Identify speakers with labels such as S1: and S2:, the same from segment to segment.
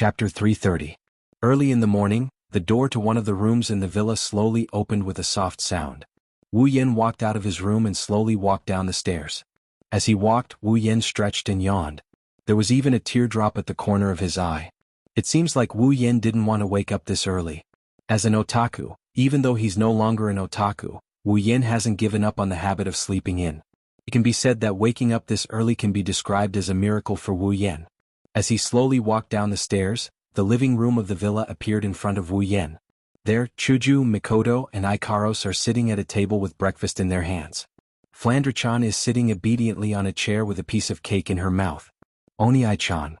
S1: Chapter 330. Early in the morning, the door to one of the rooms in the villa slowly opened with a soft sound. Wu Yen walked out of his room and slowly walked down the stairs. As he walked, Wu Yen stretched and yawned. There was even a teardrop at the corner of his eye. It seems like Wu Yen didn't want to wake up this early. As an otaku, even though he's no longer an otaku, Wu Yen hasn't given up on the habit of sleeping in. It can be said that waking up this early can be described as a miracle for Wu Yen. As he slowly walked down the stairs, the living room of the villa appeared in front of Wu Yen. There, Chuju, Mikoto, and Ikaros are sitting at a table with breakfast in their hands. Flandre-chan is sitting obediently on a chair with a piece of cake in her mouth. Oni-chan.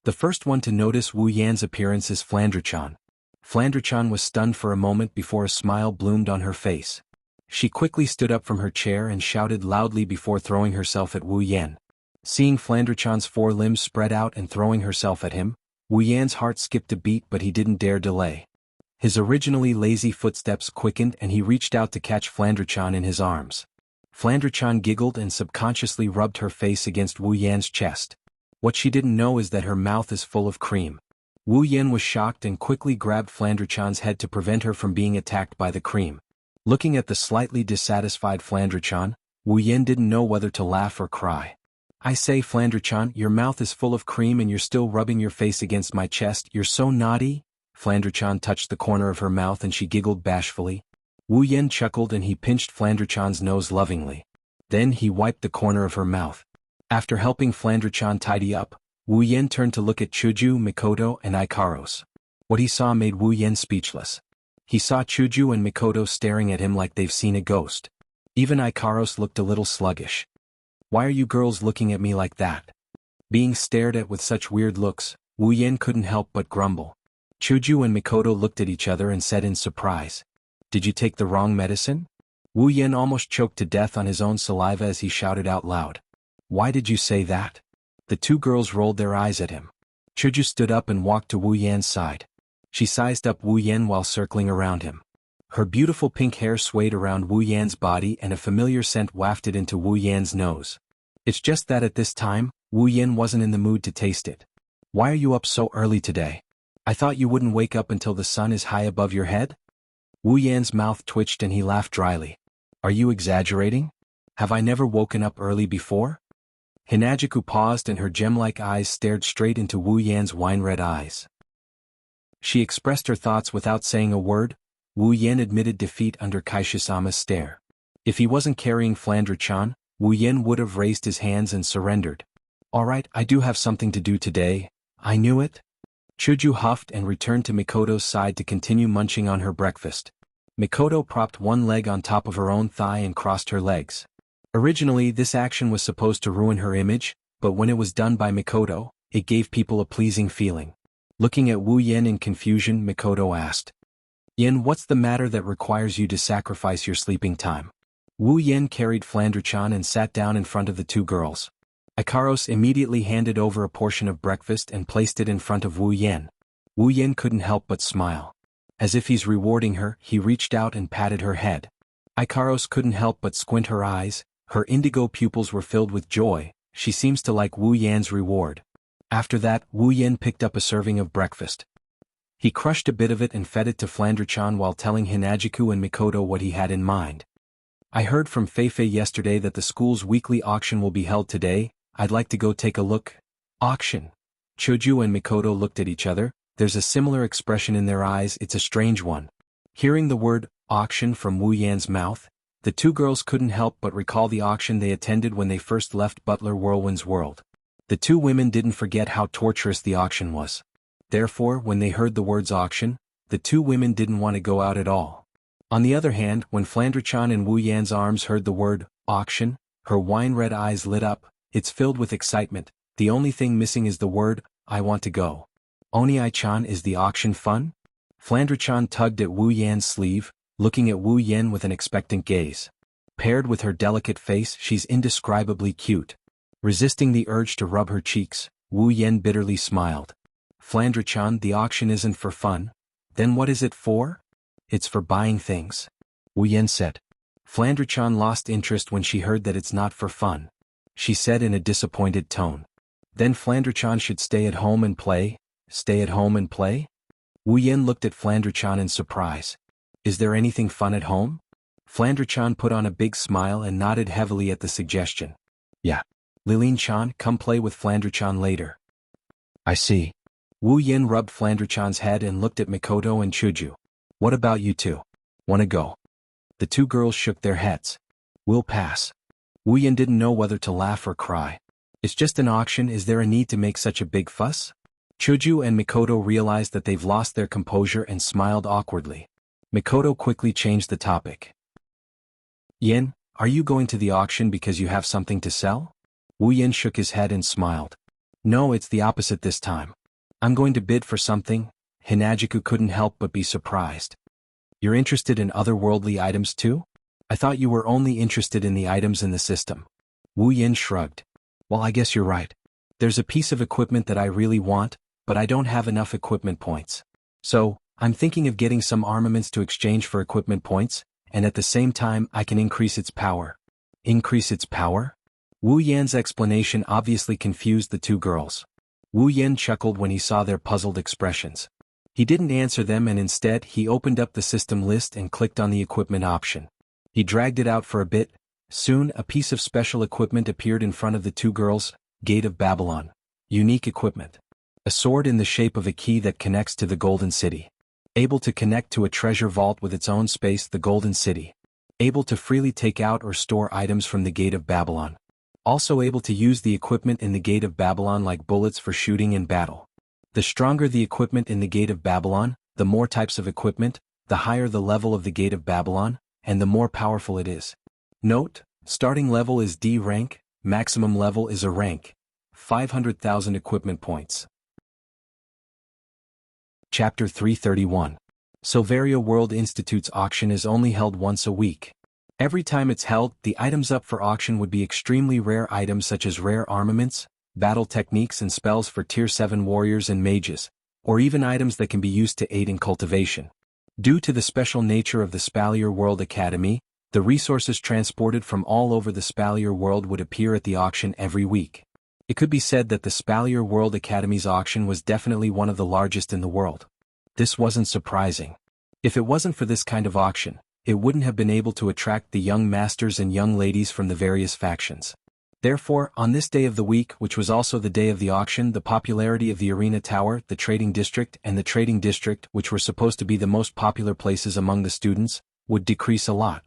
S1: The first one to notice Wu Yan's appearance is Flandre-chan. Flandre-chan was stunned for a moment before a smile bloomed on her face. She quickly stood up from her chair and shouted loudly before throwing herself at Wu Yen. Seeing Flandre-chan's four limbs spread out and throwing herself at him, Wu Yan's heart skipped a beat, but he didn't dare delay. His originally lazy footsteps quickened and he reached out to catch Flandre-chan in his arms. Flandre-chan giggled and subconsciously rubbed her face against Wu Yan's chest. What she didn't know is that her mouth is full of cream. Wu Yen was shocked and quickly grabbed Flandre-chan's head to prevent her from being attacked by the cream. Looking at the slightly dissatisfied Flandre-chan, Wu Yen didn't know whether to laugh or cry. "I say, Flandre-chan, your mouth is full of cream and you're still rubbing your face against my chest. You're so naughty." Flandre-chan touched the corner of her mouth and she giggled bashfully. Wu Yen chuckled and he pinched Flandre-chan's nose lovingly. Then he wiped the corner of her mouth. After helping Flandre-chan tidy up, Wu Yen turned to look at Chuju, Mikoto, and Ikaros. What he saw made Wu Yen speechless. He saw Chuju and Mikoto staring at him like they've seen a ghost. Even Ikaros looked a little sluggish. "Why are you girls looking at me like that?" Being stared at with such weird looks, Wu Yen couldn't help but grumble. Chuju and Mikoto looked at each other and said in surprise, "Did you take the wrong medicine?" Wu Yen almost choked to death on his own saliva as he shouted out loud. "Why did you say that?" The two girls rolled their eyes at him. Chuju stood up and walked to Wu Yan's side. She sized up Wu Yen while circling around him. Her beautiful pink hair swayed around Wu Yan's body and a familiar scent wafted into Wu Yan's nose. It's just that at this time, Wu Yen wasn't in the mood to taste it. "Why are you up so early today? I thought you wouldn't wake up until the sun is high above your head?" Wu Yan's mouth twitched and he laughed dryly. "Are you exaggerating? Have I never woken up early before?" Hinajuku paused and her gem-like eyes stared straight into Wu Yan's wine-red eyes. She expressed her thoughts without saying a word. Wu Yen admitted defeat under Kaishisama's stare. If he wasn't carrying Flandre-chan, Wu Yen would have raised his hands and surrendered. "Alright, I do have something to do today." "I knew it." Chuju huffed and returned to Mikoto's side to continue munching on her breakfast. Mikoto propped one leg on top of her own thigh and crossed her legs. Originally, this action was supposed to ruin her image, but when it was done by Mikoto, it gave people a pleasing feeling. Looking at Wu Yen in confusion, Mikoto asked, "Yen, what's the matter that requires you to sacrifice your sleeping time?" Wu Yen carried Flandre-chan and sat down in front of the two girls. Ikaros immediately handed over a portion of breakfast and placed it in front of Wu Yen. Wu Yen couldn't help but smile. As if he's rewarding her, he reached out and patted her head. Ikaros couldn't help but squint her eyes. Her indigo pupils were filled with joy. She seems to like Wu Yan's reward. After that, Wu Yen picked up a serving of breakfast. He crushed a bit of it and fed it to Flandre-chan while telling Hinajuku and Mikoto what he had in mind. "I heard from Feifei yesterday that the school's weekly auction will be held today. I'd like to go take a look." "Auction?" Chuju and Mikoto looked at each other. There's a similar expression in their eyes. It's a strange one. Hearing the word auction from Wu Yan's mouth, the two girls couldn't help but recall the auction they attended when they first left Butler Whirlwind's world. The two women didn't forget how torturous the auction was. Therefore, when they heard the words auction, the two women didn't want to go out at all. On the other hand, when Flandre-chan in Wu Yan's arms heard the word auction, her wine-red eyes lit up. It's filled with excitement. The only thing missing is the word, "I want to go." "Oni-chan, is the auction fun?" Flandre-chan tugged at Wu Yan's sleeve, looking at Wu Yen with an expectant gaze. Paired with her delicate face, she's indescribably cute. Resisting the urge to rub her cheeks, Wu Yen bitterly smiled. "Flandre-chan, the auction isn't for fun." "Then what is it for?" "It's for buying things," Wu Yen said. Flandre-chan lost interest when she heard that it's not for fun. She said in a disappointed tone. "Then Flandre-chan should stay at home and play." Stay at home and play? Wu Yen looked at Flandre-chan in surprise. Is there anything fun at home? Flandre-chan put on a big smile and nodded heavily at the suggestion. Yeah. Liline-chan, come play with Flandre-chan later. I see. Wu Yen rubbed Flandre-chan's head and looked at Mikoto and Chuju. What about you two? Wanna go? The two girls shook their heads. We'll pass. Wu Yen didn't know whether to laugh or cry. It's just an auction, is there a need to make such a big fuss? Chuju and Mikoto realized that they've lost their composure and smiled awkwardly. Mikoto quickly changed the topic. Yen, are you going to the auction because you have something to sell? Wu Yen shook his head and smiled. No, it's the opposite this time. I'm going to bid for something. Hinajiku couldn't help but be surprised. You're interested in other worldly items too? I thought you were only interested in the items in the system. Wu Yen shrugged. Well, I guess you're right. There's a piece of equipment that I really want, but I don't have enough equipment points. So, I'm thinking of getting some armaments to exchange for equipment points, and at the same time I can increase its power. Increase its power? Wu Yan's explanation obviously confused the two girls. Wu Yan chuckled when he saw their puzzled expressions. He didn't answer them and instead he opened up the system list and clicked on the equipment option. He dragged it out for a bit. Soon a piece of special equipment appeared in front of the two girls. Gate of Babylon. Unique equipment. A sword in the shape of a key that connects to the Golden City. Able to connect to a treasure vault with its own space, the Golden City. Able to freely take out or store items from the Gate of Babylon. Also able to use the equipment in the Gate of Babylon like bullets for shooting in battle. The stronger the equipment in the Gate of Babylon, the more types of equipment, the higher the level of the Gate of Babylon, and the more powerful it is. Note, starting level is D rank, maximum level is A rank. 500,000 equipment points. Chapter 331. Silveria World Institute's auction is only held once a week. Every time it's held, the items up for auction would be extremely rare items such as rare armaments, battle techniques and spells for Tier 7 warriors and mages, or even items that can be used to aid in cultivation. Due to the special nature of the Spalier World Academy, the resources transported from all over the Spalier world would appear at the auction every week. It could be said that the Spalier World Academy's auction was definitely one of the largest in the world. This wasn't surprising. If it wasn't for this kind of auction, it wouldn't have been able to attract the young masters and young ladies from the various factions. Therefore, on this day of the week, which was also the day of the auction, the popularity of the Arena Tower, the Trading District, and the Trading District, which were supposed to be the most popular places among the students, would decrease a lot.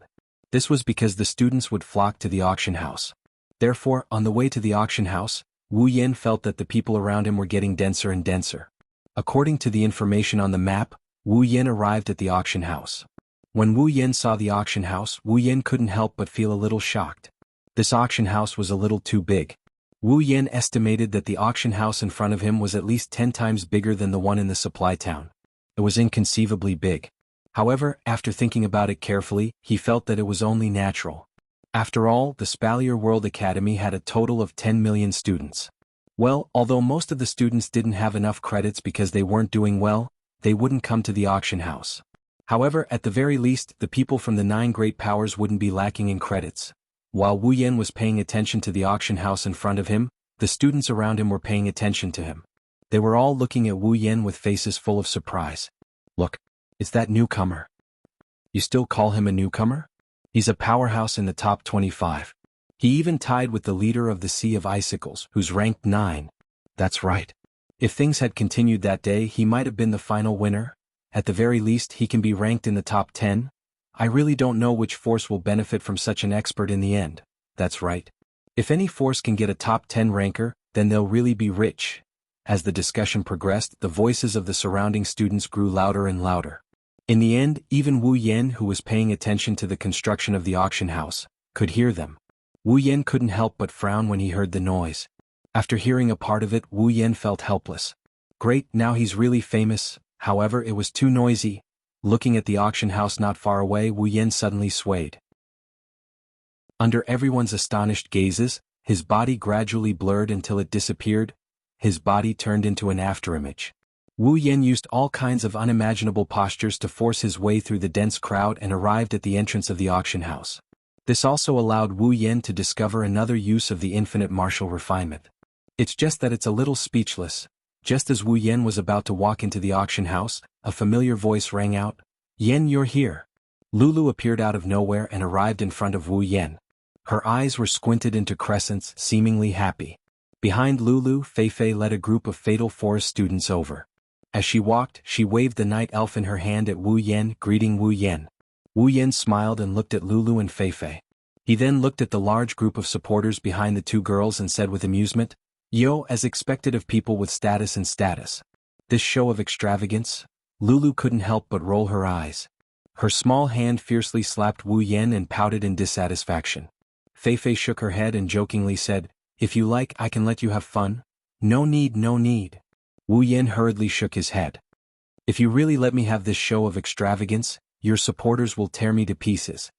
S1: This was because the students would flock to the auction house. Therefore, on the way to the auction house, Wu Yen felt that the people around him were getting denser and denser. According to the information on the map, Wu Yen arrived at the auction house. When Wu Yen saw the auction house, Wu Yen couldn't help but feel a little shocked. This auction house was a little too big. Wu Yen estimated that the auction house in front of him was at least 10 times bigger than the one in the supply town. It was inconceivably big. However, after thinking about it carefully, he felt that it was only natural. After all, the Spalier World Academy had a total of 10 million students. Well, although most of the students didn't have enough credits because they weren't doing well, they wouldn't come to the auction house. However, at the very least, the people from the 9 great powers wouldn't be lacking in credits. While Wu Yen was paying attention to the auction house in front of him, the students around him were paying attention to him. They were all looking at Wu Yen with faces full of surprise. Look, it's that newcomer. You still call him a newcomer? He's a powerhouse in the top 25. He even tied with the leader of the Sea of Icicles, who's ranked 9. That's right. If things had continued that day, he might have been the final winner. At the very least, he can be ranked in the top 10. I really don't know which force will benefit from such an expert in the end. That's right. If any force can get a top 10 ranker, then they'll really be rich. As the discussion progressed, the voices of the surrounding students grew louder and louder. In the end, even Wu Yen, who was paying attention to the construction of the auction house, could hear them. Wu Yen couldn't help but frown when he heard the noise. After hearing a part of it, Wu Yen felt helpless. Great, now he's really famous. However, it was too noisy. Looking at the auction house not far away, Wu Yen suddenly swayed. Under everyone's astonished gazes, his body gradually blurred until it disappeared. His body turned into an afterimage. Wu Yen used all kinds of unimaginable postures to force his way through the dense crowd and arrived at the entrance of the auction house. This also allowed Wu Yen to discover another use of the infinite martial refinement. It's just that it's a little speechless. Just as Wu Yan was about to walk into the auction house, a familiar voice rang out, "Yan, you're here." Lulu appeared out of nowhere and arrived in front of Wu Yan. Her eyes were squinted into crescents, seemingly happy. Behind Lulu, Feifei led a group of Fatal Forest students over. As she walked, she waved the night elf in her hand at Wu Yan, greeting Wu Yan. Wu Yan smiled and looked at Lulu and Feifei. He then looked at the large group of supporters behind the two girls and said with amusement, "Yo, as expected of people with status and status. This show of extravagance?" Lulu couldn't help but roll her eyes. Her small hand fiercely slapped Wu Yan and pouted in dissatisfaction. Feifei shook her head and jokingly said, "If you like, I can let you have fun." "No need, no need." Wu Yan hurriedly shook his head. "If you really let me have this show of extravagance, your supporters will tear me to pieces."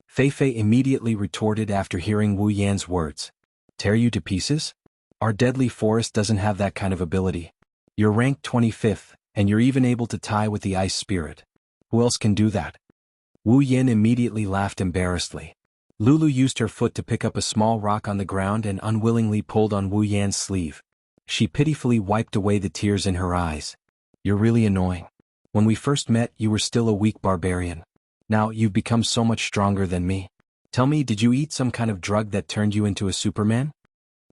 S1: Feifei immediately retorted after hearing Wu Yan's words. "Tear you to pieces? Our deadly forest doesn't have that kind of ability. You're ranked 25th, and you're even able to tie with the ice spirit. Who else can do that?" Wu Yan immediately laughed embarrassedly. Lulu used her foot to pick up a small rock on the ground and unwillingly pulled on Wu Yan's sleeve. She pitifully wiped away the tears in her eyes. "You're really annoying. When we first met, you were still a weak barbarian. Now you've become so much stronger than me. Tell me, did you eat some kind of drug that turned you into a Superman?"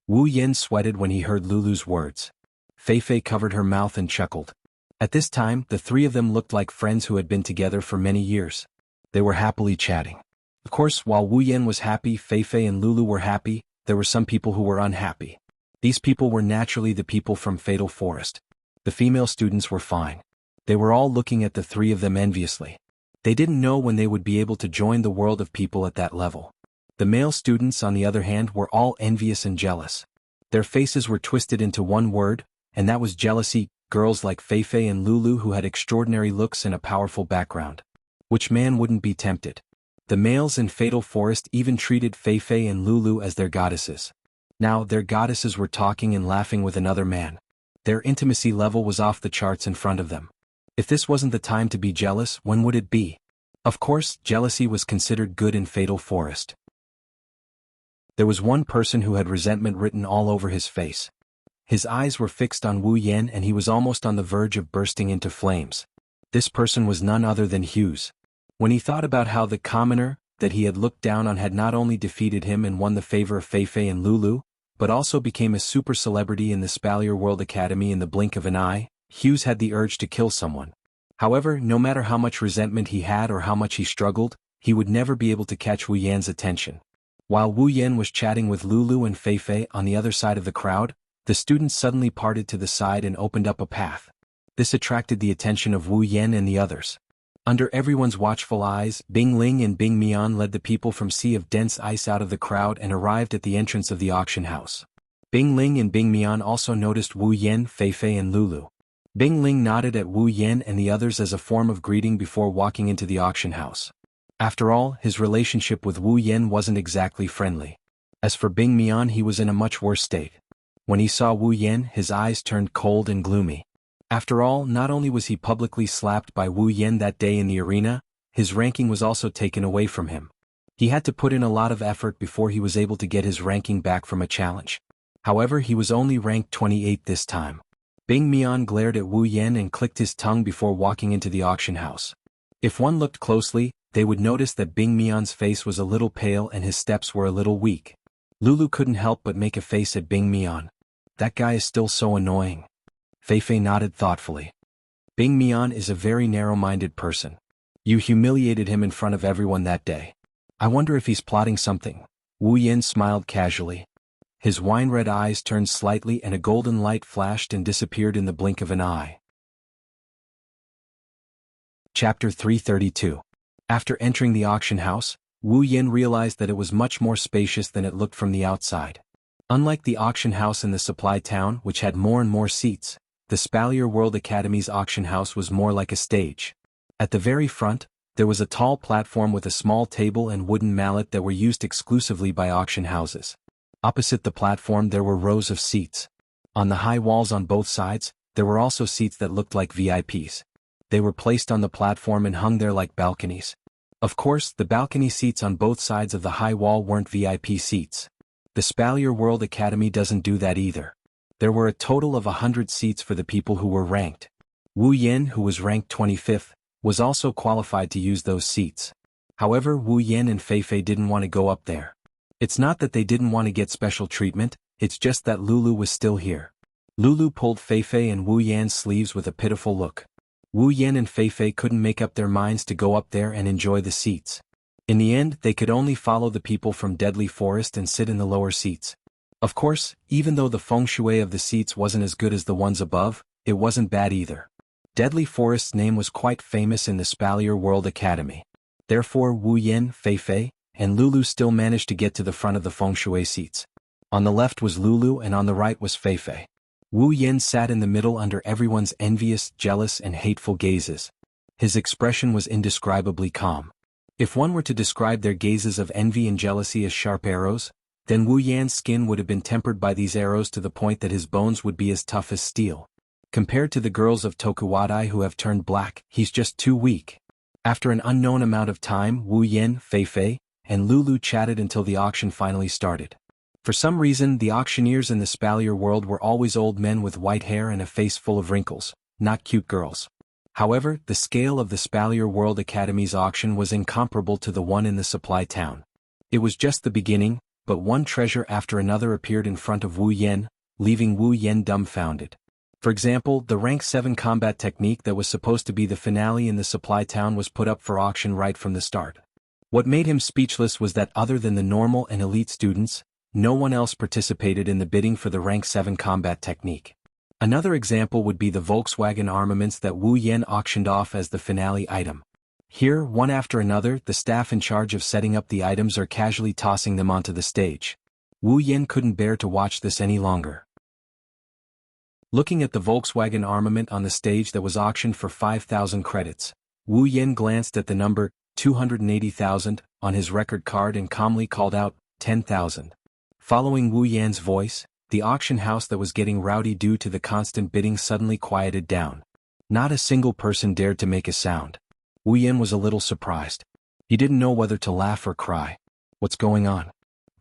S1: Wu Yan sweated when he heard Lulu's words. Feifei covered her mouth and chuckled. At this time, the three of them looked like friends who had been together for many years. They were happily chatting. Of course, while Wu Yan was happy, Feifei and Lulu were happy, there were some people who were unhappy. These people were naturally the people from Fatal Forest. The female students were fine. They were all looking at the three of them enviously. They didn't know when they would be able to join the world of people at that level. The male students, on the other hand, were all envious and jealous. Their faces were twisted into one word, and that was jealousy. Girls like Feifei and Lulu who had extraordinary looks and a powerful background. Which man wouldn't be tempted? The males in Fatal Forest even treated Feifei and Lulu as their goddesses. Now their goddesses were talking and laughing with another man. Their intimacy level was off the charts in front of them. If this wasn't the time to be jealous, when would it be? Of course, jealousy was considered good in Fatal Forest. There was one person who had resentment written all over his face. His eyes were fixed on Wu Yan and he was almost on the verge of bursting into flames. This person was none other than Hughes. When he thought about how the commoner that he had looked down on had not only defeated him and won the favor of Feifei and Lulu, but also became a super celebrity in the Spalier World Academy in the blink of an eye, Hughes had the urge to kill someone. However, no matter how much resentment he had or how much he struggled, he would never be able to catch Wu Yan's attention. While Wu Yan was chatting with Lulu and Feifei on the other side of the crowd, the students suddenly parted to the side and opened up a path. This attracted the attention of Wu Yan and the others. Under everyone's watchful eyes, Bing Ling and Bing Mian led the people from Sea of Dense Ice out of the crowd and arrived at the entrance of the auction house. Bing Ling and Bing Mian also noticed Wu Yan, Feifei and Lulu. Bing Ling nodded at Wu Yan and the others as a form of greeting before walking into the auction house. After all, his relationship with Wu Yan wasn't exactly friendly. As for Bing Mian, he was in a much worse state. When he saw Wu Yan, his eyes turned cold and gloomy. After all, not only was he publicly slapped by Wu Yan that day in the arena, his ranking was also taken away from him. He had to put in a lot of effort before he was able to get his ranking back from a challenge. However, he was only ranked 28 this time. Bing Mian glared at Wu Yan and clicked his tongue before walking into the auction house. If one looked closely, they would notice that Bing Mian's face was a little pale and his steps were a little weak. Lulu couldn't help but make a face at Bing Mian. That guy is still so annoying. Feifei nodded thoughtfully. Bing Mian is a very narrow-minded person. You humiliated him in front of everyone that day. I wonder if he's plotting something. Wu Yan smiled casually. His wine-red eyes turned slightly and a golden light flashed and disappeared in the blink of an eye. Chapter 332. After entering the auction house, Wu Yan realized that it was much more spacious than it looked from the outside. Unlike the auction house in the supply town, which had more and more seats, the Spalier World Academy's auction house was more like a stage. At the very front, there was a tall platform with a small table and wooden mallet that were used exclusively by auction houses. Opposite the platform there were rows of seats. On the high walls on both sides, there were also seats that looked like VIPs. They were placed on the platform and hung there like balconies. Of course, the balcony seats on both sides of the high wall weren't VIP seats. The Spalier World Academy doesn't do that either. There were a total of 100 seats for the people who were ranked. Wu Yin, who was ranked 25th, was also qualified to use those seats. However, Wu Yin and Fei Fei didn't want to go up there. It's not that they didn't want to get special treatment, it's just that Lulu was still here. Lulu pulled Fei Fei and Wu Yan's sleeves with a pitiful look. Wu Yan and Fei Fei couldn't make up their minds to go up there and enjoy the seats. In the end, they could only follow the people from Deadly Forest and sit in the lower seats. Of course, even though the feng shui of the seats wasn't as good as the ones above, it wasn't bad either. Deadly Forest's name was quite famous in the Spalier World Academy. Therefore Wu Yan, Fei Fei, and Lulu still managed to get to the front of the feng shui seats. On the left was Lulu and on the right was Fei Fei. Wu Yan sat in the middle under everyone's envious, jealous and hateful gazes. His expression was indescribably calm. If one were to describe their gazes of envy and jealousy as sharp arrows, then Wu Yan's skin would have been tempered by these arrows to the point that his bones would be as tough as steel. Compared to the girls of Tokuwadai who have turned black, he's just too weak. After an unknown amount of time, Wu Yan, Fei Fei, and Lulu chatted until the auction finally started. For some reason, the auctioneers in the Spalier world were always old men with white hair and a face full of wrinkles, not cute girls. However, the scale of the Spalier World Academy's auction was incomparable to the one in the supply town. It was just the beginning, but one treasure after another appeared in front of Wu Yan, leaving Wu Yan dumbfounded. For example, the rank 7 combat technique that was supposed to be the finale in the supply town was put up for auction right from the start. What made him speechless was that other than the normal and elite students, no one else participated in the bidding for the rank 7 combat technique. Another example would be the Volkswagen armaments that Wu Yan auctioned off as the finale item. Here, one after another, the staff in charge of setting up the items are casually tossing them onto the stage. Wu Yan couldn't bear to watch this any longer. Looking at the Volkswagen armament on the stage that was auctioned for 5,000 credits, Wu Yan glanced at the number 280,000 on his record card and calmly called out 10,000. Following Wu Yan's voice, the auction house that was getting rowdy due to the constant bidding suddenly quieted down. Not a single person dared to make a sound. Wu Yan was a little surprised. He didn't know whether to laugh or cry. What's going on?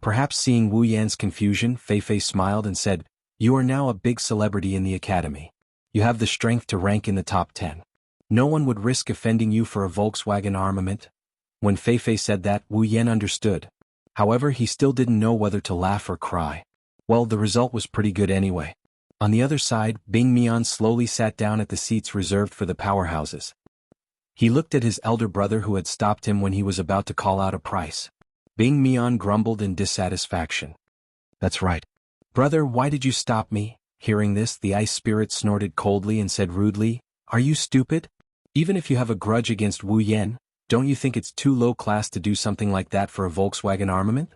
S1: Perhaps seeing Wu Yan's confusion, Fei Fei smiled and said, "You are now a big celebrity in the academy. You have the strength to rank in the top 10. No one would risk offending you for a Volkswagen armament." When Fei Fei said that, Wu Yan understood. However, he still didn't know whether to laugh or cry. Well, the result was pretty good anyway. On the other side, Bing Mian slowly sat down at the seats reserved for the powerhouses. He looked at his elder brother who had stopped him when he was about to call out a price. Bing Mian grumbled in dissatisfaction. "That's right. Brother, why did you stop me?" Hearing this, the ice spirit snorted coldly and said rudely, "Are you stupid? Even if you have a grudge against Wu Yan, don't you think it's too low class to do something like that for a Volkswagen armament?"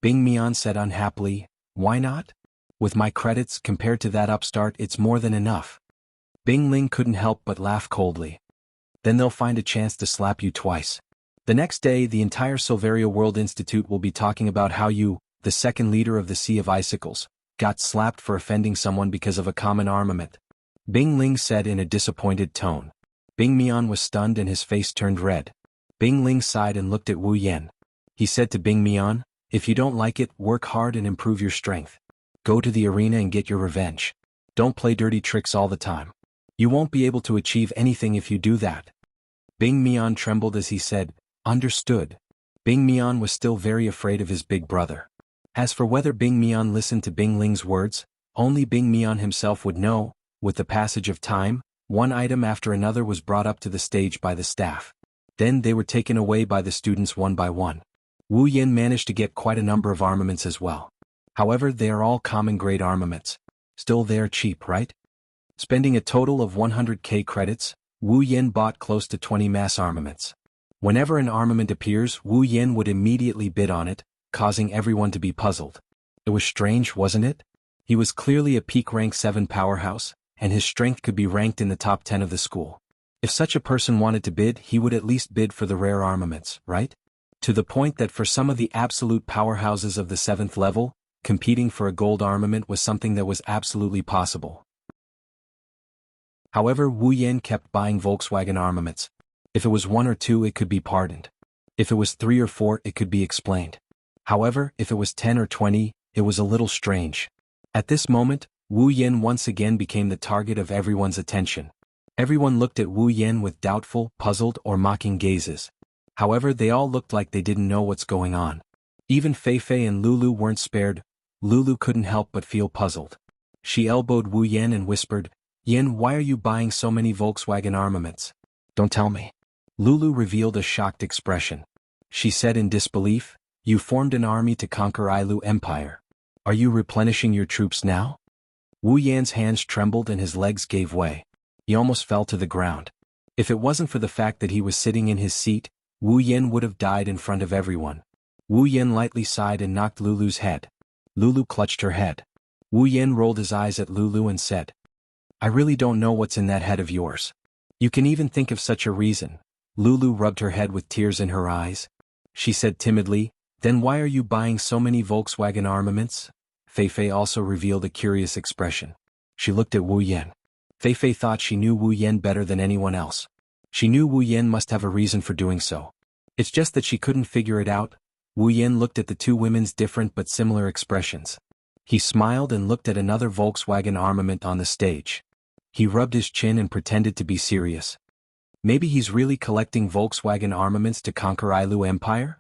S1: Bing Mian said unhappily, "Why not? With my credits, compared to that upstart, it's more than enough." Bing Ling couldn't help but laugh coldly. "Then they'll find a chance to slap you twice. The next day, the entire Silveria World Institute will be talking about how you, the second leader of the Sea of Icicles, got slapped for offending someone because of a common armament," Bing Ling said in a disappointed tone. Bing Mian was stunned and his face turned red. Bing Ling sighed and looked at Wu Yan. He said to Bing Mian, "If you don't like it, work hard and improve your strength. Go to the arena and get your revenge. Don't play dirty tricks all the time. You won't be able to achieve anything if you do that." Bing Mian trembled as he said, "Understood." Bing Mian was still very afraid of his big brother. As for whether Bing Mian listened to Bing Ling's words, only Bing Mian himself would know. With the passage of time, one item after another was brought up to the stage by the staff. Then they were taken away by the students one by one. Wu Yan managed to get quite a number of armaments as well. However, they are all common grade armaments. Still, they are cheap, right? Spending a total of 100k credits, Wu Yan bought close to 20 mass armaments. Whenever an armament appears, Wu Yan would immediately bid on it, causing everyone to be puzzled. It was strange, wasn't it? He was clearly a peak rank 7 powerhouse, and his strength could be ranked in the top 10 of the school. If such a person wanted to bid, he would at least bid for the rare armaments, right? To the point that for some of the absolute powerhouses of the 7th level, competing for a gold armament was something that was absolutely possible. However, Wu Yan kept buying Volkswagen armaments. If it was 1 or 2, it could be pardoned. If it was 3 or 4, it could be explained. However, if it was 10 or 20, it was a little strange. At this moment, Wu Yen once again became the target of everyone's attention. Everyone looked at Wu Yen with doubtful, puzzled, or mocking gazes. However, they all looked like they didn't know what's going on. Even Fei Fei and Lulu weren't spared. Lulu couldn't help but feel puzzled. She elbowed Wu Yen and whispered, "Yen, why are you buying so many Volkswagen armaments? Don't tell me." Lulu revealed a shocked expression. She said in disbelief, "You formed an army to conquer Ailu Empire. Are you replenishing your troops now?" Wu Yan's hands trembled and his legs gave way. He almost fell to the ground. If it wasn't for the fact that he was sitting in his seat, Wu Yan would have died in front of everyone. Wu Yan lightly sighed and knocked Lulu's head. Lulu clutched her head. Wu Yan rolled his eyes at Lulu and said, "I really don't know what's in that head of yours. You can even think of such a reason." Lulu rubbed her head with tears in her eyes. She said timidly, "Then why are you buying so many Volkswagen armaments?" Fei Fei also revealed a curious expression. She looked at Wu Yan. Fei Fei thought she knew Wu Yan better than anyone else. She knew Wu Yan must have a reason for doing so. It's just that she couldn't figure it out. Wu Yan looked at the two women's different but similar expressions. He smiled and looked at another Volkswagen armament on the stage. He rubbed his chin and pretended to be serious. Maybe he's really collecting Volkswagen armaments to conquer Ailu Empire?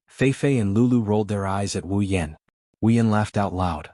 S1: Fei Fei and Lulu rolled their eyes at Wu Yan. Wu Yan laughed out loud.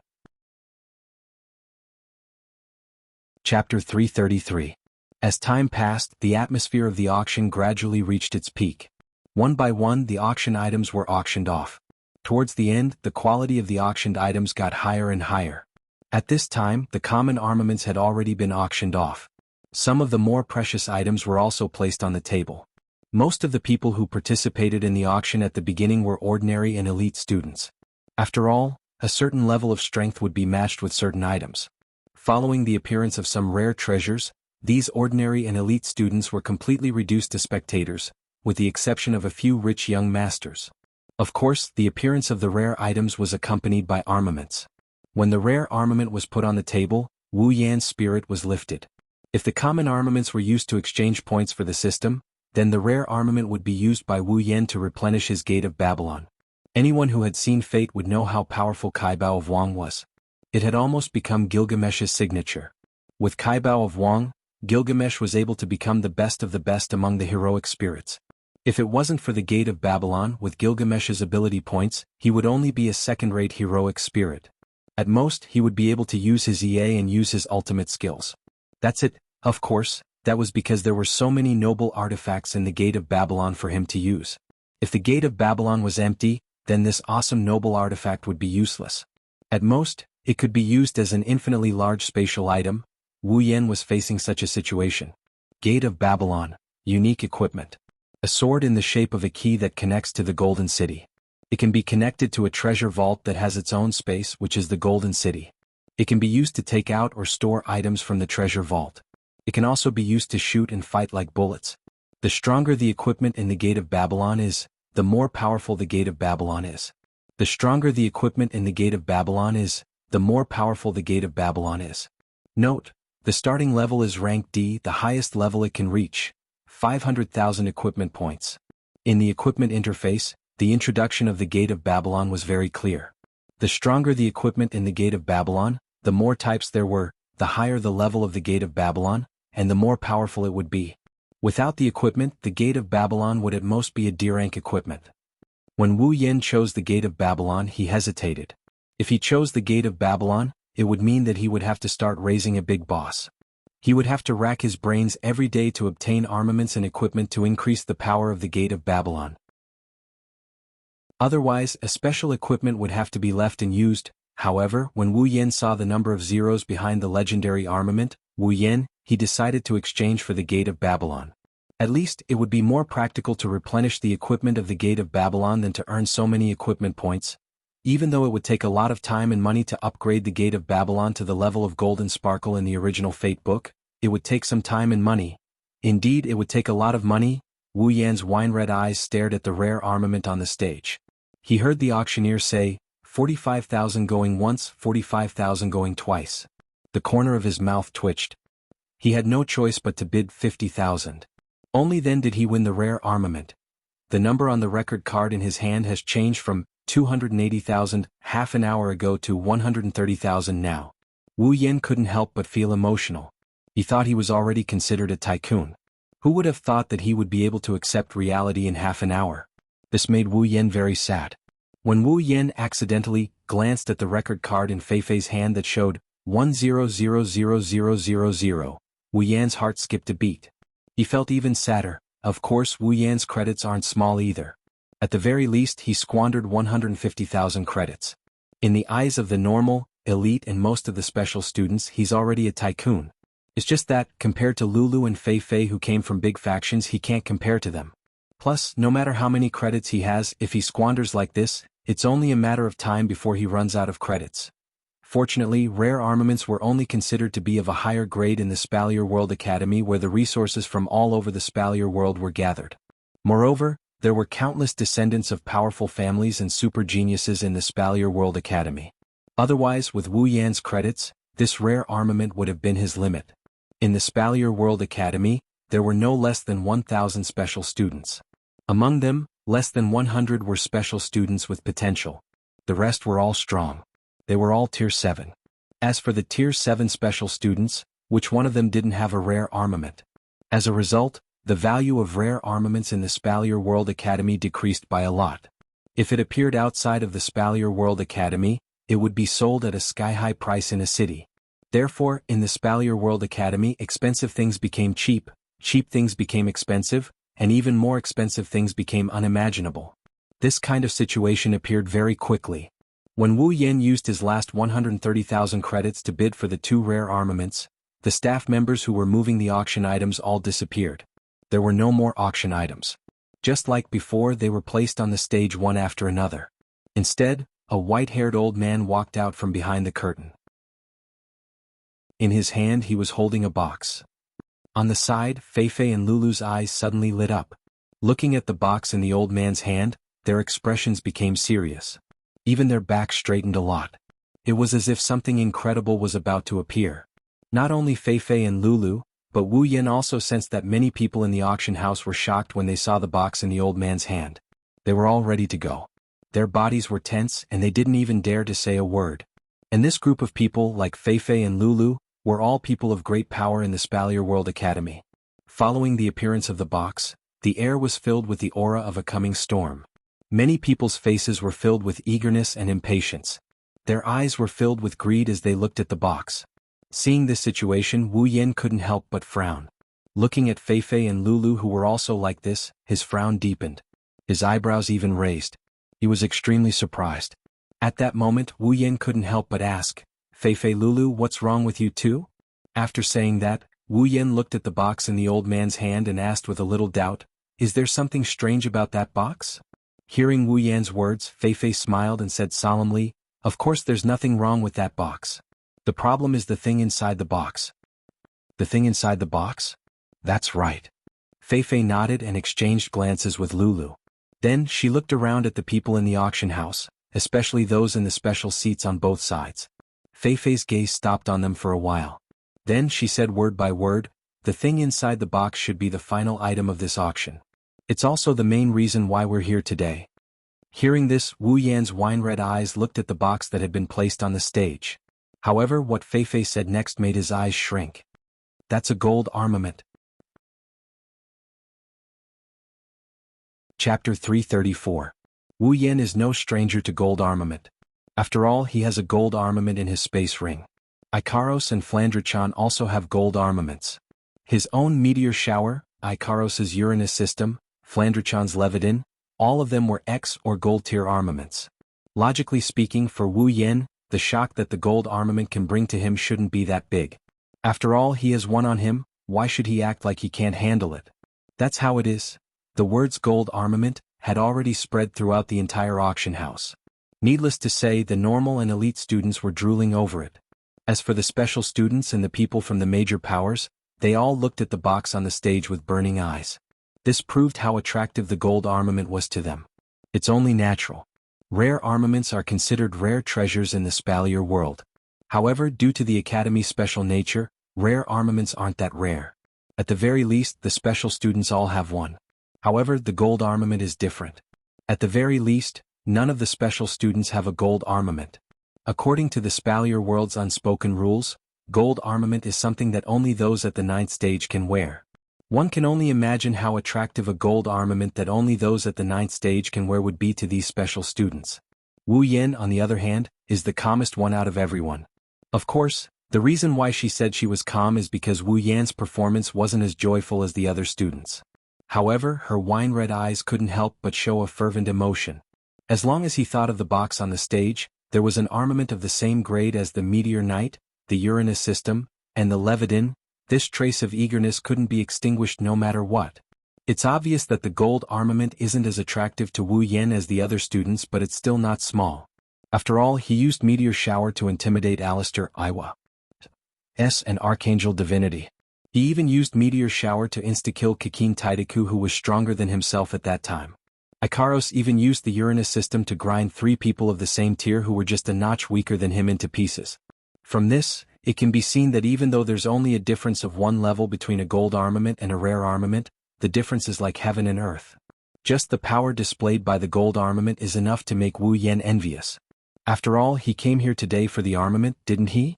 S1: Chapter 333. As time passed, the atmosphere of the auction gradually reached its peak. One by one, the auction items were auctioned off. Towards the end, the quality of the auctioned items got higher and higher. At this time, the common armaments had already been auctioned off. Some of the more precious items were also placed on the table. Most of the people who participated in the auction at the beginning were ordinary and elite students. After all, a certain level of strength would be matched with certain items. Following the appearance of some rare treasures, these ordinary and elite students were completely reduced to spectators, with the exception of a few rich young masters. Of course, the appearance of the rare items was accompanied by armaments. When the rare armament was put on the table, Wu Yan's spirit was lifted. If the common armaments were used to exchange points for the system, then the rare armament would be used by Wu Yan to replenish his Gate of Babylon. Anyone who had seen Fate would know how powerful Kaibao of Wang was. It had almost become Gilgamesh's signature. With Kaibao of Wang, Gilgamesh was able to become the best of the best among the heroic spirits. If it wasn't for the Gate of Babylon with Gilgamesh's ability points, he would only be a second-rate heroic spirit. At most, he would be able to use his EA and use his ultimate skills. That's it. Of course, that was because there were so many noble artifacts in the Gate of Babylon for him to use. If the Gate of Babylon was empty, then this awesome noble artifact would be useless. At most, it could be used as an infinitely large spatial item. Wu Yan was facing such a situation. Gate of Babylon, unique equipment. A sword in the shape of a key that connects to the Golden City. It can be connected to a treasure vault that has its own space, which is the Golden City. It can be used to take out or store items from the treasure vault. It can also be used to shoot and fight like bullets. The stronger the equipment in the Gate of Babylon is, the more powerful the Gate of Babylon is. The stronger the equipment in the Gate of Babylon is, the more powerful the Gate of Babylon is. Note, the starting level is rank D, the highest level it can reach, 500,000 equipment points. In the equipment interface, the introduction of the Gate of Babylon was very clear. The stronger the equipment in the Gate of Babylon, the more types there were, the higher the level of the Gate of Babylon, and the more powerful it would be. Without the equipment, the Gate of Babylon would at most be a D-rank equipment. When Wu Yan chose the Gate of Babylon, he hesitated. If he chose the Gate of Babylon, it would mean that he would have to start raising a big boss. He would have to rack his brains every day to obtain armaments and equipment to increase the power of the Gate of Babylon. Otherwise, a special equipment would have to be left unused. However, when Wu Yan saw the number of zeros behind the legendary armament, Wu Yan, he decided to exchange for the Gate of Babylon. At least, it would be more practical to replenish the equipment of the Gate of Babylon than to earn so many equipment points. Even though it would take a lot of time and money to upgrade the Gate of Babylon to the level of Golden Sparkle in the original Fate book, it would take some time and money. Indeed, it would take a lot of money. Wu Yan's wine-red eyes stared at the rare armament on the stage. He heard the auctioneer say, 45,000 going once, 45,000 going twice. The corner of his mouth twitched. He had no choice but to bid 50,000. Only then did he win the rare armament. The number on the record card in his hand has changed from 280,000 half an hour ago to 130,000 now. Wu Yen couldn't help but feel emotional. He thought he was already considered a tycoon. Who would have thought that he would be able to accept reality in half an hour? This made Wu Yen very sad. When Wu Yen accidentally glanced at the record card in Feifei's hand that showed 10000000, Wu Yan's heart skipped a beat. He felt even sadder. Of course, Wu Yan's credits aren't small either. At the very least, he squandered 150,000 credits. In the eyes of the normal, elite and most of the special students, he's already a tycoon. It's just that, compared to Lulu and Feifei who came from big factions, he can't compare to them. Plus, no matter how many credits he has, if he squanders like this, it's only a matter of time before he runs out of credits. Fortunately, rare armaments were only considered to be of a higher grade in the Spalier World Academy, where the resources from all over the Spalier world were gathered. Moreover, there were countless descendants of powerful families and super geniuses in the Spalier World Academy. Otherwise, with Wu Yan's credits, this rare armament would have been his limit. In the Spalier World Academy, there were no less than 1,000 special students. Among them, less than 100 were special students with potential. The rest were all strong. They were all Tier 7. As for the Tier 7 special students, which one of them didn't have a rare armament? As a result, the value of rare armaments in the Spalier World Academy decreased by a lot. If it appeared outside of the Spalier World Academy, it would be sold at a sky-high price in a city. Therefore, in the Spalier World Academy, expensive things became cheap, cheap things became expensive, and even more expensive things became unimaginable. This kind of situation appeared very quickly. When Wu Yen used his last 130,000 credits to bid for the 2 rare armaments, the staff members who were moving the auction items all disappeared. There were no more auction items. Just like before, they were placed on the stage one after another. Instead, a white-haired old man walked out from behind the curtain. In his hand he was holding a box. On the side, Feifei and Lulu's eyes suddenly lit up. Looking at the box in the old man's hand, their expressions became serious. Even their backs straightened a lot. It was as if something incredible was about to appear. Not only Feifei and Lulu, but Wu Yen also sensed that many people in the auction house were shocked when they saw the box in the old man's hand. They were all ready to go. Their bodies were tense and they didn't even dare to say a word. And this group of people, like Feifei and Lulu, were all people of great power in the Spalier World Academy. Following the appearance of the box, the air was filled with the aura of a coming storm. Many people's faces were filled with eagerness and impatience. Their eyes were filled with greed as they looked at the box. Seeing this situation, Wu Yen couldn't help but frown. Looking at Feifei and Lulu, who were also like this, his frown deepened. His eyebrows even raised. He was extremely surprised. At that moment, Wu Yen couldn't help but ask, "Feifei, Lulu, what's wrong with you two?" After saying that, Wu Yen looked at the box in the old man's hand and asked with a little doubt, "Is there something strange about that box?" Hearing Wu Yan's words, Feifei smiled and said solemnly, "Of course there's nothing wrong with that box. The problem is the thing inside the box." "The thing inside the box?" "That's right." Feifei nodded and exchanged glances with Lulu. Then she looked around at the people in the auction house, especially those in the special seats on both sides. Feifei's gaze stopped on them for a while. Then she said word by word, "The thing inside the box should be the final item of this auction. It's also the main reason why we're here today." Hearing this, Wu Yan's wine-red eyes looked at the box that had been placed on the stage. However, what Feifei said next made his eyes shrink. "That's a gold armament." Chapter 334. Wu Yen is no stranger to gold armament. After all, he has a gold armament in his space ring. Ikaros and Flandre-chan also have gold armaments. His own meteor shower, Ikaros' Uranus system, Flandre-chan's Levitin, all of them were X or gold tier armaments. Logically speaking, for Wu Yen, the shock that the gold armament can bring to him shouldn't be that big. After all, he has one on him, why should he act like he can't handle it? That's how it is. The words gold armament had already spread throughout the entire auction house. Needless to say, the normal and elite students were drooling over it. As for the special students and the people from the major powers, they all looked at the box on the stage with burning eyes. This proved how attractive the gold armament was to them. It's only natural. Rare armaments are considered rare treasures in the Spalier world. However, due to the Academy's special nature, rare armaments aren't that rare. At the very least, the special students all have one. However, the gold armament is different. At the very least, none of the special students have a gold armament. According to the Spalier world's unspoken rules, gold armament is something that only those at the ninth stage can wear. One can only imagine how attractive a gold armament that only those at the ninth stage can wear would be to these special students. Wu Yan, on the other hand, is the calmest one out of everyone. Of course, the reason why she said she was calm is because Wu Yan's performance wasn't as joyful as the other students. However, her wine-red eyes couldn't help but show a fervent emotion. As long as he thought of the box on the stage, there was an armament of the same grade as the Meteor Knight, the Uranus system, and the Leviathan. This trace of eagerness couldn't be extinguished no matter what. It's obvious that the gold armament isn't as attractive to Wu Yan as the other students, but it's still not small. After all, he used Meteor Shower to intimidate Alistair Iwa S, an archangel divinity. He even used Meteor Shower to insta-kill Kikin Taidaku, who was stronger than himself at that time. Ikaros even used the Uranus system to grind 3 people of the same tier who were just a notch weaker than him into pieces. From this, it can be seen that even though there's only a difference of 1 level between a gold armament and a rare armament, the difference is like heaven and earth. Just the power displayed by the gold armament is enough to make Wu Yan envious. After all, he came here today for the armament, didn't he?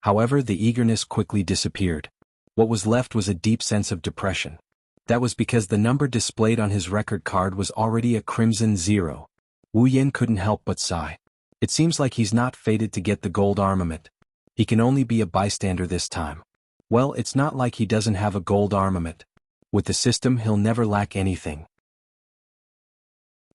S1: However, the eagerness quickly disappeared. What was left was a deep sense of depression. That was because the number displayed on his record card was already a crimson 0. Wu Yan couldn't help but sigh. It seems like he's not fated to get the gold armament. He can only be a bystander this time. Well, it's not like he doesn't have a gold armament. With the system, he'll never lack anything.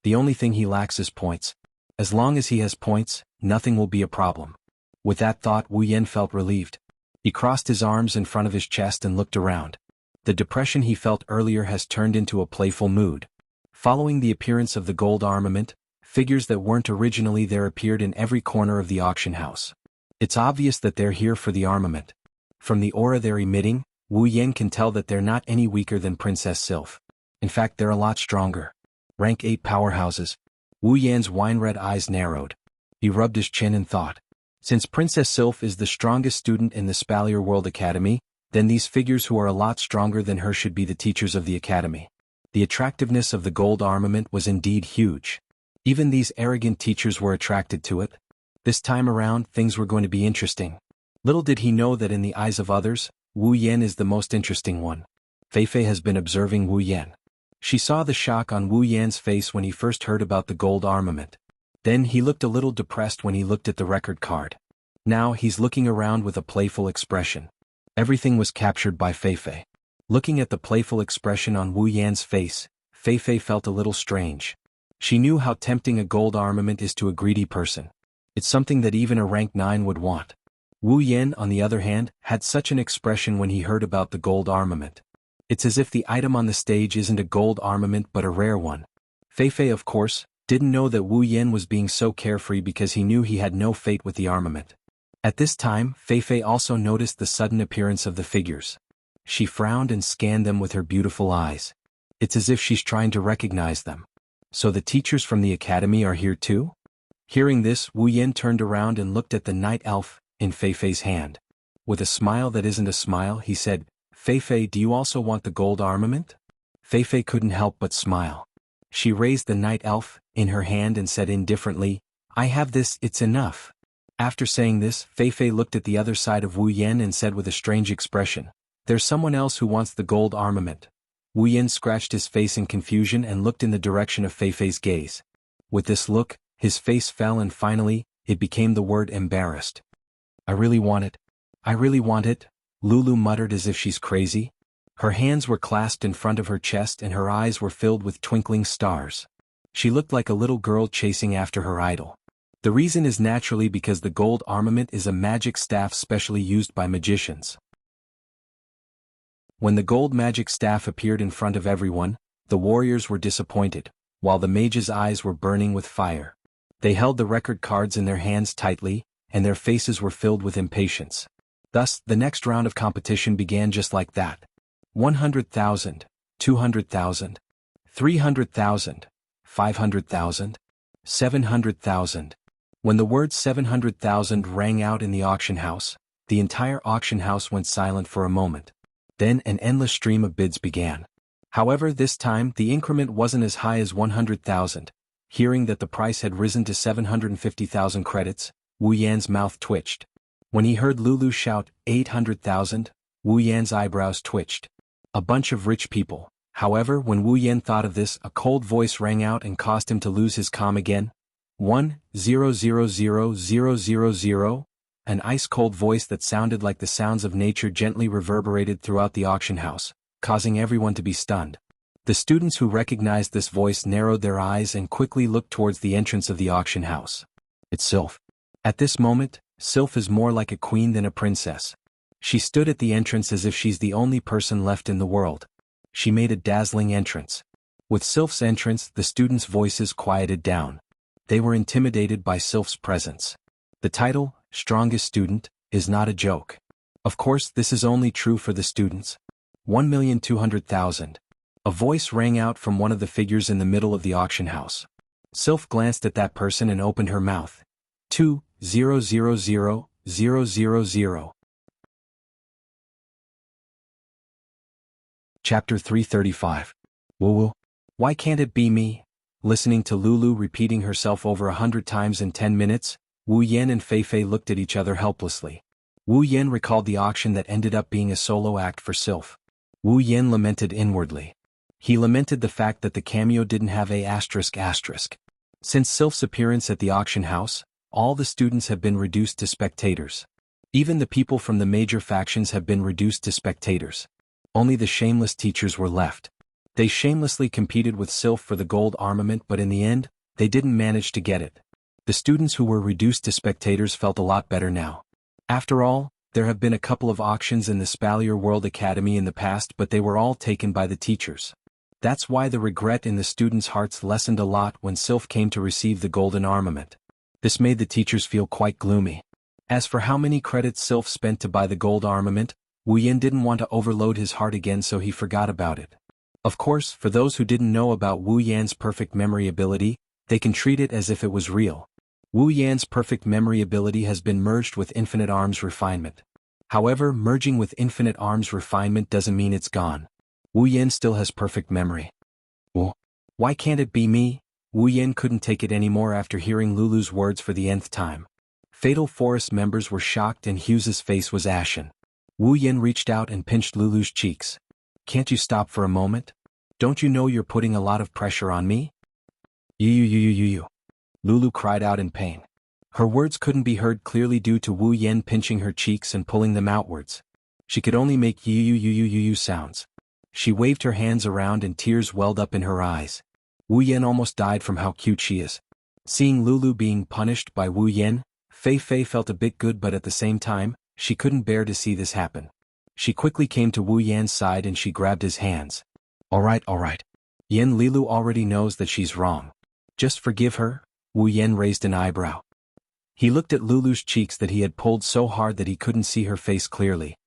S1: The only thing he lacks is points. As long as he has points, nothing will be a problem. With that thought, Wu Yan felt relieved. He crossed his arms in front of his chest and looked around. The depression he felt earlier has turned into a playful mood. Following the appearance of the gold armament, figures that weren't originally there appeared in every corner of the auction house. It's obvious that they're here for the armament. From the aura they're emitting, Wu Yan can tell that they're not any weaker than Princess Sylph. In fact, they're a lot stronger. Rank 8 powerhouses. Wu Yan's wine-red eyes narrowed. He rubbed his chin and thought. Since Princess Sylph is the strongest student in the Spalier World Academy, then these figures who are a lot stronger than her should be the teachers of the academy. The attractiveness of the gold armament was indeed huge. Even these arrogant teachers were attracted to it. This time around, things were going to be interesting. Little did he know that in the eyes of others, Wu Yan is the most interesting one. Feifei has been observing Wu Yan. She saw the shock on Wu Yan's face when he first heard about the gold armament. Then he looked a little depressed when he looked at the record card. Now he's looking around with a playful expression. Everything was captured by Feifei. Looking at the playful expression on Wu Yan's face, Feifei felt a little strange. She knew how tempting a gold armament is to a greedy person. It's something that even a rank 9 would want. Wu Yan, on the other hand, had such an expression when he heard about the gold armament. It's as if the item on the stage isn't a gold armament but a rare one. Feifei, of course, didn't know that Wu Yan was being so carefree because he knew he had no fate with the armament. At this time, Feifei also noticed the sudden appearance of the figures. She frowned and scanned them with her beautiful eyes. It's as if she's trying to recognize them. So the teachers from the academy are here too? Hearing this, Wu Yan turned around and looked at the night elf in Feifei's hand. With a smile that isn't a smile, he said, "Feifei, do you also want the gold armament?" Feifei couldn't help but smile. She raised the night elf in her hand and said indifferently, "I have this, it's enough." After saying this, Feifei looked at the other side of Wu Yan and said with a strange expression, "There's someone else who wants the gold armament." Wu Yan scratched his face in confusion and looked in the direction of Feifei's gaze. With this look, his face fell and finally, it became the word embarrassed. "I really want it. I really want it," Lulu muttered as if she's crazy. Her hands were clasped in front of her chest and her eyes were filled with twinkling stars. She looked like a little girl chasing after her idol. The reason is naturally because the gold armament is a magic staff specially used by magicians. When the gold magic staff appeared in front of everyone, the warriors were disappointed, while the mages' eyes were burning with fire. They held the record cards in their hands tightly, and their faces were filled with impatience. Thus, the next round of competition began just like that. 100,000, 200,000, 300,000, 500,000, 700,000. When the word 700,000 rang out in the auction house, the entire auction house went silent for a moment. Then an endless stream of bids began. However, this time the increment wasn't as high as 100,000. Hearing that the price had risen to 750,000 credits, Wu Yan's mouth twitched. When he heard Lulu shout, 800,000, Wu Yan's eyebrows twitched. A bunch of rich people. However, when Wu Yan thought of this, a cold voice rang out and caused him to lose his calm again. 1,000,000. An ice-cold voice that sounded like the sounds of nature gently reverberated throughout the auction house, causing everyone to be stunned. The students who recognized this voice narrowed their eyes and quickly looked towards the entrance of the auction house. It's Sylph. At this moment, Sylph is more like a queen than a princess. She stood at the entrance as if she's the only person left in the world. She made a dazzling entrance. With Sylph's entrance, the students' voices quieted down. They were intimidated by Sylph's presence. The title, Strongest Student, is not a joke. Of course, this is only true for the students. 1,200,000. A voice rang out from one of the figures in the middle of the auction house. Sylph glanced at that person and opened her mouth. 2,000,000. Chapter 335. Woo. Why can't it be me? Listening to Lulu repeating herself over 100 times in 10 minutes, Wu Yan and Fei Fei looked at each other helplessly. Wu Yan recalled the auction that ended up being a solo act for Sylph. Wu Yan lamented inwardly. He lamented the fact that the cameo didn't have a ***. Since Sylph's appearance at the auction house, all the students have been reduced to spectators. Even the people from the major factions have been reduced to spectators. Only the shameless teachers were left. They shamelessly competed with Sylph for the gold armament, but in the end, they didn't manage to get it. The students who were reduced to spectators felt a lot better now. After all, there have been a couple of auctions in the Spalier World Academy in the past, but they were all taken by the teachers. That's why the regret in the students' hearts lessened a lot when Sylph came to receive the golden armament. This made the teachers feel quite gloomy. As for how many credits Sylph spent to buy the gold armament, Wu Yan didn't want to overload his heart again, so he forgot about it. Of course, for those who didn't know about Wu Yan's perfect memory ability, they can treat it as if it was real. Wu Yan's perfect memory ability has been merged with infinite arms refinement. However, merging with infinite arms refinement doesn't mean it's gone. Wu Yan still has perfect memory. Why can't it be me? Wu Yan couldn't take it anymore after hearing Lulu's words for the nth time. Fatal Forest members were shocked and Hughes's face was ashen. Wu Yan reached out and pinched Lulu's cheeks. Can't you stop for a moment? Don't you know you're putting a lot of pressure on me? You. Lulu cried out in pain. Her words couldn't be heard clearly due to Wu Yan pinching her cheeks and pulling them outwards. She could only make you sounds. She waved her hands around and tears welled up in her eyes. Wu Yan almost died from how cute she is. Seeing Lulu being punished by Wu Yan, Fei Fei felt a bit good, but at the same time, she couldn't bear to see this happen. She quickly came to Wu Yan's side and she grabbed his hands. All right. Yan Lilu already knows that she's wrong. Just forgive her. Wu Yan raised an eyebrow. He looked at Lulu's cheeks that he had pulled so hard that he couldn't see her face clearly.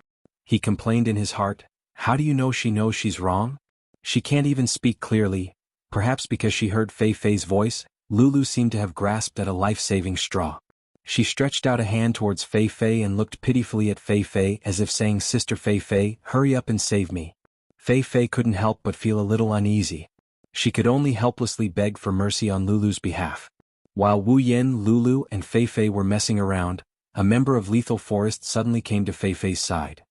S1: He complained in his heart, how do you know she knows she's wrong? She can't even speak clearly. Perhaps because she heard Fei Fei's voice, Lulu seemed to have grasped at a life-saving straw. She stretched out a hand towards Fei Fei and looked pitifully at Fei Fei as if saying, Sister Fei Fei, hurry up and save me. Fei Fei couldn't help but feel a little uneasy. She could only helplessly beg for mercy on Lulu's behalf. While Wu Yan, Lulu, and Fei Fei were messing around, a member of Lethal Forest suddenly came to Fei Fei's side.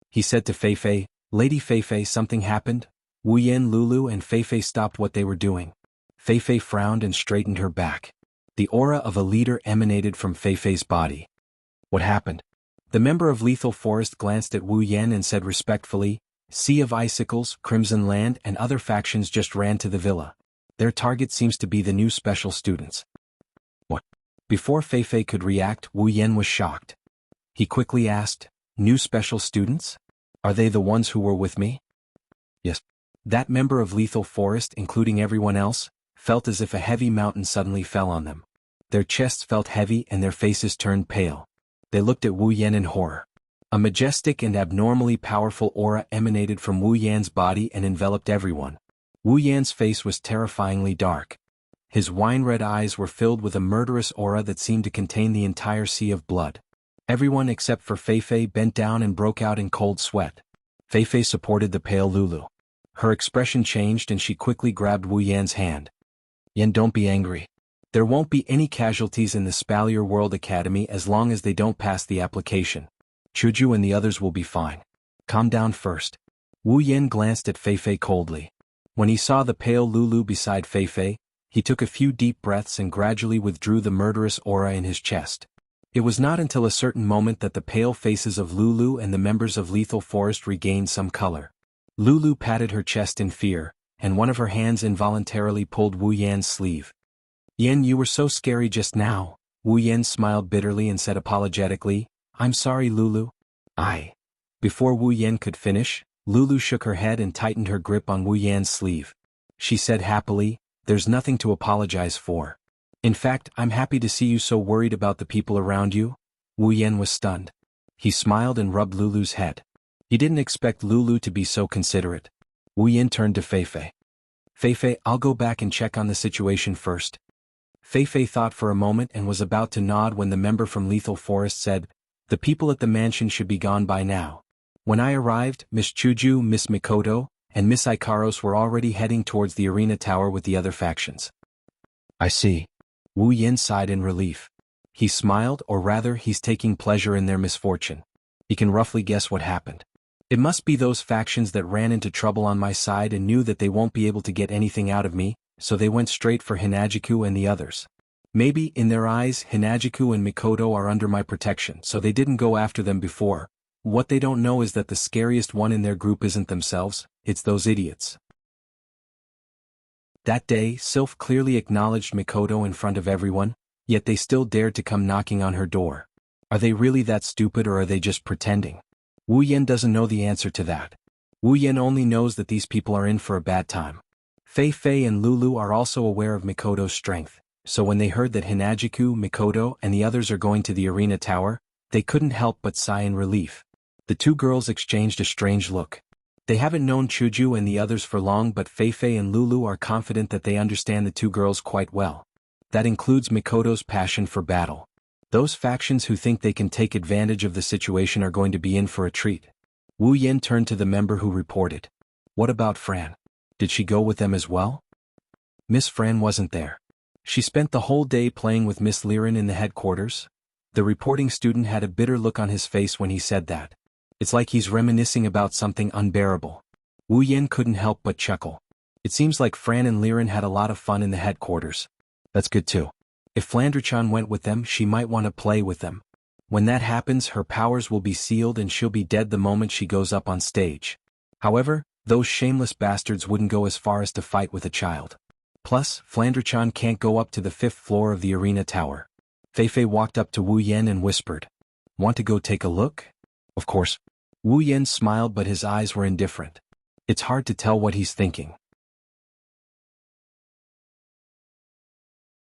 S1: He said to Fei Fei, Lady Fei Fei, something happened? Wu Yan, Lulu, and Fei Fei stopped what they were doing. Fei Fei frowned and straightened her back. The aura of a leader emanated from Fei Fei's body. What happened? The member of Lethal Forest glanced at Wu Yan and said respectfully, Sea of Icicles, Crimson Land, and other factions just ran to the villa. Their target seems to be the new special students. What? Before Fei Fei could react, Wu Yan was shocked. He quickly asked, New special students? Are they the ones who were with me? Yes. That member of Lethal Forest, including everyone else, felt as if a heavy mountain suddenly fell on them. Their chests felt heavy and their faces turned pale. They looked at Wu Yan in horror. A majestic and abnormally powerful aura emanated from Wu Yan's body and enveloped everyone. Wu Yan's face was terrifyingly dark. His wine-red eyes were filled with a murderous aura that seemed to contain the entire sea of blood. Everyone except for Fei Fei bent down and broke out in cold sweat. Fei Fei supported the pale Lulu. Her expression changed and she quickly grabbed Wu Yan's hand. Yan, don't be angry. There won't be any casualties in the Spalier World Academy as long as they don't pass the application. Chuju and the others will be fine. Calm down first. Wu Yen glanced at Feifei coldly. When he saw the pale Lulu beside Feifei, he took a few deep breaths and gradually withdrew the murderous aura in his chest. It was not until a certain moment that the pale faces of Lulu and the members of Lethal Forest regained some color. Lulu patted her chest in fear, and one of her hands involuntarily pulled Wu Yan's sleeve. Yen, you were so scary just now. Wu Yen smiled bitterly and said apologetically, I'm sorry, Lulu. Before Wu Yen could finish, Lulu shook her head and tightened her grip on Wu Yan's sleeve. She said happily, there's nothing to apologize for. In fact, I'm happy to see you so worried about the people around you. Wu Yen was stunned. He smiled and rubbed Lulu's head. He didn't expect Lulu to be so considerate. Wu Yen turned to Feifei. Feifei, I'll go back and check on the situation first. Feifei thought for a moment and was about to nod when the member from Lethal Forest said, the people at the mansion should be gone by now. When I arrived, Miss Chuju, Miss Mikoto, and Miss Ikaros were already heading towards the arena tower with the other factions. I see. Wu Yen sighed in relief. He smiled, or rather, he's taking pleasure in their misfortune. He can roughly guess what happened. It must be those factions that ran into trouble on my side and knew that they won't be able to get anything out of me, so they went straight for Hinajiku and the others. Maybe, in their eyes, Hinajiku and Mikoto are under my protection, so they didn't go after them before. What they don't know is that the scariest one in their group isn't themselves, it's those idiots. That day, Sylph clearly acknowledged Mikoto in front of everyone, yet they still dared to come knocking on her door. Are they really that stupid or are they just pretending? Wu Yen doesn't know the answer to that. Wu Yen only knows that these people are in for a bad time. Feifei and Lulu are also aware of Mikoto's strength, so when they heard that Hinajiku, Mikoto, and the others are going to the arena tower, they couldn't help but sigh in relief. The two girls exchanged a strange look. They haven't known Chuju and the others for long, but Feifei and Lulu are confident that they understand the two girls quite well. That includes Mikoto's passion for battle. Those factions who think they can take advantage of the situation are going to be in for a treat. Wu Yen turned to the member who reported. What about Fran? Did she go with them as well? Miss Fran wasn't there. She spent the whole day playing with Miss Liren in the headquarters. The reporting student had a bitter look on his face when he said that. It's like he's reminiscing about something unbearable. Wu Yen couldn't help but chuckle. It seems like Fran and Liren had a lot of fun in the headquarters. That's good too. If Flandre-chan went with them, she might want to play with them. When that happens, her powers will be sealed and she'll be dead the moment she goes up on stage. However, those shameless bastards wouldn't go as far as to fight with a child. Plus, Flandre-chan can't go up to the 5th floor of the arena tower. Feifei walked up to Wu Yen and whispered, "Want to go take a look?" Of course. Wu Yen smiled, but his eyes were indifferent. It's hard to tell what he's thinking.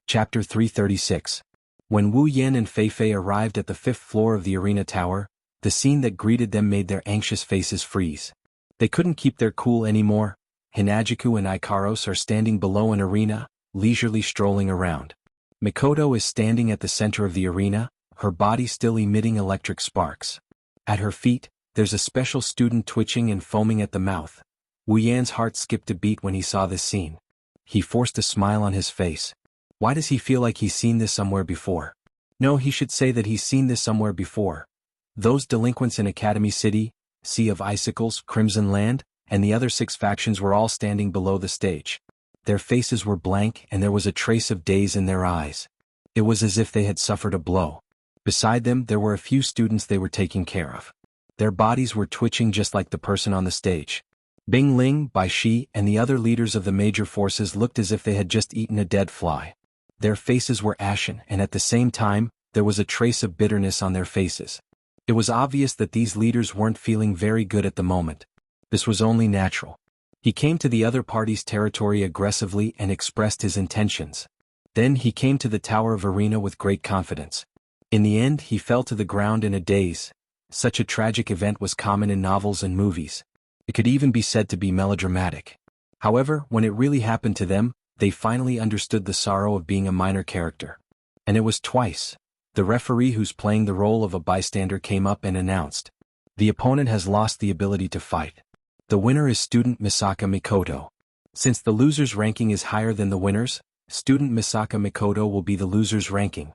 S1: Chapter 336. When Wu Yen and Feifei arrived at the 5th floor of the arena tower, the scene that greeted them made their anxious faces freeze. They couldn't keep their cool anymore. Hinajiku and Ikaros are standing below an arena, leisurely strolling around. Mikoto is standing at the center of the arena, her body still emitting electric sparks. At her feet, there's a special student twitching and foaming at the mouth. Wu Yan's heart skipped a beat when he saw this scene. He forced a smile on his face. Why does he feel like he's seen this somewhere before? No, he should say that he's seen this somewhere before. Those delinquents in Academy City, Sea of Icicles, Crimson Land, and the other 6 factions were all standing below the stage. Their faces were blank and there was a trace of daze in their eyes. It was as if they had suffered a blow. Beside them, there were a few students they were taking care of. Their bodies were twitching just like the person on the stage. Bing Ling, Bai Shi, and the other leaders of the major forces looked as if they had just eaten a dead fly. Their faces were ashen, and at the same time, there was a trace of bitterness on their faces. It was obvious that these leaders weren't feeling very good at the moment. This was only natural. He came to the other party's territory aggressively and expressed his intentions. Then he came to the Tower of Arena with great confidence. In the end, he fell to the ground in a daze. Such a tragic event was common in novels and movies. It could even be said to be melodramatic. However, when it really happened to them, they finally understood the sorrow of being a minor character. And it was twice. The referee who's playing the role of a bystander came up and announced, "The opponent has lost the ability to fight. The winner is student Misaka Mikoto. Since the loser's ranking is higher than the winner's, student Misaka Mikoto will be the loser's ranking.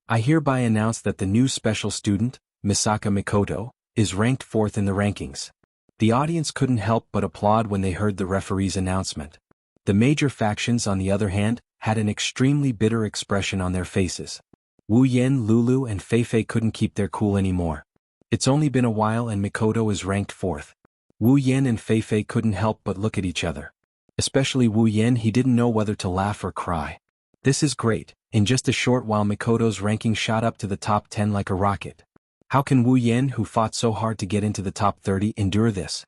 S1: I hereby announce that the new special student, Misaka Mikoto, is ranked 4th in the rankings. The audience couldn't help but applaud when they heard the referee's announcement. The major factions, on the other hand, had an extremely bitter expression on their faces. Wu Yen, Lulu and Feifei couldn't keep their cool anymore. It's only been a while and Mikoto is ranked 4th. Wu Yen and Feifei couldn't help but look at each other. Especially Wu Yen, he didn't know whether to laugh or cry. This is great. In just a short while Mikoto's ranking shot up to the top 10 like a rocket. How can Wu Yen, who fought so hard to get into the top 30, endure this?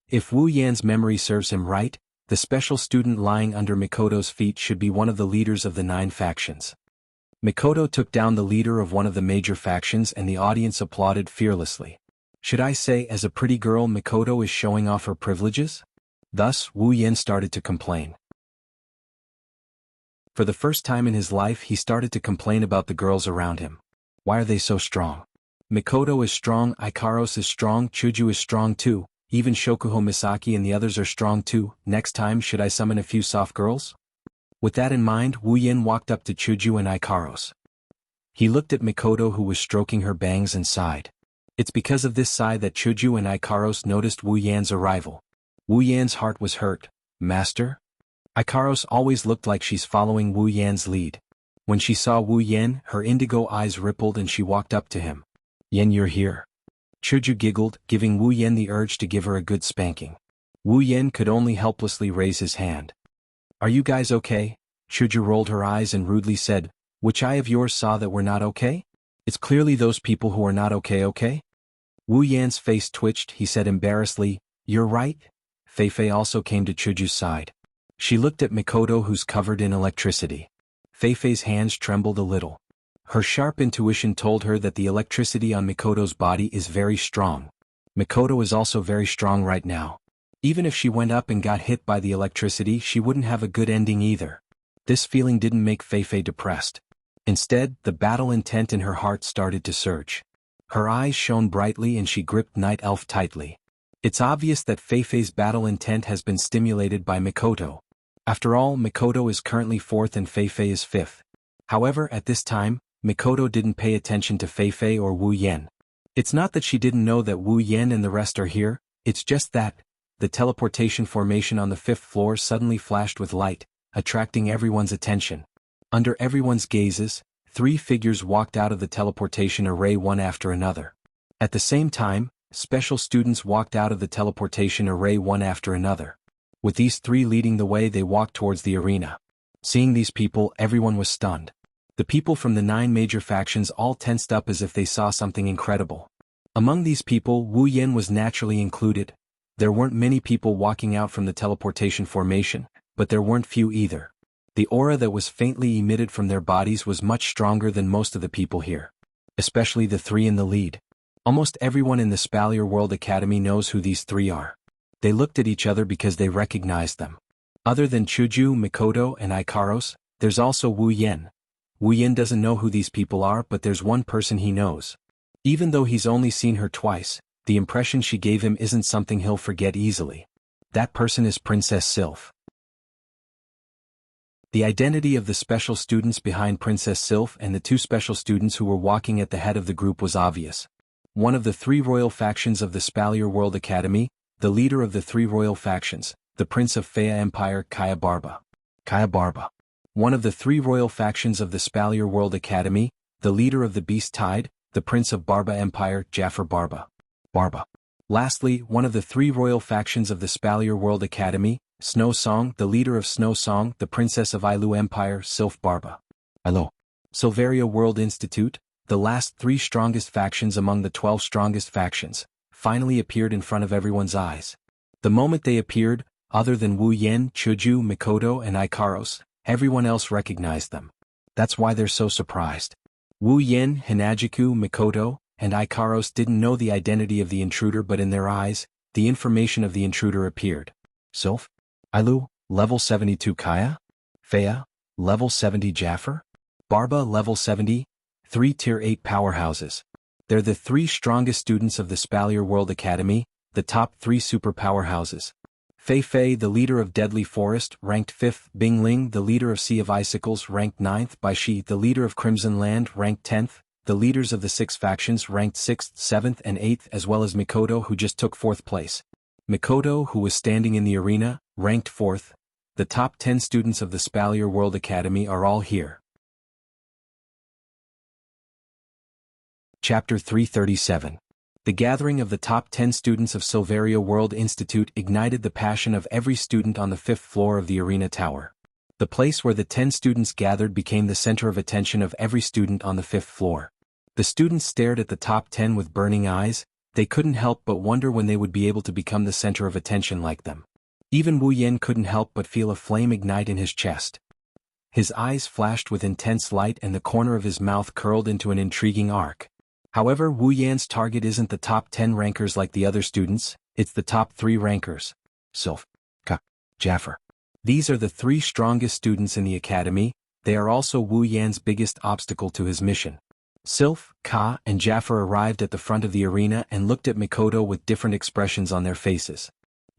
S1: If Wu Yan's memory serves him right, the special student lying under Mikoto's feet should be one of the leaders of the 9 factions. Mikoto took down the leader of one of the major factions and the audience applauded fearlessly. Should I say, as a pretty girl, Mikoto is showing off her privileges? Thus, Wu Yen started to complain. For the first time in his life he started to complain about the girls around him. Why are they so strong? Mikoto is strong, Ikaros is strong, Chuju is strong too, even Shokuho Misaki and the others are strong too. Next time should I summon a few soft girls? With that in mind, Wu Yen walked up to Chuju and Ikaros. He looked at Mikoto, who was stroking her bangs, and sighed. It's because of this sigh that Chuju and Ikaros noticed Wu Yan's arrival. Wu Yan's heart was hurt. Master? Ikaros always looked like she's following Wu Yan's lead. When she saw Wu Yan, her indigo eyes rippled and she walked up to him. Yen, you're here. Chuju giggled, giving Wu Yen the urge to give her a good spanking. Wu Yen could only helplessly raise his hand. Are you guys okay? Chuju rolled her eyes and rudely said, which eye of yours saw that we're not okay? It's clearly those people who are not okay? Wu Yan's face twitched, he said embarrassedly, you're right. Feifei also came to Chuju's side. She looked at Mikoto, who's covered in electricity. Feifei's hands trembled a little. Her sharp intuition told her that the electricity on Mikoto's body is very strong. Mikoto is also very strong right now. Even if she went up and got hit by the electricity, she wouldn't have a good ending either. This feeling didn't make Feifei depressed. Instead, the battle intent in her heart started to surge. Her eyes shone brightly and she gripped Night Elf tightly. It's obvious that Feifei's battle intent has been stimulated by Mikoto. After all, Mikoto is currently 4th and Feifei is 5th. However, at this time, Mikoto didn't pay attention to Feifei or Wu Yen. It's not that she didn't know that Wu Yen and the rest are here, it's just that the teleportation formation on the 5th floor suddenly flashed with light, attracting everyone's attention. Under everyone's gazes, 3 figures walked out of the teleportation array one after another. At the same time, special students walked out of the teleportation array one after another. With these 3 leading the way, they walked towards the arena. Seeing these people, everyone was stunned. The people from the 9 major factions all tensed up as if they saw something incredible. Among these people, Wu Yen was naturally included. There weren't many people walking out from the teleportation formation, but there weren't few either. The aura that was faintly emitted from their bodies was much stronger than most of the people here. Especially the 3 in the lead. Almost everyone in the Spalier World Academy knows who these 3 are. They looked at each other because they recognized them. Other than Chuju, Mikoto, and Ikaros, there's also Wu Yen. Wu Yen doesn't know who these people are, but there's one person he knows. Even though he's only seen her twice, the impression she gave him isn't something he'll forget easily. That person is Princess Sylph. The identity of the special students behind Princess Sylph and the 2 special students who were walking at the head of the group was obvious. One of the 3 royal factions of the Spalier World Academy, the leader of the 3 royal factions, the Prince of Fea Empire, Kaya Barba. Kaya Barba. One of the 3 royal factions of the Spalier World Academy, the leader of the Beast Tide, the Prince of Barba Empire, Jafar Barba. Barba. Lastly, one of the 3 royal factions of the Spalier World Academy, Snow Song, the leader of Snow Song, the Princess of Ilu Empire, Sylph Barba. Ilo. Silveria World Institute, the last 3 strongest factions among the 12 strongest factions, finally appeared in front of everyone's eyes. The moment they appeared, other than Wu Yen, Chuju, Mikoto, and Ikaros, everyone else recognized them. That's why they're so surprised. Wu Yen, Hinajiku, Mikoto, and Ikaros didn't know the identity of the intruder, but in their eyes, the information of the intruder appeared. Sylph? Ilu, level 72 Kaya? Fea, level 70 Jafar? Barba, level 70? 3 tier 8 powerhouses. They're the 3 strongest students of the Spalier World Academy, the top 3 super powerhouses. Fei Fei, the leader of Deadly Forest, ranked 5th, Bing Ling, the leader of Sea of Icicles, ranked 9th, Bai Shi, the leader of Crimson Land, ranked 10th, the leaders of the 6 factions ranked 6th, 7th and 8th, as well as Mikoto, who just took 4th place. Mikoto, who was standing in the arena, ranked 4th. The top 10 students of the Spalier World Academy are all here. Chapter 337. The gathering of the top 10 students of Silveria World Institute ignited the passion of every student on the 5th floor of the arena tower. The place where the 10 students gathered became the center of attention of every student on the 5th floor. The students stared at the top 10 with burning eyes. They couldn't help but wonder when they would be able to become the center of attention like them. Even Wu Yan couldn't help but feel a flame ignite in his chest. His eyes flashed with intense light and the corner of his mouth curled into an intriguing arc. However, Wu Yan's target isn't the top 10 rankers like the other students, it's the top 3 rankers. Sylph, Ka, Jaffer. These are the 3 strongest students in the academy. They are also Wu Yan's biggest obstacle to his mission. Sylph, Ka, and Jaffer arrived at the front of the arena and looked at Mikoto with different expressions on their faces.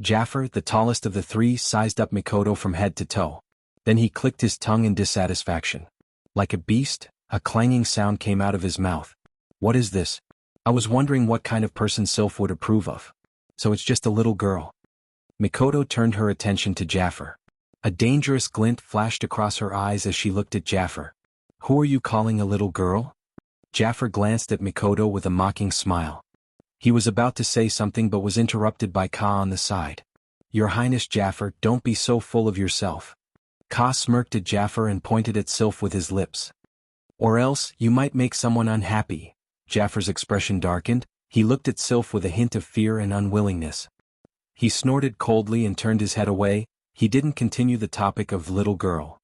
S1: Jaffer, the tallest of the 3, sized up Mikoto from head to toe. Then he clicked his tongue in dissatisfaction. Like a beast, a clanging sound came out of his mouth. What is this? I was wondering what kind of person Sylph would approve of. So it's just a little girl. Mikoto turned her attention to Jaffer. A dangerous glint flashed across her eyes as she looked at Jaffer. Who are you calling a little girl? Jaffer glanced at Mikoto with a mocking smile. He was about to say something but was interrupted by Ka on the side. Your Highness Jaffer, don't be so full of yourself. Ka smirked at Jaffer and pointed at Sylph with his lips. Or else, you might make someone unhappy. Jaffer's expression darkened. He looked at Sylph with a hint of fear and unwillingness. He snorted coldly and turned his head away. He didn't continue the topic of little girl.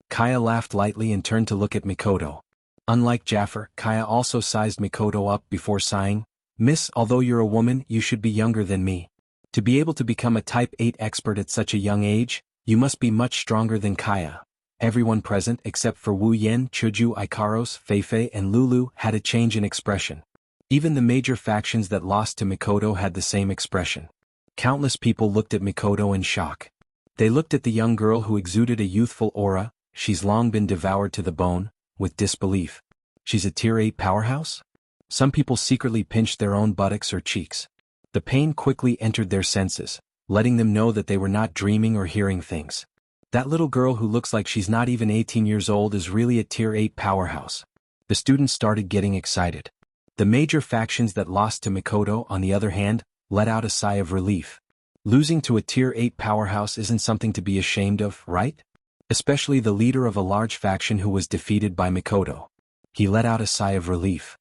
S1: Kaya laughed lightly and turned to look at Mikoto. Unlike Jaffer, Kaya also sized Mikoto up before sighing. Miss, although you're a woman, you should be younger than me. To be able to become a Type 8 expert at such a young age, you must be much stronger than Kaya. Everyone present except for Wu Yan, Chuju, Ikaros, Feifei and Lulu had a change in expression. Even the major factions that lost to Mikoto had the same expression. Countless people looked at Mikoto in shock. They looked at the young girl who exuded a youthful aura, she's long been devoured to the bone, with disbelief. She's a Tier 8 powerhouse? Some people secretly pinched their own buttocks or cheeks. The pain quickly entered their senses, letting them know that they were not dreaming or hearing things. That little girl who looks like she's not even 18 years old is really a Tier 8 powerhouse. The students started getting excited. The major factions that lost to Mikoto, on the other hand, let out a sigh of relief. Losing to a Tier 8 powerhouse isn't something to be ashamed of, right? Especially the leader of a large faction who was defeated by Mikoto. He let out a sigh of relief.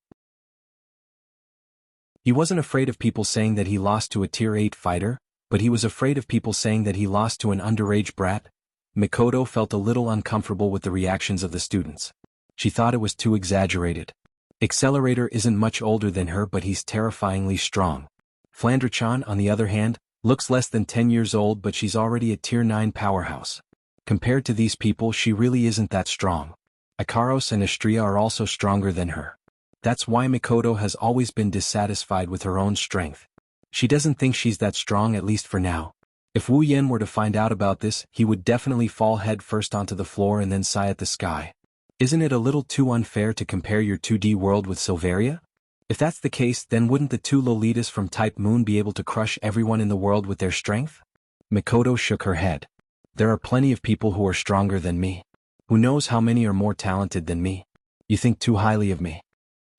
S1: He wasn't afraid of people saying that he lost to a Tier 8 fighter, but he was afraid of people saying that he lost to an underage brat. Mikoto felt a little uncomfortable with the reactions of the students. She thought it was too exaggerated. Accelerator isn't much older than her, but he's terrifyingly strong. Flandre-chan, on the other hand, looks less than 10 years old, but she's already a Tier 9 powerhouse. Compared to these people, she really isn't that strong. Ikaros and Astria are also stronger than her. That's why Mikoto has always been dissatisfied with her own strength. She doesn't think she's that strong, at least for now. If Wu Yan were to find out about this, he would definitely fall head first onto the floor and then sigh at the sky. Isn't it a little too unfair to compare your 2D world with Silveria? If that's the case, then wouldn't the 2 Lolitas from Type Moon be able to crush everyone in the world with their strength? Mikoto shook her head. There are plenty of people who are stronger than me. Who knows how many are more talented than me? You think too highly of me.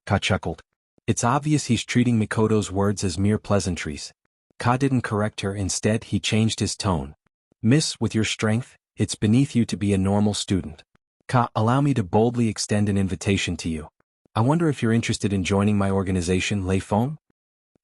S1: Ka chuckled. It's obvious he's treating Mikoto's words as mere pleasantries. Ka didn't correct her, instead he changed his tone. Miss, with your strength, it's beneath you to be a normal student. Ka, allow me to boldly extend an invitation to you. I wonder if you're interested in joining my organization, Lei Feng?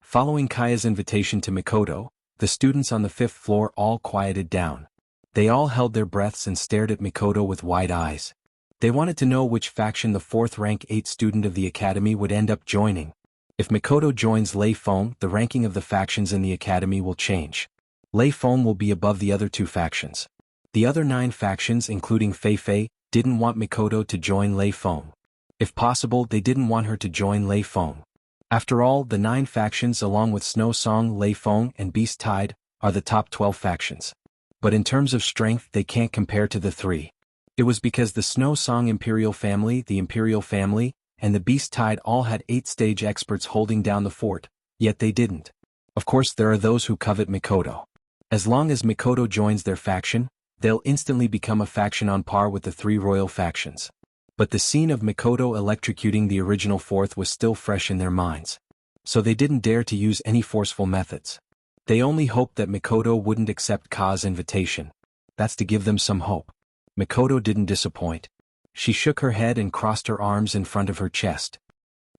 S1: Following Kaya's invitation to Mikoto, the students on the 5th floor all quieted down. They all held their breaths and stared at Mikoto with wide eyes. They wanted to know which faction the 4th rank 8 student of the academy would end up joining. If Mikoto joins Lei Feng, the ranking of the factions in the academy will change. Lei Feng will be above the other 2 factions. The other 9 factions, including Feifei, didn't want Mikoto to join Lei Feng. If possible, they didn't want her to join Lei Feng. After all, the 9 factions along with Snow Song, Lei Feng, and Beast Tide are the top 12 factions. But in terms of strength they can't compare to the three. It was because the Snow Song Imperial family, the Imperial family, and the Beast Tide all had 8-stage experts holding down the fort, yet they didn't. Of course there are those who covet Mikoto. As long as Mikoto joins their faction, they'll instantly become a faction on par with the three royal factions. But the scene of Mikoto electrocuting the original fourth was still fresh in their minds. So they didn't dare to use any forceful methods. They only hoped that Mikoto wouldn't accept Ka's invitation. That's to give them some hope. Mikoto didn't disappoint. She shook her head and crossed her arms in front of her chest.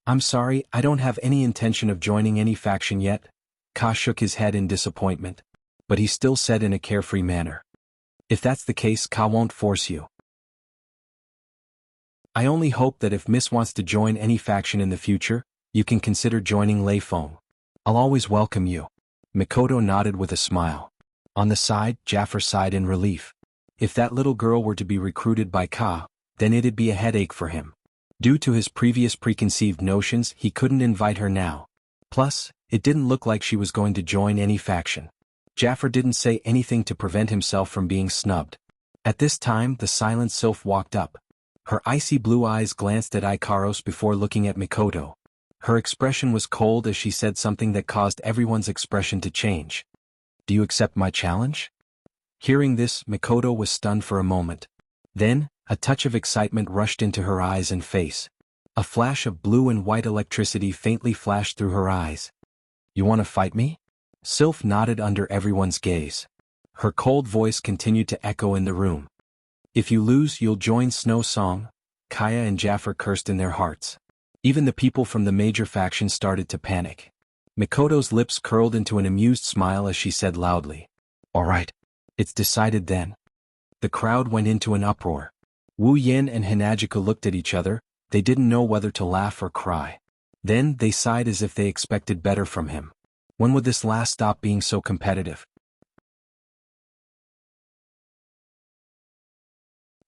S1: I'm sorry, I don't have any intention of joining any faction yet. Ka shook his head in disappointment. But he still said in a carefree manner. If that's the case, Ka won't force you. I only hope that if Miss wants to join any faction in the future, you can consider joining Lei Feng. I'll always welcome you. Mikoto nodded with a smile. On the side, Jaffer sighed in relief. If that little girl were to be recruited by Ka, then it'd be a headache for him. Due to his previous preconceived notions, he couldn't invite her now. Plus, it didn't look like she was going to join any faction. Jaffer didn't say anything to prevent himself from being snubbed. At this time, the silent sylph walked up. Her icy blue eyes glanced at Ikaros before looking at Mikoto. Her expression was cold as she said something that caused everyone's expression to change. Do you accept my challenge? Hearing this, Mikoto was stunned for a moment. Then, a touch of excitement rushed into her eyes and face. A flash of blue and white electricity faintly flashed through her eyes. You want to fight me? Sylph nodded under everyone's gaze. Her cold voice continued to echo in the room. If you lose, you'll join Snow Song. Kaya and Jaffer cursed in their hearts. Even the people from the major faction started to panic. Mikoto's lips curled into an amused smile as she said loudly. All right. It's decided then. The crowd went into an uproar. Wu Yin and Hinagiku looked at each other. They didn't know whether to laugh or cry. Then they sighed as if they expected better from him. When would this last stop being so competitive?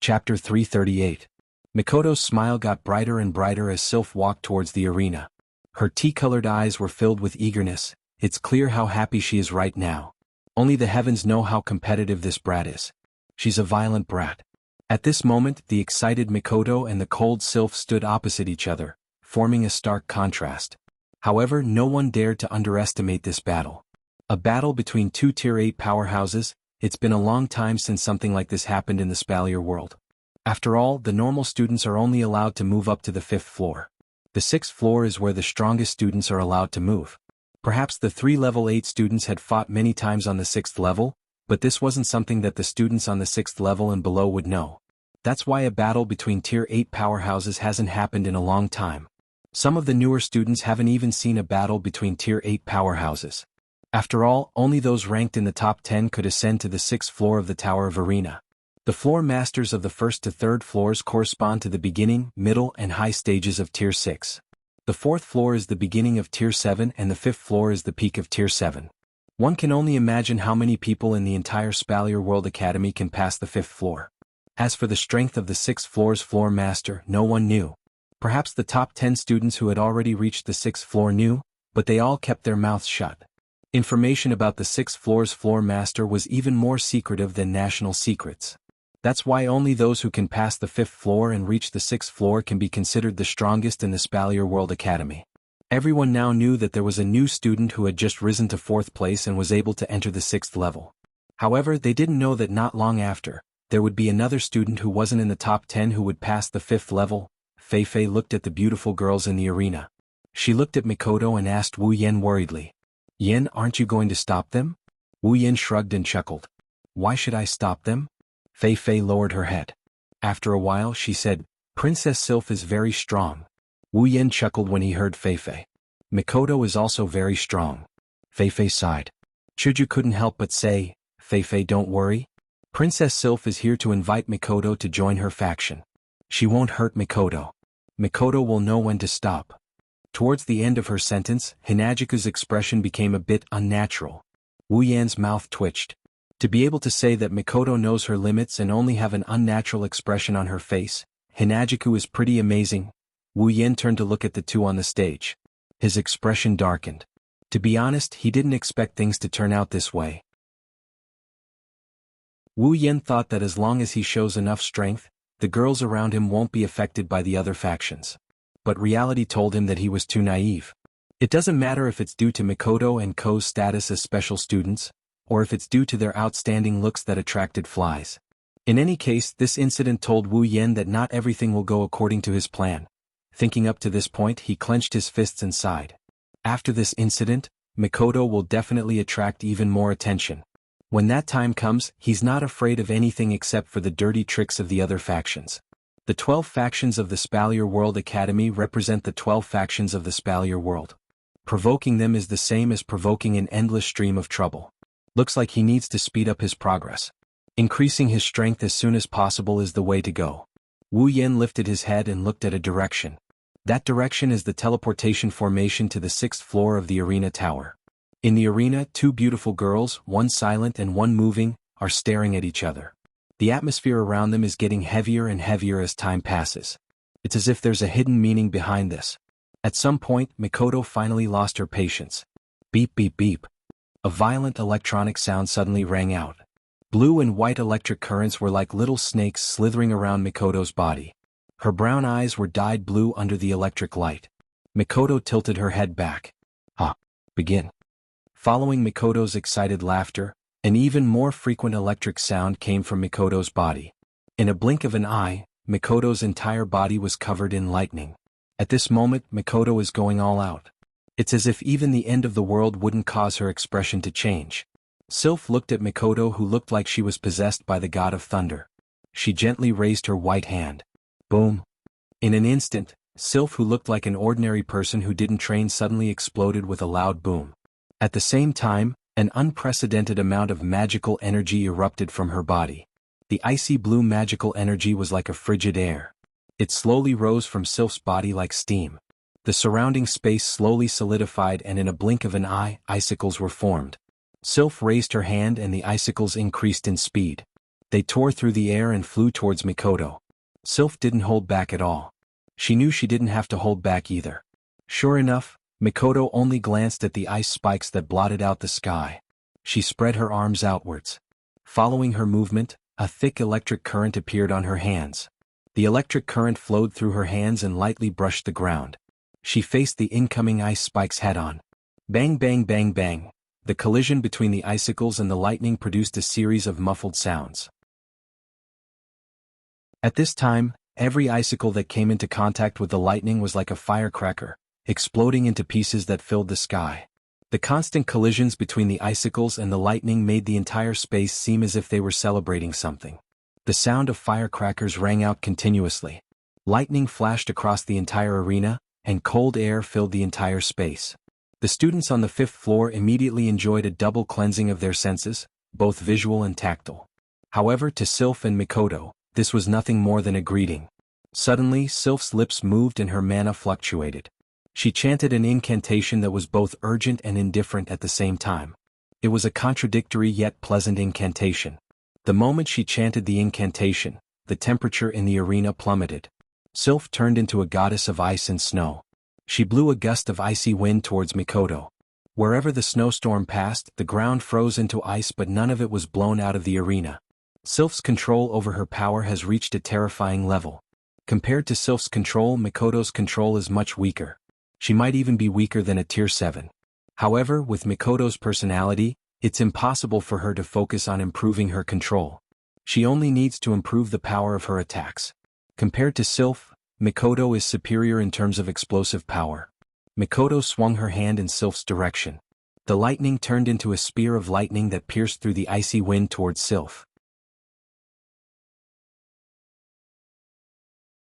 S1: Chapter 338. Mikoto's smile got brighter and brighter as Sylph walked towards the arena. Her tea-colored eyes were filled with eagerness. It's clear how happy she is right now. Only the heavens know how competitive this brat is. She's a violent brat. At this moment, the excited Mikoto and the cold Sylph stood opposite each other, forming a stark contrast. However, no one dared to underestimate this battle. A battle between two Tier 8 powerhouses. It's been a long time since something like this happened in the Spalier world. After all, the normal students are only allowed to move up to the 5th floor. The 6th floor is where the strongest students are allowed to move. Perhaps the 3 level 8 students had fought many times on the 6th level, but this wasn't something that the students on the 6th level and below would know. That's why a battle between Tier 8 powerhouses hasn't happened in a long time. Some of the newer students haven't even seen a battle between Tier 8 powerhouses. After all, only those ranked in the top 10 could ascend to the 6th floor of the Tower of Arena. The floor masters of the 1st to 3rd floors correspond to the beginning, middle, and high stages of Tier 6. The 4th floor is the beginning of Tier 7 and the 5th floor is the peak of Tier 7. One can only imagine how many people in the entire Spalier World Academy can pass the 5th floor. As for the strength of the 6th floor's floor master, no one knew. Perhaps the top 10 students who had already reached the 6th floor knew, but they all kept their mouths shut. Information about the 6th floor's floor master was even more secretive than national secrets. That's why only those who can pass the 5th floor and reach the 6th floor can be considered the strongest in the Spalier World Academy. Everyone now knew that there was a new student who had just risen to 4th place and was able to enter the 6th level. However, they didn't know that not long after, there would be another student who wasn't in the top 10 who would pass the 5th level. Fei Fei looked at the beautiful girls in the arena. She looked at Mikoto and asked Wu Yen worriedly. Yen, aren't you going to stop them? Wu Yen shrugged and chuckled. Why should I stop them? Fei Fei lowered her head. After a while she said, Princess Sylph is very strong. Wu Yen chuckled when he heard Fei Fei. Mikoto is also very strong. Fei Fei sighed. Chuju couldn't help but say, Fei Fei, don't worry. Princess Sylph is here to invite Mikoto to join her faction. She won't hurt Mikoto. Mikoto will know when to stop. Towards the end of her sentence, Hinagiku's expression became a bit unnatural. Wu Yan's mouth twitched. To be able to say that Mikoto knows her limits and only have an unnatural expression on her face, Hinagiku is pretty amazing. Wu Yan turned to look at the two on the stage. His expression darkened. To be honest, he didn't expect things to turn out this way. Wu Yen thought that as long as he shows enough strength, the girls around him won't be affected by the other factions. But reality told him that he was too naive. It doesn't matter if it's due to Mikoto and Ko's status as special students, or if it's due to their outstanding looks that attracted flies. In any case, this incident told Wu Yen that not everything will go according to his plan. Thinking up to this point, he clenched his fists and sighed. After this incident, Mikoto will definitely attract even more attention. When that time comes, he's not afraid of anything except for the dirty tricks of the other factions. The 12 factions of the Spalier World Academy represent the 12 factions of the Spalier World. Provoking them is the same as provoking an endless stream of trouble. Looks like he needs to speed up his progress. Increasing his strength as soon as possible is the way to go. Wu Yen lifted his head and looked at a direction. That direction is the teleportation formation to the 6th floor of the arena tower. In the arena, two beautiful girls, one silent and one moving, are staring at each other. The atmosphere around them is getting heavier and heavier as time passes. It's as if there's a hidden meaning behind this. At some point, Mikoto finally lost her patience. Beep beep beep. A violent electronic sound suddenly rang out. Blue and white electric currents were like little snakes slithering around Mikoto's body. Her brown eyes were dyed blue under the electric light. Mikoto tilted her head back. Begin. Following Mikoto's excited laughter, an even more frequent electric sound came from Mikoto's body. In a blink of an eye, Mikoto's entire body was covered in lightning. At this moment, Mikoto is going all out. It's as if even the end of the world wouldn't cause her expression to change. Sylph looked at Mikoto, who looked like she was possessed by the god of thunder. She gently raised her white hand. Boom. In an instant, Sylph, who looked like an ordinary person who didn't train, suddenly exploded with a loud boom. At the same time, an unprecedented amount of magical energy erupted from her body. The icy blue magical energy was like a frigid air. It slowly rose from Sylph's body like steam. The surrounding space slowly solidified, and in a blink of an eye, icicles were formed. Sylph raised her hand and the icicles increased in speed. They tore through the air and flew towards Mikoto. Sylph didn't hold back at all. She knew she didn't have to hold back either. Sure enough, Mikoto only glanced at the ice spikes that blotted out the sky. She spread her arms outwards. Following her movement, a thick electric current appeared on her hands. The electric current flowed through her hands and lightly brushed the ground. She faced the incoming ice spikes head-on. Bang bang bang bang. The collision between the icicles and the lightning produced a series of muffled sounds. At this time, every icicle that came into contact with the lightning was like a firecracker, exploding into pieces that filled the sky. The constant collisions between the icicles and the lightning made the entire space seem as if they were celebrating something. The sound of firecrackers rang out continuously. Lightning flashed across the entire arena, and cold air filled the entire space. The students on the 5th floor immediately enjoyed a double cleansing of their senses, both visual and tactile. However, to Sylph and Mikoto, this was nothing more than a greeting. Suddenly, Sylph's lips moved and her mana fluctuated. She chanted an incantation that was both urgent and indifferent at the same time. It was a contradictory yet pleasant incantation. The moment she chanted the incantation, the temperature in the arena plummeted. Sylph turned into a goddess of ice and snow. She blew a gust of icy wind towards Mikoto. Wherever the snowstorm passed, the ground froze into ice, but none of it was blown out of the arena. Sylph's control over her power has reached a terrifying level. Compared to Sylph's control, Mikoto's control is much weaker. She might even be weaker than a tier 7. However, with Mikoto's personality, it's impossible for her to focus on improving her control. She only needs to improve the power of her attacks. Compared to Sylph, Mikoto is superior in terms of explosive power. Mikoto swung her hand in Sylph's direction. The lightning turned into a spear of lightning that pierced through the icy wind towards Sylph.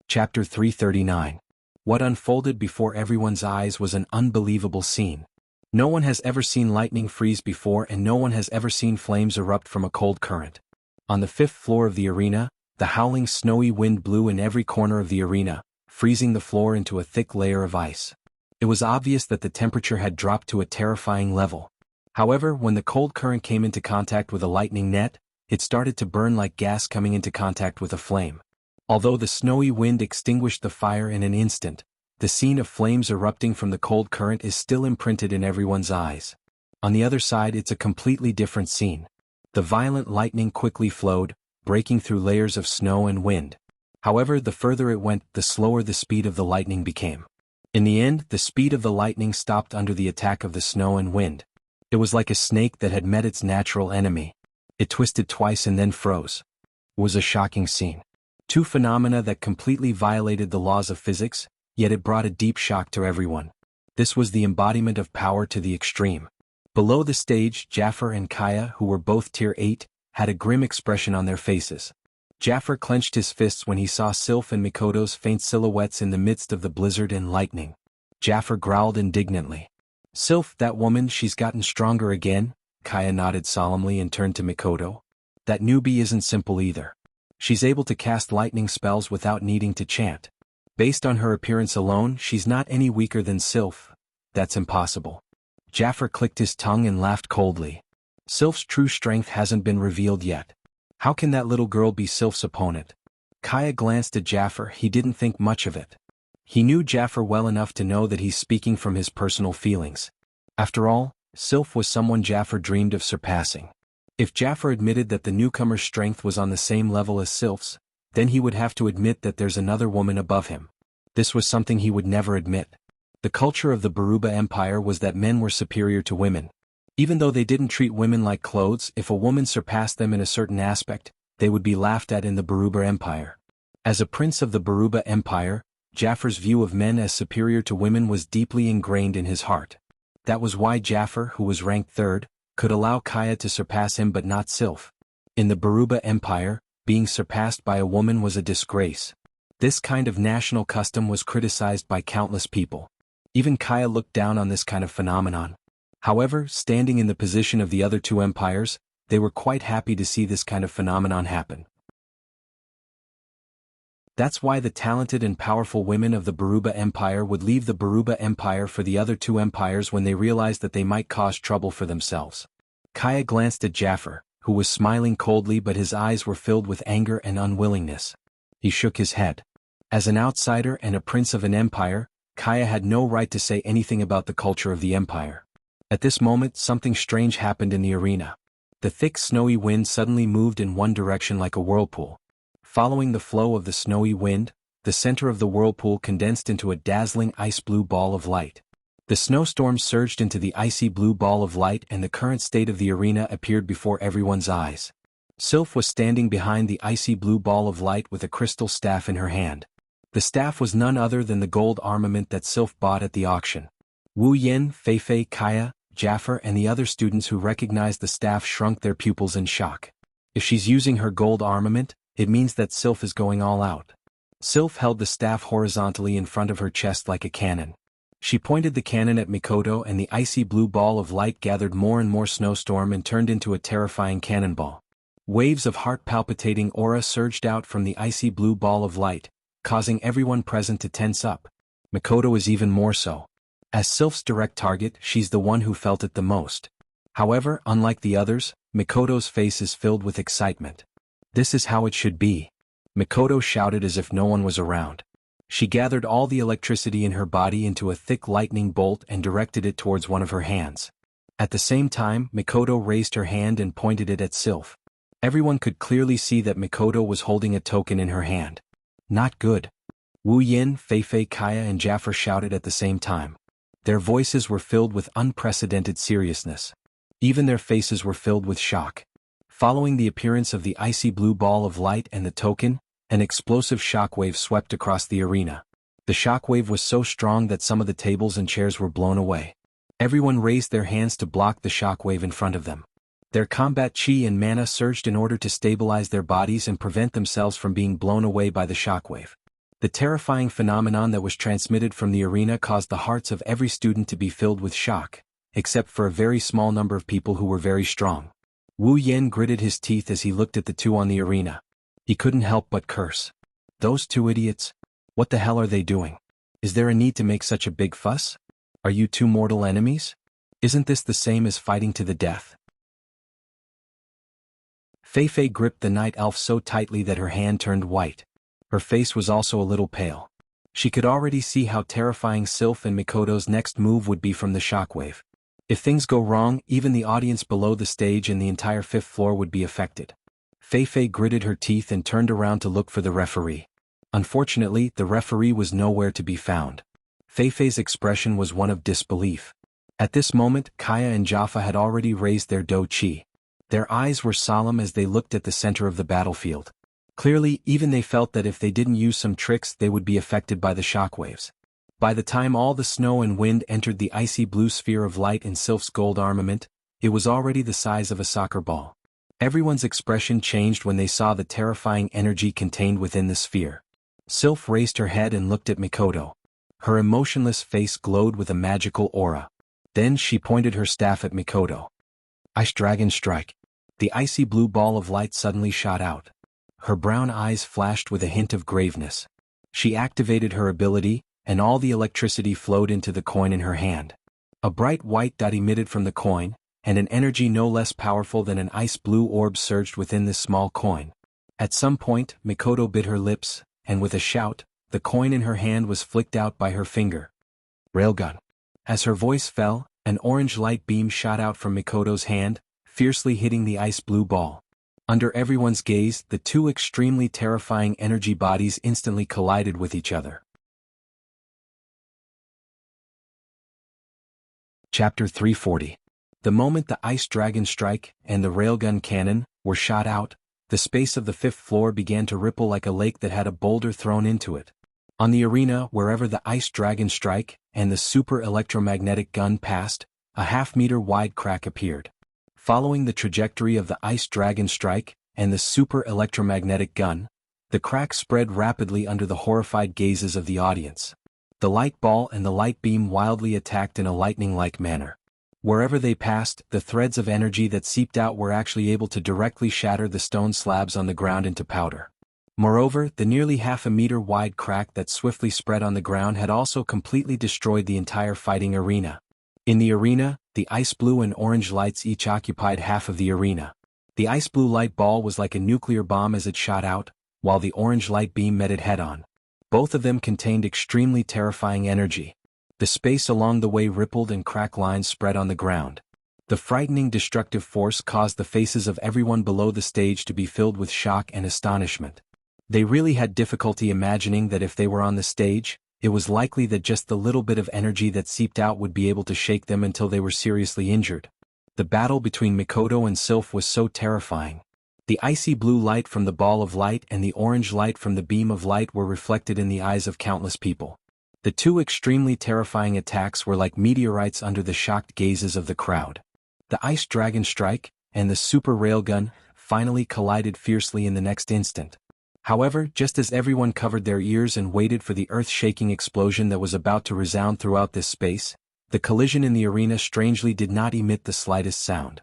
S1: Chapter 339. What unfolded before everyone's eyes was an unbelievable scene. No one has ever seen lightning freeze before, and no one has ever seen flames erupt from a cold current. On the 5th floor of the arena, the howling snowy wind blew in every corner of the arena, freezing the floor into a thick layer of ice. It was obvious that the temperature had dropped to a terrifying level. However, when the cold current came into contact with a lightning net, it started to burn like gas coming into contact with a flame. Although the snowy wind extinguished the fire in an instant, the scene of flames erupting from the cold current is still imprinted in everyone's eyes. On the other side, it's a completely different scene. The violent lightning quickly flowed, breaking through layers of snow and wind. However, the further it went, the slower the speed of the lightning became. In the end, the speed of the lightning stopped under the attack of the snow and wind. It was like a snake that had met its natural enemy. It twisted twice and then froze. It was a shocking scene. Two phenomena that completely violated the laws of physics, yet it brought a deep shock to everyone. This was the embodiment of power to the extreme. Below the stage, Jafar and Kaya, who were both Tier 8, had a grim expression on their faces. Jafar clenched his fists when he saw Sylph and Mikoto's faint silhouettes in the midst of the blizzard and lightning. Jafar growled indignantly. "Sylph, that woman, she's gotten stronger again." Kaya nodded solemnly and turned to Mikoto. "That newbie isn't simple either. She's able to cast lightning spells without needing to chant. Based on her appearance alone, she's not any weaker than Sylph. That's impossible." Jafar clicked his tongue and laughed coldly. "Sylph's true strength hasn't been revealed yet. How can that little girl be Sylph's opponent?" Kaya glanced at Jafar. He didn't think much of it. He knew Jafar well enough to know that he's speaking from his personal feelings. After all, Sylph was someone Jafar dreamed of surpassing. If Jafar admitted that the newcomer's strength was on the same level as Sylph's, then he would have to admit that there's another woman above him. This was something he would never admit. The culture of the Baruba Empire was that men were superior to women. Even though they didn't treat women like clothes, if a woman surpassed them in a certain aspect, they would be laughed at in the Baruba Empire. As a prince of the Baruba Empire, Jafar's view of men as superior to women was deeply ingrained in his heart. That was why Jafar, who was ranked 3rd, could allow Kaya to surpass him but not Sylph. In the Baruba Empire, being surpassed by a woman was a disgrace. This kind of national custom was criticized by countless people. Even Kaya looked down on this kind of phenomenon. However, standing in the position of the other two empires, they were quite happy to see this kind of phenomenon happen. That's why the talented and powerful women of the Baruba Empire would leave the Baruba Empire for the other two empires when they realized that they might cause trouble for themselves. Kaya glanced at Jafar, who was smiling coldly, but his eyes were filled with anger and unwillingness. He shook his head. As an outsider and a prince of an empire, Kaya had no right to say anything about the culture of the empire. At this moment, something strange happened in the arena. The thick snowy wind suddenly moved in one direction like a whirlpool. Following the flow of the snowy wind, the center of the whirlpool condensed into a dazzling ice-blue ball of light. The snowstorm surged into the icy blue ball of light, and the current state of the arena appeared before everyone's eyes. Sylph was standing behind the icy blue ball of light with a crystal staff in her hand. The staff was none other than the gold armament that Sylph bought at the auction. Wu Yin, Feifei, Kaya, Jafar and the other students who recognized the staff shrunk their pupils in shock. If she's using her gold armament, it means that Sylph is going all out. Sylph held the staff horizontally in front of her chest like a cannon. She pointed the cannon at Mikoto, and the icy blue ball of light gathered more and more snowstorm and turned into a terrifying cannonball. Waves of heart-palpitating aura surged out from the icy blue ball of light, causing everyone present to tense up. Mikoto is even more so. As Sylph's direct target, she's the one who felt it the most. However, unlike the others, Mikoto's face is filled with excitement. "This is how it should be," Mikoto shouted as if no one was around. She gathered all the electricity in her body into a thick lightning bolt and directed it towards one of her hands. At the same time, Mikoto raised her hand and pointed it at Sylph. Everyone could clearly see that Mikoto was holding a token in her hand. Not good. Wu Yin, Feifei, Kaya and Jafar shouted at the same time. Their voices were filled with unprecedented seriousness. Even their faces were filled with shock. Following the appearance of the icy blue ball of light and the token, an explosive shockwave swept across the arena. The shockwave was so strong that some of the tables and chairs were blown away. Everyone raised their hands to block the shockwave in front of them. Their combat chi and mana surged in order to stabilize their bodies and prevent themselves from being blown away by the shockwave. The terrifying phenomenon that was transmitted from the arena caused the hearts of every student to be filled with shock, except for a very small number of people who were very strong. Wu Yen gritted his teeth as he looked at the two on the arena. He couldn't help but curse. Those two idiots? What the hell are they doing? Is there a need to make such a big fuss? Are you two mortal enemies? Isn't this the same as fighting to the death? Feifei gripped the night elf so tightly that her hand turned white. Her face was also a little pale. She could already see how terrifying Sylph and Mikoto's next move would be from the shockwave. If things go wrong, even the audience below the stage and the entire fifth floor would be affected. Fei Fei gritted her teeth and turned around to look for the referee. Unfortunately, the referee was nowhere to be found. Fei Fei's expression was one of disbelief. At this moment, Kaya and Jaffa had already raised their do chi. Their eyes were solemn as they looked at the center of the battlefield. Clearly, even they felt that if they didn't use some tricks they would be affected by the shockwaves. By the time all the snow and wind entered the icy blue sphere of light in Sylph's gold armament, it was already the size of a soccer ball. Everyone's expression changed when they saw the terrifying energy contained within the sphere. Sylph raised her head and looked at Mikoto. Her emotionless face glowed with a magical aura. Then she pointed her staff at Mikoto. Ice Dragon Strike. The icy blue ball of light suddenly shot out. Her brown eyes flashed with a hint of graveness. She activated her ability, and all the electricity flowed into the coin in her hand. A bright white dot emitted from the coin, and an energy no less powerful than an ice blue orb surged within this small coin. At some point, Mikoto bit her lips, and with a shout, the coin in her hand was flicked out by her finger. Railgun. As her voice fell, an orange light beam shot out from Mikoto's hand, fiercely hitting the ice blue ball. Under everyone's gaze, the two extremely terrifying energy bodies instantly collided with each other. Chapter 340. The moment the Ice Dragon Strike and the Railgun Cannon were shot out, the space of the fifth floor began to ripple like a lake that had a boulder thrown into it. On the arena, wherever the Ice Dragon Strike and the Super Electromagnetic Gun passed, a half-meter wide crack appeared. Following the trajectory of the Ice Dragon Strike and the Super Electromagnetic Gun, the crack spread rapidly under the horrified gazes of the audience. The light ball and the light beam wildly attacked in a lightning-like manner. Wherever they passed, the threads of energy that seeped out were actually able to directly shatter the stone slabs on the ground into powder. Moreover, the nearly half-a-meter wide crack that swiftly spread on the ground had also completely destroyed the entire fighting arena. In the arena, the ice blue and orange lights each occupied half of the arena. The ice blue light ball was like a nuclear bomb as it shot out, while the orange light beam met it head-on. Both of them contained extremely terrifying energy. The space along the way rippled and crack lines spread on the ground. The frightening destructive force caused the faces of everyone below the stage to be filled with shock and astonishment. They really had difficulty imagining that if they were on the stage, it was likely that just the little bit of energy that seeped out would be able to shake them until they were seriously injured. The battle between Mikoto and Sylph was so terrifying. The icy blue light from the ball of light and the orange light from the beam of light were reflected in the eyes of countless people. The two extremely terrifying attacks were like meteorites under the shocked gazes of the crowd. The Ice Dragon Strike and the Super Railgun finally collided fiercely in the next instant. However, just as everyone covered their ears and waited for the earth-shaking explosion that was about to resound throughout this space, the collision in the arena strangely did not emit the slightest sound.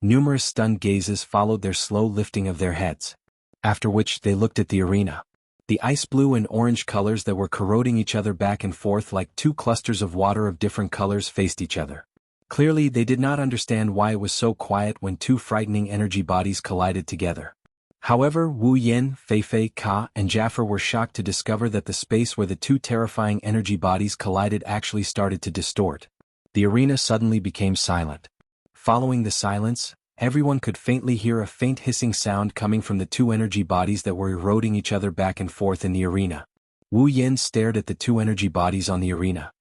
S1: Numerous stunned gazes followed their slow lifting of their heads. After which they looked at the arena. The ice blue and orange colors that were corroding each other back and forth like two clusters of water of different colors faced each other. Clearly they did not understand why it was so quiet when two frightening energy bodies collided together. However, Wu Yen, Fei Fei, Ka, and Jaffer were shocked to discover that the space where the two terrifying energy bodies collided actually started to distort. The arena suddenly became silent. Following the silence, everyone could faintly hear a faint hissing sound coming from the two energy bodies that were eroding each other back and forth in the arena. Wu Yen stared at the two energy bodies on the arena.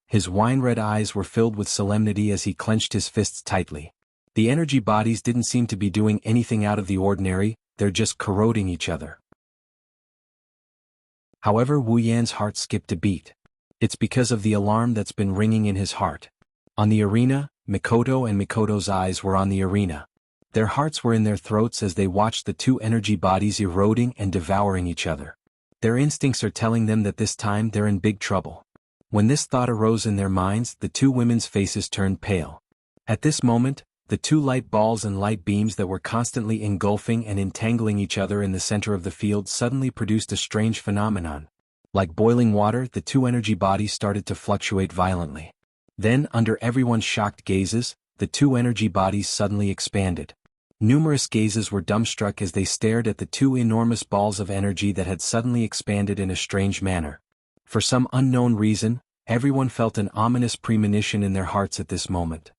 S1: His wine-red eyes were filled with solemnity as he clenched his fists tightly. The energy bodies didn't seem to be doing anything out of the ordinary, they're just corroding each other. However, Wu Yan's heart skipped a beat. It's because of the alarm that's been ringing in his heart. On the arena, Mikoto and Mikoto's eyes were on the arena. Their hearts were in their throats as they watched the two energy bodies eroding and devouring each other. Their instincts are telling them that this time they're in big trouble. When this thought arose in their minds, the two women's faces turned pale. At this moment, the two light balls and light beams that were constantly engulfing and entangling each other in the center of the field suddenly produced a strange phenomenon. Like boiling water, the two energy bodies started to fluctuate violently. Then, under everyone's shocked gazes, the two energy bodies suddenly expanded. Numerous gazes were dumbstruck as they stared at the two enormous balls of energy that had suddenly expanded in a strange manner. For some unknown reason, everyone felt an ominous premonition in their hearts at this moment.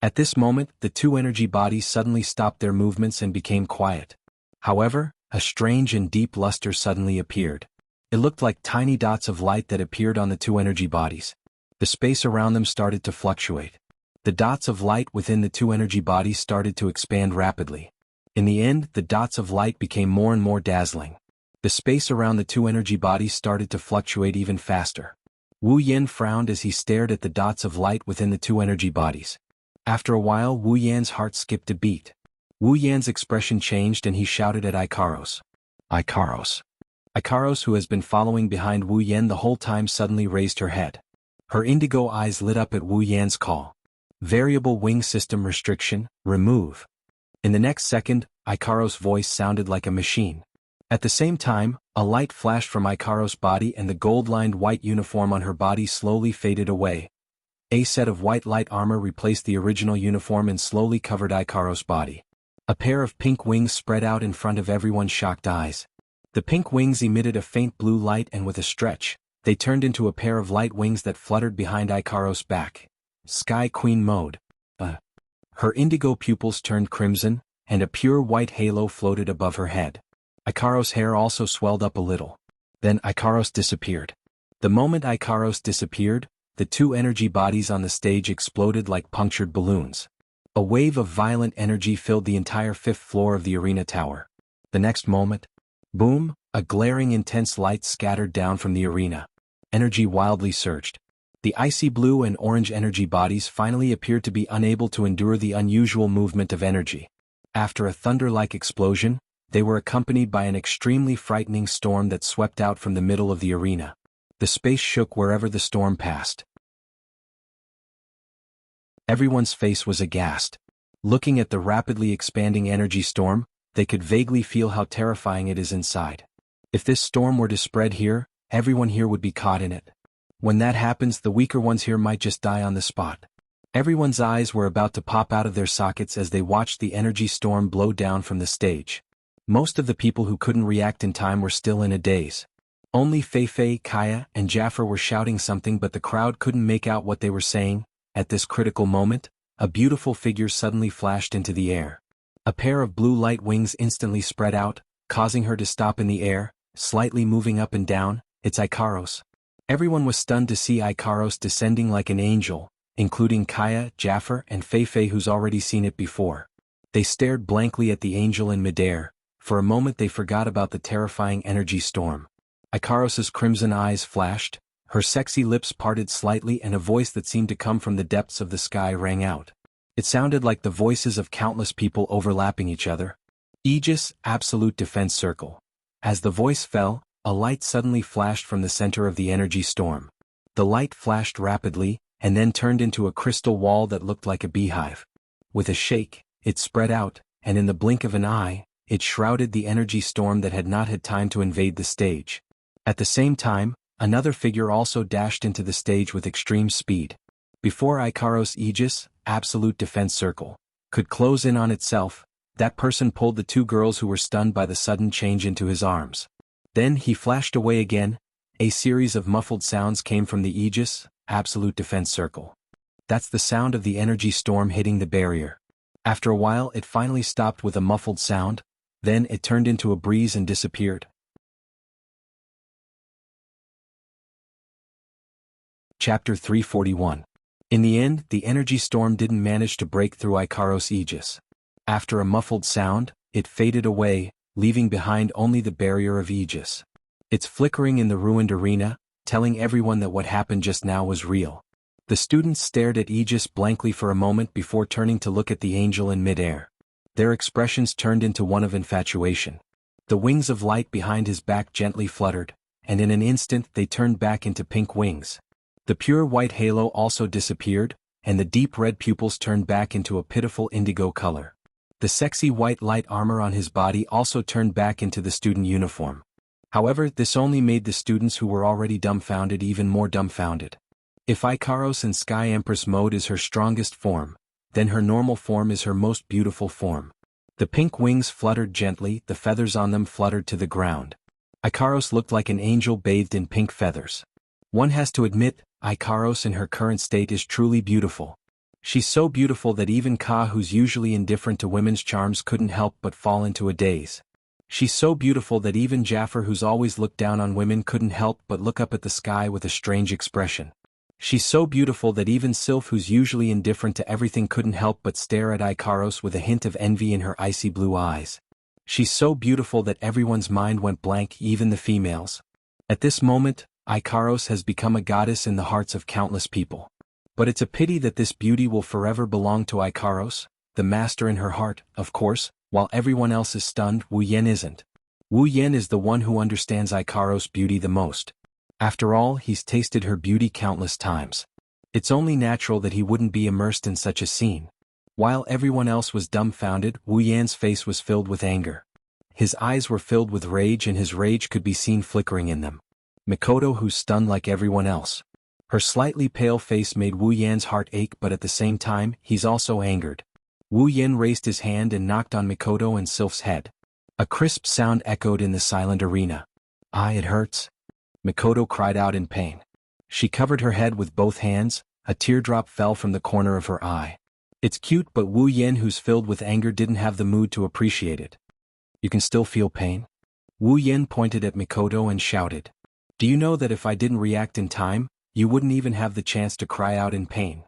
S1: At this moment, the two energy bodies suddenly stopped their movements and became quiet. However, a strange and deep luster suddenly appeared. It looked like tiny dots of light that appeared on the two energy bodies. The space around them started to fluctuate. The dots of light within the two energy bodies started to expand rapidly. In the end, the dots of light became more and more dazzling. The space around the two energy bodies started to fluctuate even faster. Wu Yan frowned as he stared at the dots of light within the two energy bodies. After a while, Wu Yan's heart skipped a beat. Wu Yan's expression changed and he shouted at Ikaros. Ikaros. Ikaros, who has been following behind Wu Yan the whole time, suddenly raised her head. Her indigo eyes lit up at Wu Yan's call. Variable wing system restriction, remove. In the next second, Ikaros' voice sounded like a machine. At the same time, a light flashed from Ikaros' body and the gold-lined white uniform on her body slowly faded away. A set of white light armor replaced the original uniform and slowly covered Ikaros' body. A pair of pink wings spread out in front of everyone's shocked eyes. The pink wings emitted a faint blue light and with a stretch, they turned into a pair of light wings that fluttered behind Ikaros' back. Sky Queen mode. Her indigo pupils turned crimson, and a pure white halo floated above her head. Ikaros' hair also swelled up a little. Then Ikaros disappeared. The moment Ikaros disappeared, the two energy bodies on the stage exploded like punctured balloons. A wave of violent energy filled the entire fifth floor of the arena tower. The next moment, boom, a glaring intense light scattered down from the arena. Energy wildly surged. The icy blue and orange energy bodies finally appeared to be unable to endure the unusual movement of energy. After a thunder-like explosion, they were accompanied by an extremely frightening storm that swept out from the middle of the arena. The space shook wherever the storm passed. Everyone's face was aghast. Looking at the rapidly expanding energy storm, they could vaguely feel how terrifying it is inside. If this storm were to spread here, everyone here would be caught in it. When that happens, the weaker ones here might just die on the spot. Everyone's eyes were about to pop out of their sockets as they watched the energy storm blow down from the stage. Most of the people who couldn't react in time were still in a daze. Only Fei, Kaya, and Jaffer were shouting something, but the crowd couldn't make out what they were saying. At this critical moment, a beautiful figure suddenly flashed into the air. A pair of blue light wings instantly spread out, causing her to stop in the air, slightly moving up and down. It's Ikaros. Everyone was stunned to see Ikaros descending like an angel, including Kaya, Jaffer, and Fei who's already seen it before. They stared blankly at the angel in midair. For a moment they forgot about the terrifying energy storm. Ikaros' crimson eyes flashed, her sexy lips parted slightly and a voice that seemed to come from the depths of the sky rang out. It sounded like the voices of countless people overlapping each other. Aegis, Absolute Defense Circle. As the voice fell, a light suddenly flashed from the center of the energy storm. The light flashed rapidly, and then turned into a crystal wall that looked like a beehive. With a shake, it spread out, and in the blink of an eye, it shrouded the energy storm that had not had time to invade the stage. At the same time, another figure also dashed into the stage with extreme speed. Before Ikaros' Aegis, Absolute Defense Circle, could close in on itself, that person pulled the two girls who were stunned by the sudden change into his arms. Then he flashed away again. A series of muffled sounds came from the Aegis, Absolute Defense Circle. That's the sound of the energy storm hitting the barrier. After a while it finally stopped with a muffled sound, then it turned into a breeze and disappeared. Chapter 341. In the end, the energy storm didn't manage to break through Ikaros' Aegis. After a muffled sound, it faded away, leaving behind only the barrier of Aegis. It's flickering in the ruined arena, telling everyone that what happened just now was real. The students stared at Aegis blankly for a moment before turning to look at the angel in midair. Their expressions turned into one of infatuation. The wings of light behind his back gently fluttered, and in an instant they turned back into pink wings. The pure white halo also disappeared, and the deep red pupils turned back into a pitiful indigo color. The sexy white light armor on his body also turned back into the student uniform. However, this only made the students who were already dumbfounded even more dumbfounded. If Ikaros in Sky Empress mode is her strongest form, then her normal form is her most beautiful form. The pink wings fluttered gently, the feathers on them fluttered to the ground. Ikaros looked like an angel bathed in pink feathers. One has to admit, Ikaros in her current state is truly beautiful. She's so beautiful that even Ka, who's usually indifferent to women's charms, couldn't help but fall into a daze. She's so beautiful that even Jafar, who's always looked down on women, couldn't help but look up at the sky with a strange expression. She's so beautiful that even Sylph, who's usually indifferent to everything, couldn't help but stare at Ikaros with a hint of envy in her icy blue eyes. She's so beautiful that everyone's mind went blank, even the females. At this moment, Ikaros has become a goddess in the hearts of countless people. But it's a pity that this beauty will forever belong to Ikaros, the master in her heart, of course. While everyone else is stunned, Wu Yen isn't. Wu Yen is the one who understands Ikaros' beauty the most. After all, he's tasted her beauty countless times. It's only natural that he wouldn't be immersed in such a scene. While everyone else was dumbfounded, Wu Yan's face was filled with anger. His eyes were filled with rage, and his rage could be seen flickering in them. Mikoto, who's stunned like everyone else. Her slightly pale face made Wu Yan's heart ache, but at the same time, he's also angered. Wu Yan raised his hand and knocked on Mikoto and Sylph's head. A crisp sound echoed in the silent arena. "Ah, it hurts." Mikoto cried out in pain. She covered her head with both hands, a teardrop fell from the corner of her eye. It's cute, but Wu Yan, who's filled with anger, didn't have the mood to appreciate it. "You can still feel pain?" Wu Yan pointed at Mikoto and shouted. "Do you know that if I didn't react in time, you wouldn't even have the chance to cry out in pain?"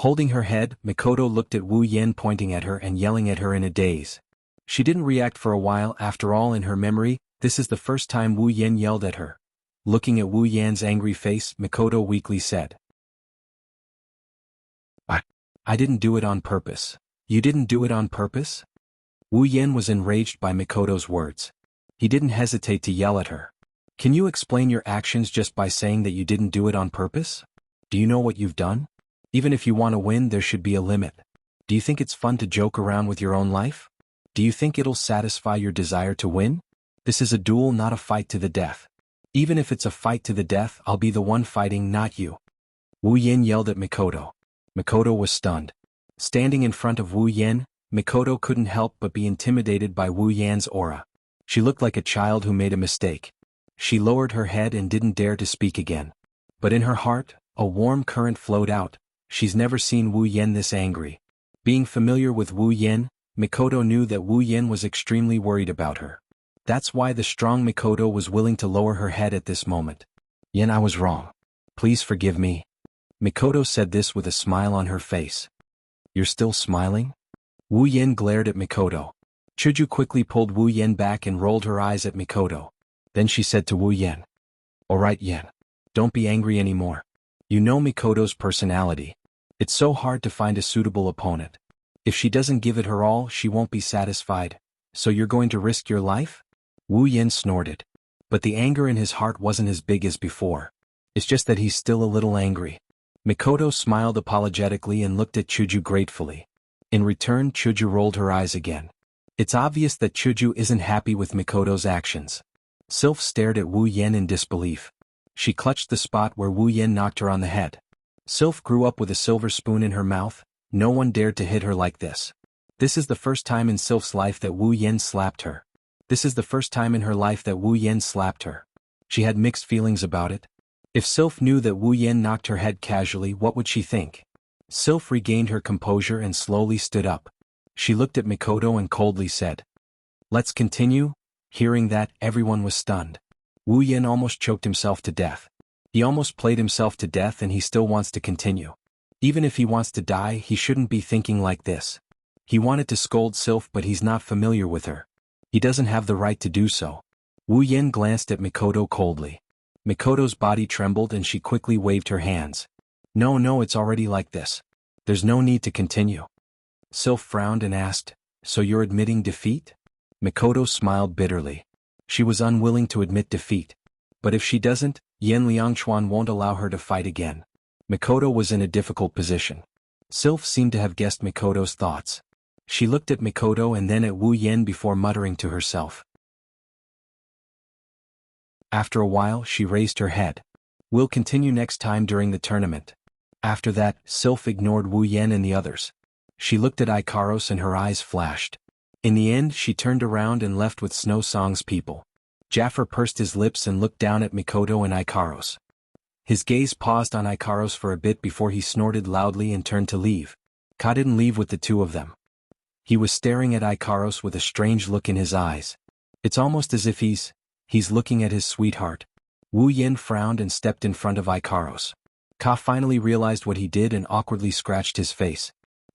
S1: Holding her head, Mikoto looked at Wu Yan, pointing at her and yelling at her in a daze. She didn't react for a while. After all, in her memory, this is the first time Wu Yan yelled at her. Looking at Wu Yan's angry face, Mikoto weakly said, I didn't do it on purpose." "You didn't do it on purpose?" Wu Yan was enraged by Mikoto's words. He didn't hesitate to yell at her. "Can you explain your actions just by saying that you didn't do it on purpose? Do you know what you've done? Even if you want to win, there should be a limit. Do you think it's fun to joke around with your own life? Do you think it'll satisfy your desire to win? This is a duel, not a fight to the death. Even if it's a fight to the death, I'll be the one fighting, not you." Wu Yan yelled at Mikoto. Mikoto was stunned. Standing in front of Wu Yan, Mikoto couldn't help but be intimidated by Wu Yan's aura. She looked like a child who made a mistake. She lowered her head and didn't dare to speak again. But in her heart, a warm current flowed out. She's never seen Wu Yan this angry. Being familiar with Wu Yan, Mikoto knew that Wu Yan was extremely worried about her. That's why the strong Mikoto was willing to lower her head at this moment. "Yan, I was wrong. Please forgive me." Mikoto said this with a smile on her face. "You're still smiling?" Wu Yan glared at Mikoto. Chuju quickly pulled Wu Yan back and rolled her eyes at Mikoto. Then she said to Wu Yan, "All right, Yan. Don't be angry anymore. You know Mikoto's personality. It's so hard to find a suitable opponent. If she doesn't give it her all, she won't be satisfied. So you're going to risk your life?" Wu Yan snorted. But the anger in his heart wasn't as big as before. It's just that he's still a little angry. Mikoto smiled apologetically and looked at Chuju gratefully. In return, Chuju rolled her eyes again. It's obvious that Chuju isn't happy with Mikoto's actions. Sylph stared at Wu Yan in disbelief. She clutched the spot where Wu Yan knocked her on the head. Sylph grew up with a silver spoon in her mouth. No one dared to hit her like this. This is the first time in Sylph's life that Wu Yan slapped her. This is the first time in her life that Wu Yan slapped her. She had mixed feelings about it. If Sylph knew that Wu Yan knocked her head casually, what would she think? Sylph regained her composure and slowly stood up. She looked at Mikoto and coldly said, "Let's continue." Hearing that, everyone was stunned. Wu Yan almost choked himself to death. He almost played himself to death, and he still wants to continue. Even if he wants to die, he shouldn't be thinking like this. He wanted to scold Sylph, but he's not familiar with her. He doesn't have the right to do so. Wu Yan glanced at Mikoto coldly. Mikoto's body trembled and she quickly waved her hands. No, it's already like this. There's no need to continue." Sylph frowned and asked, "So you're admitting defeat?" Mikoto smiled bitterly. She was unwilling to admit defeat. But if she doesn't, Yan Liangchuan won't allow her to fight again. Mikoto was in a difficult position. Sylph seemed to have guessed Mikoto's thoughts. She looked at Mikoto and then at Wu Yan before muttering to herself. After a while, she raised her head. "We'll continue next time during the tournament." After that, Sylph ignored Wu Yan and the others. She looked at Ikaros and her eyes flashed. In the end, she turned around and left with Snow Song's people. Jafar pursed his lips and looked down at Mikoto and Ikaros. His gaze paused on Ikaros for a bit before he snorted loudly and turned to leave. Ka didn't leave with the two of them. He was staring at Ikaros with a strange look in his eyes. It's almost as if he's looking at his sweetheart. Wu Yen frowned and stepped in front of Ikaros. Ka finally realized what he did and awkwardly scratched his face.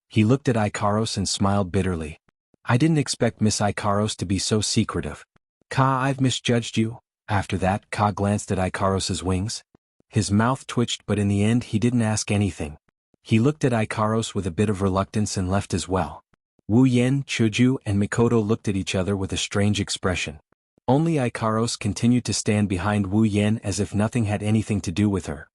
S1: He looked at Ikaros and smiled bitterly. I didn't expect Miss Ikaros to be so secretive. Ka, I've misjudged you. After that, Ka glanced at Ikaros's wings. His mouth twitched, but in the end he didn't ask anything. He looked at Ikaros with a bit of reluctance and left as well. Wu Yen, Chuju, and Mikoto looked at each other with a strange expression. Only Ikaros continued to stand behind Wu Yen as if nothing had anything to do with her.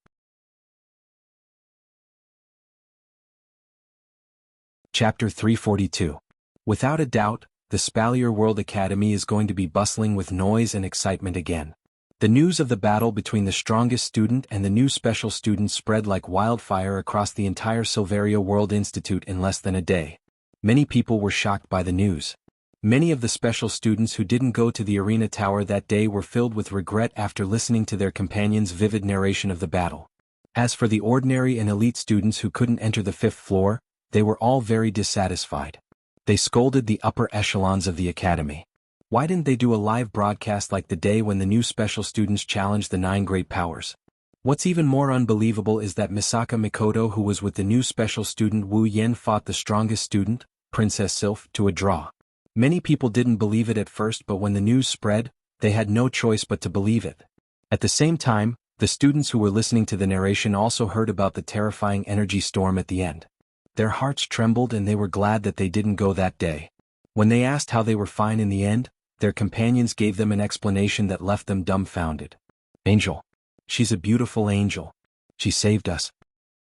S1: Chapter 342. Without a doubt, the Spalier World Academy is going to be bustling with noise and excitement again. The news of the battle between the strongest student and the new special student spread like wildfire across the entire Silveria World Institute in less than a day. Many people were shocked by the news. Many of the special students who didn't go to the arena tower that day were filled with regret after listening to their companions' vivid narration of the battle. As for the ordinary and elite students who couldn't enter the 5th floor, they were all very dissatisfied. They scolded the upper echelons of the academy. Why didn't they do a live broadcast like the day when the new special students challenged the 9 great powers? What's even more unbelievable is that Misaka Mikoto, who was with the new special student Wu Yen, fought the strongest student, Princess Sylph, to a draw. Many people didn't believe it at first, but when the news spread, they had no choice but to believe it. At the same time, the students who were listening to the narration also heard about the terrifying energy storm at the end. Their hearts trembled and they were glad that they didn't go that day. When they asked how they were fine in the end, their companions gave them an explanation that left them dumbfounded. Angel. She's a beautiful angel. She saved us.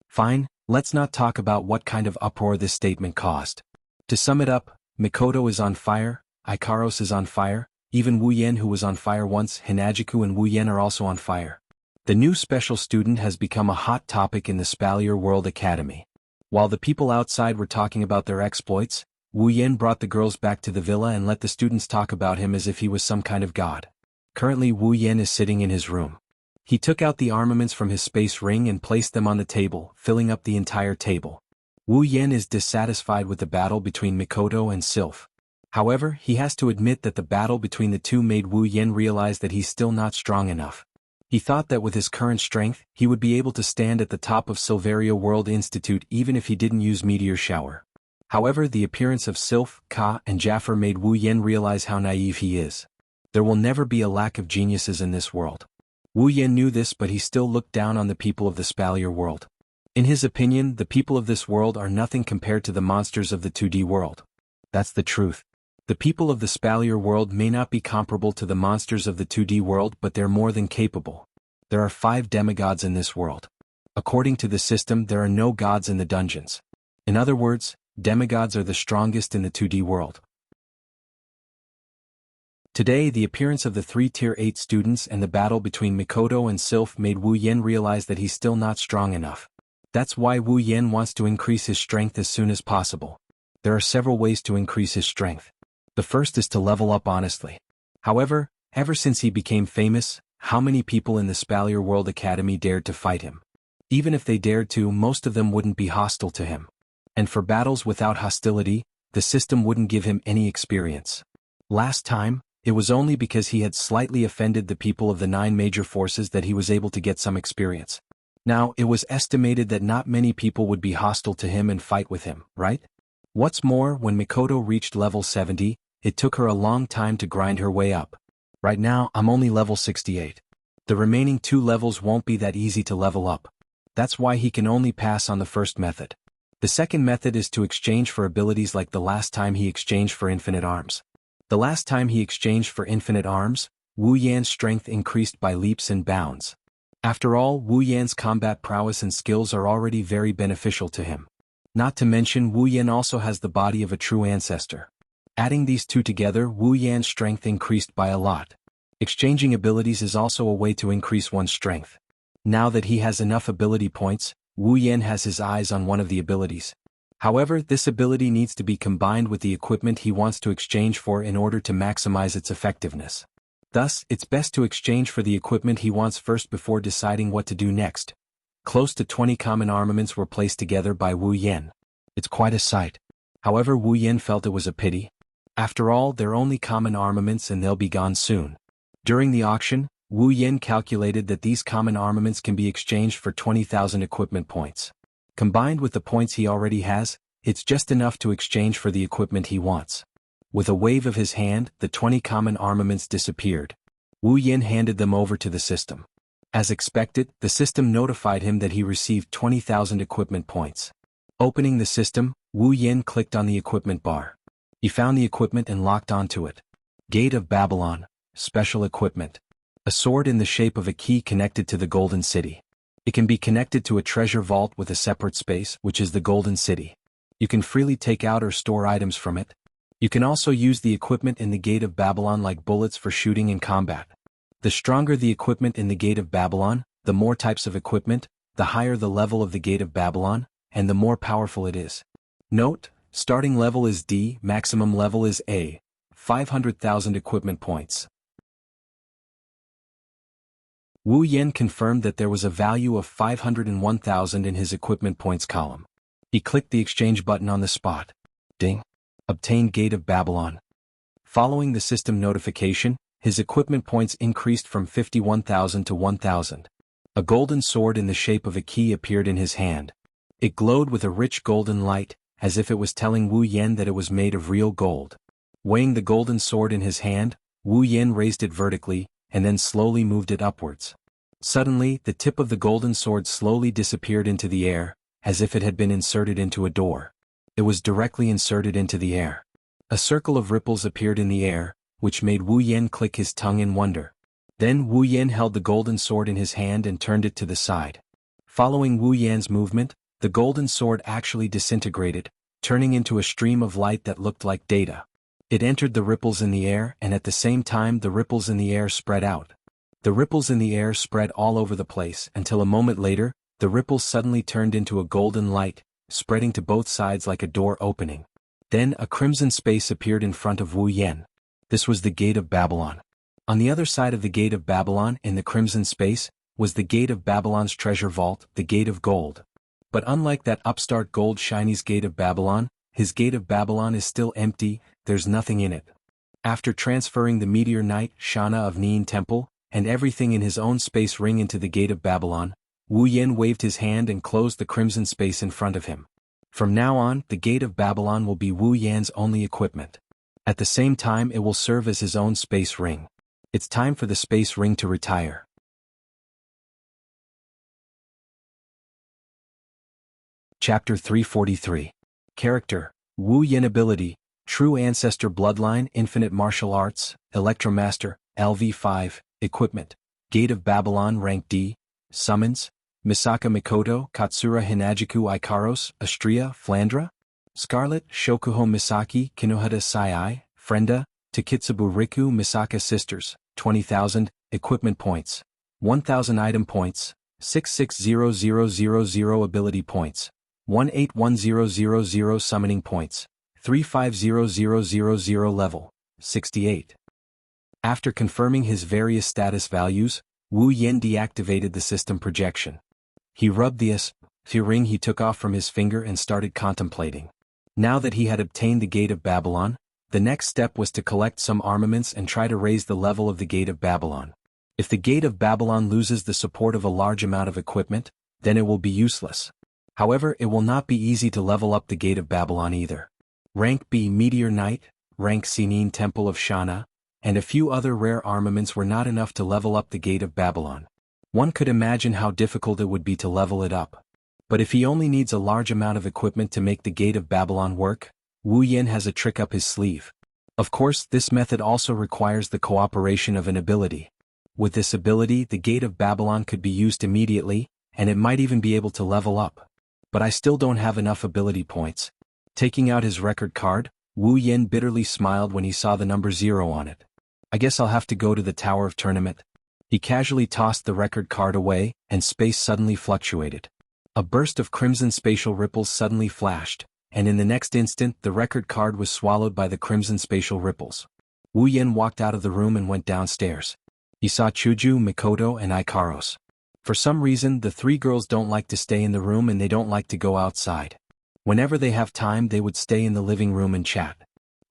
S1: Fine, let's not talk about what kind of uproar this statement caused. To sum it up, Mikoto is on fire, Ikaros is on fire, even Wu Yen, who was on fire once, Hinajiku and Wu Yen are also on fire. The new special student has become a hot topic in the Spalier World Academy. While the people outside were talking about their exploits, Wu Yen brought the girls back to the villa and let the students talk about him as if he was some kind of god. Currently Wu Yen is sitting in his room. He took out the armaments from his space ring and placed them on the table, filling up the entire table. Wu Yen is dissatisfied with the battle between Mikoto and Sylph. However, he has to admit that the battle between the two made Wu Yen realize that he's still not strong enough. He thought that with his current strength, he would be able to stand at the top of Silveria World Institute even if he didn't use Meteor Shower. However, the appearance of Sylph, Ka, and Jaffer made Wu Yen realize how naive he is. There will never be a lack of geniuses in this world. Wu Yen knew this, but he still looked down on the people of the Spalier world. In his opinion, the people of this world are nothing compared to the monsters of the 2D world. That's the truth. The people of the Spalier world may not be comparable to the monsters of the 2D world, but they're more than capable. There are 5 demigods in this world. According to the system, there are no gods in the dungeons. In other words, demigods are the strongest in the 2D world. Today, the appearance of the 3 Tier 8 students and the battle between Mikoto and Sylph made Wu Yen realize that he's still not strong enough. That's why Wu Yen wants to increase his strength as soon as possible. There are several ways to increase his strength. The first is to level up honestly. However, ever since he became famous, how many people in the Spalier World Academy dared to fight him? Even if they dared to, most of them wouldn't be hostile to him. And for battles without hostility, the system wouldn't give him any experience. Last time, it was only because he had slightly offended the people of the 9 major forces that he was able to get some experience. Now, it was estimated that not many people would be hostile to him and fight with him, right? What's more, when Mikoto reached level 70, it took her a long time to grind her way up. Right now, I'm only level 68. The remaining 2 levels won't be that easy to level up. That's why he can only pass on the first method. The second method is to exchange for abilities like the last time he exchanged for Infinite Arms. The last time he exchanged for Infinite Arms, Wu Yan's strength increased by leaps and bounds. After all, Wu Yan's combat prowess and skills are already very beneficial to him. Not to mention, Wu Yan also has the body of a true ancestor. Adding these two together, Wu Yan's strength increased by a lot. Exchanging abilities is also a way to increase one's strength. Now that he has enough ability points, Wu Yan has his eyes on one of the abilities. However, this ability needs to be combined with the equipment he wants to exchange for in order to maximize its effectiveness. Thus, it's best to exchange for the equipment he wants first before deciding what to do next. Close to 20 common armaments were placed together by Wu Yan. It's quite a sight. However, Wu Yen felt it was a pity. After all, they're only common armaments and they'll be gone soon. During the auction, Wu Yen calculated that these common armaments can be exchanged for 20,000 equipment points. Combined with the points he already has, it's just enough to exchange for the equipment he wants. With a wave of his hand, the 20 common armaments disappeared. Wu Yen handed them over to the system. As expected, the system notified him that he received 20,000 equipment points. Opening the system, Wu Yen clicked on the equipment bar. He found the equipment and locked onto it. Gate of Babylon, special equipment. A sword in the shape of a key connected to the Golden City. It can be connected to a treasure vault with a separate space, which is the Golden City. You can freely take out or store items from it. You can also use the equipment in the Gate of Babylon like bullets for shooting and combat. The stronger the equipment in the Gate of Babylon, the more types of equipment, the higher the level of the Gate of Babylon, and the more powerful it is. Note, starting level is D, maximum level is A. 500,000 equipment points. Wu Yen confirmed that there was a value of 501,000 in his equipment points column. He clicked the exchange button on the spot. Ding. Obtained Gate of Babylon. Following the system notification, his equipment points increased from 51,000 to 1,000. A golden sword in the shape of a key appeared in his hand. It glowed with a rich golden light, as if it was telling Wu Yen that it was made of real gold. Weighing the golden sword in his hand, Wu Yen raised it vertically, and then slowly moved it upwards. Suddenly, the tip of the golden sword slowly disappeared into the air, as if it had been inserted into a door. It was directly inserted into the air. A circle of ripples appeared in the air, which made Wu Yen click his tongue in wonder. Then Wu Yen held the golden sword in his hand and turned it to the side. Following Wu Yen's movement, the golden sword actually disintegrated, turning into a stream of light that looked like data. It entered the ripples in the air, and at the same time the ripples in the air spread out. The ripples in the air spread all over the place until a moment later, the ripples suddenly turned into a golden light, spreading to both sides like a door opening. Then a crimson space appeared in front of Wu Yen. This was the Gate of Babylon. On the other side of the Gate of Babylon, in the crimson space, was the Gate of Babylon's treasure vault, the Gate of Gold. But unlike that upstart gold shiny's Gate of Babylon, his Gate of Babylon is still empty, there's nothing in it. After transferring the meteor knight, Shana of Neen Temple, and everything in his own space ring into the Gate of Babylon, Wu Yen waved his hand and closed the crimson space in front of him. From now on, the Gate of Babylon will be Wu Yan's only equipment. At the same time, it will serve as his own space ring. It's time for the space ring to retire. Chapter 343. Character, Wu Yen ability, True Ancestor Bloodline, Infinite Martial Arts, Electromaster, LV5, Equipment, Gate of Babylon Rank D, Summons, Misaka Mikoto, Katsura Hinajiku Ikaros, Astria, Flandra, Scarlet, Shokuho Misaki, Kinohata Sai, Frenda, Takitsubu Riku Misaka Sisters, 20,000, Equipment Points, 1,000 Item Points, 660000 Ability Points, 181000 Summoning Points, 350000 Level, 68. After confirming his various status values, Wu Yen deactivated the system projection. He rubbed the S.P. ring he took off from his finger and started contemplating. Now that he had obtained the Gate of Babylon, the next step was to collect some armaments and try to raise the level of the Gate of Babylon. If the Gate of Babylon loses the support of a large amount of equipment, then it will be useless. However, it will not be easy to level up the Gate of Babylon either. Rank B Meteor Knight, Rank C Neen Temple of Shana, and a few other rare armaments were not enough to level up the Gate of Babylon. One could imagine how difficult it would be to level it up. But if he only needs a large amount of equipment to make the Gate of Babylon work, Wu Yen has a trick up his sleeve. Of course, this method also requires the cooperation of an ability. With this ability, the Gate of Babylon could be used immediately, and it might even be able to level up. But I still don't have enough ability points. Taking out his record card, Wu Yen bitterly smiled when he saw the number 0 on it. I guess I'll have to go to the Tower of Tournament. He casually tossed the record card away, and space suddenly fluctuated. A burst of crimson spatial ripples suddenly flashed, and in the next instant the record card was swallowed by the crimson spatial ripples. Wu Yen walked out of the room and went downstairs. He saw Chuju, Mikoto, and Ikaros. For some reason, the three girls don't like to stay in the room and they don't like to go outside. Whenever they have time they would stay in the living room and chat.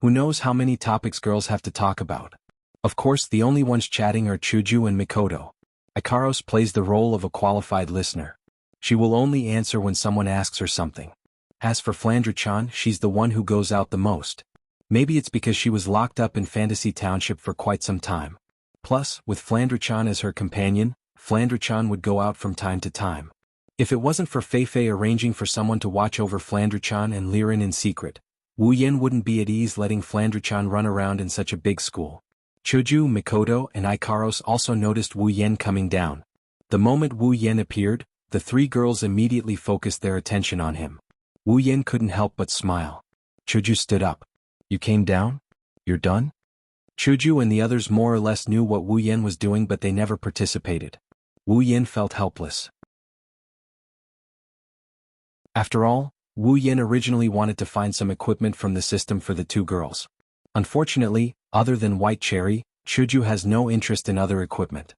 S1: Who knows how many topics girls have to talk about. Of course the only ones chatting are Chuju and Mikoto. Ikaros plays the role of a qualified listener. She will only answer when someone asks her something. As for Flandre-chan, she's the one who goes out the most. Maybe it's because she was locked up in Fantasy Township for quite some time. Plus, with Flandre-chan as her companion, Flandre-chan would go out from time to time. If it wasn't for Fei-Fei arranging for someone to watch over Flandre-chan and Liren in secret, Wu Yen wouldn't be at ease letting Flandre-chan run around in such a big school. Chuju, Mikoto, and Ikaros also noticed Wu Yen coming down. The moment Wu Yen appeared, the three girls immediately focused their attention on him. Wu Yen couldn't help but smile. Chuju stood up. You came down? You're done? Chuju and the others more or less knew what Wu Yen was doing but they never participated. Wu Yen felt helpless. After all, Wu Yen originally wanted to find some equipment from the system for the two girls. Unfortunately, other than White Cherry, Chuju has no interest in other equipment.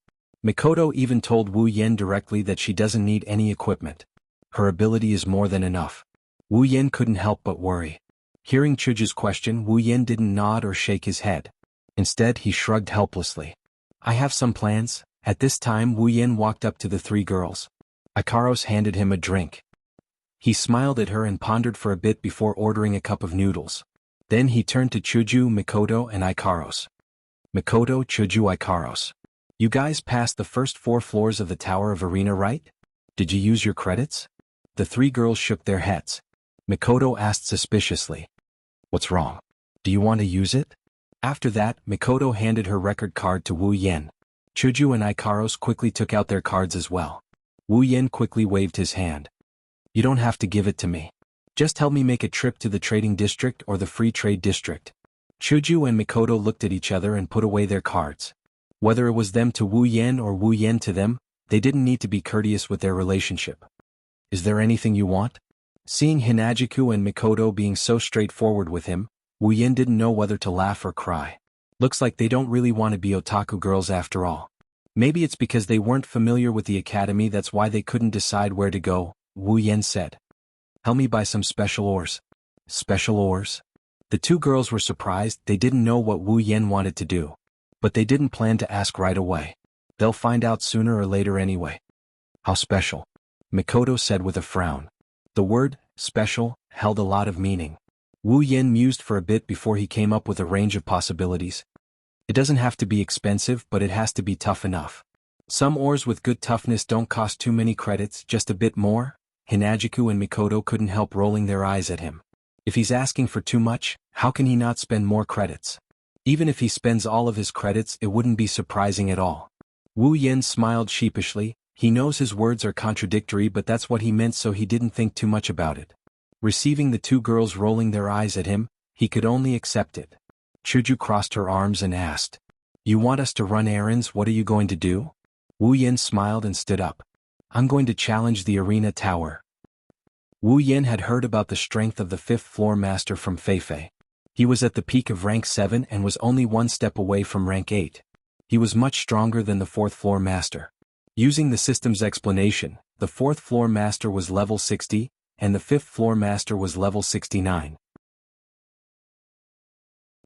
S1: Mikoto even told Wu Yen directly that she doesn't need any equipment. Her ability is more than enough. Wu Yen couldn't help but worry. Hearing Chuju's question, Wu Yen didn't nod or shake his head. Instead, he shrugged helplessly. I have some plans. At this time, Wu Yen walked up to the three girls. Ikaros handed him a drink. He smiled at her and pondered for a bit before ordering a cup of noodles. Then he turned to Chuju, Mikoto, and Ikaros. Mikoto, Chuju, Ikaros. You guys passed the first 4 floors of the Tower of Arena, right? Did you use your credits? The three girls shook their heads. Mikoto asked suspiciously. What's wrong? Do you want to use it? After that, Mikoto handed her record card to Wu Yen. Chuju and Ikaros quickly took out their cards as well. Wu Yen quickly waved his hand. You don't have to give it to me. Just help me make a trip to the trading district or the free trade district. Chuju and Mikoto looked at each other and put away their cards. Whether it was them to Wu Yen or Wu Yen to them, they didn't need to be courteous with their relationship. Is there anything you want? Seeing Hinajiku and Mikoto being so straightforward with him, Wu Yen didn't know whether to laugh or cry. Looks like they don't really want to be otaku girls after all. Maybe it's because they weren't familiar with the academy, that's why they couldn't decide where to go, Wu Yen said. Help me buy some special ores. Special ores? The two girls were surprised. They didn't know what Wu Yen wanted to do. But they didn't plan to ask right away. They'll find out sooner or later anyway. How special? Mikoto said with a frown. The word, special, held a lot of meaning. Wu Yen mused for a bit before he came up with a range of possibilities. It doesn't have to be expensive, but it has to be tough enough. Some ores with good toughness don't cost too many credits, just a bit more. Hinajiku and Mikoto couldn't help rolling their eyes at him. If he's asking for too much, how can he not spend more credits? Even if he spends all of his credits, it wouldn't be surprising at all. Wu Yen smiled sheepishly. He knows his words are contradictory, but that's what he meant, so he didn't think too much about it. Receiving the two girls rolling their eyes at him, he could only accept it. Chuju crossed her arms and asked, You want us to run errands? What are you going to do? Wu Yen smiled and stood up. I'm going to challenge the arena tower. Wu Yen had heard about the strength of the 5th floor master from Fei-Fei. He was at the peak of rank 7 and was only 1 step away from rank 8. He was much stronger than the 4th floor master. Using the system's explanation, the 4th floor master was level 60, and the 5th floor master was level 69.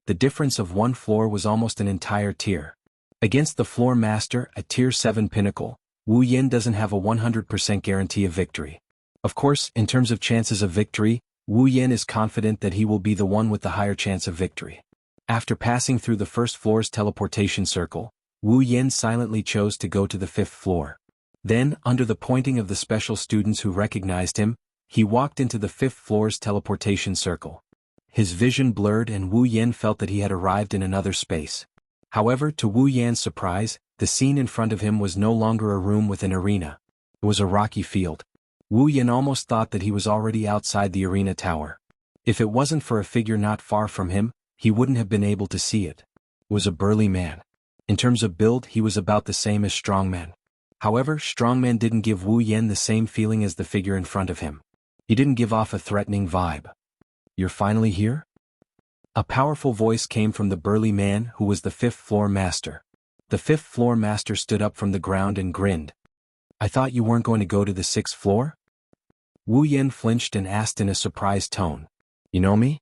S1: The difference of 1 floor was almost an entire tier. Against the floor master, a tier 7 pinnacle, Wu Yen doesn't have a 100% guarantee of victory. Of course, in terms of chances of victory, Wu Yen is confident that he will be the one with the higher chance of victory. After passing through the 1st floor's teleportation circle, Wu Yen silently chose to go to the 5th floor. Then, under the pointing of the special students who recognized him, he walked into the 5th floor's teleportation circle. His vision blurred and Wu Yen felt that he had arrived in another space. However, to Wu Yan's surprise, the scene in front of him was no longer a room with an arena. It was a rocky field. Wu Yen almost thought that he was already outside the arena tower. If it wasn't for a figure not far from him, he wouldn't have been able to see it. It was a burly man. In terms of build, he was about the same as Strongman. However, Strongman didn't give Wu Yen the same feeling as the figure in front of him. He didn't give off a threatening vibe. You're finally here? A powerful voice came from the burly man who was the 5th floor master. The 5th floor master stood up from the ground and grinned. I thought you weren't going to go to the 6th floor? Wu Yan flinched and asked in a surprised tone. You know me?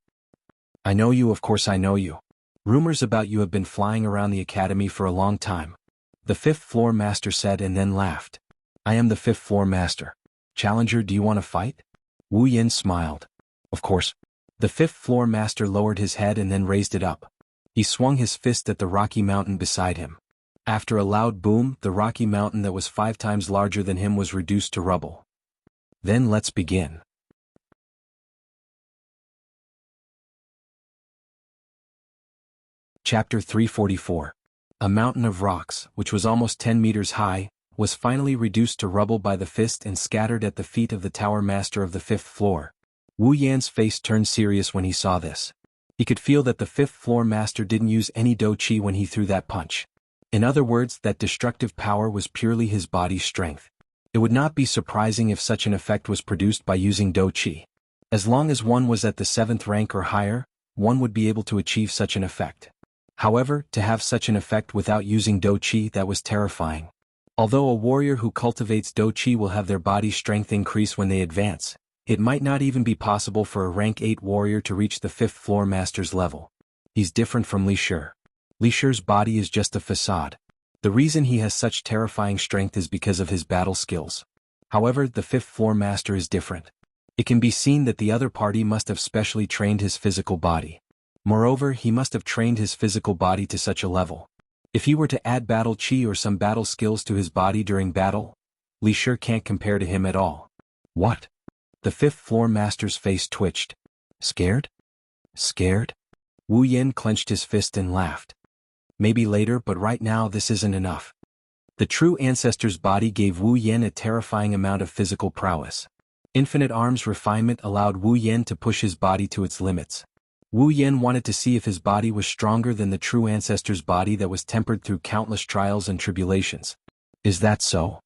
S1: I know you, of course I know you. Rumors about you have been flying around the academy for a long time. The fifth floor master said and then laughed. I am the fifth floor master. Challenger, do you want to fight? Wu Yan smiled. Of course. The fifth floor master lowered his head and then raised it up. He swung his fist at the rocky mountain beside him. After a loud boom, the rocky mountain that was 5 times larger than him was reduced to rubble. Then let's begin. Chapter 344. A mountain of rocks, which was almost 10 meters high, was finally reduced to rubble by the fist and scattered at the feet of the tower master of the 5th floor. Wu Yan's face turned serious when he saw this. He could feel that the 5th floor master didn't use any do chi when he threw that punch. In other words, that destructive power was purely his body's strength. It would not be surprising if such an effect was produced by using do chi. As long as one was at the 7th rank or higher, one would be able to achieve such an effect. However, to have such an effect without using do chi, that was terrifying. Although a warrior who cultivates do chi will have their body strength increase when they advance, it might not even be possible for a rank 8 warrior to reach the 5th floor master's level. He's different from Li Shi. Li Shi's body is just a facade. The reason he has such terrifying strength is because of his battle skills. However, the 5th floor master is different. It can be seen that the other party must have specially trained his physical body. Moreover, he must have trained his physical body to such a level. If he were to add battle chi or some battle skills to his body during battle, Li Shi can't compare to him at all. What? The 5th floor master's face twitched. Scared? Scared? Wu Yan clenched his fist and laughed. Maybe later, but right now this isn't enough. The true ancestor's body gave Wu Yan a terrifying amount of physical prowess. Infinite arms refinement allowed Wu Yan to push his body to its limits. Wu Yan wanted to see if his body was stronger than the true ancestor's body that was tempered through countless trials and tribulations. Is that so?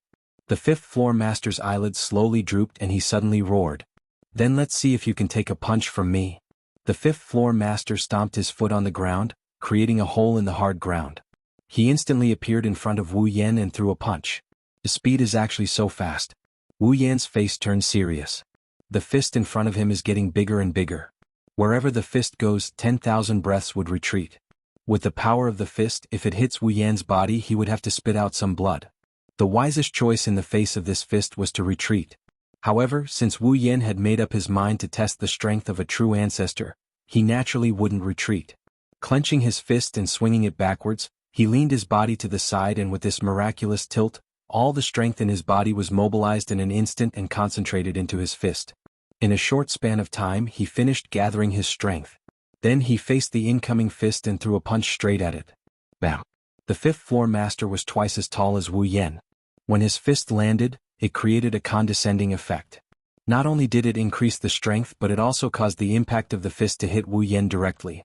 S1: The 5th floor master's eyelids slowly drooped and he suddenly roared. Then let's see if you can take a punch from me. The 5th floor master stomped his foot on the ground, creating a hole in the hard ground. He instantly appeared in front of Wu Yan and threw a punch. His speed is actually so fast. Wu Yan's face turned serious. The fist in front of him is getting bigger and bigger. Wherever the fist goes, 10,000 breaths would retreat. With the power of the fist, if it hits Wu Yan's body, he would have to spit out some blood. The wisest choice in the face of this fist was to retreat. However, since Wu Yan had made up his mind to test the strength of a true ancestor, he naturally wouldn't retreat. Clenching his fist and swinging it backwards, he leaned his body to the side, and with this miraculous tilt, all the strength in his body was mobilized in an instant and concentrated into his fist. In a short span of time, he finished gathering his strength. Then he faced the incoming fist and threw a punch straight at it. Bam! The 5th floor master was twice as tall as Wu Yan. When his fist landed, it created a condescending effect. Not only did it increase the strength, but it also caused the impact of the fist to hit Wu Yan directly.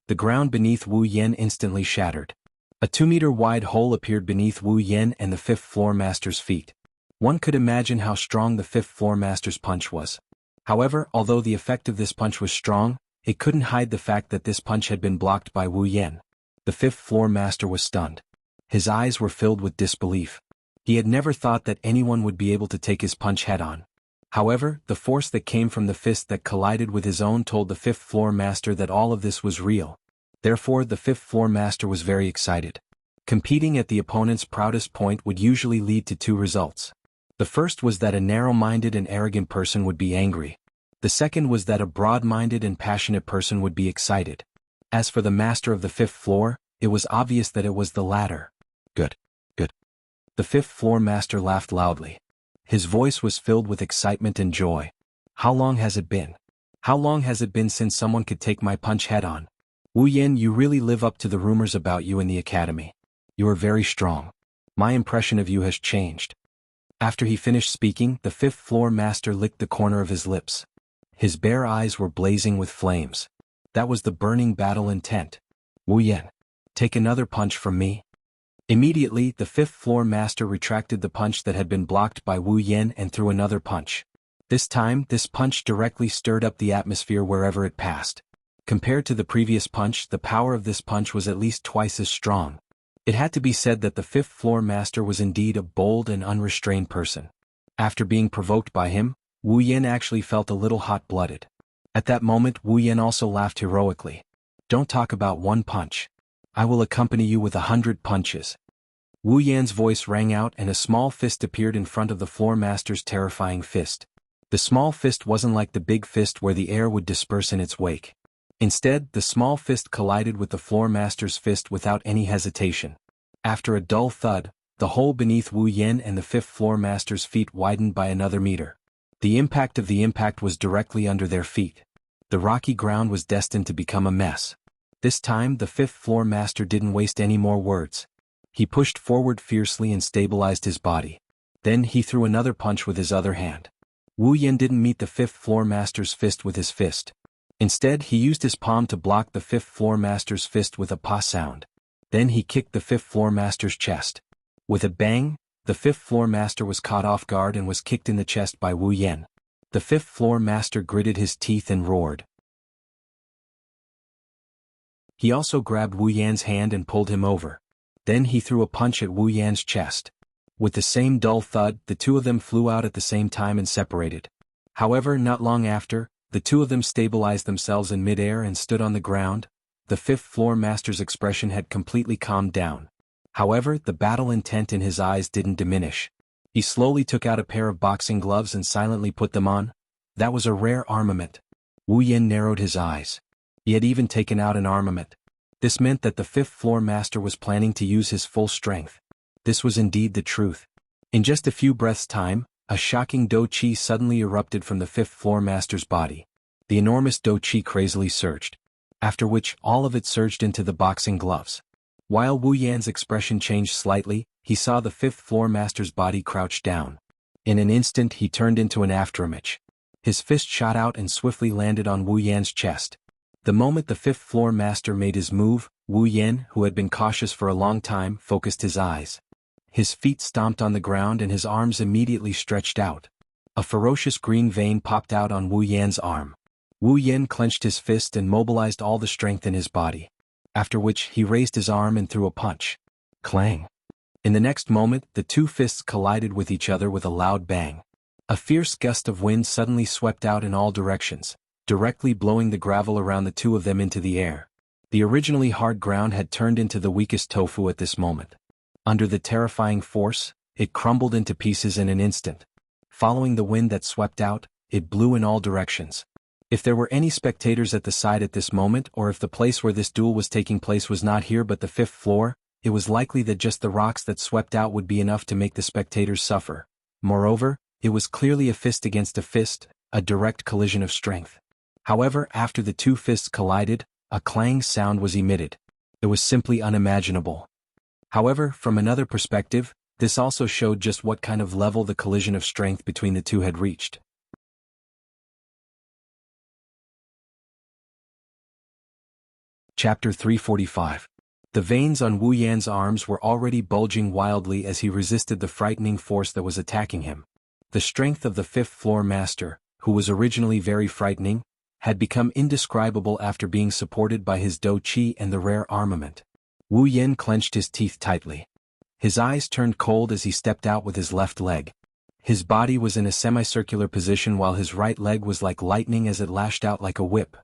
S1: The ground beneath Wu Yan instantly shattered. A 2-meter-wide hole appeared beneath Wu Yan and the 5th floor master's feet. One could imagine how strong the 5th floor master's punch was. However, although the effect of this punch was strong, it couldn't hide the fact that this punch had been blocked by Wu Yan. The 5th floor master was stunned. His eyes were filled with disbelief. He had never thought that anyone would be able to take his punch head-on. However, the force that came from the fist that collided with his own told the 5th floor master that all of this was real. Therefore, the 5th floor master was very excited. Competing at the opponent's proudest point would usually lead to 2 results. The first was that a narrow-minded and arrogant person would be angry. The second was that a broad-minded and passionate person would be excited. As for the master of the 5th floor, it was obvious that it was the latter. Good. Good. The 5th floor master laughed loudly. His voice was filled with excitement and joy. How long has it been? How long has it been since someone could take my punch head-on? Wu Yan, you really live up to the rumors about you in the academy. You are very strong. My impression of you has changed. After he finished speaking, the 5th floor master licked the corner of his lips. His bare eyes were blazing with flames. That was the burning battle intent. Wu Yan, take another punch from me. Immediately, the 5th floor master retracted the punch that had been blocked by Wu Yan and threw another punch. This time, this punch directly stirred up the atmosphere wherever it passed. Compared to the previous punch, the power of this punch was at least twice as strong. It had to be said that the 5th floor master was indeed a bold and unrestrained person. After being provoked by him, Wu Yen actually felt a little hot-blooded. At that moment Wu Yen also laughed heroically. "Don't talk about one punch. I will accompany you with 100 punches." Wu Yan's voice rang out and a small fist appeared in front of the floor master's terrifying fist. The small fist wasn't like the big fist where the air would disperse in its wake. Instead, the small fist collided with the floor master's fist without any hesitation. After a dull thud, the hole beneath Wu Yen and the fifth floor master's feet widened by another meter. The impact of the impact was directly under their feet. The rocky ground was destined to become a mess. This time the fifth floor master didn't waste any more words. He pushed forward fiercely and stabilized his body. Then he threw another punch with his other hand. Wu Yen didn't meet the fifth floor master's fist with his fist. Instead he used his palm to block the fifth floor master's fist with a pa sound. Then he kicked the fifth floor master's chest. With a bang, the fifth floor master was caught off guard and was kicked in the chest by Wu Yen. The fifth floor master gritted his teeth and roared. He also grabbed Wu Yan's hand and pulled him over. Then he threw a punch at Wu Yan's chest. With the same dull thud, the two of them flew out at the same time and separated. However, not long after, the two of them stabilized themselves in midair and stood on the ground. The fifth floor master's expression had completely calmed down. However, the battle intent in his eyes didn't diminish. He slowly took out a pair of boxing gloves and silently put them on. That was a rare armament. Wu Yen narrowed his eyes. He had even taken out an armament. This meant that the fifth floor master was planning to use his full strength. This was indeed the truth. In just a few breaths' time, a shocking do chi suddenly erupted from the fifth floor master's body. The enormous do chi crazily surged. After which all of it surged into the boxing gloves. While Wu Yan's expression changed slightly, he saw the fifth floor master's body crouch down. In an instant he turned into an afterimage. His fist shot out and swiftly landed on Wu Yan's chest. The moment the fifth floor master made his move, Wu Yen, who had been cautious for a long time, focused his eyes. His feet stomped on the ground and his arms immediately stretched out. A ferocious green vein popped out on Wu Yan's arm. Wu Yen clenched his fist and mobilized all the strength in his body. After which he raised his arm and threw a punch. Clang! In the next moment, the two fists collided with each other with a loud bang. A fierce gust of wind suddenly swept out in all directions, directly blowing the gravel around the two of them into the air. The originally hard ground had turned into the weakest tofu at this moment. Under the terrifying force, it crumbled into pieces in an instant. Following the wind that swept out, it blew in all directions. If there were any spectators at the side at this moment, or if the place where this duel was taking place was not here but the fifth floor, it was likely that just the rocks that swept out would be enough to make the spectators suffer. Moreover, it was clearly a fist against a fist, a direct collision of strength. However, after the two fists collided, a clang sound was emitted. It was simply unimaginable. However, from another perspective, this also showed just what kind of level the collision of strength between the two had reached. Chapter 345. The veins on Wu Yan's arms were already bulging wildly as he resisted the frightening force that was attacking him. The strength of the fifth floor master, who was originally very frightening, had become indescribable after being supported by his do chi and the rare armament. Wu Yen clenched his teeth tightly. His eyes turned cold as he stepped out with his left leg. His body was in a semicircular position while his right leg was like lightning as it lashed out like a whip.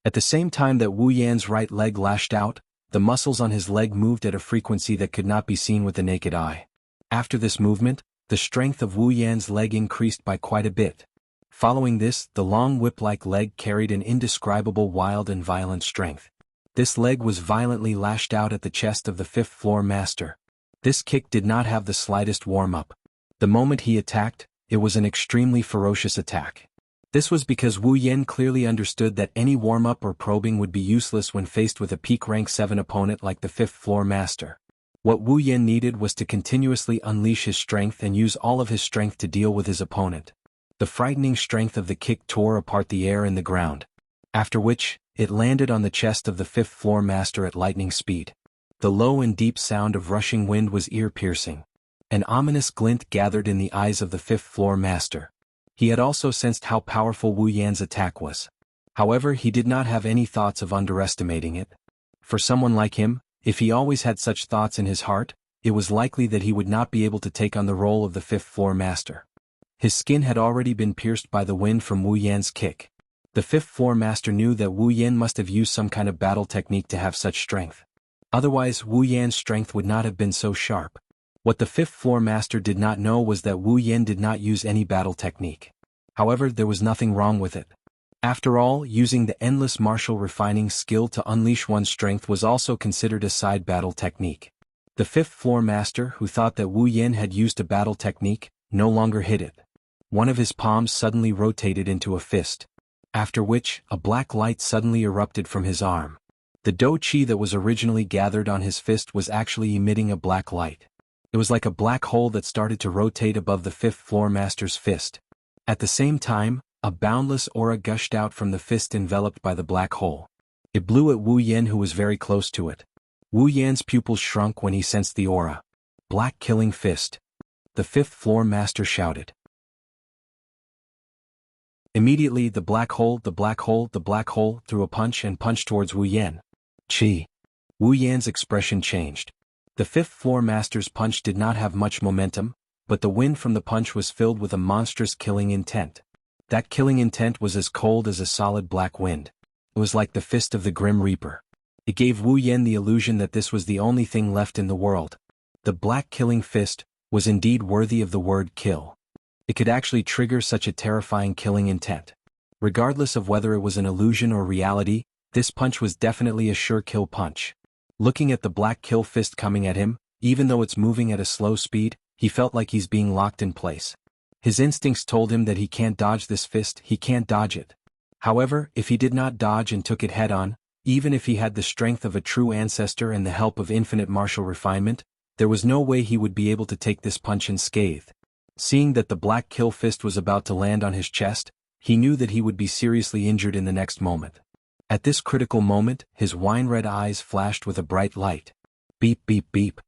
S1: At the same time that Wu Yan's right leg lashed out, the muscles on his leg moved at a frequency that could not be seen with the naked eye. After this movement, the strength of Wu Yan's leg increased by quite a bit. Following this, the long whip-like leg carried an indescribable wild and violent strength. This leg was violently lashed out at the chest of the fifth floor master. This kick did not have the slightest warm-up. The moment he attacked, it was an extremely ferocious attack. This was because Wu Yen clearly understood that any warm-up or probing would be useless when faced with a peak rank 7 opponent like the fifth floor master. What Wu Yen needed was to continuously unleash his strength and use all of his strength to deal with his opponent. The frightening strength of the kick tore apart the air and the ground. After which, it landed on the chest of the fifth floor master at lightning speed. The low and deep sound of rushing wind was ear-piercing. An ominous glint gathered in the eyes of the fifth floor master. He had also sensed how powerful Wu Yan's attack was. However, he did not have any thoughts of underestimating it. For someone like him, if he always had such thoughts in his heart, it was likely that he would not be able to take on the role of the fifth floor master. His skin had already been pierced by the wind from Wu Yan's kick. The fifth floor master knew that Wu Yan must have used some kind of battle technique to have such strength. Otherwise, Wu Yan's strength would not have been so sharp. What the fifth floor master did not know was that Wu Yan did not use any battle technique. However, there was nothing wrong with it. After all, using the endless martial refining skill to unleash one's strength was also considered a side battle technique. The fifth floor master, who thought that Wu Yan had used a battle technique, no longer hid it. One of his palms suddenly rotated into a fist. After which, a black light suddenly erupted from his arm. The dou qi that was originally gathered on his fist was actually emitting a black light. It was like a black hole that started to rotate above the fifth floor master's fist. At the same time, a boundless aura gushed out from the fist enveloped by the black hole. It blew at Wu Yan, who was very close to it. Wu Yan's pupils shrunk when he sensed the aura. Black killing fist. The fifth floor master shouted. Immediately the black hole threw a punch and punched towards Wu Yan. Chi. Wu Yan's expression changed. The fifth floor master's punch did not have much momentum, but the wind from the punch was filled with a monstrous killing intent. That killing intent was as cold as a solid black wind. It was like the fist of the Grim Reaper. It gave Wu Yan the illusion that this was the only thing left in the world. The black killing fist was indeed worthy of the word kill. It could actually trigger such a terrifying killing intent. Regardless of whether it was an illusion or reality, this punch was definitely a sure kill punch. Looking at the black kill fist coming at him, even though it's moving at a slow speed, he felt like he's being locked in place. His instincts told him that he can't dodge this fist, he can't dodge it. However, if he did not dodge and took it head-on, even if he had the strength of a true ancestor and the help of infinite martial refinement, there was no way he would be able to take this punch unscathed. Seeing that the black kill fist was about to land on his chest, he knew that he would be seriously injured in the next moment. At this critical moment, his wine-red eyes flashed with a bright light. Beep beep beep.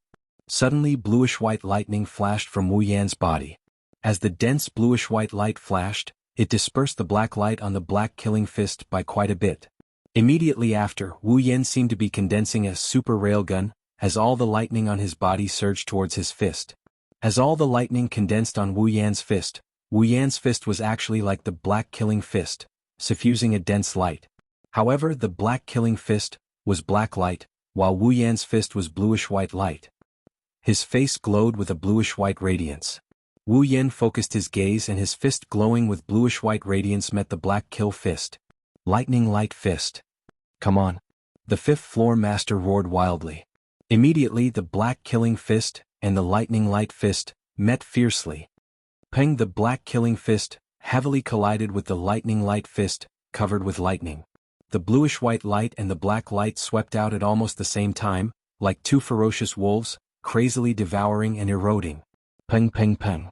S1: Suddenly bluish-white lightning flashed from Wu Yan's body. As the dense bluish-white light flashed, it dispersed the black light on the black killing fist by quite a bit. Immediately after, Wu Yan seemed to be condensing a super railgun, as all the lightning on his body surged towards his fist. As all the lightning condensed on Wu Yan's fist was actually like the black killing fist, suffusing a dense light. However, the black killing fist was black light, while Wu Yan's fist was bluish-white light. His face glowed with a bluish-white radiance. Wu Yan focused his gaze and his fist glowing with bluish-white radiance met the black kill fist. Lightning light fist. Come on. The fifth floor master roared wildly. Immediately the black killing fist and the lightning light fist met fiercely. Peng, the black killing fist heavily collided with the lightning light fist, covered with lightning. The bluish-white light and the black light swept out at almost the same time, like two ferocious wolves, crazily devouring and eroding. Peng peng peng.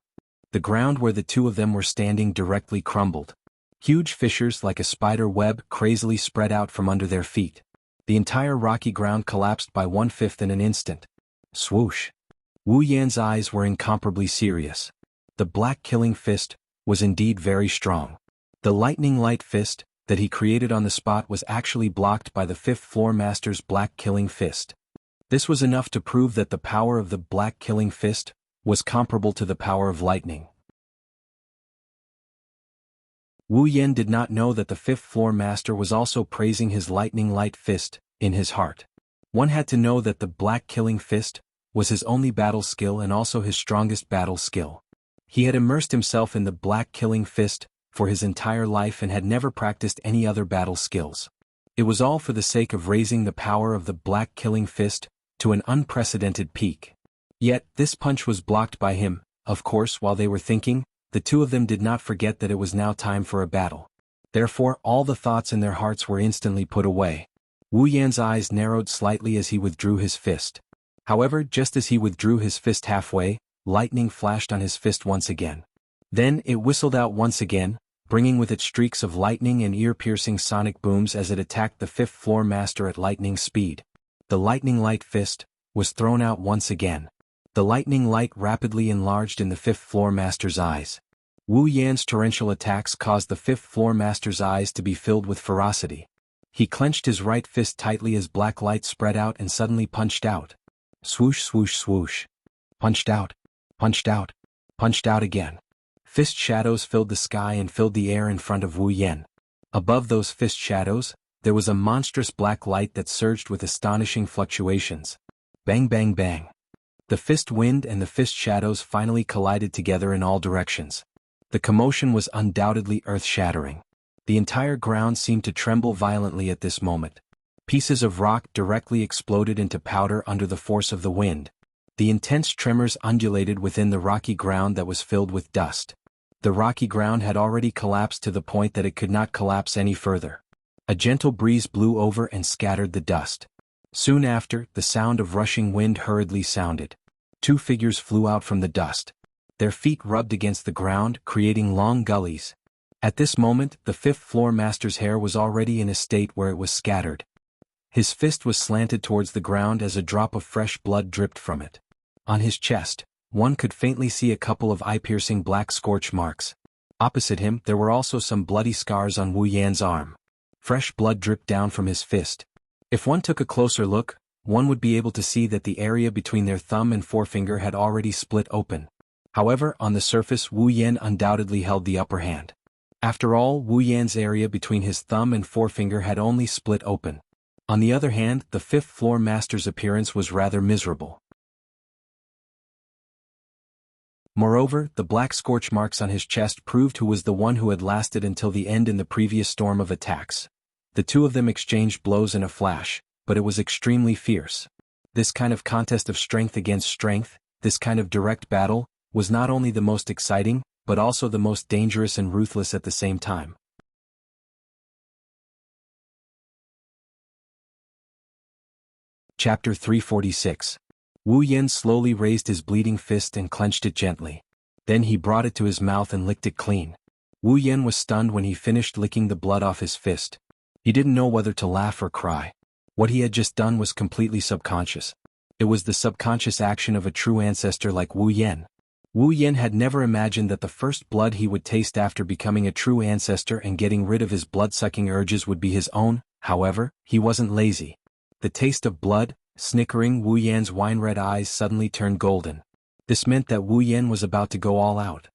S1: The ground where the two of them were standing directly crumbled. Huge fissures like a spider web crazily spread out from under their feet. The entire rocky ground collapsed by 1/5 in an instant. Swoosh. Wu Yan's eyes were incomparably serious. The black killing fist was indeed very strong. The lightning light fist that he created on the spot was actually blocked by the fifth floor master's black killing fist. This was enough to prove that the power of the black killing fist was comparable to the power of lightning. Wu Yan did not know that the fifth floor master was also praising his lightning light fist in his heart. One had to know that the black killing fist was his only battle skill and also his strongest battle skill. He had immersed himself in the black killing fist for his entire life and had never practiced any other battle skills. It was all for the sake of raising the power of the black killing fist to an unprecedented peak. Yet, this punch was blocked by him. Of course, while they were thinking, the two of them did not forget that it was now time for a battle. Therefore, all the thoughts in their hearts were instantly put away. Wu Yan's eyes narrowed slightly as he withdrew his fist. However, just as he withdrew his fist halfway, lightning flashed on his fist once again. Then it whistled out once again, bringing with it streaks of lightning and ear-piercing sonic booms as it attacked the fifth floor master at lightning speed. The lightning light fist was thrown out once again. The lightning light rapidly enlarged in the fifth floor master's eyes. Wu Yan's torrential attacks caused the fifth floor master's eyes to be filled with ferocity. He clenched his right fist tightly as black light spread out and suddenly punched out. Swoosh swoosh swoosh. Punched out. Punched out. Punched out again. Fist shadows filled the sky and filled the air in front of Wu Yan. Above those fist shadows, there was a monstrous black light that surged with astonishing fluctuations. Bang bang bang. The fist wind and the fist shadows finally collided together in all directions. The commotion was undoubtedly earth-shattering. The entire ground seemed to tremble violently at this moment. Pieces of rock directly exploded into powder under the force of the wind. The intense tremors undulated within the rocky ground that was filled with dust. The rocky ground had already collapsed to the point that it could not collapse any further. A gentle breeze blew over and scattered the dust. Soon after, the sound of rushing wind hurriedly sounded. 2 figures flew out from the dust. Their feet rubbed against the ground, creating long gullies. At this moment, the 5th floor master's hair was already in a state where it was scattered. His fist was slanted towards the ground as a drop of fresh blood dripped from it. On his chest, one could faintly see a couple of eye-piercing black scorch marks. Opposite him, there were also some bloody scars on Wu Yan's arm. Fresh blood dripped down from his fist. If one took a closer look, one would be able to see that the area between their thumb and forefinger had already split open. However, on the surface, Wu Yan undoubtedly held the upper hand. After all, Wu Yan's area between his thumb and forefinger had only split open. On the other hand, the 5th floor master's appearance was rather miserable. Moreover, the black scorch marks on his chest proved who was the one who had lasted until the end in the previous storm of attacks. The 2 of them exchanged blows in a flash, but it was extremely fierce. This kind of contest of strength against strength, this kind of direct battle, was not only the most exciting, but also the most dangerous and ruthless at the same time. Chapter 346. Wu Yan slowly raised his bleeding fist and clenched it gently. Then he brought it to his mouth and licked it clean. Wu Yan was stunned when he finished licking the blood off his fist. He didn't know whether to laugh or cry. What he had just done was completely subconscious. It was the subconscious action of a true ancestor like Wu Yan. Wu Yan had never imagined that the first blood he would taste after becoming a true ancestor and getting rid of his blood-sucking urges would be his own. However, he wasn't lazy. The taste of blood, snickering, Wu Yan's wine-red eyes suddenly turned golden. This meant that Wu Yan was about to go all out.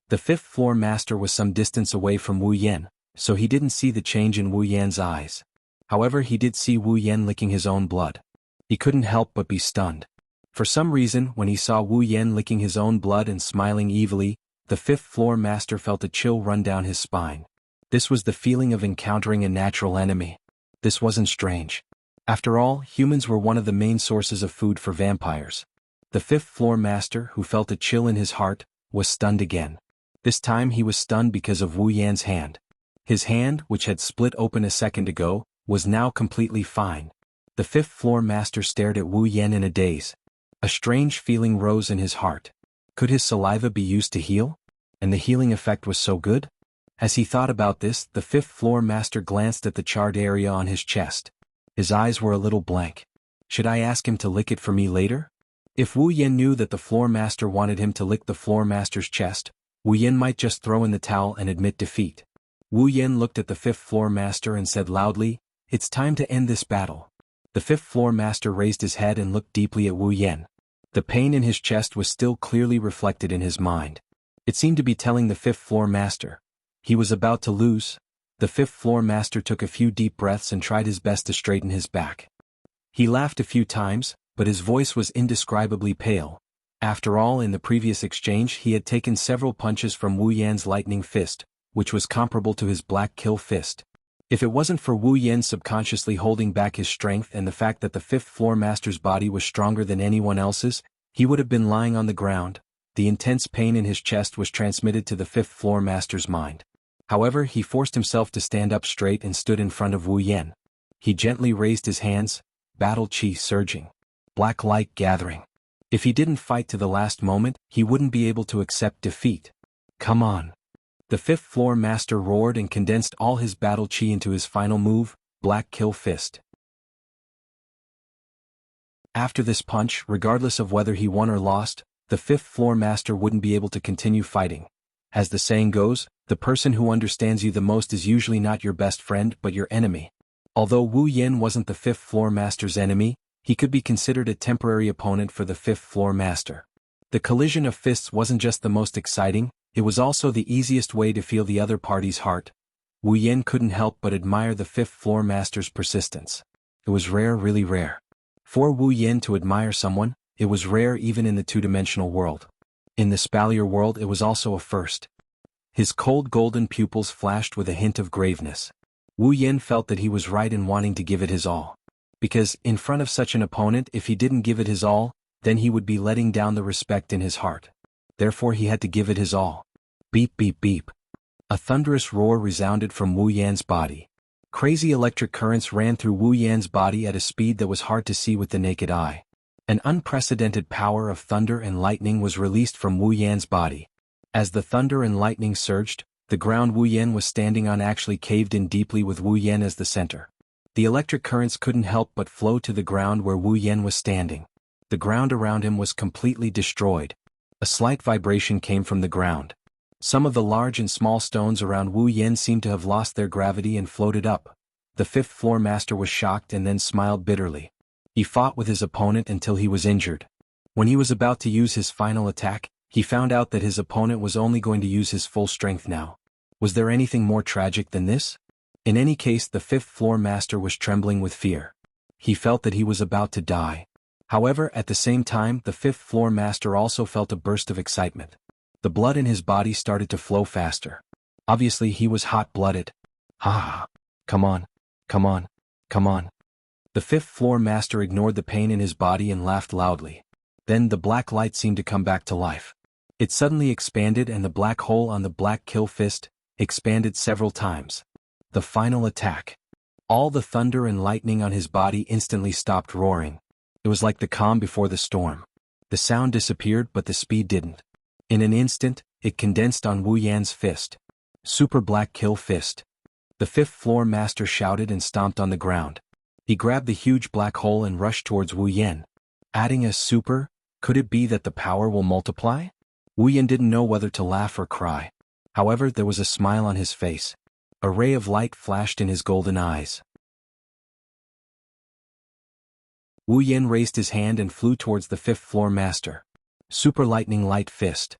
S1: The 5th floor master was some distance away from Wu Yan, so he didn't see the change in Wu Yan's eyes. However, he did see Wu Yan licking his own blood. He couldn't help but be stunned. For some reason, when he saw Wu Yan licking his own blood and smiling evilly, the 5th floor master felt a chill run down his spine. This was the feeling of encountering a natural enemy. This wasn't strange. After all, humans were one of the main sources of food for vampires. The 5th floor master, who felt a chill in his heart, was stunned again. This time he was stunned because of Wu Yan's hand. His hand, which had split open a second ago, was now completely fine. The 5th floor master stared at Wu Yan in a daze. A strange feeling rose in his heart. Could his saliva be used to heal? And the healing effect was so good? As he thought about this, the 5th floor master glanced at the charred area on his chest. His eyes were a little blank. Should I ask him to lick it for me later? If Wu Yan knew that the floor master wanted him to lick the floor master's chest, Wu Yan might just throw in the towel and admit defeat. Wu Yan looked at the 5th floor master and said loudly, "It's time to end this battle." The 5th floor master raised his head and looked deeply at Wu Yan. The pain in his chest was still clearly reflected in his mind. It seemed to be telling the 5th floor master he was about to lose. The 5th floor master took a few deep breaths and tried his best to straighten his back. He laughed a few times, but his voice was indescribably pale. After all, in the previous exchange he had taken several punches from Wu Yan's lightning fist, which was comparable to his black kill fist. If it wasn't for Wu Yan subconsciously holding back his strength and the fact that the 5th floor master's body was stronger than anyone else's, he would have been lying on the ground. The intense pain in his chest was transmitted to the 5th floor master's mind. However, he forced himself to stand up straight and stood in front of Wu Yan. He gently raised his hands, battle chi surging, black light gathering. If he didn't fight to the last moment, he wouldn't be able to accept defeat. Come on. The 5th floor master roared and condensed all his battle chi into his final move, black kill fist. After this punch, regardless of whether he won or lost, the 5th floor master wouldn't be able to continue fighting. As the saying goes, the person who understands you the most is usually not your best friend but your enemy. Although Wu Yan wasn't the 5th floor master's enemy, he could be considered a temporary opponent for the 5th floor master. The collision of fists wasn't just the most exciting, It was also the easiest way to feel the other party's heart. Wu Yen couldn't help but admire the fifth-floor master's persistence. It was rare, really rare. For Wu Yen to admire someone, it was rare even in the two-dimensional world. In the spalier world it was also a first. His cold golden pupils flashed with a hint of graveness. Wu Yen felt that he was right in wanting to give it his all. Because, in front of such an opponent, if he didn't give it his all, then he would be letting down the respect in his heart. Therefore he had to give it his all. Beep beep beep. A thunderous roar resounded from Wu Yan's body. Crazy electric currents ran through Wu Yan's body at a speed that was hard to see with the naked eye. An unprecedented power of thunder and lightning was released from Wu Yan's body. As the thunder and lightning surged, the ground Wu Yan was standing on actually caved in deeply with Wu Yan as the center. The electric currents couldn't help but flow to the ground where Wu Yan was standing. The ground around him was completely destroyed. A slight vibration came from the ground. Some of the large and small stones around Wu Yan seemed to have lost their gravity and floated up. The fifth-floor master was shocked and then smiled bitterly. He fought with his opponent until he was injured. When he was about to use his final attack, he found out that his opponent was only going to use his full strength now. Was there anything more tragic than this? In any case, the fifth-floor master was trembling with fear. He felt that he was about to die. However, at the same time, the fifth-floor master also felt a burst of excitement. The blood in his body started to flow faster. Obviously he was hot-blooded. Ha! Come on, come on, come on. The fifth-floor master ignored the pain in his body and laughed loudly. Then the black light seemed to come back to life. It suddenly expanded and the black hole on the black kill fist expanded several times. The final attack. All the thunder and lightning on his body instantly stopped roaring. It was like the calm before the storm. The sound disappeared but the speed didn't. In an instant, it condensed on Wu Yan's fist. Super Black Kill Fist. The fifth-floor master shouted and stomped on the ground. He grabbed the huge black hole and rushed towards Wu Yan. Adding a super, could it be that the power will multiply? Wu Yan didn't know whether to laugh or cry. However, there was a smile on his face. A ray of light flashed in his golden eyes. Wu Yan raised his hand and flew towards the fifth-floor master. Super Lightning Light Fist.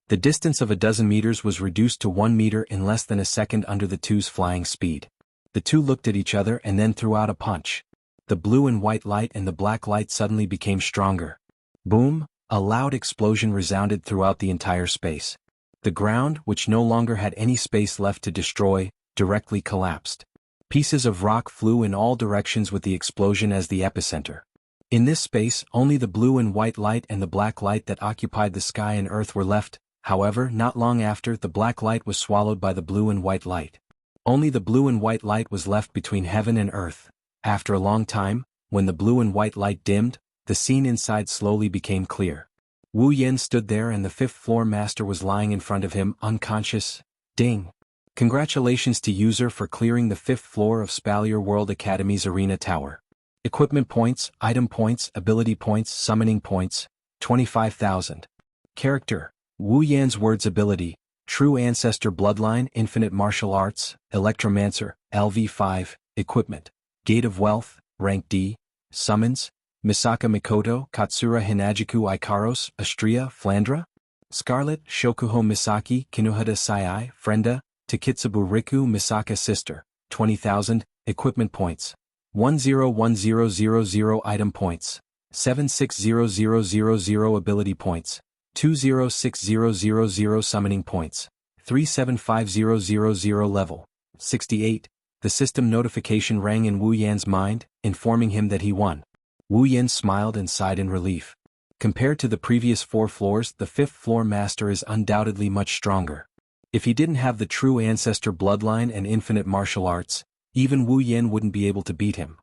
S1: The distance of 12 meters was reduced to 1 meter in less than a second under the two's flying speed. The two looked at each other and then threw out a punch. The blue and white light and the black light suddenly became stronger. Boom! A loud explosion resounded throughout the entire space. The ground, which no longer had any space left to destroy, directly collapsed. Pieces of rock flew in all directions with the explosion as the epicenter. In this space, only the blue and white light and the black light that occupied the sky and earth were left. However, not long after, the black light was swallowed by the blue and white light. Only the blue and white light was left between heaven and earth. After a long time, when the blue and white light dimmed, the scene inside slowly became clear. Wu Yan stood there and the fifth-floor master was lying in front of him, unconscious. Ding! Congratulations to user for clearing the 5th floor of Spalier World Academy's Arena Tower. Equipment points, item points, ability points, summoning points, 25,000. Character: Wu Yan's words ability, True Ancestor Bloodline, Infinite Martial Arts, Electromancer, LV5, Equipment, Gate of Wealth, Rank D, Summons, Misaka Mikoto, Katsura Hinajiku Ikaros, Astria, Flandra, Scarlet, Shokuho Misaki, Kinuhata Sai, Frenda, Takitsubu Riku Misaka Sister, 20,000, Equipment Points, 101000 Item Points, 760000 Ability Points, 206000 Summoning Points, 375000 Level, 68. The system notification rang in Wu Yan's mind, informing him that he won. Wu Yan smiled and sighed in relief. Compared to the previous 4 floors, the 5th floor master is undoubtedly much stronger. If he didn't have the True Ancestor Bloodline and Infinite Martial Arts, even Wu Yan wouldn't be able to beat him.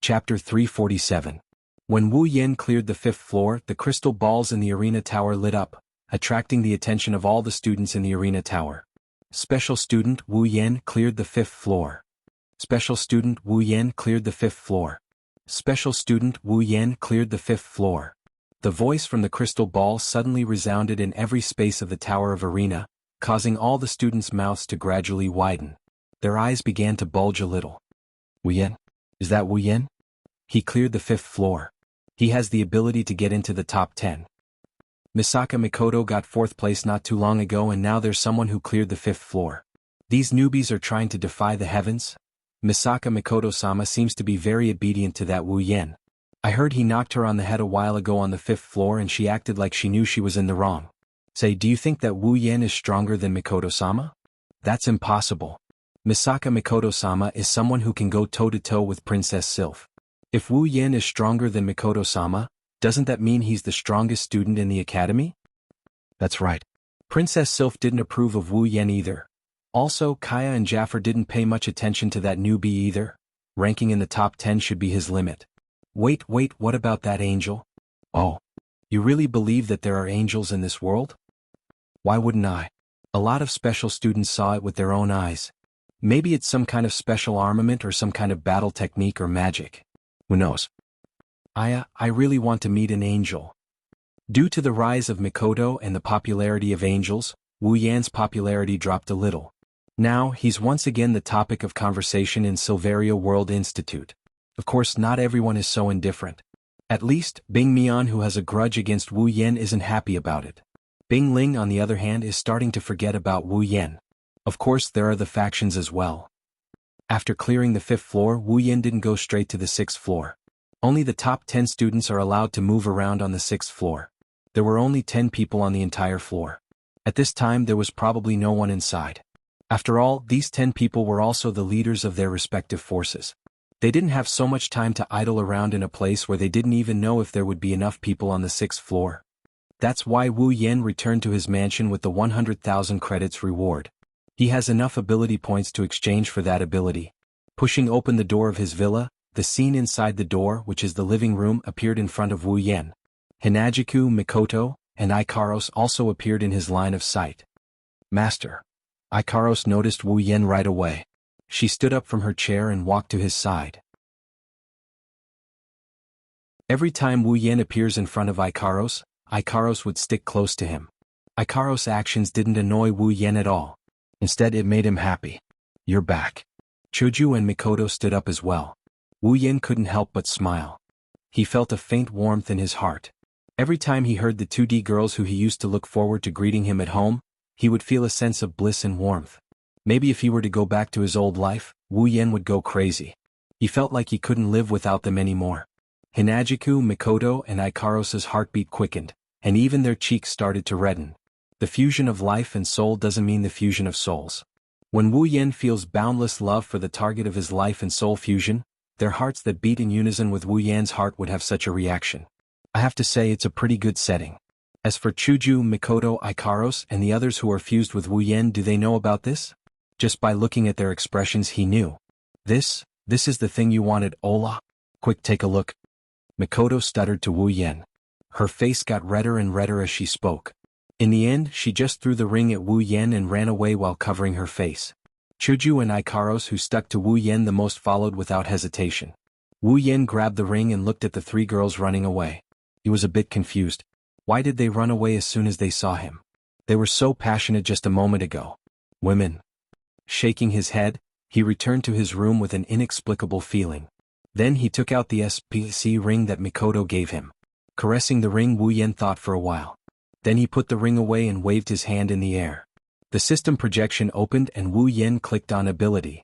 S1: Chapter 347. When Wu Yan cleared the 5th floor, the crystal balls in the arena tower lit up, attracting the attention of all the students in the arena tower. Special Student Wu Yan cleared the 5th floor. Special Student Wu Yan cleared the 5th floor. Special Student Wu Yan cleared the 5th floor. The voice from the crystal ball suddenly resounded in every space of the Tower of Arena, causing all the students' mouths to gradually widen. Their eyes began to bulge a little. Wu Yan? Is that Wu Yan? He cleared the 5th floor. He has the ability to get into the top 10. Misaka Mikoto got 4th place not too long ago, and now there's someone who cleared the 5th floor. These newbies are trying to defy the heavens? Misaka Mikoto-sama seems to be very obedient to that Wu Yen. I heard he knocked her on the head a while ago on the 5th floor and she acted like she knew she was in the wrong. Say, do you think that Wu Yen is stronger than Mikoto-sama? That's impossible. Misaka Mikoto-sama is someone who can go toe-to-toe with Princess Sylph. If Wu Yen is stronger than Mikoto-sama, doesn't that mean he's the strongest student in the academy? That's right. Princess Sylph didn't approve of Wu Yen either. Also, Kaya and Jaffer didn't pay much attention to that newbie either. Ranking in the top 10 should be his limit. Wait, what about that angel? Oh. You really believe that there are angels in this world? Why wouldn't I? A lot of special students saw it with their own eyes. Maybe it's some kind of special armament or some kind of battle technique or magic. Who knows? I really want to meet an angel. Due to the rise of Mikoto and the popularity of angels, Wu Yan's popularity dropped a little. Now, he's once again the topic of conversation in Silveria World Institute. Of course, not everyone is so indifferent. At least, Bing Mian, who has a grudge against Wu Yen, isn't happy about it. Bing Ling, on the other hand, is starting to forget about Wu Yen. Of course, there are the factions as well. After clearing the 5th floor, Wu Yen didn't go straight to the 6th floor. Only the top 10 students are allowed to move around on the 6th floor. There were only 10 people on the entire floor. At this time, there was probably no one inside. After all, these 10 people were also the leaders of their respective forces. They didn't have so much time to idle around in a place where they didn't even know if there would be enough people on the 6th floor. That's why Wu Yen returned to his mansion with the 100,000 credits reward. He has enough ability points to exchange for that ability. Pushing open the door of his villa, the scene inside the door, which is the living room, appeared in front of Wu Yen. Hinajiku, Mikoto, and Ikaros also appeared in his line of sight. Master. Ikaros noticed Wu Yen right away. She stood up from her chair and walked to his side. Every time Wu Yen appears in front of Ikaros, Ikaros would stick close to him. Ikaros' actions didn't annoy Wu Yen at all. Instead, it made him happy. You're back. Chuju and Mikoto stood up as well. Wu Yen couldn't help but smile. He felt a faint warmth in his heart. Every time he heard the 2D girls who he used to look forward to greeting him at home, he would feel a sense of bliss and warmth. Maybe if he were to go back to his old life, Wu Yen would go crazy. He felt like he couldn't live without them anymore. Hinajiku, Mikoto, and Ikaros' heartbeat quickened, and even their cheeks started to redden. The fusion of life and soul doesn't mean the fusion of souls. When Wu Yen feels boundless love for the target of his life and soul fusion, their hearts that beat in unison with Wu Yan's heart would have such a reaction. I have to say it's a pretty good setting. As for Chuju, Mikoto, Ikaros, and the others who are fused with Wu Yen, do they know about this? Just by looking at their expressions he knew. This is the thing you wanted, Ola? Quick, take a look. Mikoto stuttered to Wu Yen. Her face got redder and redder as she spoke. In the end, she just threw the ring at Wu Yen and ran away while covering her face. Chuju and Ikaros, who stuck to Wu Yen the most, followed without hesitation. Wu Yen grabbed the ring and looked at the 3 girls running away. He was a bit confused. Why did they run away as soon as they saw him? They were so passionate just a moment ago. Women. Shaking his head, he returned to his room with an inexplicable feeling. Then he took out the SPC ring that Mikoto gave him. Caressing the ring, Wu Yen thought for a while. Then he put the ring away and waved his hand in the air. The system projection opened and Wu Yen clicked on ability.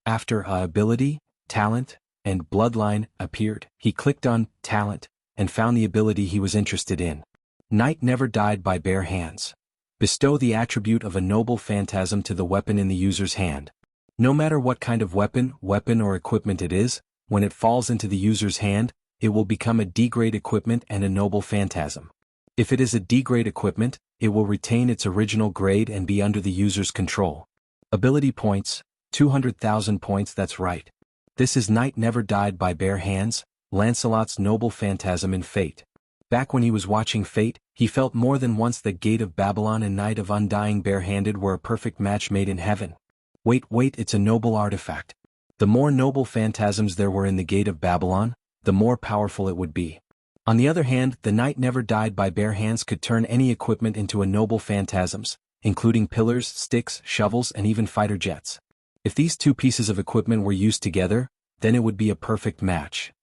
S1: After ability, talent, and bloodline appeared, he clicked on talent and found the ability he was interested in. Night never died by bare hands. Bestow the attribute of a noble phantasm to the weapon in the user's hand. No matter what kind of weapon or equipment it is, when it falls into the user's hand, it will become a D-grade equipment and a noble phantasm. If it is a D-grade equipment, it will retain its original grade and be under the user's control. Ability points, 200,000 points, that's right. This is Night Never Died by Bare Hands, Lancelot's noble phantasm in Fate. Back when he was watching Fate, he felt more than once that Gate of Babylon and Night of Undying Barehanded were a perfect match made in heaven. Wait, it's a noble artifact. The more noble phantasms there were in the Gate of Babylon, the more powerful it would be. On the other hand, the Night Never Died by Bare Hands could turn any equipment into a noble phantasms, including pillars, sticks, shovels, and even fighter jets. If these 2 pieces of equipment were used together, then it would be a perfect match.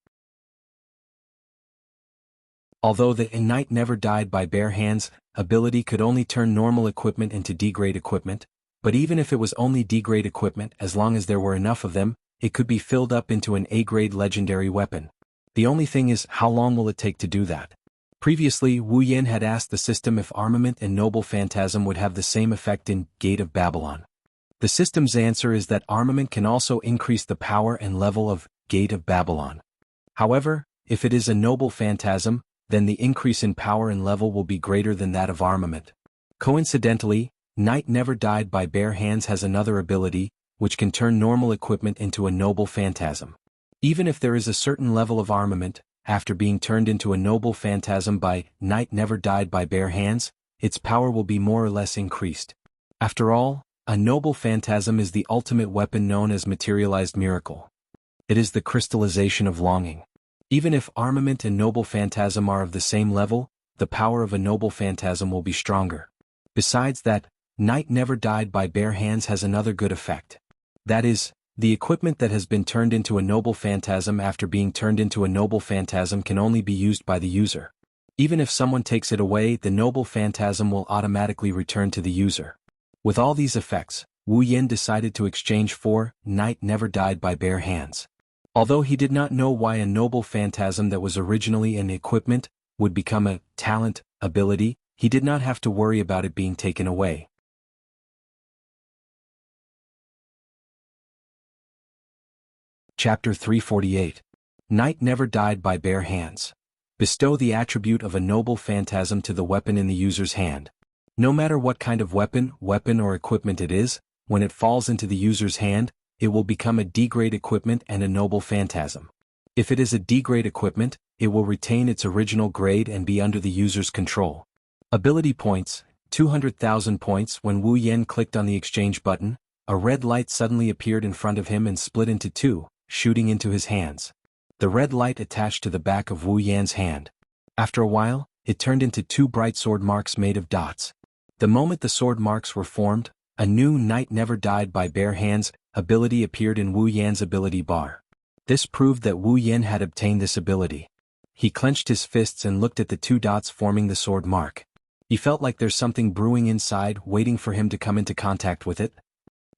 S1: Although the Knight Never Died by Bare Hands ability could only turn normal equipment into D-grade equipment, but even if it was only D-grade equipment, as long as there were enough of them, it could be filled up into an A-grade legendary weapon. The only thing is, how long will it take to do that? Previously, Wu Yan had asked the system if Armament and Noble Phantasm would have the same effect in Gate of Babylon. The system's answer is that Armament can also increase the power and level of Gate of Babylon. However, if it is a Noble Phantasm, then the increase in power and level will be greater than that of Armament. Coincidentally, Knight Never Died by Bare Hands has another ability, which can turn normal equipment into a Noble Phantasm. Even if there is a certain level of armament, after being turned into a Noble Phantasm by Knight Never Died by Bare Hands, its power will be more or less increased. After all, a Noble Phantasm is the ultimate weapon known as Materialized Miracle. It is the crystallization of longing. Even if Armament and Noble Phantasm are of the same level, the power of a Noble Phantasm will be stronger. Besides that, Knight Never Died by Bare Hands has another good effect. That is, the equipment that has been turned into a Noble Phantasm after being turned into a Noble Phantasm can only be used by the user. Even if someone takes it away, the Noble Phantasm will automatically return to the user. With all these effects, Wu Yan decided to exchange for Knight Never Died by Bare Hands. Although he did not know why a Noble Phantasm that was originally an equipment would become a talent ability, he did not have to worry about it being taken away. Chapter 348. Knight Never Died by Bare Hands. Bestow the attribute of a Noble Phantasm to the weapon in the user's hand. No matter what kind of weapon or equipment it is, when it falls into the user's hand, it will become a D-grade equipment and a Noble Phantasm. If it is a D-grade equipment, it will retain its original grade and be under the user's control. Ability points, 200,000 points. When Wu Yan clicked on the exchange button, a red light suddenly appeared in front of him and split into two, shooting into his hands. The red light attached to the back of Wu Yan's hand. After a while, it turned into two bright sword marks made of dots. The moment the sword marks were formed, a new Knight Never Died by Bare Hands ability appeared in Wu Yan's ability bar. This proved that Wu Yan had obtained this ability. He clenched his fists and looked at the two dots forming the sword mark. He felt like there's something brewing inside, waiting for him to come into contact with it.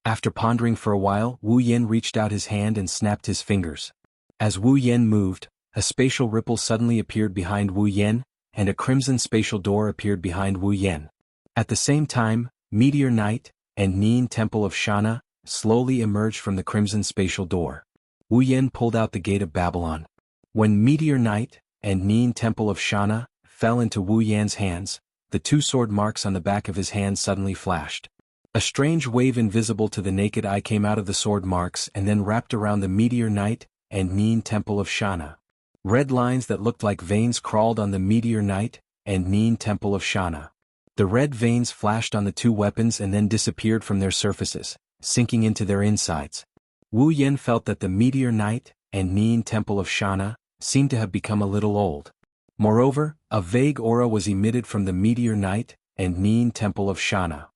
S1: After pondering for a while, Wu Yan reached out his hand and snapped his fingers. As Wu Yan moved, a spatial ripple suddenly appeared behind Wu Yan, and a crimson spatial door appeared behind Wu Yan. At the same time, Meteor Knight and Neen Temple of Shana slowly emerged from the crimson spatial door. Wu Yan pulled out the Gate of Babylon. When Meteor Knight and Neen Temple of Shana fell into Wu Yan's hands, the two sword marks on the back of his hand suddenly flashed. A strange wave invisible to the naked eye came out of the sword marks and then wrapped around the Meteor Knight and Neen Temple of Shana. Red lines that looked like veins crawled on the Meteor Knight and Neen Temple of Shana. The red veins flashed on the two weapons and then disappeared from their surfaces, sinking into their insides. Wu Yan felt that the Meteor Knight and Neen Temple of Shana seemed to have become a little old. Moreover, a vague aura was emitted from the Meteor Knight and Neen Temple of Shana.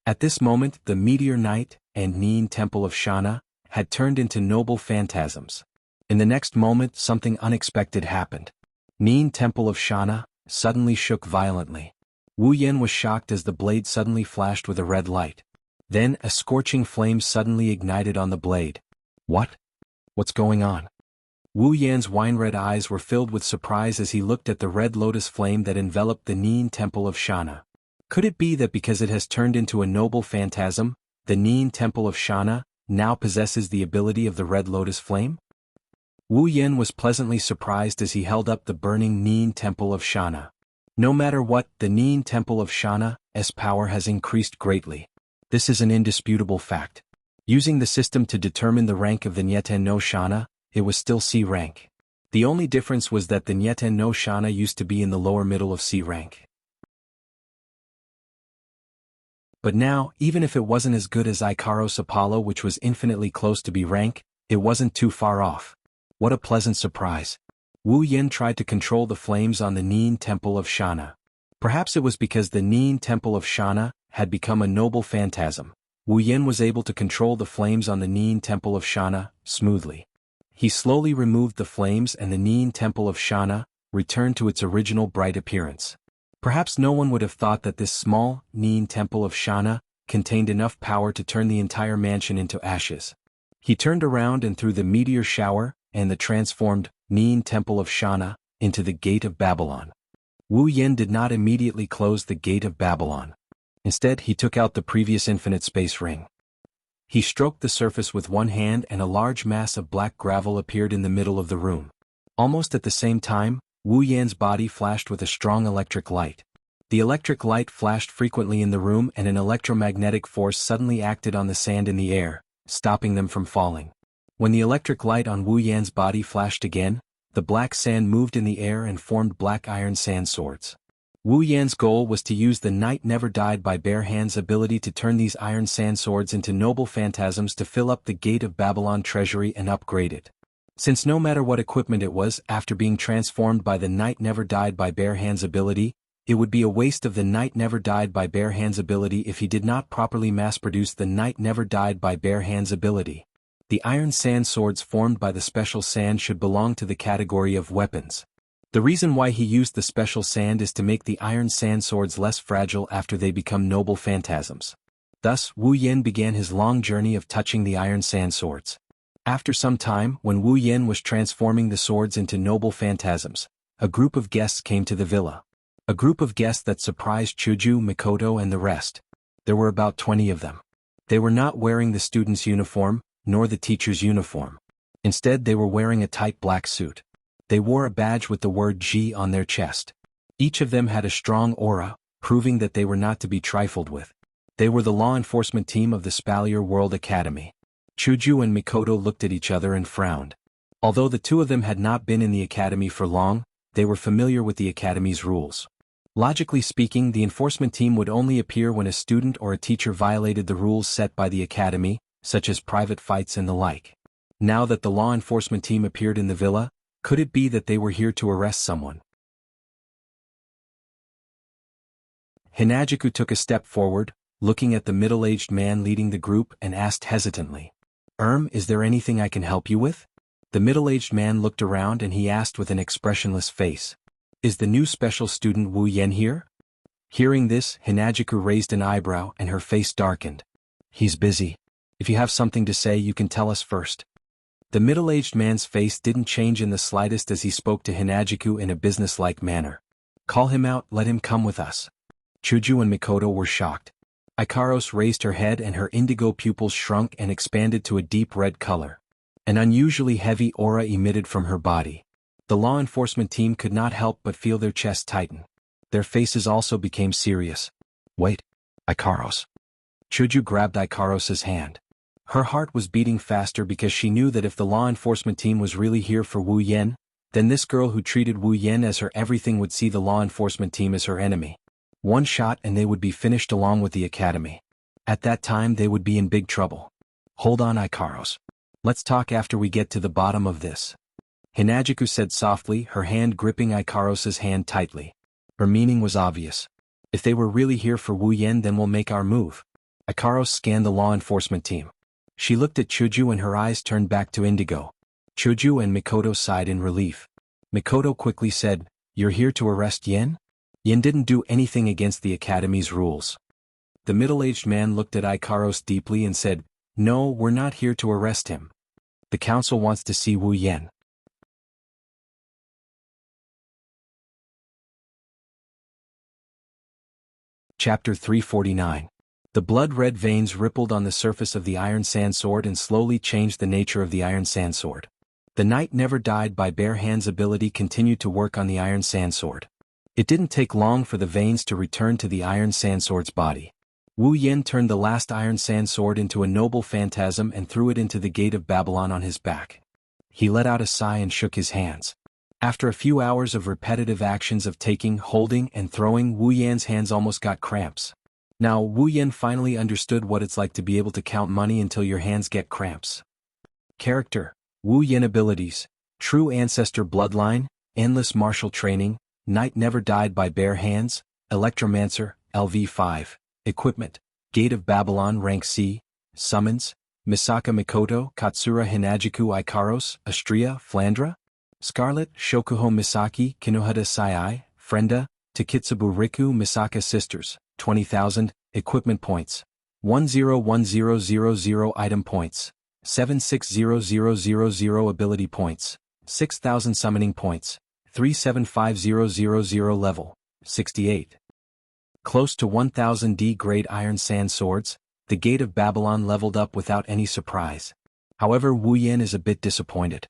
S1: At this moment, the Meteor Knight and Neen Temple of Shana had turned into Noble Phantasms. In the next moment, something unexpected happened. Neen Temple of Shana suddenly shook violently. Wu Yan was shocked as the blade suddenly flashed with a red light. Then a scorching flame suddenly ignited on the blade. What? What's going on? Wu Yan's wine-red eyes were filled with surprise as he looked at the red lotus flame that enveloped the Neen Temple of Shana. Could it be that because it has turned into a Noble Phantasm, the Neen Temple of Shana now possesses the ability of the red lotus flame? Wu Yan was pleasantly surprised as he held up the burning Neen Temple of Shana. No matter what, the Neen Temple of Shana's power has increased greatly. This is an indisputable fact. Using the system to determine the rank of the Nyeten no Shana, it was still C rank. The only difference was that the Nyeten no Shana used to be in the lower middle of C rank. But now, even if it wasn't as good as Ikaros Apollo, which was infinitely close to B rank, it wasn't too far off. What a pleasant surprise. Wu Yan tried to control the flames on the Neen Temple of Shana. Perhaps it was because the Neen Temple of Shana had become a Noble Phantasm. Wu Yan was able to control the flames on the Neen Temple of Shana smoothly. He slowly removed the flames and the Neen Temple of Shana returned to its original bright appearance. Perhaps no one would have thought that this small, Nin temple of Shana contained enough power to turn the entire mansion into ashes. He turned around and threw the meteor shower and the transformed Nin temple of Shana into the gate of Babylon. Wu Yen did not immediately close the gate of Babylon. Instead, he took out the previous infinite space ring. He stroked the surface with one hand and a large mass of black gravel appeared in the middle of the room. Almost at the same time, Wu Yan's body flashed with a strong electric light. The electric light flashed frequently in the room and an electromagnetic force suddenly acted on the sand in the air, stopping them from falling. When the electric light on Wu Yan's body flashed again, the black sand moved in the air and formed black iron sand swords. Wu Yan's goal was to use the Knight Never Died by Bare Hands ability to turn these iron sand swords into noble phantasms to fill up the Gate of Babylon treasury and upgrade it. Since no matter what equipment it was, after being transformed by the Knight Never Died by Bare Hands ability, it would be a waste of the Knight Never Died by Bare Hands ability if he did not properly mass-produce the Knight Never Died by Bare Hands ability. The iron sand swords formed by the special sand should belong to the category of weapons. The reason why he used the special sand is to make the iron sand swords less fragile after they become noble phantasms. Thus, Wu Yen began his long journey of touching the iron sand swords. After some time, when Wu Yen was transforming the swords into noble phantasms, a group of guests came to the villa. A group of guests that surprised Chuju, Mikoto and the rest. There were about 20 of them. They were not wearing the student's uniform, nor the teacher's uniform. Instead, they were wearing a tight black suit. They wore a badge with the word G on their chest. Each of them had a strong aura, proving that they were not to be trifled with. They were the law enforcement team of the Spalier World Academy. Chuju and Mikoto looked at each other and frowned. Although the two of them had not been in the academy for long, they were familiar with the academy's rules. Logically speaking, the enforcement team would only appear when a student or a teacher violated the rules set by the academy, such as private fights and the like. Now that the law enforcement team appeared in the villa, could it be that they were here to arrest someone? Hinajiku took a step forward, looking at the middle-aged man leading the group and asked hesitantly, Is there anything I can help you with? The middle-aged man looked around and he asked with an expressionless face, Is the new special student Wu Yen here? Hearing this, Hinajiku raised an eyebrow and her face darkened. He's busy. If you have something to say, you can tell us first. The middle-aged man's face didn't change in the slightest as he spoke to Hinajiku in a businesslike manner. Call him out, let him come with us. Chuju and Mikoto were shocked. Ikaros raised her head and her indigo pupils shrunk and expanded to a deep red color. An unusually heavy aura emitted from her body. The law enforcement team could not help but feel their chests tighten. Their faces also became serious. Wait, Ikaros. Chuju grabbed Ikaros's hand. Her heart was beating faster because she knew that if the law enforcement team was really here for Wu Yen, then this girl who treated Wu Yen as her everything would see the law enforcement team as her enemy. One shot and they would be finished along with the academy. At that time they would be in big trouble. Hold on, Ikaros. Let's talk after we get to the bottom of this. Hinajiku said softly, her hand gripping Ikaros's hand tightly. Her meaning was obvious. If they were really here for Wu Yen, then we'll make our move. Ikaros scanned the law enforcement team. She looked at Chuju and her eyes turned back to indigo. Chuju and Mikoto sighed in relief. Mikoto quickly said, You're here to arrest Yen? Yen didn't do anything against the academy's rules. The middle-aged man looked at Ikaros deeply and said, No, we're not here to arrest him. The council wants to see Wu Yen. Chapter 349. The blood-red veins rippled on the surface of the iron sand sword and slowly changed the nature of the iron sand sword. The Knight Never Died by Bare Hands ability continued to work on the iron sand sword. It didn't take long for the veins to return to the iron sand sword's body. Wu Yen turned the last iron sand sword into a noble phantasm and threw it into the gate of Babylon on his back. He let out a sigh and shook his hands. After a few hours of repetitive actions of taking, holding, and throwing, Wu Yan's hands almost got cramps. Now, Wu Yen finally understood what it's like to be able to count money until your hands get cramps. Character: Wu Yen abilities: True Ancestor Bloodline, Endless Martial Training, Knight Never Died by Bare Hands, Electromancer, LV5. Equipment: Gate of Babylon Rank C. Summons: Misaka Mikoto, Katsura Hinajiku Ikaros, Astria, Flandra. Scarlet, Shokuho Misaki, Kinohata Sai, Frenda, Takitsubu Riku Misaka Sisters, 20,000, Equipment Points. 101000 Item Points. 760000 Ability Points. 6,000 Summoning Points. 375000 Level. 68. Close to 1000 D-grade Iron Sand Swords, the Gate of Babylon leveled up without any surprise. However, Wu Yan is a bit disappointed.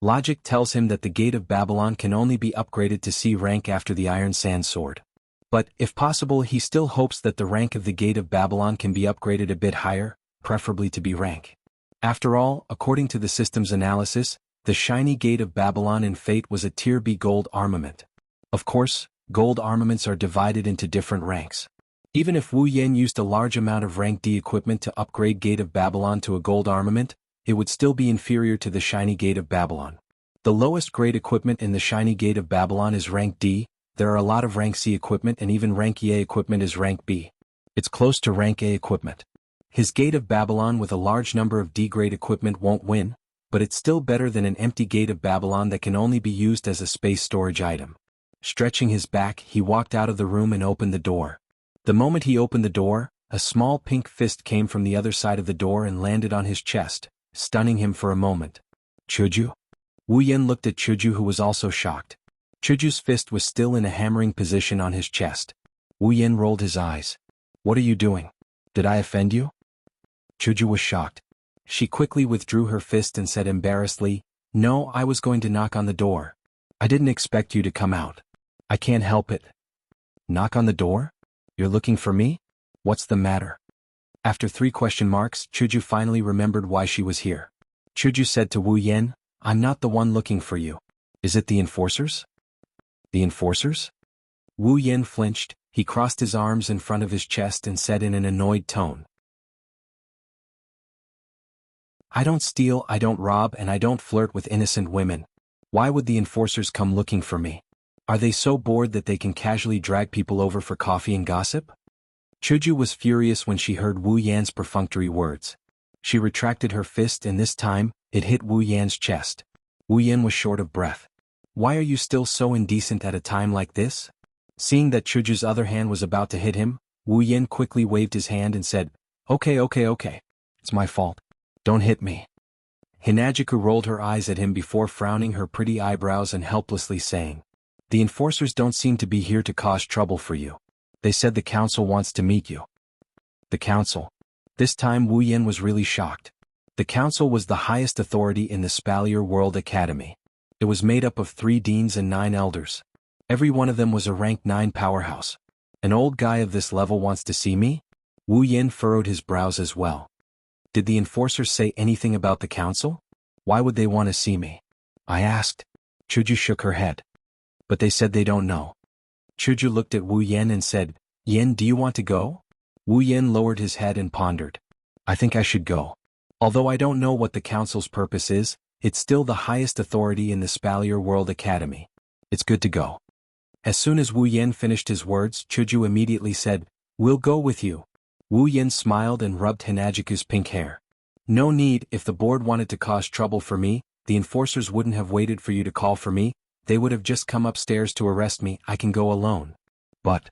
S1: Logic tells him that the Gate of Babylon can only be upgraded to C rank after the Iron Sand Sword. But, if possible, he still hopes that the rank of the Gate of Babylon can be upgraded a bit higher, preferably to B rank. After all, according to the system's analysis, the shiny Gate of Babylon in Fate was a Tier B gold armament. Of course, gold armaments are divided into different ranks. Even if Wu Yan used a large amount of rank D equipment to upgrade Gate of Babylon to a gold armament, it would still be inferior to the shiny Gate of Babylon. The lowest grade equipment in the shiny Gate of Babylon is rank D. There are a lot of rank C equipment, and even rank A equipment is rank B. It's close to rank A equipment. His Gate of Babylon with a large number of D-grade equipment won't win, but it's still better than an empty Gate of Babylon that can only be used as a space storage item. Stretching his back, he walked out of the room and opened the door. The moment he opened the door, a small pink fist came from the other side of the door and landed on his chest, stunning him for a moment. Chuju? Wu Yan looked at Chuju, who was also shocked. Chuju's fist was still in a hammering position on his chest. Wu Yan rolled his eyes. What are you doing? Did I offend you? Chuju was shocked. She quickly withdrew her fist and said embarrassedly, No, I was going to knock on the door. I didn't expect you to come out. I can't help it. Knock on the door? You're looking for me? What's the matter? After 3 question marks, Chuju finally remembered why she was here. Chuju said to Wu Yan, I'm not the one looking for you. Is it the enforcers? The enforcers? Wu Yan flinched. He crossed his arms in front of his chest and said in an annoyed tone, I don't steal, I don't rob, and I don't flirt with innocent women. Why would the enforcers come looking for me? Are they so bored that they can casually drag people over for coffee and gossip? Chuju was furious when she heard Wu Yan's perfunctory words. She retracted her fist, and this time, it hit Wu Yan's chest. Wu Yan was short of breath. Why are you still so indecent at a time like this? Seeing that Chuju's other hand was about to hit him, Wu Yan quickly waved his hand and said, Okay. It's my fault. Don't hit me. Hinajiku rolled her eyes at him before frowning her pretty eyebrows and helplessly saying, The enforcers don't seem to be here to cause trouble for you. They said the council wants to meet you. The council. This time Wu Yan was really shocked. The council was the highest authority in the Spalier World Academy. It was made up of 3 deans and 9 elders. Every one of them was a rank 9 powerhouse. An old guy of this level wants to see me? Wu Yan furrowed his brows as well. Did the enforcers say anything about the council? Why would they want to see me? I asked. Chuju shook her head. But they said they don't know. Chuju looked at Wu Yan and said, Yan, do you want to go? Wu Yan lowered his head and pondered. I think I should go. Although I don't know what the council's purpose is, it's still the highest authority in the Spalier World Academy. It's good to go. As soon as Wu Yan finished his words, Chuju immediately said, We'll go with you. Wu Yan smiled and rubbed Hinajiku's pink hair. No need, if the board wanted to cause trouble for me, the enforcers wouldn't have waited for you to call for me, they would have just come upstairs to arrest me, I can go alone. But.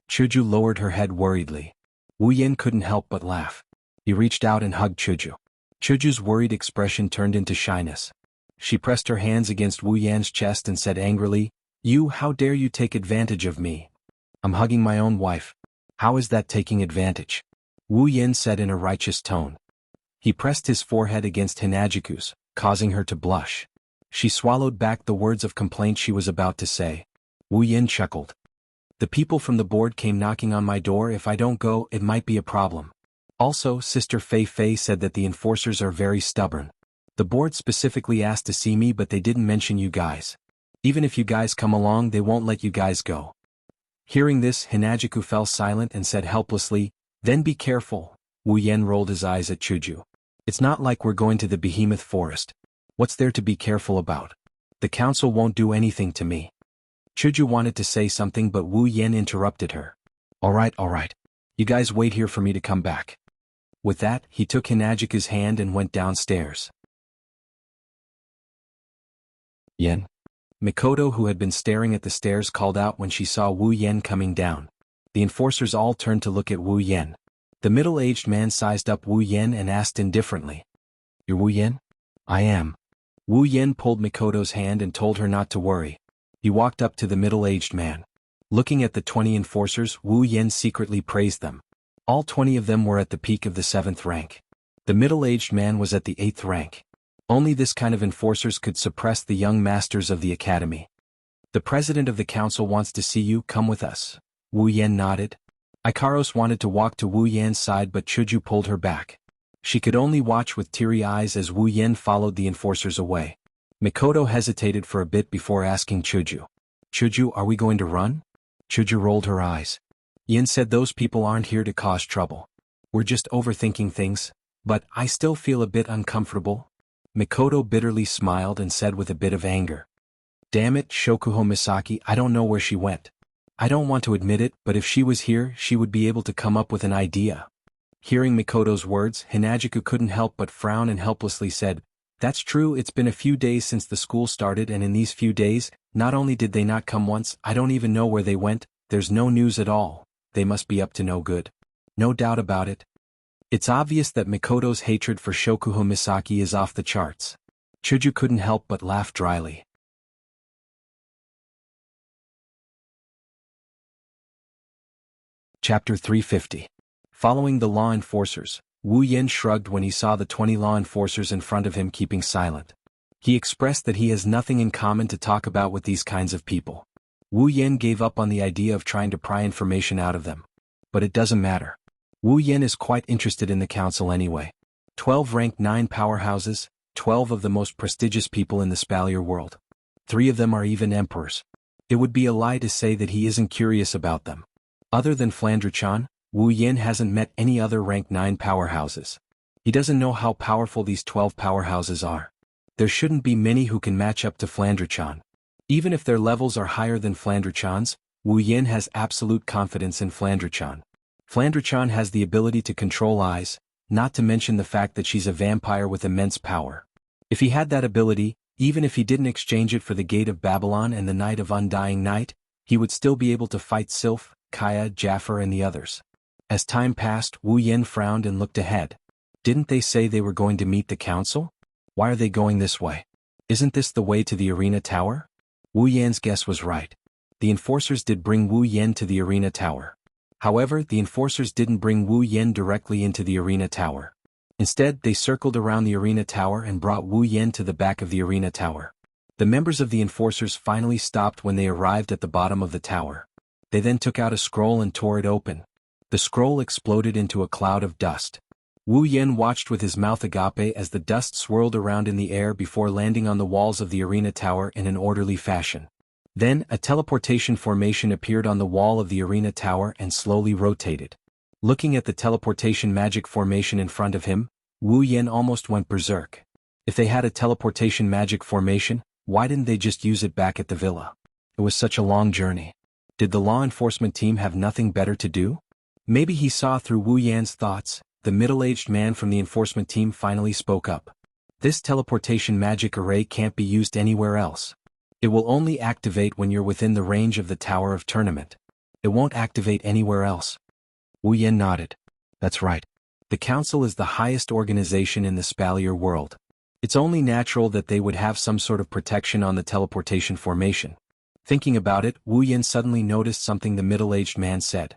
S1: Chuju lowered her head worriedly. Wu Yan couldn't help but laugh. He reached out and hugged Chuju. Chuju's worried expression turned into shyness. She pressed her hands against Wu Yan's chest and said angrily, You, how dare you take advantage of me? I'm hugging my own wife. How is that taking advantage? Wu Yan said in a righteous tone. He pressed his forehead against Hinajiku's, causing her to blush. She swallowed back the words of complaint she was about to say. Wu Yan chuckled. The people from the board came knocking on my door. If I don't go, it might be a problem. Also, Sister Fei Fei said that the enforcers are very stubborn. The board specifically asked to see me, but they didn't mention you guys. Even if you guys come along, they won't let you guys go. Hearing this, Hinajiku fell silent and said helplessly, Then be careful. Wu Yan rolled his eyes at Chuju. It's not like we're going to the behemoth forest. What's there to be careful about? The council won't do anything to me. Chuju wanted to say something, but Wu Yan interrupted her. All right. You guys wait here for me to come back. With that, he took Hinajiku's hand and went downstairs. Yan. Mikoto, who had been staring at the stairs, called out when she saw Wu Yen coming down. The enforcers all turned to look at Wu Yen. The middle-aged man sized up Wu Yen and asked indifferently, "You're Wu Yen?" "I am." Wu Yen pulled Mikoto's hand and told her not to worry. He walked up to the middle-aged man. Looking at the 20 enforcers, Wu Yen secretly praised them. All 20 of them were at the peak of the 7th rank. The middle-aged man was at the 8th rank. Only this kind of enforcers could suppress the young masters of the academy. "The president of the council wants to see you, come with us." Wu Yen nodded. Ikaros wanted to walk to Wu Yan's side, but Chuju pulled her back. She could only watch with teary eyes as Wu Yen followed the enforcers away. Mikoto hesitated for a bit before asking Chuju, "Chuju, are we going to run?" Chuju rolled her eyes. Yen said those people aren't here to cause trouble. We're just overthinking things, but I still feel a bit uncomfortable. Mikoto bitterly smiled and said with a bit of anger, "Damn it, Shokuho Misaki, I don't know where she went. I don't want to admit it, but if she was here, she would be able to come up with an idea." Hearing Mikoto's words, Hinajiku couldn't help but frown and helplessly said, "That's true, it's been a few days since the school started, and in these few days, not only did they not come once, I don't even know where they went. There's no news at all. They must be up to no good." "No doubt about it." It's obvious that Mikoto's hatred for Shokuho Misaki is off the charts. Chuju couldn't help but laugh dryly. Chapter 350. Following the law enforcers, Wu Yen shrugged when he saw the 20 law enforcers in front of him keeping silent. He expressed that he has nothing in common to talk about with these kinds of people. Wu Yen gave up on the idea of trying to pry information out of them. But it doesn't matter. Wu Yen is quite interested in the council anyway. 12 ranked 9 powerhouses, 12 of the most prestigious people in the Spalier world. 3 of them are even emperors. It would be a lie to say that he isn't curious about them. Other than Flandre-chan, Wu Yen hasn't met any other rank 9 powerhouses. He doesn't know how powerful these 12 powerhouses are. There shouldn't be many who can match up to Flandre-chan. Even if their levels are higher than Flandre-chan's, Wu Yen has absolute confidence in Flandre-chan. Flandre-chan has the ability to control eyes, not to mention the fact that she's a vampire with immense power. If he had that ability, even if he didn't exchange it for the Gate of Babylon and the Night of Undying Night, he would still be able to fight Sylph, Kaya, Jafar and the others. As time passed, Wu Yen frowned and looked ahead. Didn't they say they were going to meet the council? Why are they going this way? Isn't this the way to the arena tower? Wu Yan's guess was right. The enforcers did bring Wu Yen to the arena tower. However, the enforcers didn't bring Wu Yen directly into the arena tower. Instead, they circled around the arena tower and brought Wu Yen to the back of the arena tower. The members of the enforcers finally stopped when they arrived at the bottom of the tower. They then took out a scroll and tore it open. The scroll exploded into a cloud of dust. Wu Yen watched with his mouth agape as the dust swirled around in the air before landing on the walls of the arena tower in an orderly fashion. Then, a teleportation formation appeared on the wall of the arena tower and slowly rotated. Looking at the teleportation magic formation in front of him, Wu Yen almost went berserk. If they had a teleportation magic formation, why didn't they just use it back at the villa? It was such a long journey. Did the law enforcement team have nothing better to do? Maybe he saw through Wu Yan's thoughts. The middle-aged man from the enforcement team finally spoke up. This teleportation magic array can't be used anywhere else. It will only activate when you're within the range of the Tower of Tournament. It won't activate anywhere else. Wu Yen nodded. That's right. The council is the highest organization in the Spalier world. It's only natural that they would have some sort of protection on the teleportation formation. Thinking about it, Wu Yen suddenly noticed something the middle-aged man said.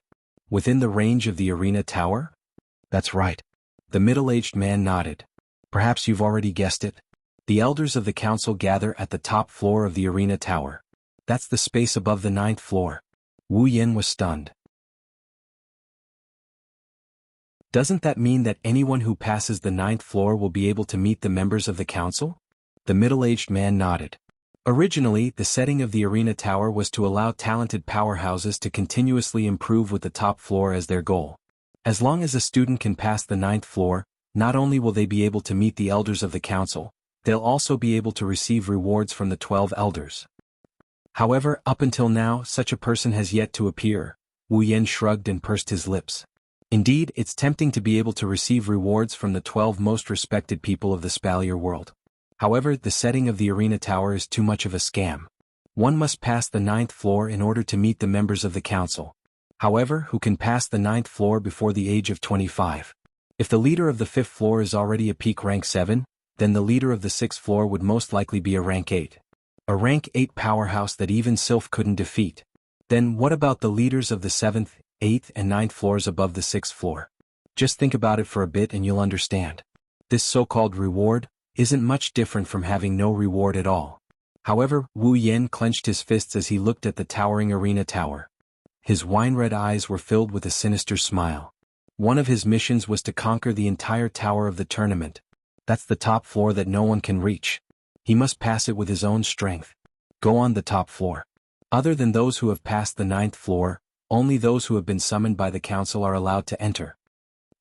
S1: Within the range of the arena tower? That's right. The middle-aged man nodded. Perhaps you've already guessed it. The elders of the council gather at the top floor of the arena tower. That's the space above the 9th floor. Wu Yen was stunned. Doesn't that mean that anyone who passes the 9th floor will be able to meet the members of the council? The middle-aged man nodded. Originally, the setting of the arena tower was to allow talented powerhouses to continuously improve with the top floor as their goal. As long as a student can pass the 9th floor, not only will they be able to meet the elders of the council, they'll also be able to receive rewards from the 12 elders. However, up until now, such a person has yet to appear. Wu Yen shrugged and pursed his lips. Indeed, it's tempting to be able to receive rewards from the 12 most respected people of the Spalier world. However, the setting of the arena tower is too much of a scam. One must pass the 9th floor in order to meet the members of the council. However, who can pass the 9th floor before the age of 25? If the leader of the 5th floor is already a peak rank 7, then the leader of the 6th floor would most likely be a rank 8. A rank 8 powerhouse that even Sylph couldn't defeat. Then what about the leaders of the 7th, 8th and 9th floors above the 6th floor? Just think about it for a bit and you'll understand. This so-called reward isn't much different from having no reward at all. However, Wu Yan clenched his fists as he looked at the towering arena tower. His wine-red eyes were filled with a sinister smile. One of his missions was to conquer the entire tower of the tournament. That's the top floor that no one can reach. He must pass it with his own strength. Go on the top floor. Other than those who have passed the 9th floor, only those who have been summoned by the council are allowed to enter.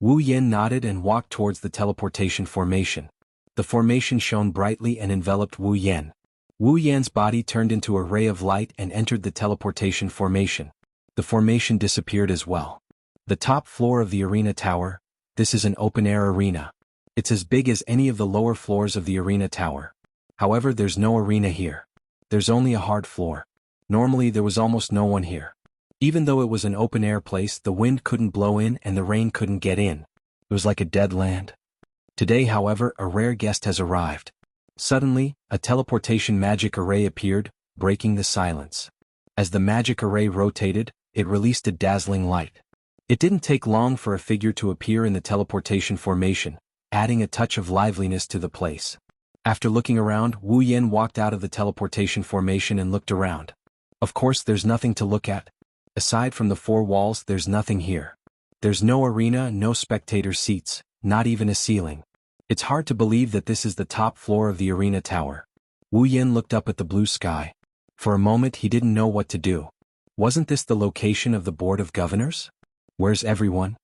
S1: Wu Yan nodded and walked towards the teleportation formation. The formation shone brightly and enveloped Wu Yan. Wu Yan's body turned into a ray of light and entered the teleportation formation. The formation disappeared as well. The top floor of the arena tower, this is an open-air arena. It's as big as any of the lower floors of the arena tower. However, there's no arena here. There's only a hard floor. Normally there was almost no one here. Even though it was an open-air place, the wind couldn't blow in and the rain couldn't get in. It was like a dead land. Today, however, a rare guest has arrived. Suddenly, a teleportation magic array appeared, breaking the silence. As the magic array rotated, it released a dazzling light. It didn't take long for a figure to appear in the teleportation formation, adding a touch of liveliness to the place. After looking around, Wu Yan walked out of the teleportation formation and looked around. Of course, there's nothing to look at. Aside from the 4 walls, there's nothing here. There's no arena, no spectator seats, not even a ceiling. It's hard to believe that this is the top floor of the arena tower. Wu Yan looked up at the blue sky. For a moment he didn't know what to do. Wasn't this the location of the Board of Governors? Where's everyone?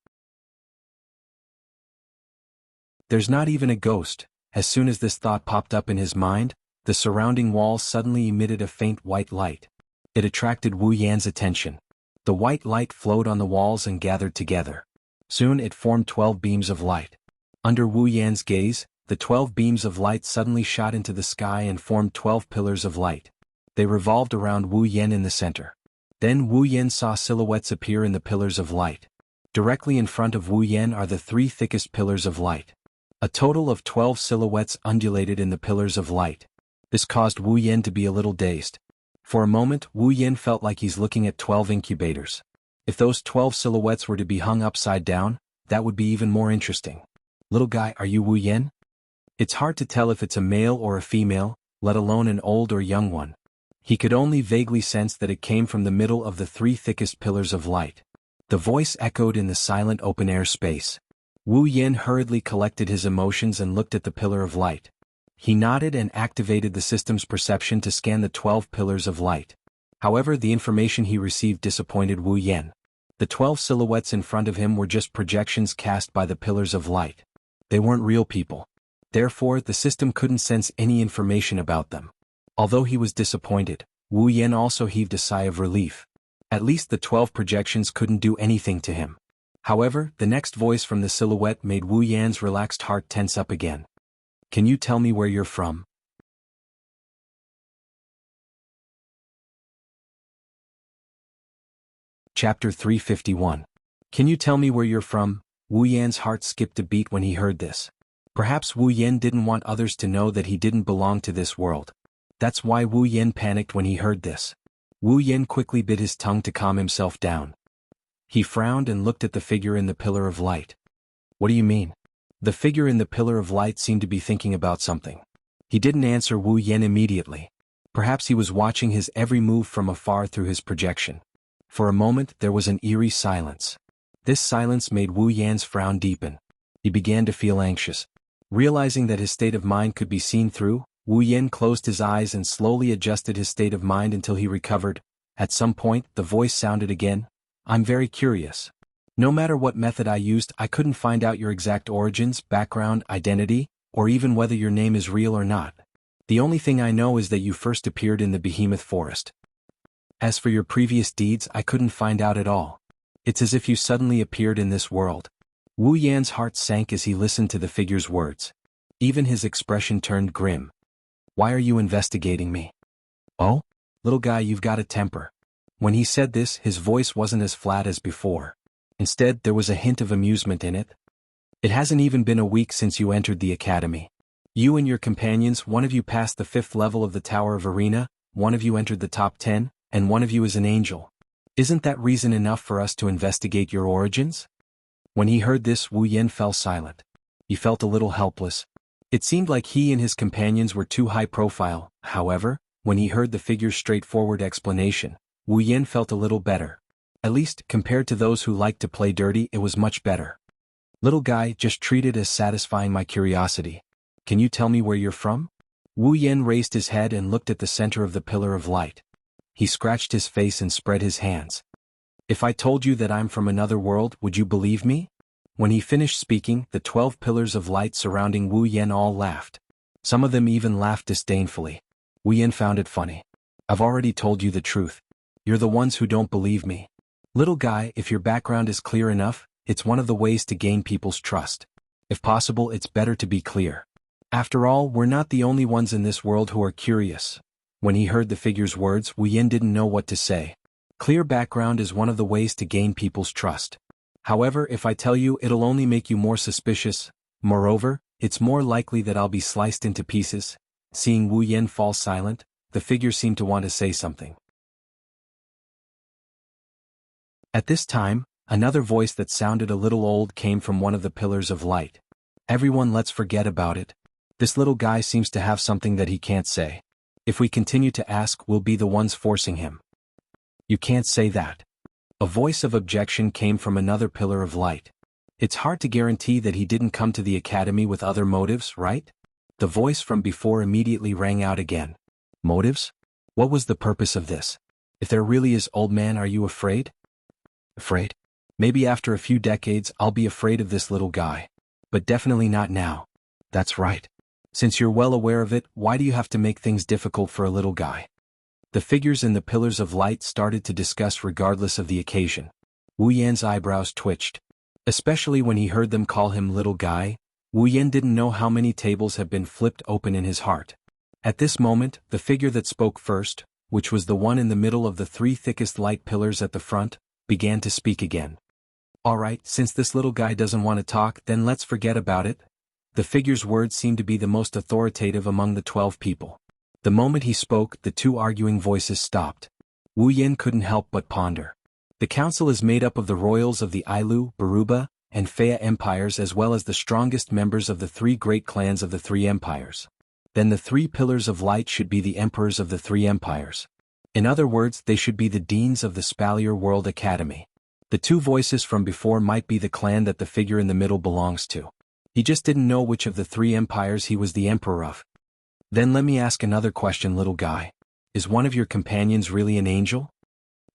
S1: There's not even a ghost. As soon as this thought popped up in his mind, the surrounding walls suddenly emitted a faint white light. It attracted Wu Yan's attention. The white light flowed on the walls and gathered together. Soon it formed 12 beams of light. Under Wu Yan's gaze, the 12 beams of light suddenly shot into the sky and formed 12 pillars of light. They revolved around Wu Yan in the center. Then Wu Yan saw silhouettes appear in the pillars of light. Directly in front of Wu Yan are the 3 thickest pillars of light. A total of 12 silhouettes undulated in the pillars of light. This caused Wu Yan to be a little dazed. For a moment, Wu Yan felt like he's looking at 12 incubators. If those 12 silhouettes were to be hung upside down, that would be even more interesting. Little guy, are you Wu Yan? It's hard to tell if it's a male or a female, let alone an old or young one. He could only vaguely sense that it came from the middle of the 3 thickest pillars of light. The voice echoed in the silent open-air space. Wu Yan hurriedly collected his emotions and looked at the pillar of light. He nodded and activated the system's perception to scan the 12 pillars of light. However, the information he received disappointed Wu Yan. The 12 silhouettes in front of him were just projections cast by the pillars of light. They weren't real people. Therefore, the system couldn't sense any information about them. Although he was disappointed, Wu Yan also heaved a sigh of relief. At least the 12 projections couldn't do anything to him. However, the next voice from the silhouette made Wu Yan's relaxed heart tense up again. Can you tell me where you're from? Chapter 351. Can you tell me where you're from? Wu Yan's heart skipped a beat when he heard this. Perhaps Wu Yan didn't want others to know that he didn't belong to this world. That's why Wu Yan panicked when he heard this. Wu Yan quickly bit his tongue to calm himself down. He frowned and looked at the figure in the pillar of light. What do you mean? The figure in the pillar of light seemed to be thinking about something. He didn't answer Wu Yan immediately. Perhaps he was watching his every move from afar through his projection. For a moment there was an eerie silence. This silence made Wu Yan's frown deepen. He began to feel anxious. Realizing that his state of mind could be seen through, Wu Yan closed his eyes and slowly adjusted his state of mind until he recovered. At some point, the voice sounded again. I'm very curious. No matter what method I used, I couldn't find out your exact origins, background, identity, or even whether your name is real or not. The only thing I know is that you first appeared in the Behemoth Forest. As for your previous deeds, I couldn't find out at all. It's as if you suddenly appeared in this world. Wu Yan's heart sank as he listened to the figure's words. Even his expression turned grim. Why are you investigating me? Oh? Little guy, you've got a temper. When he said this, his voice wasn't as flat as before. Instead, there was a hint of amusement in it. It hasn't even been a week since you entered the academy. You and your companions, one of you passed the 5th level of the Tower of Arena, one of you entered the top 10, and one of you is an angel. Isn't that reason enough for us to investigate your origins? When he heard this, Wu Yen fell silent. He felt a little helpless. It seemed like he and his companions were too high profile. However, when he heard the figure's straightforward explanation, Wu Yen felt a little better. At least, compared to those who like to play dirty, it was much better. Little guy, just treat it as satisfying my curiosity. Can you tell me where you're from? Wu Yen raised his head and looked at the center of the pillar of light. He scratched his face and spread his hands. If I told you that I'm from another world, would you believe me? When he finished speaking, the 12 pillars of light surrounding Wu Yen all laughed. Some of them even laughed disdainfully. Wu Yen found it funny. I've already told you the truth. You're the ones who don't believe me. Little guy, if your background is clear enough, it's one of the ways to gain people's trust. If possible, it's better to be clear. After all, we're not the only ones in this world who are curious. When he heard the figure's words, Wu Yen didn't know what to say. Clear background is one of the ways to gain people's trust. However, if I tell you, it'll only make you more suspicious. Moreover, it's more likely that I'll be sliced into pieces. Seeing Wu Yen fall silent, the figure seemed to want to say something. At this time, another voice that sounded a little old came from one of the pillars of light. Everyone, let's forget about it. This little guy seems to have something that he can't say. If we continue to ask, we'll be the ones forcing him. You can't say that. A voice of objection came from another pillar of light. It's hard to guarantee that he didn't come to the academy with other motives, right? The voice from before immediately rang out again. Motives? What was the purpose of this? If there really is, old man, are you afraid? Afraid? Maybe after a few decades I'll be afraid of this little guy. But definitely not now. That's right. Since you're well aware of it, why do you have to make things difficult for a little guy? The figures in the pillars of light started to discuss regardless of the occasion. Wu Yan's eyebrows twitched. Especially when he heard them call him little guy, Wu Yan didn't know how many tables have been flipped open in his heart. At this moment, the figure that spoke first, which was the one in the middle of the 3 thickest light pillars at the front, began to speak again. Alright, since this little guy doesn't want to talk, then let's forget about it. The figure's words seemed to be the most authoritative among the 12 people. The moment he spoke, the 2 arguing voices stopped. Wu Yan couldn't help but ponder. The council is made up of the royals of the Ailu, Baruba, and Fea empires as well as the strongest members of the 3 great clans of the 3 empires. Then the 3 pillars of light should be the emperors of the 3 empires. In other words, they should be the deans of the Spalier World Academy. The 2 voices from before might be the clan that the figure in the middle belongs to. He just didn't know which of the 3 empires he was the emperor of. Then let me ask another question, little guy. Is one of your companions really an angel?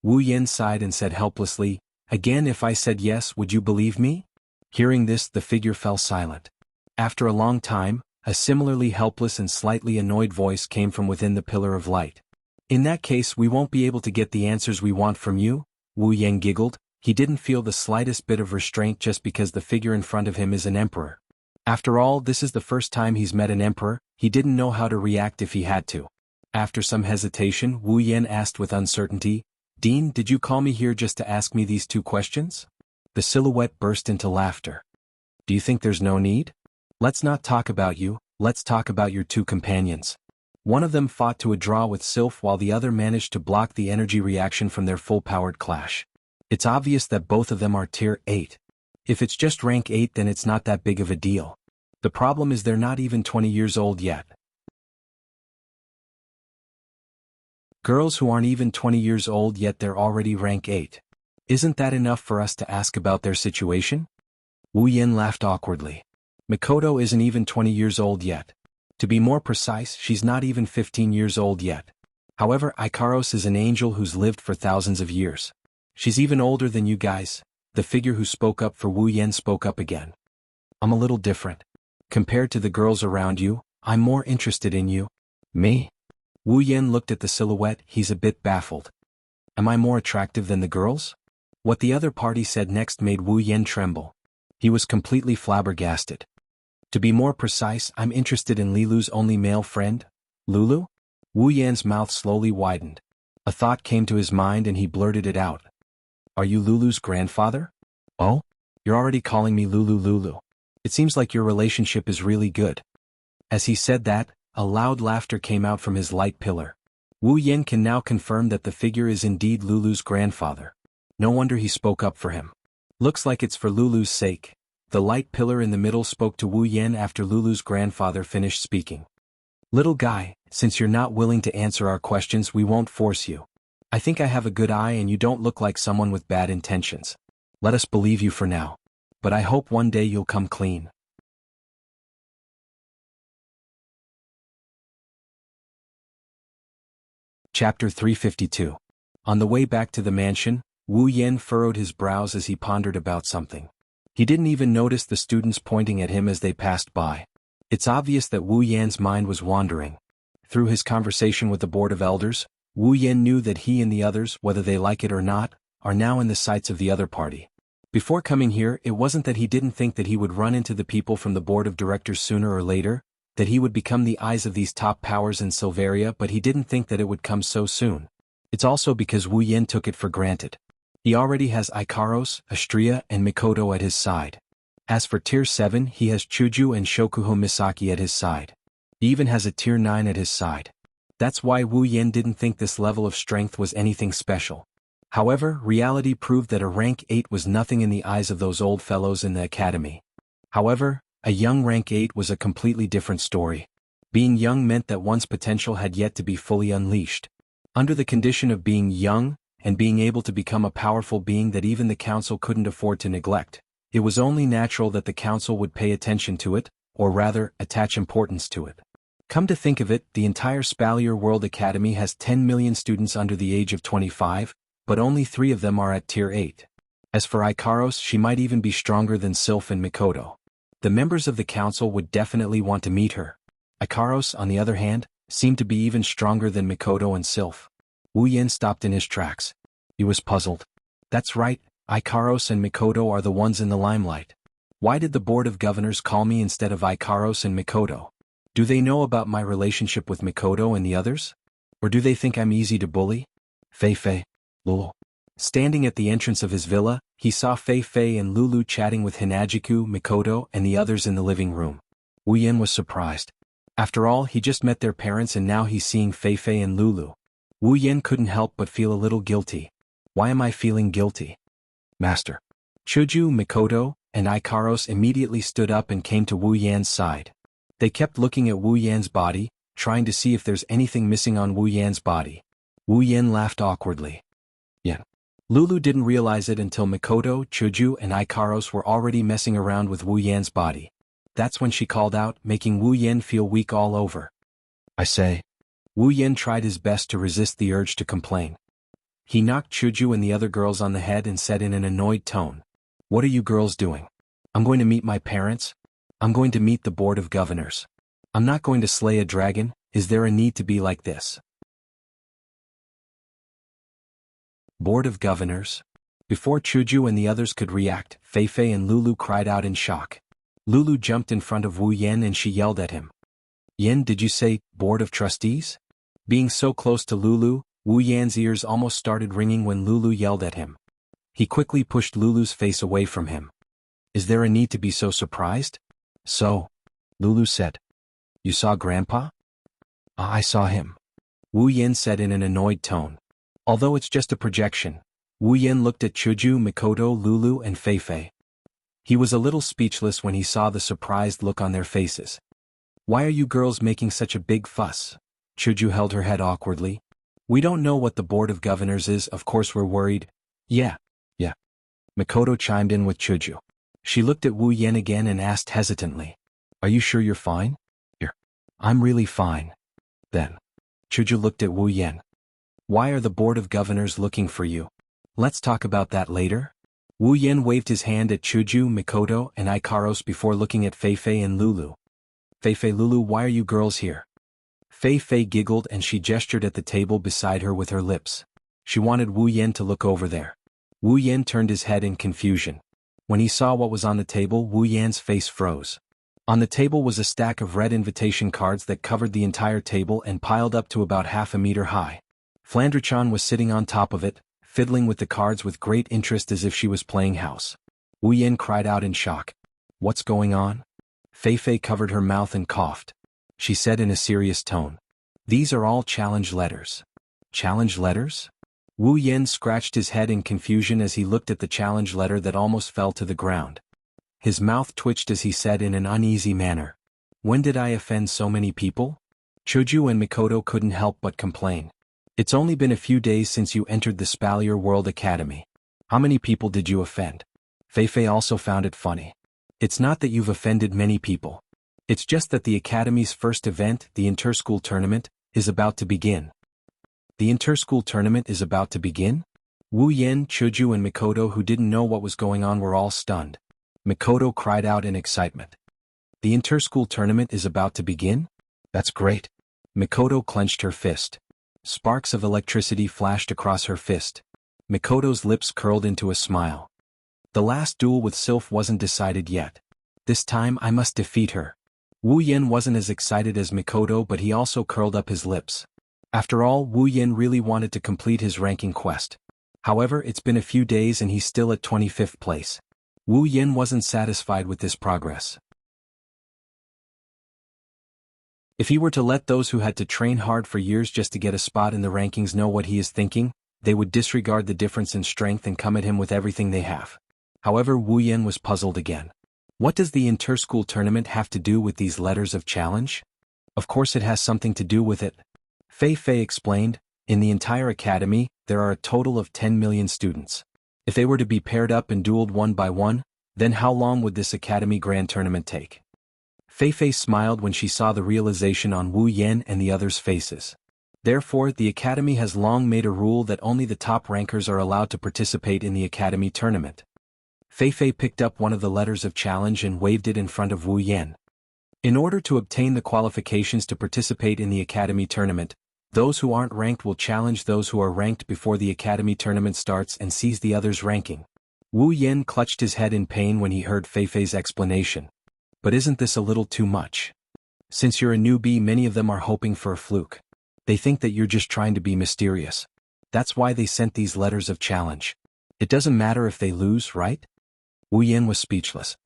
S1: Wu Yan sighed and said helplessly, again, if I said yes, would you believe me? Hearing this, the figure fell silent. After a long time, a similarly helpless and slightly annoyed voice came from within the pillar of light. In that case, we won't be able to get the answers we want from you, Wu Yan giggled. He didn't feel the slightest bit of restraint just because the figure in front of him is an emperor. After all, this is the first time he's met an emperor. He didn't know how to react if he had to. After some hesitation, Wu Yan asked with uncertainty, Dean, did you call me here just to ask me these 2 questions? The silhouette burst into laughter. Do you think there's no need? Let's not talk about you, let's talk about your 2 companions. One of them fought to a draw with Sylph while the other managed to block the energy reaction from their full-powered clash. It's obvious that both of them are tier 8. If it's just rank 8, then it's not that big of a deal. The problem is they're not even 20 years old yet. Girls who aren't even 20 years old yet, they're already rank 8. Isn't that enough for us to ask about their situation? Wu Yan laughed awkwardly. Mikoto isn't even 20 years old yet. To be more precise, she's not even 15 years old yet. However, Ikaros is an angel who's lived for thousands of years. She's even older than you guys. The figure who spoke up for Wu Yan spoke up again. I'm a little different. Compared to the girls around you, I'm more interested in you. Me? Wu Yan looked at the silhouette, he's a bit baffled. Am I more attractive than the girls? What the other party said next made Wu Yan tremble. He was completely flabbergasted. To be more precise, I'm interested in Lilu's only male friend, Lulu? Wu Yan's mouth slowly widened. A thought came to his mind and he blurted it out. Are you Lulu's grandfather? Oh? You're already calling me Lulu. It seems like your relationship is really good. As he said that, a loud laughter came out from his light pillar. Wu Yan can now confirm that the figure is indeed Lulu's grandfather. No wonder he spoke up for him. Looks like it's for Lulu's sake. The light pillar in the middle spoke to Wu Yan after Lulu's grandfather finished speaking. Little guy, since you're not willing to answer our questions, we won't force you. I think I have a good eye and you don't look like someone with bad intentions. Let us believe you for now. But I hope one day you'll come clean. Chapter 352. On the way back to the mansion, Wu Yan furrowed his brows as he pondered about something. He didn't even notice the students pointing at him as they passed by. It's obvious that Wu Yan's mind was wandering. Through his conversation with the Board of Elders, Wu Yan knew that he and the others, whether they like it or not, are now in the sights of the other party. Before coming here, it wasn't that he didn't think that he would run into the people from the Board of Directors sooner or later, that he would become the eyes of these top powers in Silveria, but he didn't think that it would come so soon. It's also because Wu Yan took it for granted. He already has Ikaros, Astria, and Mikoto at his side. As for Tier 7, he has Chuju and Shokuho Misaki at his side. He even has a Tier 9 at his side. That's why Wu Yan didn't think this level of strength was anything special. However, reality proved that a rank 8 was nothing in the eyes of those old fellows in the academy. However, a young rank 8 was a completely different story. Being young meant that one's potential had yet to be fully unleashed. Under the condition of being young, and being able to become a powerful being that even the council couldn't afford to neglect, it was only natural that the council would pay attention to it, or rather, attach importance to it. Come to think of it, the entire Spalier World Academy has 10 million students under the age of 25, but only 3 of them are at Tier 8. As for Ikaros, she might even be stronger than Sylph and Mikoto. The members of the council would definitely want to meet her. Ikaros, on the other hand, seemed to be even stronger than Mikoto and Sylph. Wu Yan stopped in his tracks. He was puzzled. That's right, Ikaros and Mikoto are the ones in the limelight. Why did the Board of Governors call me instead of Ikaros and Mikoto? Do they know about my relationship with Mikoto and the others? Or do they think I'm easy to bully? Fei, Lulu. Standing at the entrance of his villa, he saw Fei and Lulu chatting with Hinajiku, Mikoto, and the others in the living room. Wu Yan was surprised. After all, he just met their parents and now he's seeing Fei and Lulu. Wu Yan couldn't help but feel a little guilty. Why am I feeling guilty? Master. Chuju, Mikoto, and Ikaros immediately stood up and came to Wu Yan's side. They kept looking at Wu Yan's body, trying to see if there's anything missing on Wu Yan's body. Wu Yan laughed awkwardly. Yan. Lulu didn't realize it until Mikoto, Chuju, and Ikaros were already messing around with Wu Yan's body. That's when she called out, making Wu Yan feel weak all over. I say. Wu Yan tried his best to resist the urge to complain. He knocked Chuju and the other girls on the head and said in an annoyed tone, "What are you girls doing? I'm going to meet my parents. I'm going to meet the Board of Governors. I'm not going to slay a dragon. Is there a need to be like this?" Board of Governors. Before Chuju and the others could react, Fei and Lulu cried out in shock. Lulu jumped in front of Wu Yan and she yelled at him. "Yan, did you say, Board of Trustees?" Being so close to Lulu, Wu Yan's ears almost started ringing when Lulu yelled at him. He quickly pushed Lulu's face away from him. "Is there a need to be so surprised?" "So," Lulu said. "You saw Grandpa?" "I saw him," Wu Yan said in an annoyed tone. Although it's just a projection, Wu Yan looked at Chuju, Mikoto, Lulu, and Fei. He was a little speechless when he saw the surprised look on their faces. "Why are you girls making such a big fuss?" Chuju held her head awkwardly. "We don't know what the Board of Governors is, of course we're worried." Yeah. Mikoto chimed in with Chuju. She looked at Wu Yan again and asked hesitantly, "Are you sure you're fine?" "I'm really fine." Then, Chuju looked at Wu Yan. "Why are the Board of Governors looking for you? Let's talk about that later." Wu Yan waved his hand at Chuju, Mikoto, and Ikaros before looking at Fei and Lulu. "Fei, Lulu, why are you girls here?" Fei giggled and she gestured at the table beside her with her lips. She wanted Wu Yan to look over there. Wu Yan turned his head in confusion. When he saw what was on the table, Wu Yan's face froze. On the table was a stack of red invitation cards that covered the entire table and piled up to about half a meter high. Flandre-chan was sitting on top of it, fiddling with the cards with great interest as if she was playing house. Wu Yen cried out in shock. What's going on? Fei Fei covered her mouth and coughed. She said in a serious tone. These are all challenge letters. Challenge letters? Wu Yen scratched his head in confusion as he looked at the challenge letter that almost fell to the ground. His mouth twitched as he said in an uneasy manner. When did I offend so many people? Choju and Mikoto couldn't help but complain. It's only been a few days since you entered the Spalier World Academy. How many people did you offend? Fei Fei also found it funny. It's not that you've offended many people. It's just that the Academy's first event, the inter-school tournament, is about to begin. The inter-school tournament is about to begin? Wu Yen, Choju and Mikoto, who didn't know what was going on, were all stunned. Mikoto cried out in excitement. The inter-school tournament is about to begin? That's great. Mikoto clenched her fist. Sparks of electricity flashed across her fist. Mikoto's lips curled into a smile. The last duel with Sylph wasn't decided yet. This time I must defeat her. Wu Yen wasn't as excited as Mikoto, but he also curled up his lips. After all, Wu Yen really wanted to complete his ranking quest. However, it's been a few days and he's still at 25th place. Wu Yen wasn't satisfied with this progress. If he were to let those who had to train hard for years just to get a spot in the rankings know what he is thinking, they would disregard the difference in strength and come at him with everything they have. However, Wu Yen was puzzled again. What does the inter-school tournament have to do with these letters of challenge? Of course it has something to do with it. Fei Fei explained, in the entire academy, there are a total of 10 million students. If they were to be paired up and dueled one by one, then how long would this academy grand tournament take? Fei Fei smiled when she saw the realization on Wu Yen and the others' faces. Therefore, the academy has long made a rule that only the top rankers are allowed to participate in the academy tournament. Fei Fei picked up one of the letters of challenge and waved it in front of Wu Yen. In order to obtain the qualifications to participate in the academy tournament, those who aren't ranked will challenge those who are ranked before the academy tournament starts and seize the others' ranking. Wu Yen clutched his head in pain when he heard Fei Fei's explanation. But isn't this a little too much? Since you're a newbie, many of them are hoping for a fluke. They think that you're just trying to be mysterious. That's why they sent these letters of challenge. It doesn't matter if they lose, right? Wu Yen was speechless.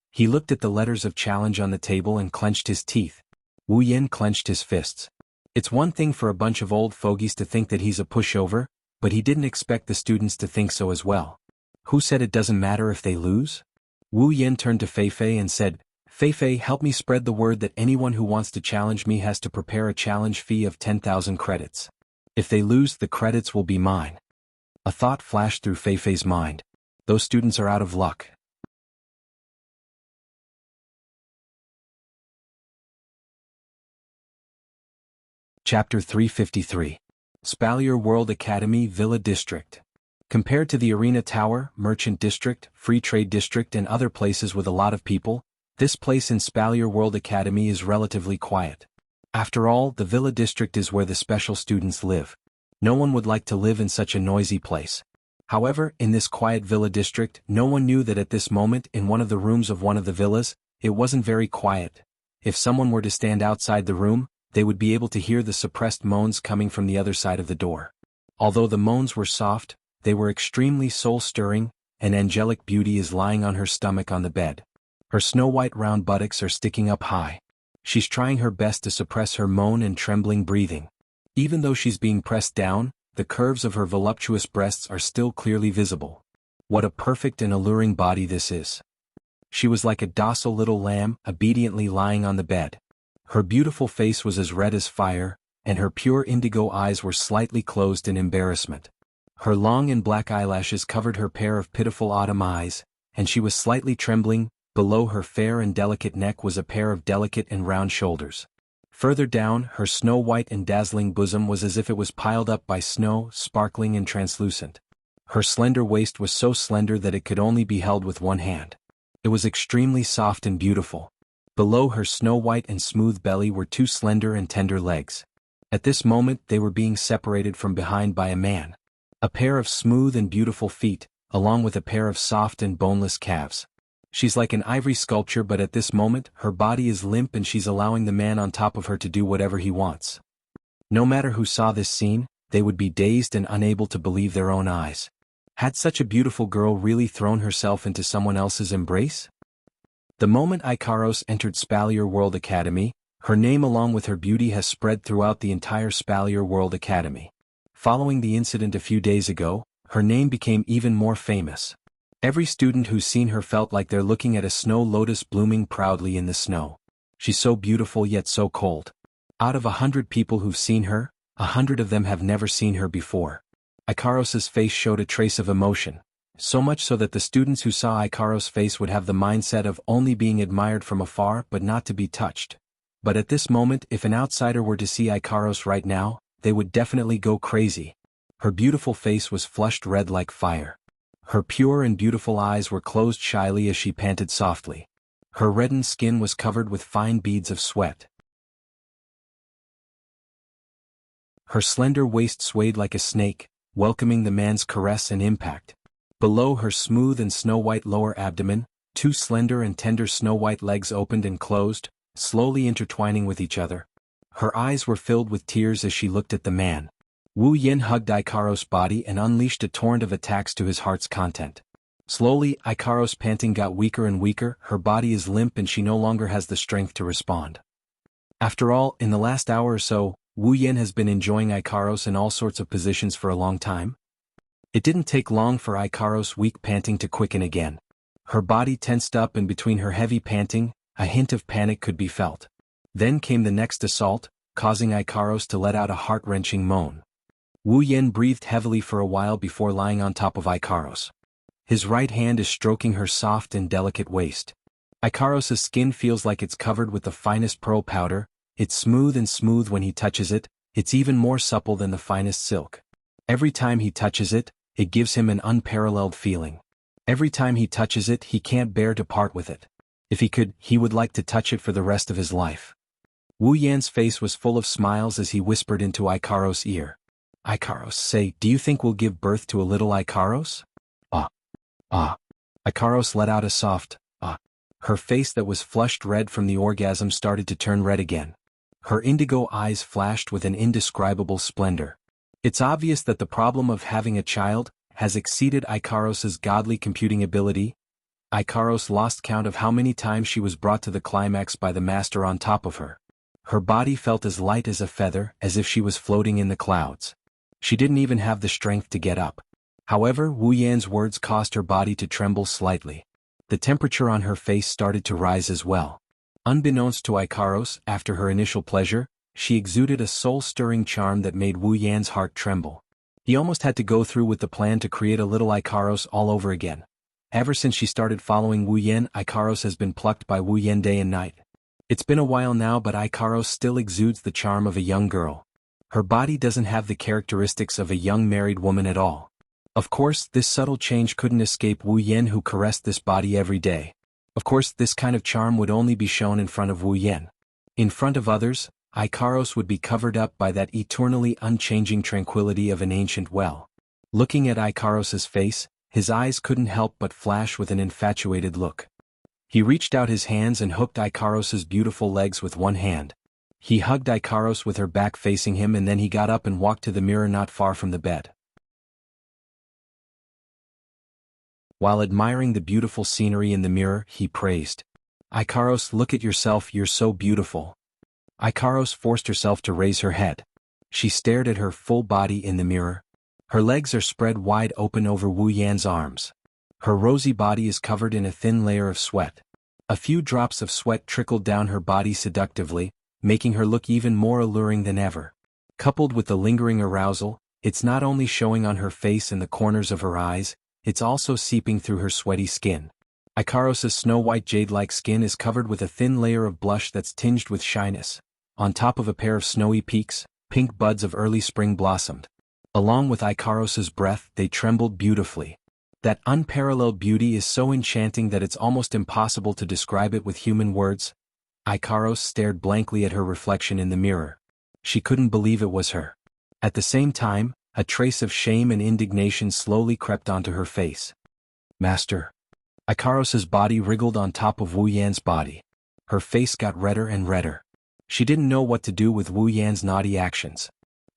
S1: He looked at the letters of challenge on the table and clenched his teeth. Wu Yen clenched his fists. It's one thing for a bunch of old fogies to think that he's a pushover, but he didn't expect the students to think so as well. Who said it doesn't matter if they lose? Wu Yen turned to Fei Fei and said, Fei Fei, help me spread the word that anyone who wants to challenge me has to prepare a challenge fee of 10,000 credits. If they lose, the credits will be mine. A thought flashed through Fei Fei's mind. Those students are out of luck. Chapter 353. Spalier World Academy Villa District. Compared to the Arena Tower, Merchant District, Free Trade District and other places with a lot of people, this place in Spalier World Academy is relatively quiet. After all, the Villa District is where the special students live. No one would like to live in such a noisy place. However, in this quiet Villa District, no one knew that at this moment in one of the rooms of one of the villas, it wasn't very quiet. If someone were to stand outside the room, they would be able to hear the suppressed moans coming from the other side of the door. Although the moans were soft, they were extremely soul-stirring. An angelic beauty is lying on her stomach on the bed. Her snow-white round buttocks are sticking up high. She's trying her best to suppress her moan and trembling breathing. Even though she's being pressed down, the curves of her voluptuous breasts are still clearly visible. What a perfect and alluring body this is. She was like a docile little lamb, obediently lying on the bed. Her beautiful face was as red as fire, and her pure indigo eyes were slightly closed in embarrassment. Her long and black eyelashes covered her pair of pitiful autumn eyes, and she was slightly trembling. Below her fair and delicate neck was a pair of delicate and round shoulders. Further down, her snow-white and dazzling bosom was as if it was piled up by snow, sparkling and translucent. Her slender waist was so slender that it could only be held with one hand. It was extremely soft and beautiful. Below her snow-white and smooth belly were two slender and tender legs. At this moment they were being separated from behind by a man. A pair of smooth and beautiful feet, along with a pair of soft and boneless calves. She's like an ivory sculpture, but at this moment, her body is limp and she's allowing the man on top of her to do whatever he wants. No matter who saw this scene, they would be dazed and unable to believe their own eyes. Had such a beautiful girl really thrown herself into someone else's embrace? The moment Ikaros entered Spalier World Academy, her name along with her beauty has spread throughout the entire Spalier World Academy. Following the incident a few days ago, her name became even more famous. Every student who's seen her felt like they're looking at a snow lotus blooming proudly in the snow. She's so beautiful yet so cold. Out of 100 people who've seen her, 100 of them have never seen her before. Ikaros's face showed a trace of emotion, so much so that the students who saw Ikaros' face would have the mindset of only being admired from afar but not to be touched. But at this moment, if an outsider were to see Ikaros right now, they would definitely go crazy. Her beautiful face was flushed red like fire. Her pure and beautiful eyes were closed shyly as she panted softly. Her reddened skin was covered with fine beads of sweat. Her slender waist swayed like a snake, welcoming the man's caress and impact. Below her smooth and snow-white lower abdomen, two slender and tender snow-white legs opened and closed, slowly intertwining with each other. Her eyes were filled with tears as she looked at the man. Wu Yin hugged Ikaros' body and unleashed a torrent of attacks to his heart's content. Slowly, Ikaros' panting got weaker and weaker, her body is limp and she no longer has the strength to respond. After all, in the last hour or so, Wu Yin has been enjoying Ikaros in all sorts of positions for a long time. It didn't take long for Ikaros' weak panting to quicken again. Her body tensed up and between her heavy panting, a hint of panic could be felt. Then came the next assault, causing Ikaros to let out a heart-wrenching moan. Wu Yin breathed heavily for a while before lying on top of Ikaros. His right hand is stroking her soft and delicate waist. Ikaros' skin feels like it's covered with the finest pearl powder, it's smooth and smooth when he touches it, it's even more supple than the finest silk. Every time he touches it, it gives him an unparalleled feeling. Every time he touches it, he can't bear to part with it. If he could, he would like to touch it for the rest of his life. Wu Yan's face was full of smiles as he whispered into Ikaros' ear. Ikaros, say, do you think we'll give birth to a little Ikaros? Ah. Ah. Ikaros let out a soft, ah. Her face that was flushed red from the orgasm started to turn red again. Her indigo eyes flashed with an indescribable splendor. It's obvious that the problem of having a child has exceeded Ikaros' godly computing ability. Ikaros lost count of how many times she was brought to the climax by the master on top of her. Her body felt as light as a feather, as if she was floating in the clouds. She didn't even have the strength to get up. However, Wu Yan's words caused her body to tremble slightly. The temperature on her face started to rise as well. Unbeknownst to Ikaros, after her initial pleasure, she exuded a soul-stirring charm that made Wu Yan's heart tremble. He almost had to go through with the plan to create a little Ikaros all over again. Ever since she started following Wu Yan, Ikaros has been plucked by Wu Yan day and night. It's been a while now, but Ikaros still exudes the charm of a young girl. Her body doesn't have the characteristics of a young married woman at all. Of course, this subtle change couldn't escape Wu Yan, who caressed this body every day. Of course, this kind of charm would only be shown in front of Wu Yan. In front of others, Ikaros would be covered up by that eternally unchanging tranquility of an ancient well. Looking at Ikaros' face, his eyes couldn't help but flash with an infatuated look. He reached out his hands and hooked Ikaros' beautiful legs with one hand. He hugged Ikaros with her back facing him, and then he got up and walked to the mirror not far from the bed. While admiring the beautiful scenery in the mirror, he praised, "Ikaros, look at yourself, you're so beautiful." Ikaros forced herself to raise her head. She stared at her full body in the mirror. Her legs are spread wide open over Wu Yan's arms. Her rosy body is covered in a thin layer of sweat. A few drops of sweat trickled down her body seductively, making her look even more alluring than ever. Coupled with the lingering arousal, it's not only showing on her face and the corners of her eyes, it's also seeping through her sweaty skin. Ikaros' snow-white jade-like skin is covered with a thin layer of blush that's tinged with shyness. On top of a pair of snowy peaks, pink buds of early spring blossomed. Along with Ikaros' breath, they trembled beautifully. That unparalleled beauty is so enchanting that it's almost impossible to describe it with human words. Ikaros stared blankly at her reflection in the mirror. She couldn't believe it was her. At the same time, a trace of shame and indignation slowly crept onto her face. "Master." Ikaros' body wriggled on top of Wu Yan's body. Her face got redder and redder. She didn't know what to do with Wu Yan's naughty actions.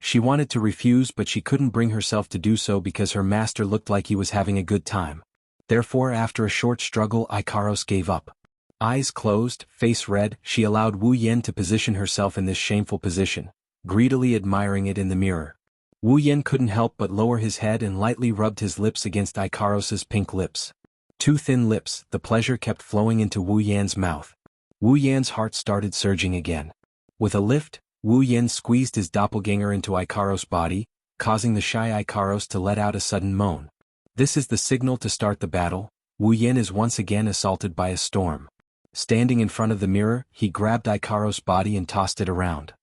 S1: She wanted to refuse but she couldn't bring herself to do so because her master looked like he was having a good time. Therefore after a short struggle Ikaros gave up. Eyes closed, face red, she allowed Wu Yan to position herself in this shameful position, greedily admiring it in the mirror. Wu Yan couldn't help but lower his head and lightly rubbed his lips against Ikaros's pink lips. Two thin lips, the pleasure kept flowing into Wu Yan's mouth. Wu Yan's heart started surging again. With a lift, Wu Yan squeezed his doppelganger into Ikaros' body, causing the shy Ikaros to let out a sudden moan. This is the signal to start the battle. Wu Yan is once again assaulted by a storm. Standing in front of the mirror, he grabbed Ikaros' body and tossed it around.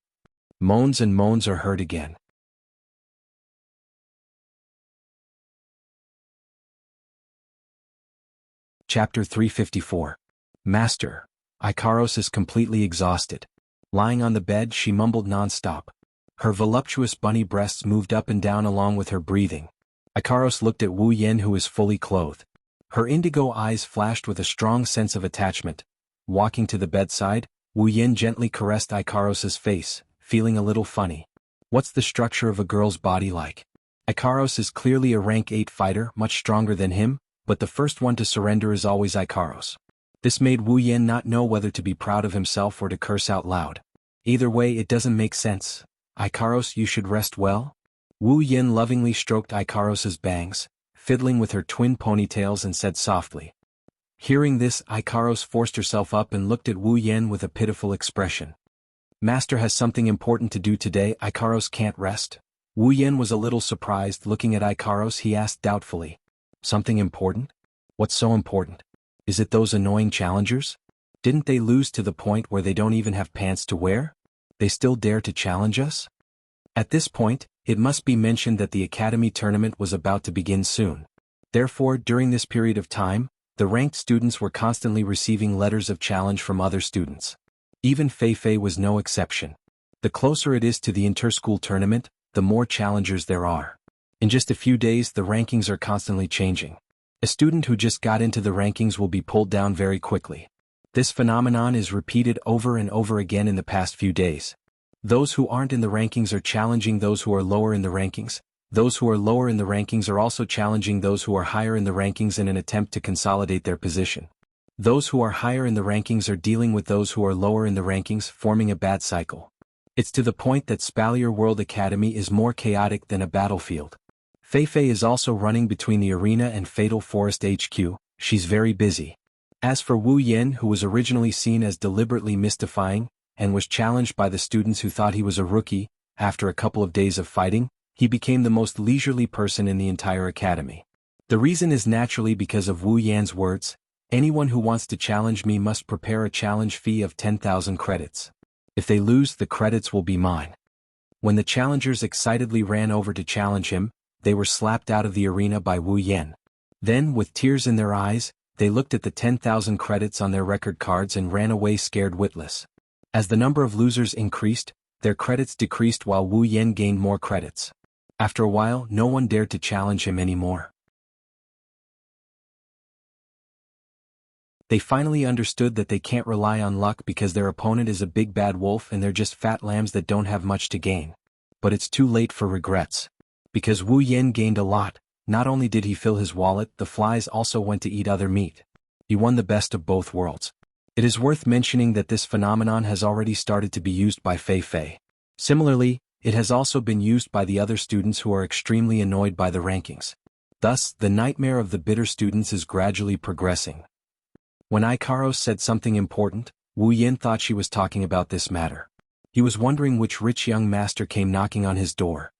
S1: Moans and moans are heard again. Chapter 354. Master. Ikaros is completely exhausted. Lying on the bed she mumbled non-stop. Her voluptuous bunny breasts moved up and down along with her breathing. Ikaros looked at Wu Yan who is fully clothed. Her indigo eyes flashed with a strong sense of attachment. Walking to the bedside, Wu Yan gently caressed Ikaros's face, feeling a little funny. What's the structure of a girl's body like? Ikaros is clearly a rank 8 fighter, much stronger than him, but the first one to surrender is always Ikaros. This made Wu Yan not know whether to be proud of himself or to curse out loud. Either way it doesn't make sense. Ikaros, you should rest well? Wu Yan lovingly stroked Ikaros's bangs, fiddling with her twin ponytails and said softly. Hearing this, Ikaros forced herself up and looked at Wu Yan with a pitiful expression. Master has something important to do today. Ikaros can't rest? Wu Yan was a little surprised. Looking at Ikaros he asked doubtfully. Something important? What's so important? Is it those annoying challengers? Didn't they lose to the point where they don't even have pants to wear? They still dare to challenge us? At this point, it must be mentioned that the academy tournament was about to begin soon. Therefore, during this period of time, the ranked students were constantly receiving letters of challenge from other students. Even Fei Fei was no exception. The closer it is to the inter-school tournament, the more challengers there are. In just a few days the rankings are constantly changing. A student who just got into the rankings will be pulled down very quickly. This phenomenon is repeated over and over again in the past few days. Those who aren't in the rankings are challenging those who are lower in the rankings. Those who are lower in the rankings are also challenging those who are higher in the rankings in an attempt to consolidate their position. Those who are higher in the rankings are dealing with those who are lower in the rankings, forming a bad cycle. It's to the point that Spalier World Academy is more chaotic than a battlefield. Fei Fei is also running between the arena and Fatal Forest HQ. She's very busy. As for Wu Yan, who was originally seen as deliberately mystifying, and was challenged by the students who thought he was a rookie, after a couple of days of fighting, he became the most leisurely person in the entire academy. The reason is naturally because of Wu Yan's words, anyone who wants to challenge me must prepare a challenge fee of 10,000 credits. If they lose, the credits will be mine. When the challengers excitedly ran over to challenge him, they were slapped out of the arena by Wu Yan. Then, with tears in their eyes, they looked at the 10,000 credits on their record cards and ran away scared witless. As the number of losers increased, their credits decreased while Wu Yan gained more credits. After a while, no one dared to challenge him anymore. They finally understood that they can't rely on luck because their opponent is a big bad wolf and they're just fat lambs that don't have much to gain. But it's too late for regrets. Because Wu Yan gained a lot, not only did he fill his wallet, the flies also went to eat other meat. He won the best of both worlds. It is worth mentioning that this phenomenon has already started to be used by Fei Fei. Similarly, it has also been used by the other students who are extremely annoyed by the rankings. Thus, the nightmare of the bitter students is gradually progressing. When Ikaros said something important, Wu Yan thought she was talking about this matter. He was wondering which rich young master came knocking on his door.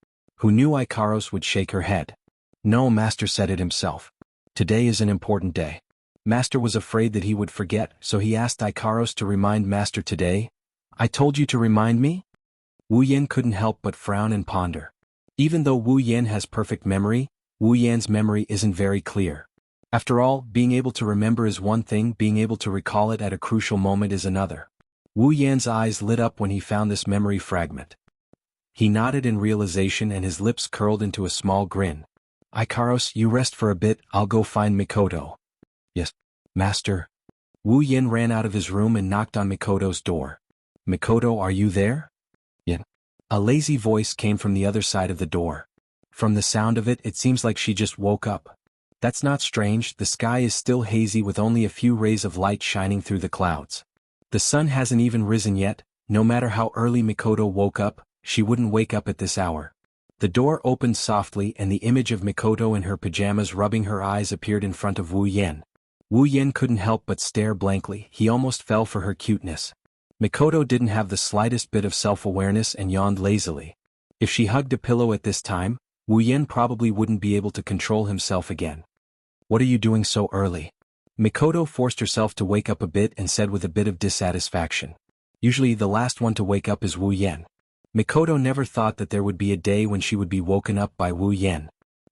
S1: Who knew Ikaros would shake her head? No, Master said it himself. Today is an important day. Master was afraid that he would forget, so he asked Ikaros to remind Master today. I told you to remind me? Wu Yan couldn't help but frown and ponder. Even though Wu Yan has perfect memory, Wu Yan's memory isn't very clear. After all, being able to remember is one thing, being able to recall it at a crucial moment is another. Wu Yan's eyes lit up when he found this memory fragment. He nodded in realization and his lips curled into a small grin. Ikaros, you rest for a bit, I'll go find Mikoto. Yes, Master. Wu Yan ran out of his room and knocked on Mikoto's door. Mikoto, are you there? Yes. A lazy voice came from the other side of the door. From the sound of it, it seems like she just woke up. That's not strange, the sky is still hazy with only a few rays of light shining through the clouds. The sun hasn't even risen yet. No matter how early Mikoto woke up, she wouldn't wake up at this hour. The door opened softly and the image of Mikoto in her pajamas rubbing her eyes appeared in front of Wu Yen. Wu Yen couldn't help but stare blankly, he almost fell for her cuteness. Mikoto didn't have the slightest bit of self-awareness and yawned lazily. If she hugged a pillow at this time, Wu Yen probably wouldn't be able to control himself again. "What are you doing so early?" Mikoto forced herself to wake up a bit and said with a bit of dissatisfaction. Usually the last one to wake up is Wu Yen. Mikoto never thought that there would be a day when she would be woken up by Wu Yen.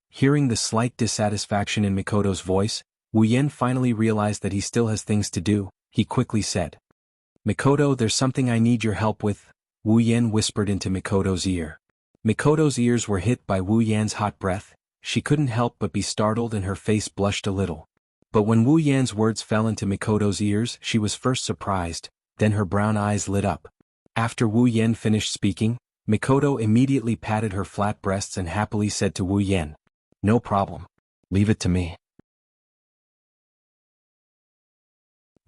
S1: Hearing the slight dissatisfaction in Mikoto's voice, Wu Yen finally realized that he still has things to do. He quickly said, "Mikoto, there's something I need your help with," Wu Yen whispered into Mikoto's ear. Mikoto's ears were hit by Wu Yan's hot breath. She couldn't help but be startled and her face blushed a little. But when Wu Yan's words fell into Mikoto's ears, she was first surprised, then her brown eyes lit up. After Wu Yen finished speaking, Mikoto immediately patted her flat breasts and happily said to Wu Yen, "No problem. Leave it to me."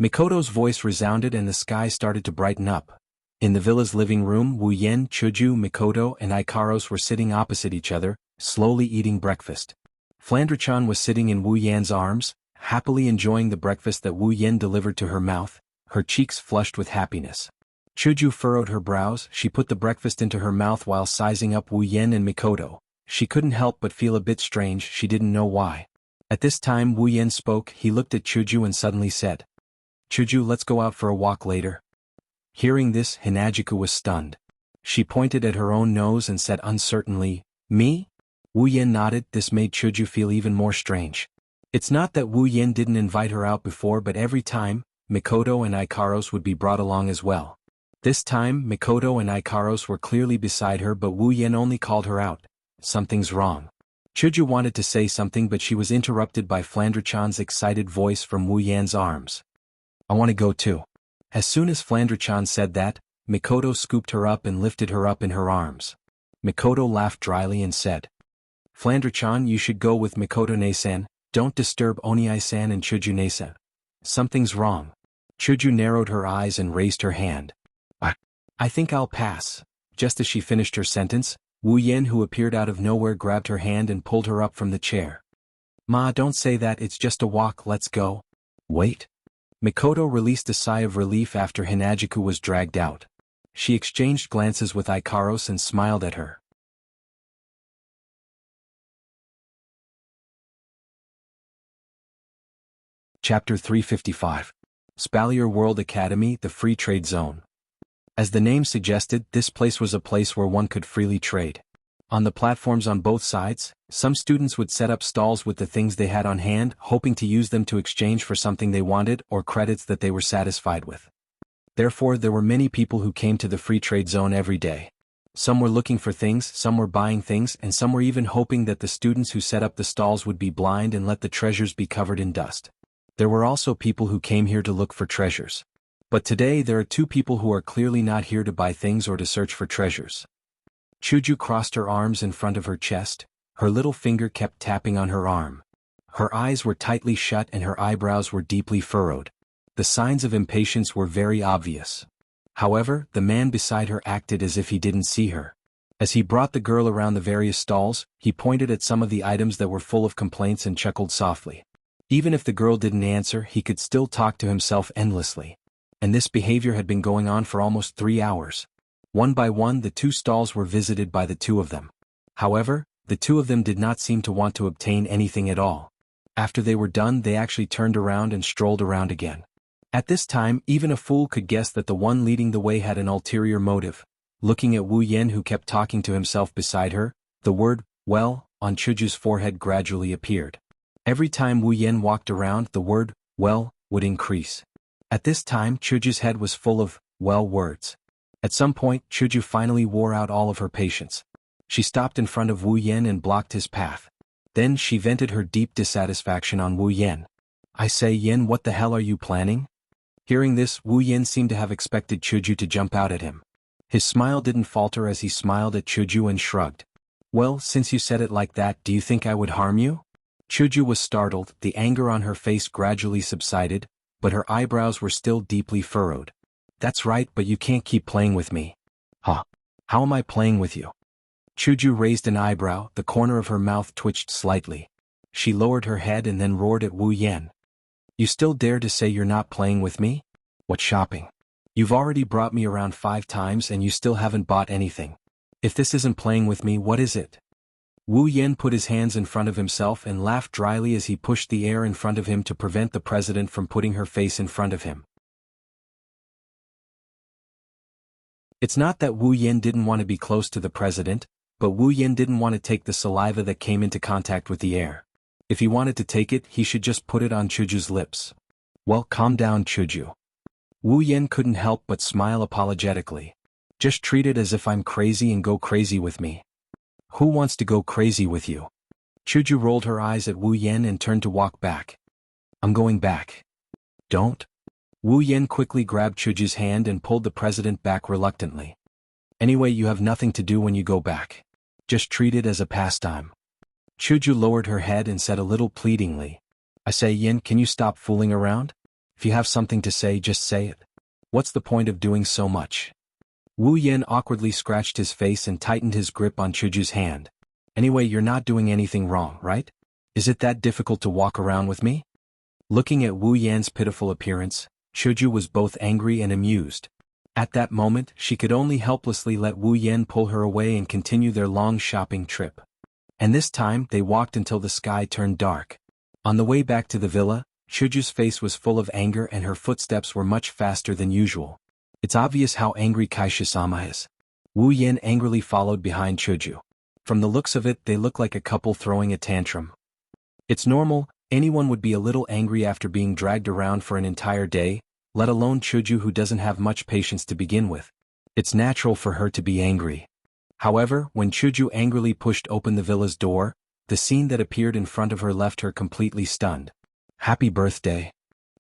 S1: Mikoto's voice resounded and the sky started to brighten up. In the villa's living room, Wu Yen, Chuju, Mikoto and Ikaros were sitting opposite each other, slowly eating breakfast. Flandre-chan was sitting in Wu Yan's arms, happily enjoying the breakfast that Wu Yen delivered to her mouth, her cheeks flushed with happiness. Chuju furrowed her brows, she put the breakfast into her mouth while sizing up Wu Yen and Mikoto. She couldn't help but feel a bit strange, she didn't know why. At this time Wu Yen spoke, he looked at Chuju and suddenly said, "Chuju, let's go out for a walk later." Hearing this, Hinagiku was stunned. She pointed at her own nose and said uncertainly, "Me?" Wu Yen nodded, this made Chuju feel even more strange. It's not that Wu Yen didn't invite her out before, but every time, Mikoto and Ikaros would be brought along as well. This time, Mikoto and Ikaros were clearly beside her but Wu Yen only called her out. "Something's wrong." Chuju wanted to say something but she was interrupted by Flandre-chan's excited voice from Wu Yan's arms. "I want to go too." As soon as Flandre-chan said that, Mikoto scooped her up and lifted her up in her arms. Mikoto laughed dryly and said, "Flandre-chan, you should go with Mikoto-ne-san, don't disturb Oniai-san and Chuju-ne-san." "Something's wrong." Chuju narrowed her eyes and raised her hand. I think I'll pass." Just as she finished her sentence, Wu Yen, who appeared out of nowhere, grabbed her hand and pulled her up from the chair. "Ma, don't say that, it's just a walk, let's go." "Wait." Mikoto released a sigh of relief after Hinagiku was dragged out. She exchanged glances with Ikaros and smiled at her. Chapter 355. Spalier World Academy, the Free Trade Zone. As the name suggested, this place was a place where one could freely trade. On the platforms on both sides, some students would set up stalls with the things they had on hand, hoping to use them to exchange for something they wanted or credits that they were satisfied with. Therefore, there were many people who came to the free trade zone every day. Some were looking for things, some were buying things, and some were even hoping that the students who set up the stalls would be blind and let the treasures be covered in dust. There were also people who came here to look for treasures. But today there are two people who are clearly not here to buy things or to search for treasures. Chuju crossed her arms in front of her chest, her little finger kept tapping on her arm. Her eyes were tightly shut and her eyebrows were deeply furrowed. The signs of impatience were very obvious. However, the man beside her acted as if he didn't see her. As he brought the girl around the various stalls, he pointed at some of the items that were full of complaints and chuckled softly. Even if the girl didn't answer, he could still talk to himself endlessly. And this behavior had been going on for almost 3 hours. One by one the two stalls were visited by the two of them. However, the two of them did not seem to want to obtain anything at all. After they were done, they actually turned around and strolled around again. At this time, even a fool could guess that the one leading the way had an ulterior motive. Looking at Wu Yen, who kept talking to himself beside her, the word, "well," on Chuju's forehead gradually appeared. Every time Wu Yen walked around, the word, "well," would increase. At this time, Chuju's head was full of, "well" words. At some point, Chuju finally wore out all of her patience. She stopped in front of Wu Yen and blocked his path. Then she vented her deep dissatisfaction on Wu Yen. "I say, Yen, what the hell are you planning?" Hearing this, Wu Yen seemed to have expected Chuju to jump out at him. His smile didn't falter as he smiled at Chuju and shrugged. Well, since you said it like that, do you think I would harm you? Chuju was startled, the anger on her face gradually subsided, but her eyebrows were still deeply furrowed. That's right, but you can't keep playing with me. Huh? How am I playing with you? Chuju raised an eyebrow, the corner of her mouth twitched slightly. She lowered her head and then roared at Wu Yan. You still dare to say you're not playing with me? What shopping? You've already brought me around 5 times and you still haven't bought anything. If this isn't playing with me, what is it? Wu Yan put his hands in front of himself and laughed dryly as he pushed the air in front of him to prevent the president from putting her face in front of him. It's not that Wu Yan didn't want to be close to the president, but Wu Yan didn't want to take the saliva that came into contact with the air. If he wanted to take it, he should just put it on Chuju's lips. Well, calm down, Chuju. Wu Yan couldn't help but smile apologetically. Just treat it as if I'm crazy and go crazy with me. Who wants to go crazy with you? Chuju rolled her eyes at Wu Yan and turned to walk back. I'm going back. Don't. Wu Yan quickly grabbed Chuju's hand and pulled the president back reluctantly. Anyway, you have nothing to do when you go back. Just treat it as a pastime. Chuju lowered her head and said a little pleadingly. I say, Yin, can you stop fooling around? If you have something to say, just say it. What's the point of doing so much? Wu Yan awkwardly scratched his face and tightened his grip on Chuju's hand. Anyway, you're not doing anything wrong, right? Is it that difficult to walk around with me? Looking at Wu Yan's pitiful appearance, Chuju was both angry and amused. At that moment, she could only helplessly let Wu Yan pull her away and continue their long shopping trip. And this time, they walked until the sky turned dark. On the way back to the villa, Chuju's face was full of anger and her footsteps were much faster than usual. It's obvious how angry Kaisha-sama is. Wu Yan angrily followed behind Chuju. From the looks of it, they look like a couple throwing a tantrum. It's normal, anyone would be a little angry after being dragged around for an entire day, let alone Chuju who doesn't have much patience to begin with. It's natural for her to be angry. However, when Chuju angrily pushed open the villa's door, the scene that appeared in front of her left her completely stunned. Happy birthday.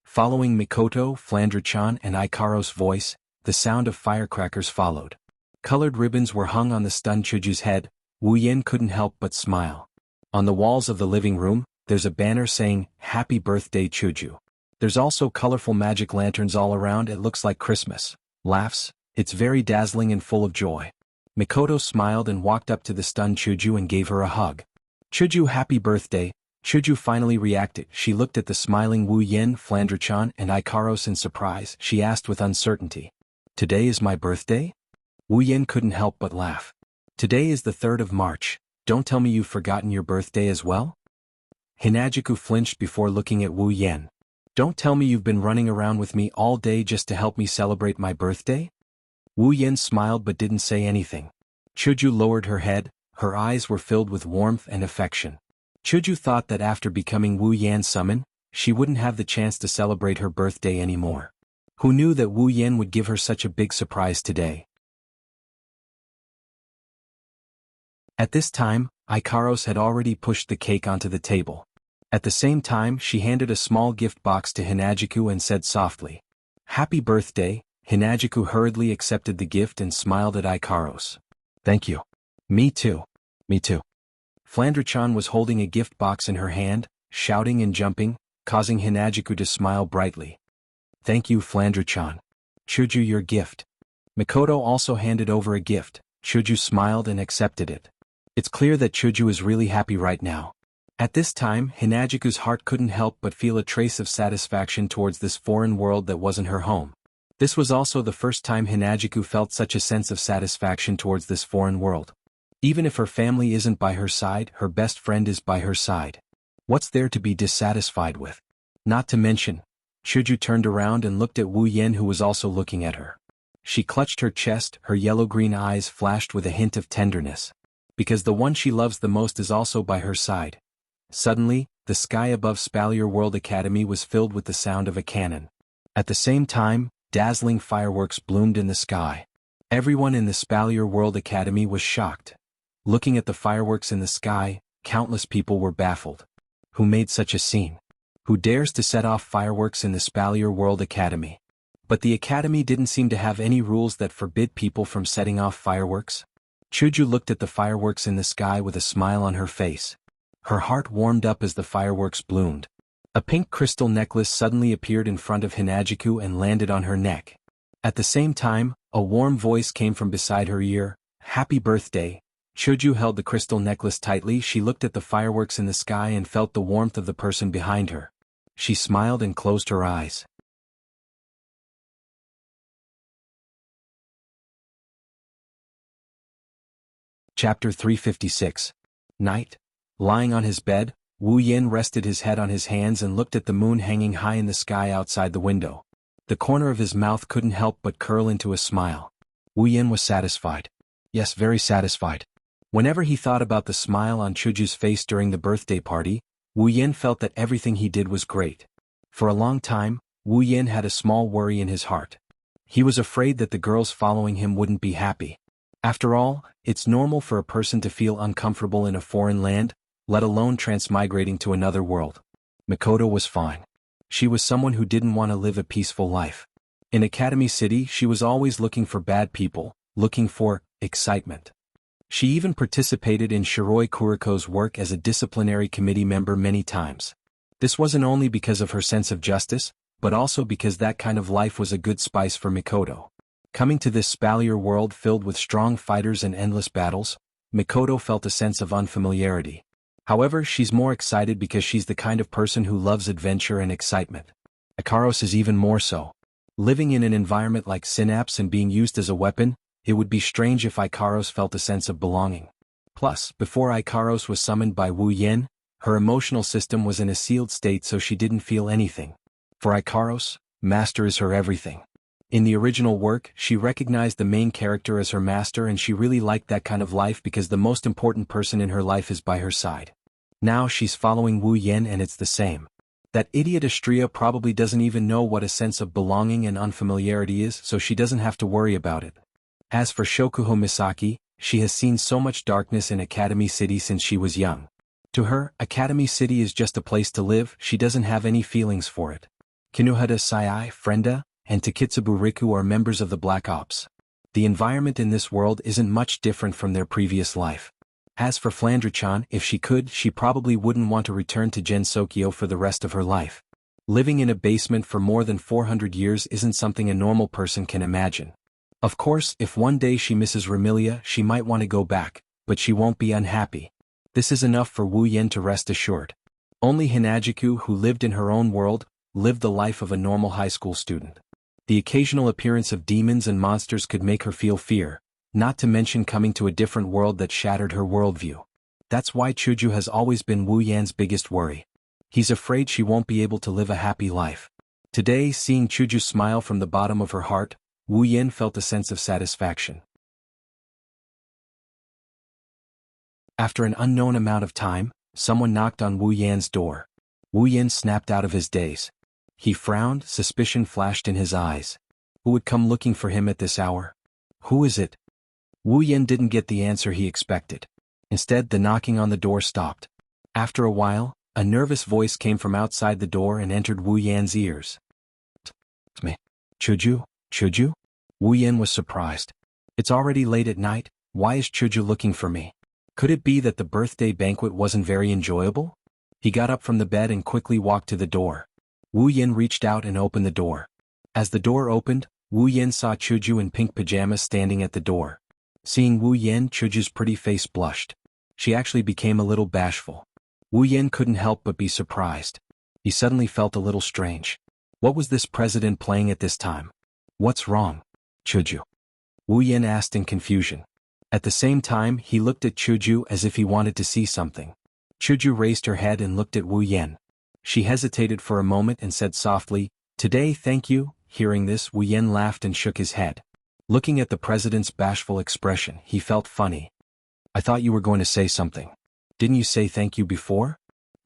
S1: Following Mikoto, Flandre-chan and Ikaro's voice, the sound of firecrackers followed. Colored ribbons were hung on the stunned Chuju's head. Wu Yan couldn't help but smile. On the walls of the living room, there's a banner saying, Happy Birthday Chuju. There's also colorful magic lanterns all around. It looks like Christmas. Laughs. It's very dazzling and full of joy. Mikoto smiled and walked up to the stunned Chuju and gave her a hug. Chuju, happy birthday. Chuju finally reacted. She looked at the smiling Wu Yan, Flandre-chan and Ikaros in surprise. She asked with uncertainty. Today is my birthday? Wu Yan couldn't help but laugh. Today is the 3rd of March. Don't tell me you've forgotten your birthday as well? Hinajiku flinched before looking at Wu Yan. Don't tell me you've been running around with me all day just to help me celebrate my birthday? Wu Yan smiled but didn't say anything. Chuju lowered her head, her eyes were filled with warmth and affection. Chuju thought that after becoming Wu Yan's summon, she wouldn't have the chance to celebrate her birthday anymore. Who knew that Wu Yan would give her such a big surprise today? At this time, Ikaros had already pushed the cake onto the table. At the same time, she handed a small gift box to Hinajiku and said softly, Happy birthday. Hinajiku hurriedly accepted the gift and smiled at Ikaros. Thank you. Me too. Me too. Flandre-chan was holding a gift box in her hand, shouting and jumping, causing Hinajiku to smile brightly. Thank you, Flandre-chan. Chuju, your gift. Mikoto also handed over a gift. Chuju smiled and accepted it. It's clear that Chuju is really happy right now. At this time, Hinajiku's heart couldn't help but feel a trace of satisfaction towards this foreign world that wasn't her home. This was also the first time Hinajiku felt such a sense of satisfaction towards this foreign world. Even if her family isn't by her side, her best friend is by her side. What's there to be dissatisfied with? Not to mention, Chuju turned around and looked at Wu Yan, who was also looking at her. She clutched her chest, her yellow-green eyes flashed with a hint of tenderness. Because the one she loves the most is also by her side. Suddenly, the sky above Spalier World Academy was filled with the sound of a cannon. At the same time, dazzling fireworks bloomed in the sky. Everyone in the Spalier World Academy was shocked. Looking at the fireworks in the sky, countless people were baffled. Who made such a scene? Who dares to set off fireworks in the Spalier World Academy? But the academy didn't seem to have any rules that forbid people from setting off fireworks. Chuju looked at the fireworks in the sky with a smile on her face. Her heart warmed up as the fireworks bloomed. A pink crystal necklace suddenly appeared in front of Hinajiku and landed on her neck. At the same time, a warm voice came from beside her ear, "Happy birthday." Chuju held the crystal necklace tightly. She looked at the fireworks in the sky and felt the warmth of the person behind her. She smiled and closed her eyes. Chapter 356. Night. Lying on his bed, Wu Yin rested his head on his hands and looked at the moon hanging high in the sky outside the window. The corner of his mouth couldn't help but curl into a smile. Wu Yin was satisfied. Yes, very satisfied. Whenever he thought about the smile on Chuju's face during the birthday party, Wu Yin felt that everything he did was great. For a long time, Wu Yin had a small worry in his heart. He was afraid that the girls following him wouldn't be happy. After all, it's normal for a person to feel uncomfortable in a foreign land, let alone transmigrating to another world. Mikoto was fine. She was someone who didn't want to live a peaceful life. In Academy City, she was always looking for bad people, looking for excitement. She even participated in Shiroi Kuriko's work as a disciplinary committee member many times. This wasn't only because of her sense of justice, but also because that kind of life was a good spice for Mikoto. Coming to this spalier world filled with strong fighters and endless battles, Mikoto felt a sense of unfamiliarity. However, she's more excited because she's the kind of person who loves adventure and excitement. Ikaros is even more so. Living in an environment like Synapse and being used as a weapon, it would be strange if Ikaros felt a sense of belonging. Plus, before Ikaros was summoned by Wu Yin, her emotional system was in a sealed state, so she didn't feel anything. For Ikaros, Master is her everything. In the original work, she recognized the main character as her master, and she really liked that kind of life because the most important person in her life is by her side. Now she's following Wu Yin and it's the same. That idiot Astria probably doesn't even know what a sense of belonging and unfamiliarity is, so she doesn't have to worry about it. As for Shokuho Misaki, she has seen so much darkness in Academy City since she was young. To her, Academy City is just a place to live. She doesn't have any feelings for it. Kinuhada Sai, Frenda, and Takitsubu Riku are members of the Black Ops. The environment in this world isn't much different from their previous life. As for Flandra-chan, if she could, she probably wouldn't want to return to Gensokyo for the rest of her life. Living in a basement for more than 400 years isn't something a normal person can imagine. Of course, if one day she misses Remilia, she might want to go back, but she won't be unhappy. This is enough for Wu Yin to rest assured. Only Hinajiku, who lived in her own world, lived the life of a normal high school student. The occasional appearance of demons and monsters could make her feel fear, not to mention coming to a different world that shattered her worldview. That's why Chuju has always been Wu Yan's biggest worry. He's afraid she won't be able to live a happy life. Today, seeing Chuju smile from the bottom of her heart, Wu Yin felt a sense of satisfaction. After an unknown amount of time, someone knocked on Wu Yan's door. Wu Yin snapped out of his daze. He frowned, suspicion flashed in his eyes. Who would come looking for him at this hour? Who is it? Wu Yin didn't get the answer he expected. Instead, the knocking on the door stopped. After a while, a nervous voice came from outside the door and entered Wu Yan's ears. "It's me. Chuju? Chuju?" Wu Yin was surprised. "It's already late at night, why is Chuju looking for me? Could it be that the birthday banquet wasn't very enjoyable?" He got up from the bed and quickly walked to the door. Wu Yin reached out and opened the door. As the door opened, Wu Yin saw Chuju in pink pajamas standing at the door. Seeing Wu Yin, Chuju's pretty face blushed. She actually became a little bashful. Wu Yin couldn't help but be surprised. He suddenly felt a little strange. What was this president playing at this time? What's wrong, Chuju? Wu Yin asked in confusion. At the same time, he looked at Chuju as if he wanted to see something. Chuju raised her head and looked at Wu Yin. She hesitated for a moment and said softly, "Today, thank you." Hearing this, Wu Yin laughed and shook his head. Looking at the president's bashful expression, he felt funny. "I thought you were going to say something. Didn't you say thank you before?"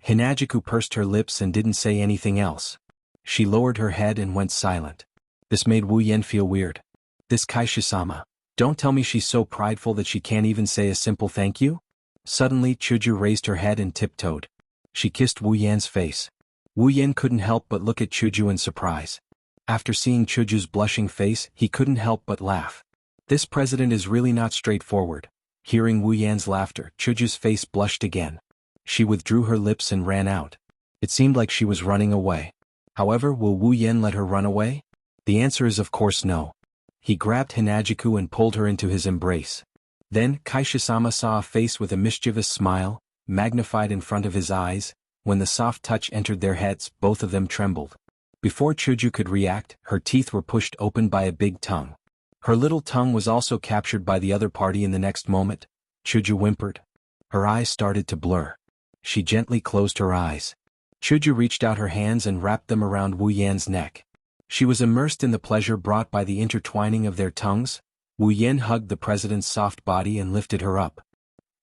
S1: Hinajiku pursed her lips and didn't say anything else. She lowered her head and went silent. This made Wu Yin feel weird. This Kaishu-sama. Don't tell me she's so prideful that she can't even say a simple thank you? Suddenly, Chuju raised her head and tiptoed. She kissed Wu Yan's face. Wu Yin couldn't help but look at Chuju in surprise. After seeing Chuju's blushing face, he couldn't help but laugh. This president is really not straightforward. Hearing Wu Yan's laughter, Chuju's face blushed again. She withdrew her lips and ran out. It seemed like she was running away. However, will Wu Yan let her run away? The answer is of course no. He grabbed Hinajiku and pulled her into his embrace. Then, Kaishisama saw a face with a mischievous smile, magnified in front of his eyes. When the soft touch entered their heads, both of them trembled. Before Chuju could react, her teeth were pushed open by a big tongue. Her little tongue was also captured by the other party in the next moment. Chuju whimpered. Her eyes started to blur. She gently closed her eyes. Chuju reached out her hands and wrapped them around Wu Yan's neck. She was immersed in the pleasure brought by the intertwining of their tongues. Wu Yan hugged the president's soft body and lifted her up.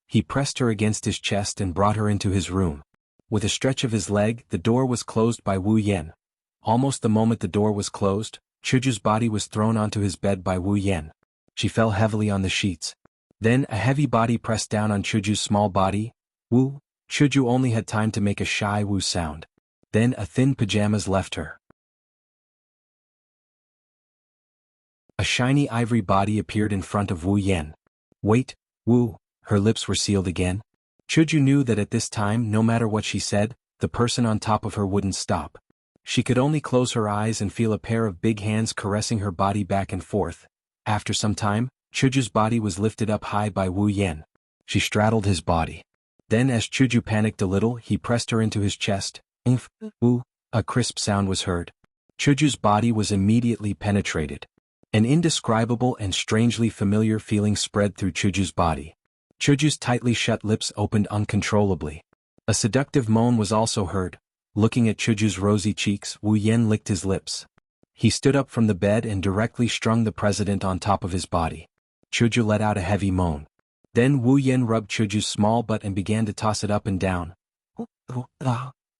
S1: He pressed her against his chest and brought her into his room. With a stretch of his leg, the door was closed by Wu Yan. Almost the moment the door was closed, Chuju's body was thrown onto his bed by Wu Yan. She fell heavily on the sheets. Then a heavy body pressed down on Chuju's small body. Woo! Chuju only had time to make a shy woo sound. Then a thin pajamas left her. A shiny ivory body appeared in front of Wu Yan. Wait, Wu, her lips were sealed again. Chuju knew that at this time, no matter what she said, the person on top of her wouldn't stop. She could only close her eyes and feel a pair of big hands caressing her body back and forth. After some time, Chuju's body was lifted up high by Wu Yan. She straddled his body. Then as Chuju panicked a little, he pressed her into his chest. Wu, a crisp sound was heard. Chuju's body was immediately penetrated. An indescribable and strangely familiar feeling spread through Chuju's body. Chuju's tightly shut lips opened uncontrollably. A seductive moan was also heard. Looking at Chuju's rosy cheeks, Wu Yan licked his lips. He stood up from the bed and directly strung the president on top of his body. Chuju let out a heavy moan. Then Wu Yan rubbed Chuju's small butt and began to toss it up and down.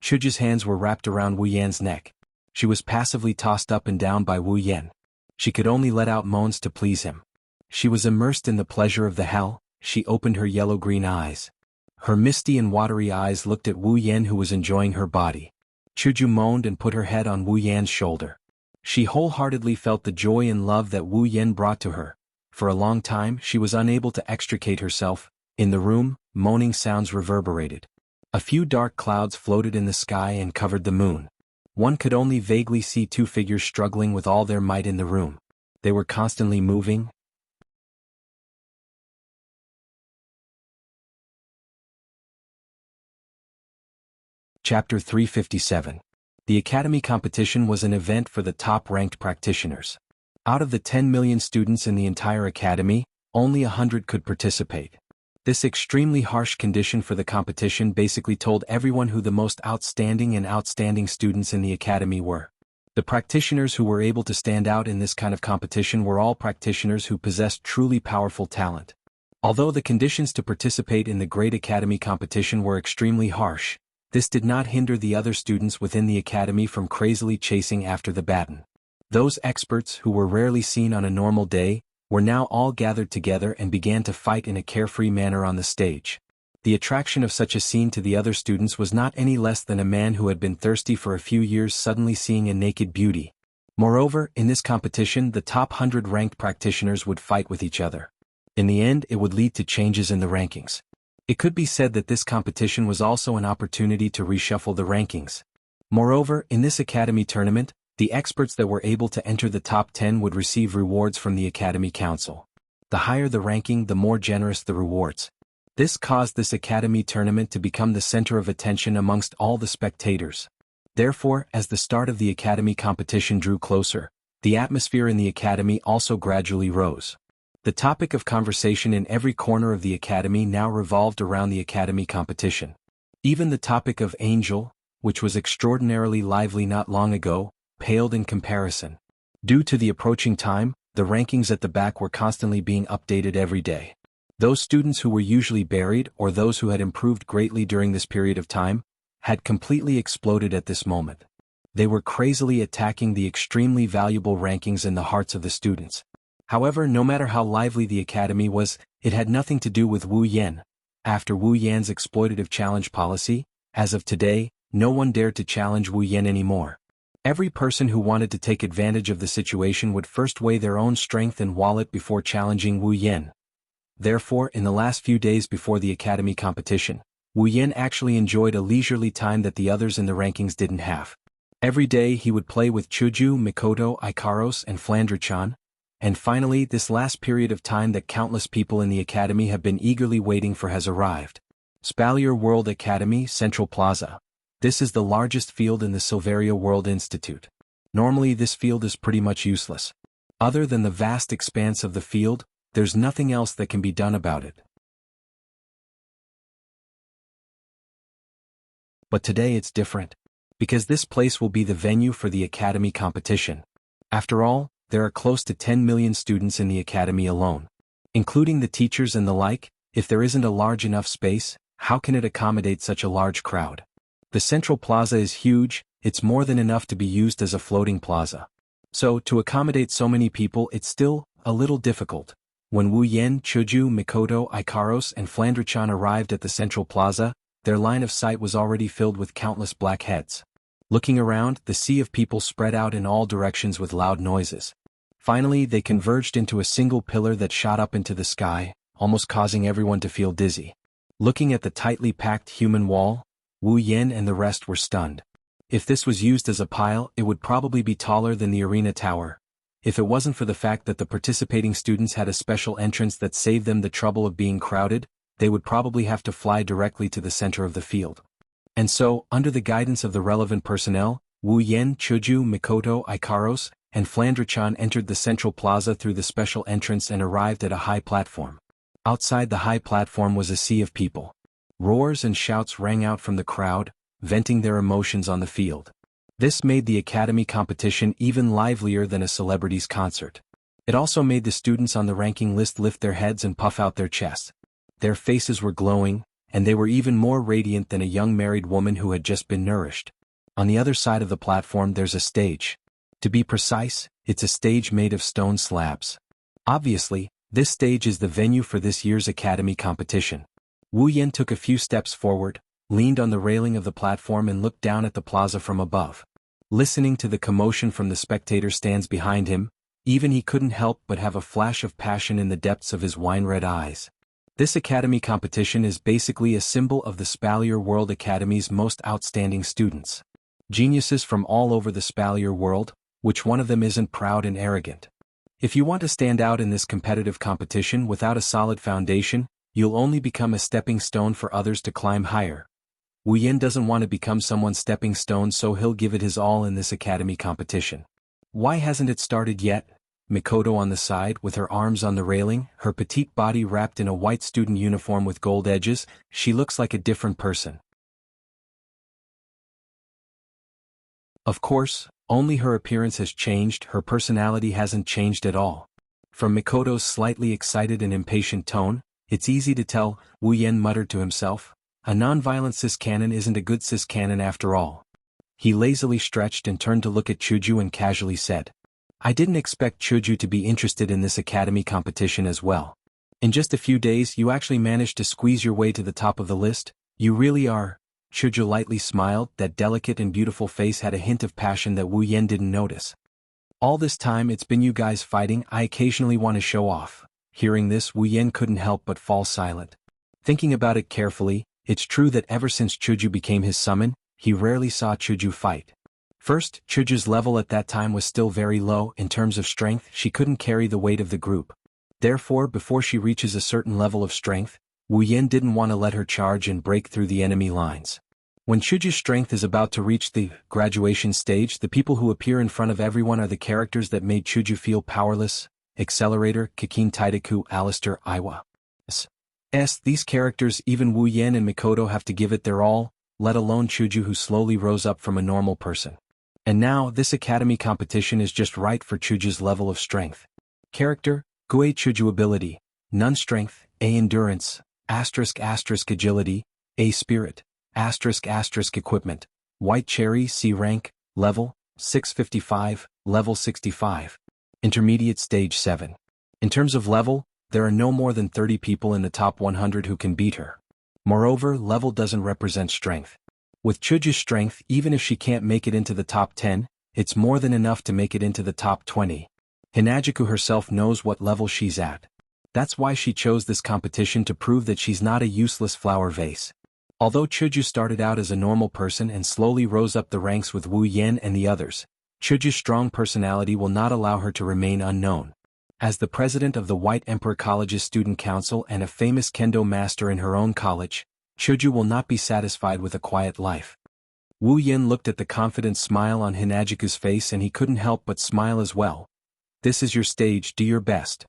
S1: Chuju's hands were wrapped around Wu Yan's neck. She was passively tossed up and down by Wu Yan. She could only let out moans to please him. She was immersed in the pleasure of the hell. She opened her yellow-green eyes. Her misty and watery eyes looked at Wu Yan, who was enjoying her body. Chuju moaned and put her head on Wu Yan's shoulder. She wholeheartedly felt the joy and love that Wu Yan brought to her. For a long time she was unable to extricate herself. In the room, moaning sounds reverberated. A few dark clouds floated in the sky and covered the moon. One could only vaguely see two figures struggling with all their might in the room. They were constantly moving. Chapter 357. The Academy competition was an event for the top-ranked practitioners. Out of the 10 million students in the entire Academy, only 100 could participate. This extremely harsh condition for the competition basically told everyone who the most outstanding students in the Academy were. The practitioners who were able to stand out in this kind of competition were all practitioners who possessed truly powerful talent. Although the conditions to participate in the Great Academy competition were extremely harsh, this did not hinder the other students within the Academy from crazily chasing after the baton. Those experts who were rarely seen on a normal day were now all gathered together and began to fight in a carefree manner on the stage. The attraction of such a scene to the other students was not any less than a man who had been thirsty for a few years suddenly seeing a naked beauty. Moreover, in this competition the top 100 ranked practitioners would fight with each other. In the end it would lead to changes in the rankings. It could be said that this competition was also an opportunity to reshuffle the rankings. Moreover, in this Academy tournament, the experts that were able to enter the top 10 would receive rewards from the Academy Council. The higher the ranking, the more generous the rewards. This caused this Academy tournament to become the center of attention amongst all the spectators. Therefore, as the start of the Academy competition drew closer, the atmosphere in the Academy also gradually rose. The topic of conversation in every corner of the Academy now revolved around the Academy competition. Even the topic of Angel, which was extraordinarily lively not long ago, paled in comparison. Due to the approaching time, the rankings at the back were constantly being updated every day. Those students who were usually buried or those who had improved greatly during this period of time, had completely exploded at this moment. They were crazily attacking the extremely valuable rankings in the hearts of the students. However, no matter how lively the Academy was, it had nothing to do with Wu Yan. After Wu Yan's exploitative challenge policy, as of today, no one dared to challenge Wu Yan anymore. Every person who wanted to take advantage of the situation would first weigh their own strength and wallet before challenging Wu Yan. Therefore, in the last few days before the academy competition, Wu Yan actually enjoyed a leisurely time that the others in the rankings didn't have. Every day he would play with Chuju, Mikoto, Ikaros, and Flandre-chan. And finally, this last period of time that countless people in the academy have been eagerly waiting for has arrived. Spalier World Academy, Central Plaza. This is the largest field in the Silveria World Institute. Normally this field is pretty much useless. Other than the vast expanse of the field, there's nothing else that can be done about it. But today it's different. Because this place will be the venue for the academy competition. After all, there are close to 10 million students in the academy alone. Including the teachers and the like, if there isn't a large enough space, how can it accommodate such a large crowd? The central plaza is huge, it's more than enough to be used as a floating plaza. So, to accommodate so many people it's still a little difficult. When Wu Yan, Chuju, Mikoto, Ikaros, and Flandre-chan arrived at the central plaza, their line of sight was already filled with countless black heads. Looking around, the sea of people spread out in all directions with loud noises. Finally, they converged into a single pillar that shot up into the sky, almost causing everyone to feel dizzy. Looking at the tightly packed human wall, Wu Yan and the rest were stunned. If this was used as a pile, it would probably be taller than the arena tower. If it wasn't for the fact that the participating students had a special entrance that saved them the trouble of being crowded, they would probably have to fly directly to the center of the field. And so, under the guidance of the relevant personnel, Wu Yan, Chuju, Mikoto, Ikaros, and Flandre-chan entered the central plaza through the special entrance and arrived at a high platform. Outside the high platform was a sea of people. Roars and shouts rang out from the crowd, venting their emotions on the field. This made the academy competition even livelier than a celebrity's concert. It also made the students on the ranking list lift their heads and puff out their chests. Their faces were glowing, and they were even more radiant than a young married woman who had just been nourished. On the other side of the platform there's a stage. To be precise, it's a stage made of stone slabs. Obviously, this stage is the venue for this year's academy competition. Wu Yan took a few steps forward, leaned on the railing of the platform and looked down at the plaza from above. Listening to the commotion from the spectator stands behind him, even he couldn't help but have a flash of passion in the depths of his wine-red eyes. This academy competition is basically a symbol of the Spalier World Academy's most outstanding students. Geniuses from all over the Spalier world, which one of them isn't proud and arrogant? If you want to stand out in this competitive competition without a solid foundation, you'll only become a stepping stone for others to climb higher. Wu Yan doesn't want to become someone's stepping stone, so he'll give it his all in this academy competition. Why hasn't it started yet? Mikoto on the side, with her arms on the railing, her petite body wrapped in a white student uniform with gold edges, she looks like a different person. Of course, only her appearance has changed, her personality hasn't changed at all. From Mikoto's slightly excited and impatient tone, it's easy to tell, Wu Yan muttered to himself, a non-violent cis-canon isn't a good cis-canon after all. He lazily stretched and turned to look at Chuju and casually said, I didn't expect Chuju to be interested in this academy competition as well. In just a few days you actually managed to squeeze your way to the top of the list, you really are. Chuju lightly smiled, that delicate and beautiful face had a hint of passion that Wu Yan didn't notice. All this time it's been you guys fighting, I occasionally want to show off. Hearing this, Wu Yan couldn't help but fall silent. Thinking about it carefully, it's true that ever since Chuju became his summon, he rarely saw Chuju fight. First, Chuju's level at that time was still very low. In terms of strength, she couldn't carry the weight of the group. Therefore, before she reaches a certain level of strength, Wu Yan didn't want to let her charge and break through the enemy lines. When Chuju's strength is about to reach the graduation stage, the people who appear in front of everyone are the characters that made Chuju feel powerless: Accelerator, Kikin Taidaku, Alistair, Iwa. These characters, even Wu Yan and Mikoto have to give it their all, let alone Chuju, who slowly rose up from a normal person. And now, this academy competition is just right for Chuju's level of strength. Character: Gue Chuju. Ability: None. Strength: A. Endurance, **** Agility, A. Spirit, **** Equipment, White Cherry. C. Rank: Level 655, Level 65. Intermediate Stage 7. In terms of level, there are no more than 30 people in the top 100 who can beat her. Moreover, level doesn't represent strength. With Chuju's strength, even if she can't make it into the top 10, it's more than enough to make it into the top 20. Hinagiku herself knows what level she's at. That's why she chose this competition to prove that she's not a useless flower vase. Although Chuju started out as a normal person and slowly rose up the ranks with Wu Yan and the others, Chuju's strong personality will not allow her to remain unknown. As the president of the White Emperor College's student council and a famous kendo master in her own college, Chuju will not be satisfied with a quiet life. Wu Yan looked at the confident smile on Hinagiku's face and he couldn't help but smile as well. This is your stage, do your best.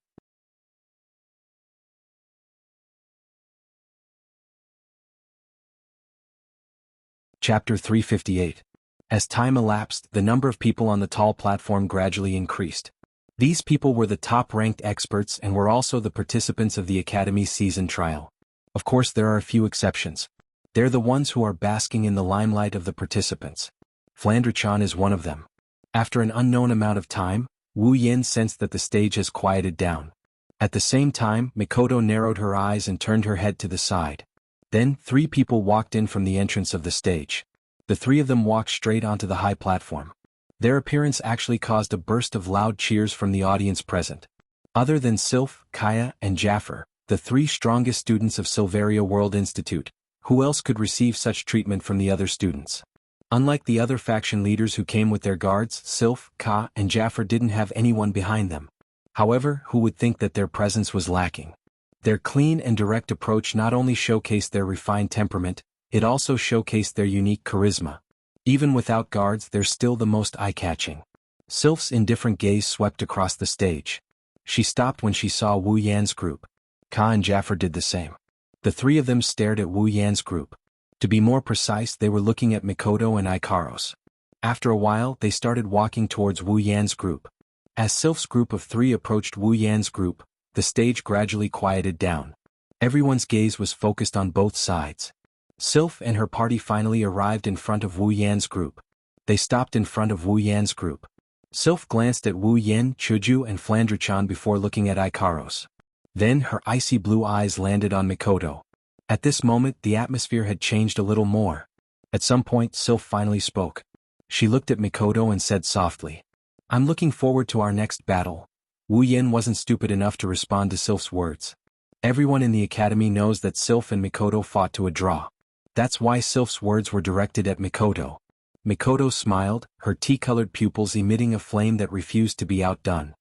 S1: Chapter 358. As time elapsed, the number of people on the tall platform gradually increased. These people were the top-ranked experts and were also the participants of the Academy's season trial. Of course, there are a few exceptions. They're the ones who are basking in the limelight of the participants. Flandre-chan is one of them. After an unknown amount of time, Wu Yan sensed that the stage has quieted down. At the same time, Mikoto narrowed her eyes and turned her head to the side. Then, 3 people walked in from the entrance of the stage. The 3 of them walked straight onto the high platform. Their appearance actually caused a burst of loud cheers from the audience present. Other than Sylph, Kaya, and Jaffer, the 3 strongest students of Silveria World Institute, who else could receive such treatment from the other students? Unlike the other faction leaders who came with their guards, Sylph, Ka, and Jaffer didn't have anyone behind them. However, who would think that their presence was lacking? Their clean and direct approach not only showcased their refined temperament, it also showcased their unique charisma. Even without guards, they're still the most eye-catching. Sylph's indifferent gaze swept across the stage. She stopped when she saw Wu Yan's group. Ka and Jaffer did the same. The 3 of them stared at Wu Yan's group. To be more precise, they were looking at Mikoto and Ikaros. After a while, they started walking towards Wu Yan's group. As Sylph's group of 3 approached Wu Yan's group, the stage gradually quieted down. Everyone's gaze was focused on both sides. Sylph and her party finally arrived in front of Wu Yan's group. They stopped in front of Wu Yan's group. Sylph glanced at Wu Yan, Chuju, and Flandre-chan before looking at Ikaros. Then her icy blue eyes landed on Mikoto. At this moment, the atmosphere had changed a little more. At some point, Sylph finally spoke. She looked at Mikoto and said softly, "I'm looking forward to our next battle." Wu Yan wasn't stupid enough to respond to Sylph's words. Everyone in the academy knows that Sylph and Mikoto fought to a draw. That's why Sylph's words were directed at Mikoto. Mikoto smiled, her tea-colored pupils emitting a flame that refused to be outdone.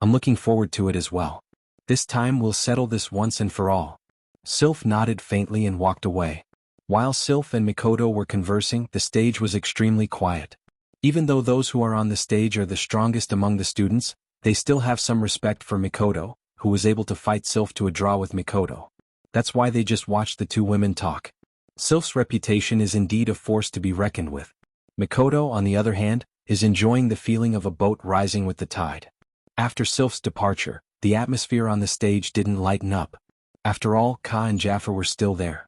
S1: "I'm looking forward to it as well. This time we'll settle this once and for all." Sylph nodded faintly and walked away. While Sylph and Mikoto were conversing, the stage was extremely quiet. Even though those who are on the stage are the strongest among the students, they still have some respect for Mikoto, who was able to fight Sylph to a draw with Mikoto. That's why they just watched the 2 women talk. Sylph's reputation is indeed a force to be reckoned with. Mikoto, on the other hand, is enjoying the feeling of a boat rising with the tide. After Sylph's departure, the atmosphere on the stage didn't lighten up. After all, Ka and Jaffer were still there.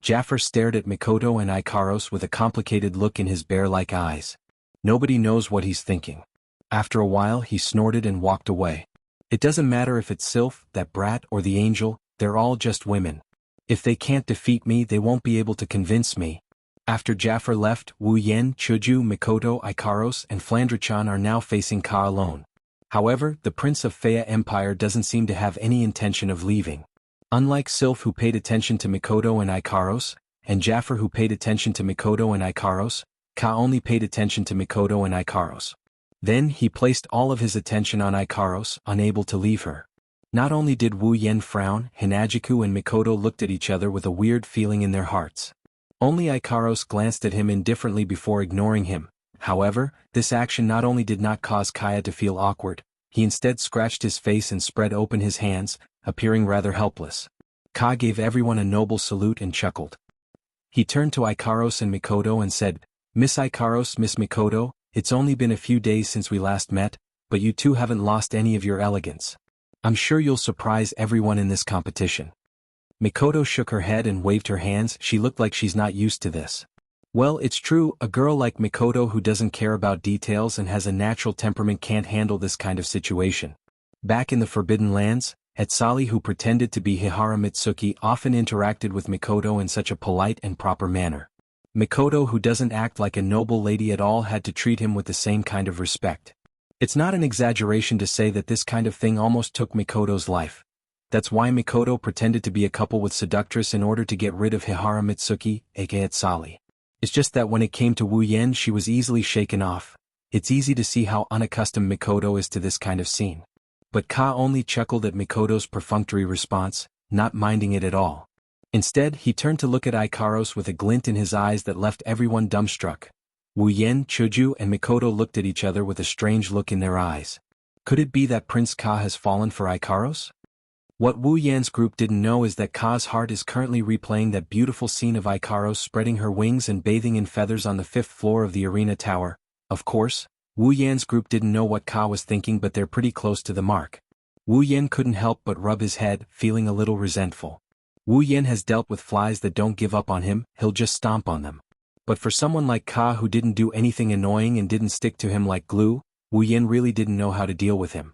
S1: Jaffer stared at Mikoto and Ikaros with a complicated look in his bear-like eyes. Nobody knows what he's thinking. After a while, he snorted and walked away. It doesn't matter if it's Sylph, that brat, or the angel, they're all just women. If they can't defeat me, they won't be able to convince me. After Jaffer left, Wu Yan, Chuju, Mikoto, Ikaros, and Flandre-chan are now facing Ka alone. However, the Prince of Fea Empire doesn't seem to have any intention of leaving. Unlike Sylph, who paid attention to Mikoto and Ikaros, and Jaffer, who paid attention to Mikoto and Ikaros, Ka only paid attention to Mikoto and Ikaros. Then he placed all of his attention on Ikaros, unable to leave her. Not only did Wu Yan frown, Hinagiku and Mikoto looked at each other with a weird feeling in their hearts. Only Ikaros glanced at him indifferently before ignoring him. However, this action not only did not cause Kaya to feel awkward, he instead scratched his face and spread open his hands, appearing rather helpless. Ka gave everyone a noble salute and chuckled. He turned to Ikaros and Mikoto and said, "Miss Ikaros, Miss Mikoto, it's only been a few days since we last met, but you two haven't lost any of your elegance. I'm sure you'll surprise everyone in this competition." Mikoto shook her head and waved her hands. She looked like she's not used to this. Well, it's true, a girl like Mikoto who doesn't care about details and has a natural temperament can't handle this kind of situation. Back in the Forbidden Lands, Etsali, who pretended to be Hihara Mitsuki, often interacted with Mikoto in such a polite and proper manner. Mikoto, who doesn't act like a noble lady at all, had to treat him with the same kind of respect. It's not an exaggeration to say that this kind of thing almost took Mikoto's life. That's why Mikoto pretended to be a couple with Seductress in order to get rid of Hihara Mitsuki, aka Sali. It's just that when it came to Wu Yen, she was easily shaken off. It's easy to see how unaccustomed Mikoto is to this kind of scene. But Ka only chuckled at Mikoto's perfunctory response, not minding it at all. Instead, he turned to look at Ikaros with a glint in his eyes that left everyone dumbstruck. Wu Yen, Chuju, and Mikoto looked at each other with a strange look in their eyes. Could it be that Prince Ka has fallen for Ikaros? What Wu Yan's group didn't know is that Ka's heart is currently replaying that beautiful scene of Ikaros spreading her wings and bathing in feathers on the 5th floor of the arena tower. Of course, Wu Yan's group didn't know what Ka was thinking, but they're pretty close to the mark. Wu Yan couldn't help but rub his head, feeling a little resentful. Wu Yan has dealt with flies that don't give up on him, he'll just stomp on them. But for someone like Ka who didn't do anything annoying and didn't stick to him like glue, Wu Yan really didn't know how to deal with him.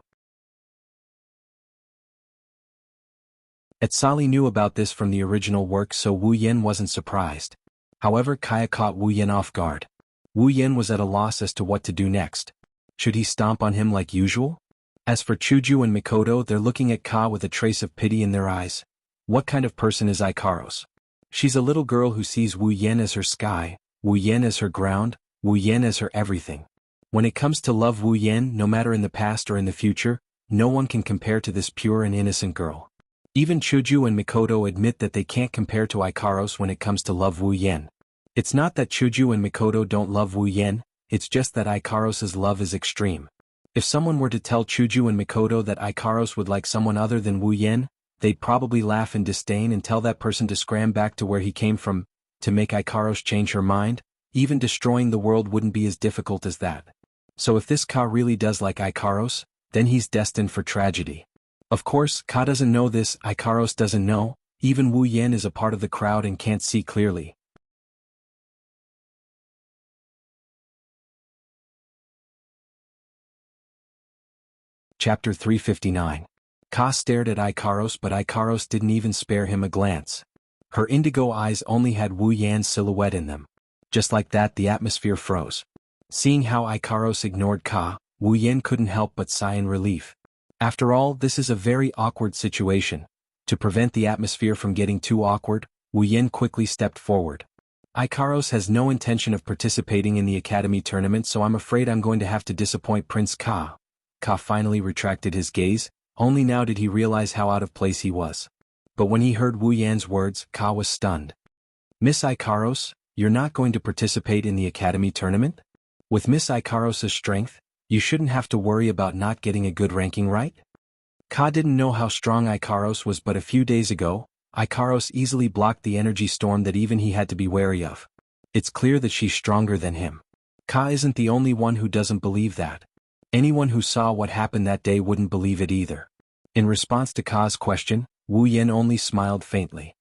S1: Sali knew about this from the original work, so Wu Yan wasn't surprised. However, Kaya caught Wu Yan off guard. Wu Yan was at a loss as to what to do next. Should he stomp on him like usual? As for Chuju and Mikoto, they're looking at Ka with a trace of pity in their eyes. What kind of person is Ikaros? She's a little girl who sees Wu Yan as her sky, Wu Yan as her ground, Wu Yan as her everything. When it comes to love Wu Yan, no matter in the past or in the future, no one can compare to this pure and innocent girl. Even Chuju and Mikoto admit that they can't compare to Ikaros when it comes to love Wu Yan. It's not that Chuju and Mikoto don't love Wu Yan, it's just that Ikaros's love is extreme. If someone were to tell Chuju and Mikoto that Ikaros would like someone other than Wu Yan, they'd probably laugh in disdain and tell that person to scram back to where he came from. To make Ikaros change her mind, even destroying the world wouldn't be as difficult as that. So if this Ka really does like Ikaros, then he's destined for tragedy. Of course, Ka doesn't know this, Ikaros doesn't know, even Wu Yan is a part of the crowd and can't see clearly. Chapter 359. Ka stared at Ikaros, but Ikaros didn't even spare him a glance. Her indigo eyes only had Wu Yan's silhouette in them. Just like that, the atmosphere froze. Seeing how Ikaros ignored Ka, Wu Yan couldn't help but sigh in relief. After all, this is a very awkward situation. To prevent the atmosphere from getting too awkward, Wu Yan quickly stepped forward. Ikaros has no intention of participating in the academy tournament, so I'm afraid I'm going to have to disappoint Prince Ka. Ka finally retracted his gaze. Only now did he realize how out of place he was. But when he heard Wu Yan's words, Ka was stunned. Miss Ikaros, you're not going to participate in the academy tournament? With Miss Ikaros' strength, you shouldn't have to worry about not getting a good ranking, right? Ka didn't know how strong Ikaros was, but a few days ago, Ikaros easily blocked the energy storm that even he had to be wary of. It's clear that she's stronger than him. Ka isn't the only one who doesn't believe that. Anyone who saw what happened that day wouldn't believe it either. In response to Ka's question, Wu Yan only smiled faintly.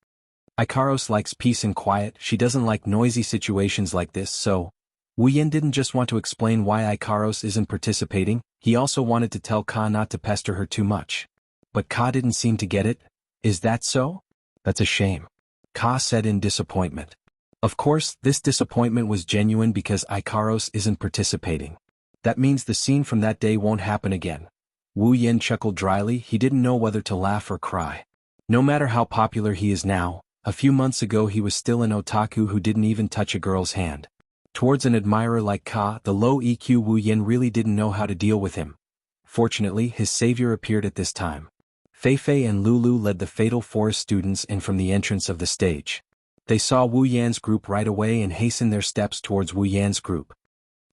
S1: Ikaros likes peace and quiet, she doesn't like noisy situations like this, so... Wu Yan didn't just want to explain why Ikaros isn't participating, he also wanted to tell Ka not to pester her too much. But Ka didn't seem to get it. Is that so? That's a shame. Ka said in disappointment. Of course, this disappointment was genuine because Ikaros isn't participating. That means the scene from that day won't happen again. Wu Yan chuckled dryly, he didn't know whether to laugh or cry. No matter how popular he is now, a few months ago he was still an otaku who didn't even touch a girl's hand. Towards an admirer like Ka, the low EQ Wu Yan really didn't know how to deal with him. Fortunately, his savior appeared at this time. Feifei and Lulu led the Fatal Forest students in from the entrance of the stage. They saw Wu Yan's group right away and hastened their steps towards Wu Yan's group.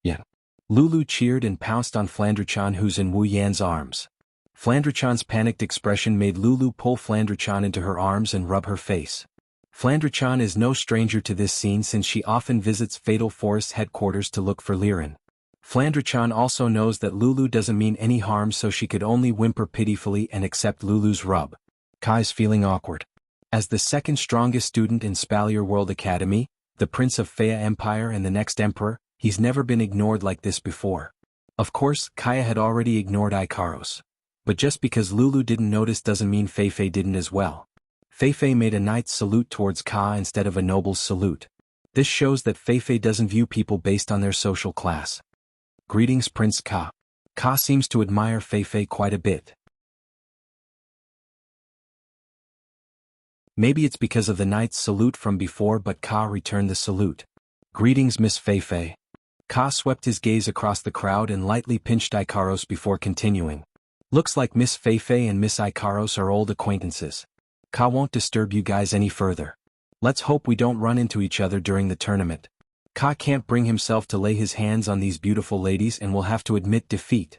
S1: Yeah. Lulu cheered and pounced on Flandrechan, who's in Wu Yan's arms. Flandrechan's panicked expression made Lulu pull Flandrechan into her arms and rub her face. Flandrechan is no stranger to this scene since she often visits Fatal Forest headquarters to look for Liren. Flandrechan also knows that Lulu doesn't mean any harm, so she could only whimper pitifully and accept Lulu's rub. Kai's feeling awkward. As the second strongest student in Spalier World Academy, the Prince of Fea Empire and the next Emperor, he's never been ignored like this before. Of course, Kaya had already ignored Ikaros. But just because Lulu didn't notice doesn't mean Feifei didn't as well. Feifei made a knight's salute towards Ka instead of a noble's salute. This shows that Feifei doesn't view people based on their social class. Greetings, Prince Ka. Ka seems to admire Feifei quite a bit. Maybe it's because of the knight's salute from before, but Ka returned the salute. Greetings, Miss Feifei. Ka swept his gaze across the crowd and lightly pinched Ikaros before continuing. Looks like Miss Feifei and Miss Ikaros are old acquaintances. Ka won't disturb you guys any further. Let's hope we don't run into each other during the tournament. Ka can't bring himself to lay his hands on these beautiful ladies and will have to admit defeat.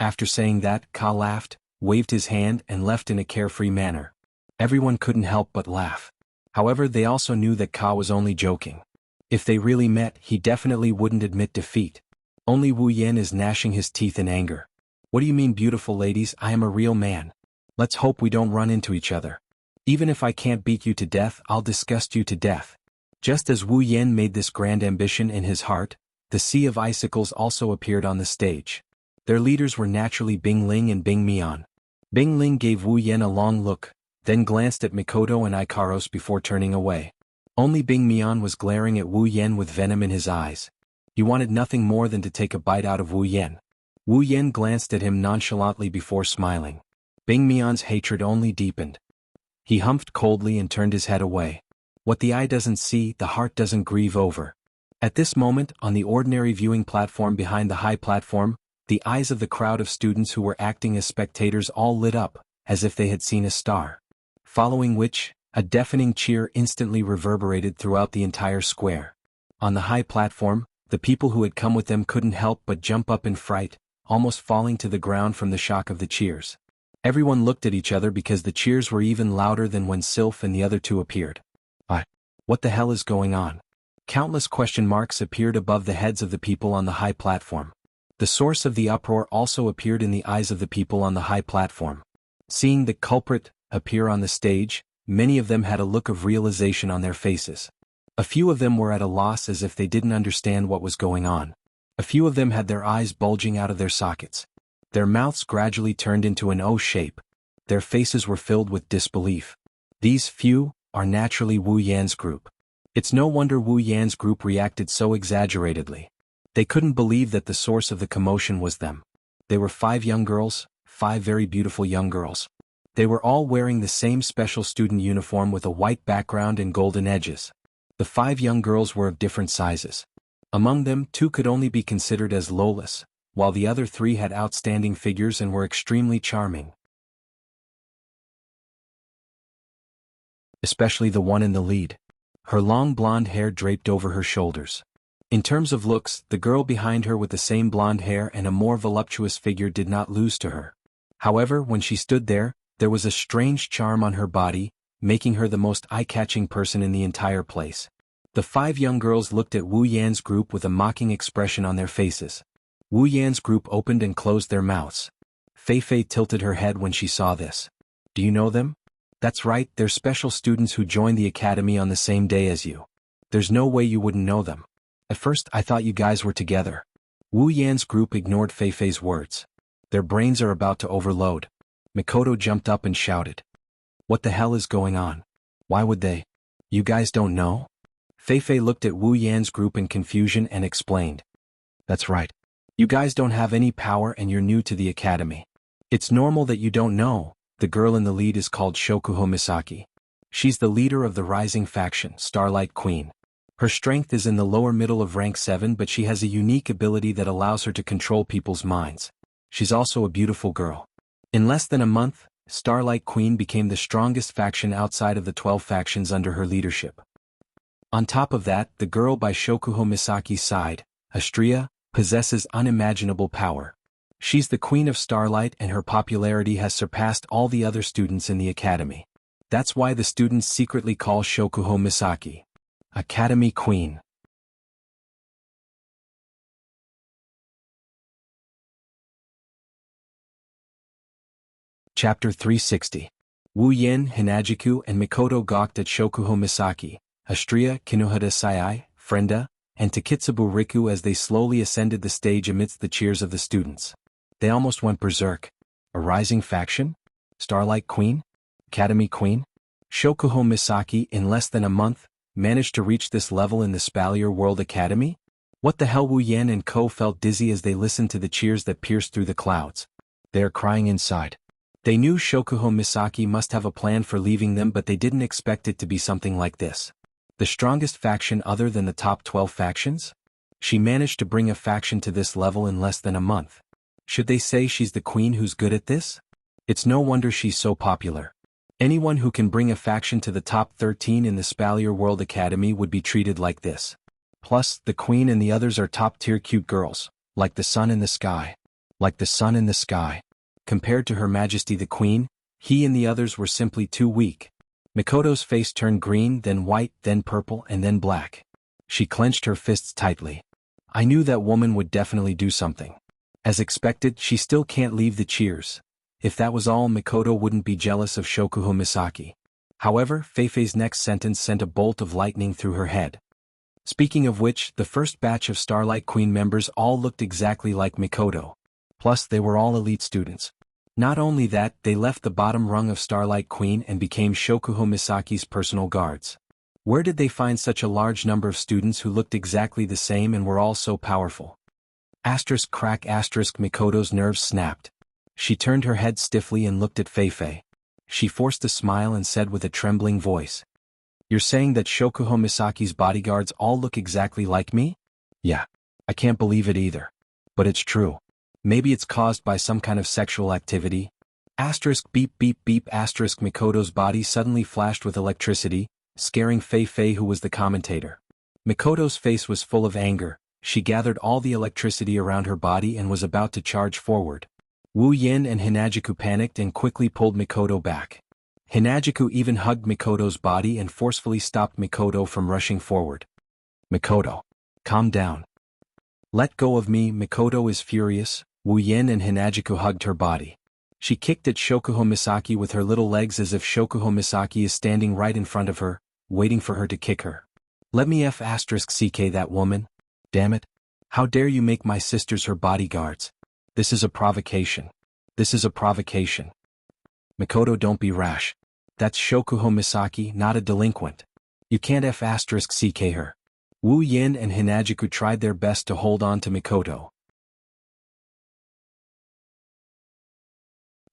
S1: After saying that, Ka laughed, waved his hand and left in a carefree manner. Everyone couldn't help but laugh. However, they also knew that Ka was only joking. If they really met, he definitely wouldn't admit defeat. Only Wu Yan is gnashing his teeth in anger. What do you mean, beautiful ladies? I am a real man. Let's hope we don't run into each other. Even if I can't beat you to death, I'll disgust you to death. Just as Wu Yan made this grand ambition in his heart, the Sea of Icicles also appeared on the stage. Their leaders were naturally Bing Ling and Bing Mian. Bing Ling gave Wu Yan a long look, then glanced at Mikoto and Ikaros before turning away. Only Bing Mian was glaring at Wu Yan with venom in his eyes. He wanted nothing more than to take a bite out of Wu Yan. Wu Yan glanced at him nonchalantly before smiling. Bing Mian's hatred only deepened. He humphed coldly and turned his head away. What the eye doesn't see, the heart doesn't grieve over. At this moment, on the ordinary viewing platform behind the high platform, the eyes of the crowd of students who were acting as spectators all lit up, as if they had seen a star. Following which, a deafening cheer instantly reverberated throughout the entire square. On the high platform, the people who had come with them couldn't help but jump up in fright, almost falling to the ground from the shock of the cheers. Everyone looked at each other because the cheers were even louder than when Sylph and the other two appeared. What the hell is going on? Countless question marks appeared above the heads of the people on the high platform. The source of the uproar also appeared in the eyes of the people on the high platform. Seeing the culprit appear on the stage, many of them had a look of realization on their faces. A few of them were at a loss as if they didn't understand what was going on. A few of them had their eyes bulging out of their sockets. Their mouths gradually turned into an O shape. Their faces were filled with disbelief. These few are naturally Wu Yan's group. It's no wonder Wu Yan's group reacted so exaggeratedly. They couldn't believe that the source of the commotion was them. They were 5 young girls, 5 very beautiful young girls. They were all wearing the same special student uniform with a white background and golden edges. The 5 young girls were of different sizes. Among them, 2 could only be considered as lowless, while the other 3 had outstanding figures and were extremely charming. Especially the one in the lead. Her long blonde hair draped over her shoulders. In terms of looks, the girl behind her with the same blonde hair and a more voluptuous figure did not lose to her. However, when she stood there was a strange charm on her body, making her the most eye-catching person in the entire place. The 5 young girls looked at Wu Yan's group with a mocking expression on their faces. Wu Yan's group opened and closed their mouths. Feifei tilted her head when she saw this. Do you know them? That's right, they're special students who joined the academy on the same day as you. There's no way you wouldn't know them. At first I thought you guys were together. Wu Yan's group ignored Feifei's words. Their brains are about to overload. Mikoto jumped up and shouted. What the hell is going on? Why would they? You guys don't know? Feifei looked at Wu Yan's group in confusion and explained. That's right. You guys don't have any power and you're new to the academy. It's normal that you don't know. The girl in the lead is called Shokuho Misaki. She's the leader of the rising faction, Starlight Queen. Her strength is in the lower middle of rank 7, but she has a unique ability that allows her to control people's minds. She's also a beautiful girl. In less than a month, Starlight Queen became the strongest faction outside of the 12 factions under her leadership. On top of that, the girl by Shokuho Misaki's side, Astria, possesses unimaginable power. She's the Queen of Starlight and her popularity has surpassed all the other students in the academy. That's why the students secretly call Shokuho Misaki Academy Queen. Chapter 360. Wu Yen, Hinajiku and Mikoto gawked at Shokuho Misaki, Astria, Kinohada Sayai, Frenda, and Takitsubu Riku as they slowly ascended the stage amidst the cheers of the students. They almost went berserk. A rising faction? Starlight Queen? Academy Queen? Shokuho Misaki in less than a month, managed to reach this level in the Spalier World Academy? What the hell? Wu Yan and Co felt dizzy as they listened to the cheers that pierced through the clouds. They are crying inside. They knew Shokuho Misaki must have a plan for leaving them, but they didn't expect it to be something like this. The strongest faction other than the top 12 factions? She managed to bring a faction to this level in less than a month. Should they say she's the queen who's good at this? It's no wonder she's so popular. Anyone who can bring a faction to the top 13 in the Spalier World Academy would be treated like this. Plus, the queen and the others are top-tier cute girls, like the sun in the sky. Like the sun in the sky. Compared to Her Majesty the Queen, he and the others were simply too weak. Mikoto's face turned green, then white, then purple, and then black. She clenched her fists tightly. I knew that woman would definitely do something. As expected, she still can't leave the cheers. If that was all, Mikoto wouldn't be jealous of Shokuho Misaki. However, Feifei's next sentence sent a bolt of lightning through her head. Speaking of which, the first batch of Starlight Queen members all looked exactly like Mikoto. Plus, they were all elite students. Not only that, they left the bottom rung of Starlight Queen and became Shokuho Misaki's personal guards. Where did they find such a large number of students who looked exactly the same and were all so powerful? Asterisk crack asterisk Mikoto's nerves snapped. She turned her head stiffly and looked at Feifei. She forced a smile and said with a trembling voice, "You're saying that Shokuho Misaki's bodyguards all look exactly like me?" "Yeah. I can't believe it either. But it's true. Maybe it's caused by some kind of sexual activity." Asterisk beep beep beep asterisk Mikoto's body suddenly flashed with electricity, scaring Feifei, who was the commentator. Mikoto's face was full of anger. She gathered all the electricity around her body and was about to charge forward. Wu Yin and Hinajiku panicked and quickly pulled Mikoto back. Hinajiku even hugged Mikoto's body and forcefully stopped Mikoto from rushing forward. "Mikoto, calm down. Let go of me." Mikoto is furious. Wu Yin and Hinajiku hugged her body. She kicked at Shokuho Misaki with her little legs as if Shokuho Misaki is standing right in front of her, waiting for her to kick her. "Let me CK that woman. Damn it. How dare you make my sisters her bodyguards? This is a provocation. This is a provocation." "Mikoto, don't be rash. That's Shokuho Misaki, not a delinquent. You can't CK her." Wu Yin and Hinajiku tried their best to hold on to Mikoto.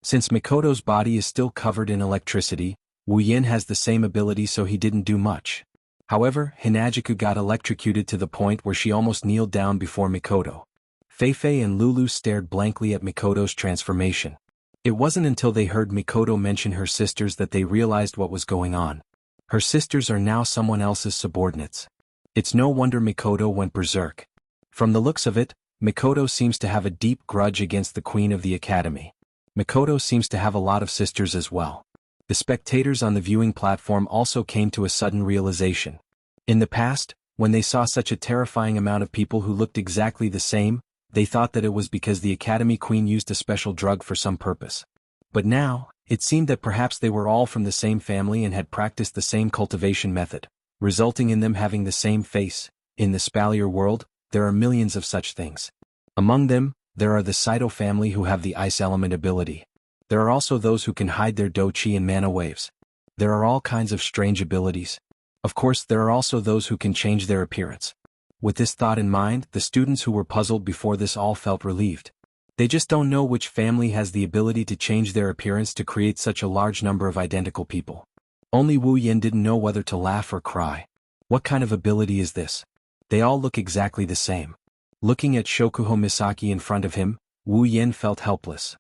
S1: Since Mikoto's body is still covered in electricity, Wu Yin has the same ability, so he didn't do much. However, Hinajiku got electrocuted to the point where she almost kneeled down before Mikoto. Feifei and Lulu stared blankly at Mikoto's transformation. It wasn't until they heard Mikoto mention her sisters that they realized what was going on. Her sisters are now someone else's subordinates. It's no wonder Mikoto went berserk. From the looks of it, Mikoto seems to have a deep grudge against the queen of the academy. Mikoto seems to have a lot of sisters as well. The spectators on the viewing platform also came to a sudden realization. In the past, when they saw such a terrifying amount of people who looked exactly the same, they thought that it was because the Academy Queen used a special drug for some purpose. But now, it seemed that perhaps they were all from the same family and had practiced the same cultivation method, resulting in them having the same face. In the Spalier world, there are millions of such things. Among them, there are the Saito family who have the ice element ability. There are also those who can hide their dochi and mana waves. There are all kinds of strange abilities. Of course, there are also those who can change their appearance. With this thought in mind, the students who were puzzled before this all felt relieved. They just don't know which family has the ability to change their appearance to create such a large number of identical people. Only Wu Yin didn't know whether to laugh or cry. What kind of ability is this? They all look exactly the same. Looking at Shokuho Misaki in front of him, Wu Yin felt helpless.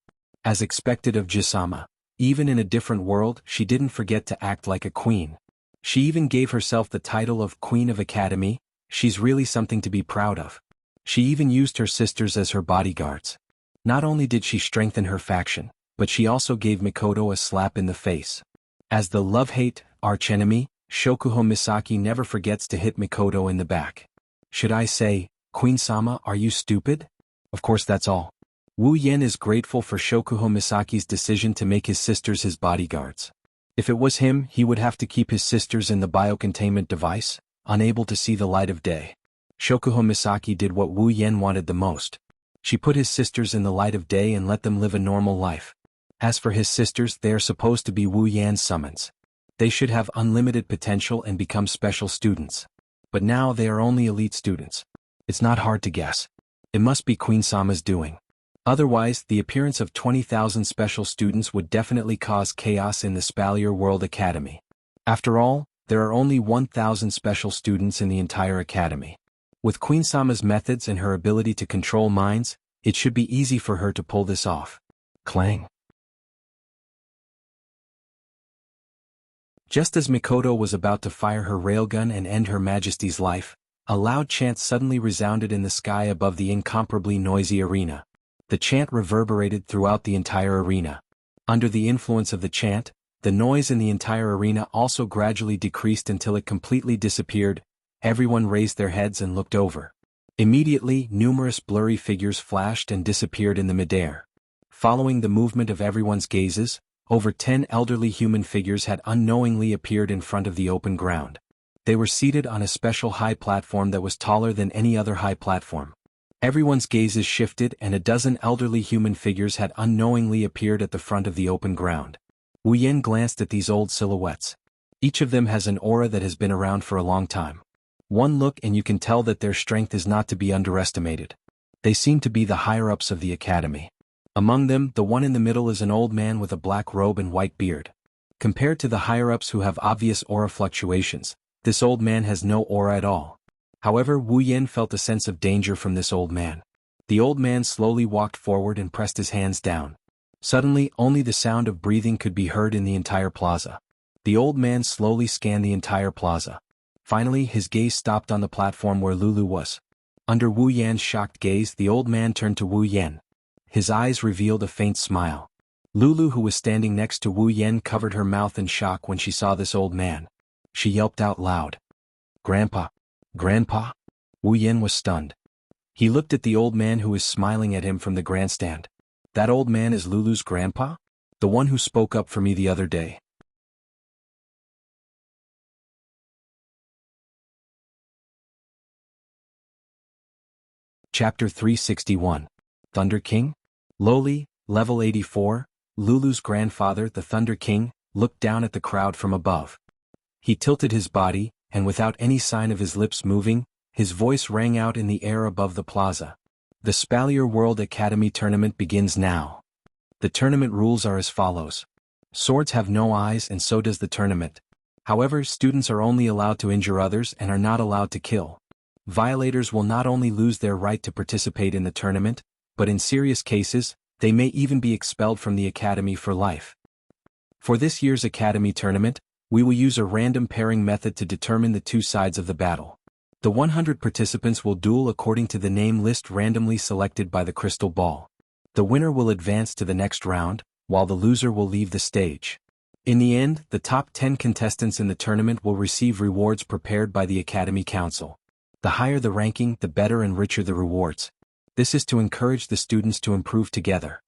S1: As expected of Jisama, even in a different world, she didn't forget to act like a queen. She even gave herself the title of Queen of Academy. She's really something to be proud of. She even used her sisters as her bodyguards. Not only did she strengthen her faction, but she also gave Mikoto a slap in the face. As the love-hate archenemy, Shokuho Misaki never forgets to hit Mikoto in the back. Should I say, "Queen-sama, are you stupid?" Of course, that's all. Wu Yin is grateful for Shokuho Misaki's decision to make his sisters his bodyguards. If it was him, he would have to keep his sisters in the biocontainment device, unable to see the light of day. Shokuho Misaki did what Wu Yin wanted the most. She put his sisters in the light of day and let them live a normal life. As for his sisters, they are supposed to be Wu Yan's summons. They should have unlimited potential and become special students. But now they are only elite students. It's not hard to guess. It must be Queen Sama's doing. Otherwise, the appearance of 20,000 special students would definitely cause chaos in the Spalier World Academy. After all, there are only 1,000 special students in the entire academy. With Queen Sama's methods and her ability to control minds, it should be easy for her to pull this off. Clang. Just as Mikoto was about to fire her railgun and end Her Majesty's life, a loud chant suddenly resounded in the sky above the incomparably noisy arena. The chant reverberated throughout the entire arena. Under the influence of the chant, the noise in the entire arena also gradually decreased until it completely disappeared. Everyone raised their heads and looked over. Immediately, numerous blurry figures flashed and disappeared in the midair. Following the movement of everyone's gazes, over 10 elderly human figures had unknowingly appeared in front of the open ground. They were seated on a special high platform that was taller than any other high platform. Everyone's gazes shifted and a dozen elderly human figures had unknowingly appeared at the front of the open ground. Wu Yen glanced at these old silhouettes. Each of them has an aura that has been around for a long time. One look and you can tell that their strength is not to be underestimated. They seem to be the higher-ups of the academy. Among them, the one in the middle is an old man with a black robe and white beard. Compared to the higher-ups who have obvious aura fluctuations, this old man has no aura at all. However, Wu Yen felt a sense of danger from this old man. The old man slowly walked forward and pressed his hands down. Suddenly, only the sound of breathing could be heard in the entire plaza. The old man slowly scanned the entire plaza. Finally, his gaze stopped on the platform where Lulu was. Under Wu Yan's shocked gaze, the old man turned to Wu Yen. His eyes revealed a faint smile. Lulu, who was standing next to Wu Yen, covered her mouth in shock when she saw this old man. She yelped out loud. "Grandpa! Grandpa!" Wu Yen was stunned. He looked at the old man who was smiling at him from the grandstand. That old man is Lulu's grandpa? The one who spoke up for me the other day. Chapter 361. Thunder King? Lowly, level 84, Lulu's grandfather, the Thunder King, looked down at the crowd from above. He tilted his body, and without any sign of his lips moving, his voice rang out in the air above the plaza. The Spalier World Academy tournament begins now. The tournament rules are as follows. Swords have no eyes and so does the tournament. However, students are only allowed to injure others and are not allowed to kill. Violators will not only lose their right to participate in the tournament, but in serious cases, they may even be expelled from the academy for life. For this year's academy tournament, we will use a random pairing method to determine the two sides of the battle. The 100 participants will duel according to the name list randomly selected by the crystal ball. The winner will advance to the next round, while the loser will leave the stage. In the end, the top 10 contestants in the tournament will receive rewards prepared by the Academy Council. The higher the ranking, the better and richer the rewards. This is to encourage the students to improve together.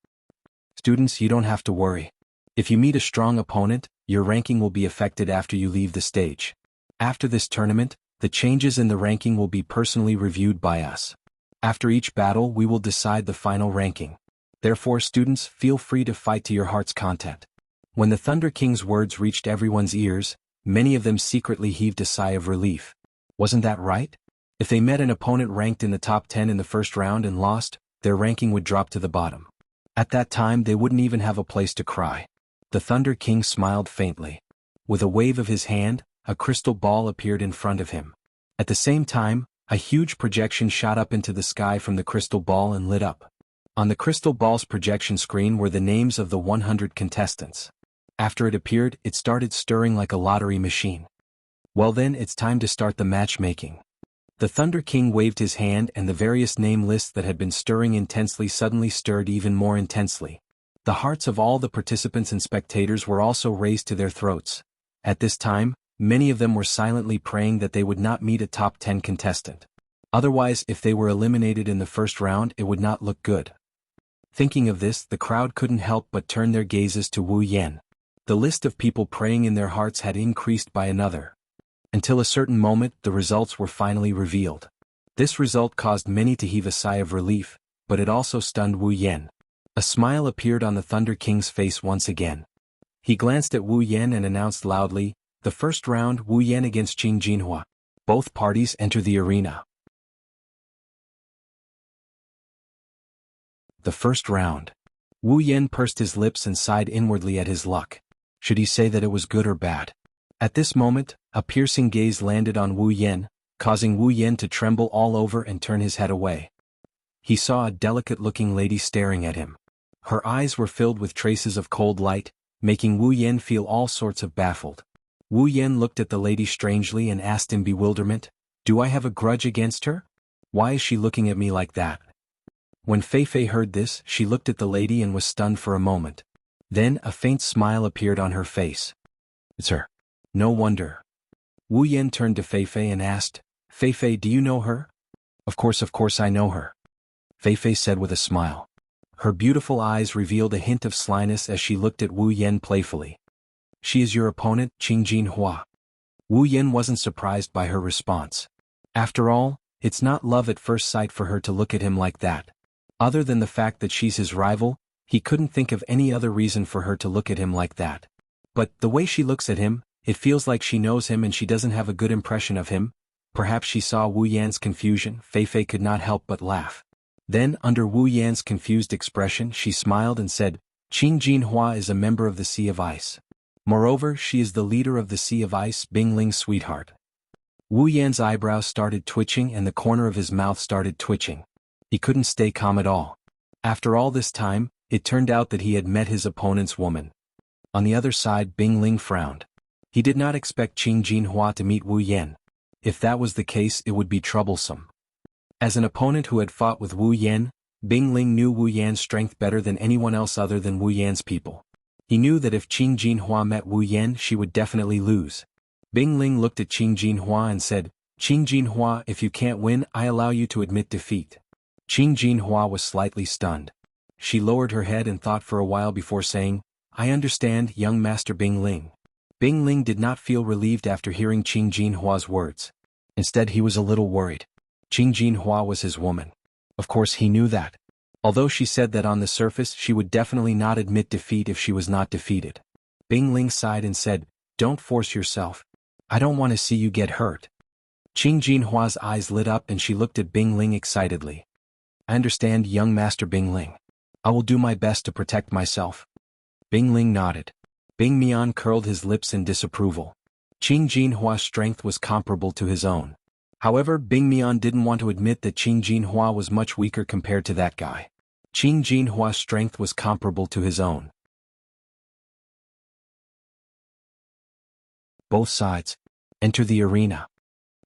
S1: Students, you don't have to worry. If you meet a strong opponent, your ranking will be affected after you leave the stage. After this tournament, the changes in the ranking will be personally reviewed by us. After each battle, we will decide the final ranking. Therefore, students, feel free to fight to your heart's content. When the Thunder King's words reached everyone's ears, many of them secretly heaved a sigh of relief. Wasn't that right? If they met an opponent ranked in the top 10 in the first round and lost, their ranking would drop to the bottom. At that time, they wouldn't even have a place to cry. The Thunder King smiled faintly. With a wave of his hand, a crystal ball appeared in front of him. At the same time, a huge projection shot up into the sky from the crystal ball and lit up. On the crystal ball's projection screen were the names of the 100 contestants. After it appeared, it started stirring like a lottery machine. Well then, it's time to start the matchmaking. The Thunder King waved his hand and the various name lists that had been stirring intensely suddenly stirred even more intensely. The hearts of all the participants and spectators were also raised to their throats. At this time, many of them were silently praying that they would not meet a top 10 contestant. Otherwise, if they were eliminated in the first round, it would not look good. Thinking of this, the crowd couldn't help but turn their gazes to Wu Yen. The list of people praying in their hearts had increased by another. Until a certain moment, the results were finally revealed. This result caused many to heave a sigh of relief, but it also stunned Wu Yen. A smile appeared on the Thunder King's face once again. He glanced at Wu Yen and announced loudly, The first round, Wu Yan against Qing Jinhua. Both parties enter the arena. The first round. Wu Yan pursed his lips and sighed inwardly at his luck. Should he say that it was good or bad? At this moment, a piercing gaze landed on Wu Yan, causing Wu Yan to tremble all over and turn his head away. He saw a delicate-looking lady staring at him. Her eyes were filled with traces of cold light, making Wu Yan feel all sorts of baffled. Wu Yan looked at the lady strangely and asked in bewilderment, "Do I have a grudge against her? Why is she looking at me like that?" When Fei Fei heard this, she looked at the lady and was stunned for a moment. Then a faint smile appeared on her face. "It's her. No wonder." Wu Yan turned to Fei Fei and asked, "Fei Fei, do you know her?" Of course I know her," Fei Fei said with a smile. Her beautiful eyes revealed a hint of slyness as she looked at Wu Yan playfully. "She is your opponent, Qing Jinhua." Wu Yan wasn't surprised by her response. After all, it's not love at first sight for her to look at him like that. Other than the fact that she's his rival, he couldn't think of any other reason for her to look at him like that. But the way she looks at him, it feels like she knows him and she doesn't have a good impression of him. Perhaps she saw Wu Yan's confusion. Fei Fei could not help but laugh. Then, under Wu Yan's confused expression, she smiled and said, "Qing Jinhua is a member of the Sea of Ice. Moreover, she is the leader of the Sea of Ice, Bingling's sweetheart." Wu Yan's eyebrows started twitching and the corner of his mouth started twitching. He couldn't stay calm at all. After all this time, it turned out that he had met his opponent's woman. On the other side, Bingling frowned. He did not expect Qing Jinhua to meet Wu Yan. If that was the case, it would be troublesome. As an opponent who had fought with Wu Yan, Bingling knew Wu Yan's strength better than anyone else other than Wu Yan's people. He knew that if Qing Jinhua met Wu Yan, she would definitely lose. Bingling looked at Qing Jinhua and said, "Qing Jinhua, if you can't win, I allow you to admit defeat." Qing Jinhua was slightly stunned. She lowered her head and thought for a while before saying, "I understand, young Master Bingling." Bingling did not feel relieved after hearing Qing Jinhua's words. Instead, he was a little worried. Qing Jinhua was his woman. Of course, he knew that. Although she said that on the surface she would definitely not admit defeat if she was not defeated. Bingling sighed and said, "Don't force yourself. I don't want to see you get hurt." Qing Jinhua's eyes lit up and she looked at Bingling excitedly. "I understand, young Master Bingling. I will do my best to protect myself." Bingling nodded. Bing Mian curled his lips in disapproval. Qing Jinhua's strength was comparable to his own. However, Bing Mian didn't want to admit that Qing Jinhua was much weaker compared to that guy. Qing Jinhua's strength was comparable to his own. Both sides enter the arena.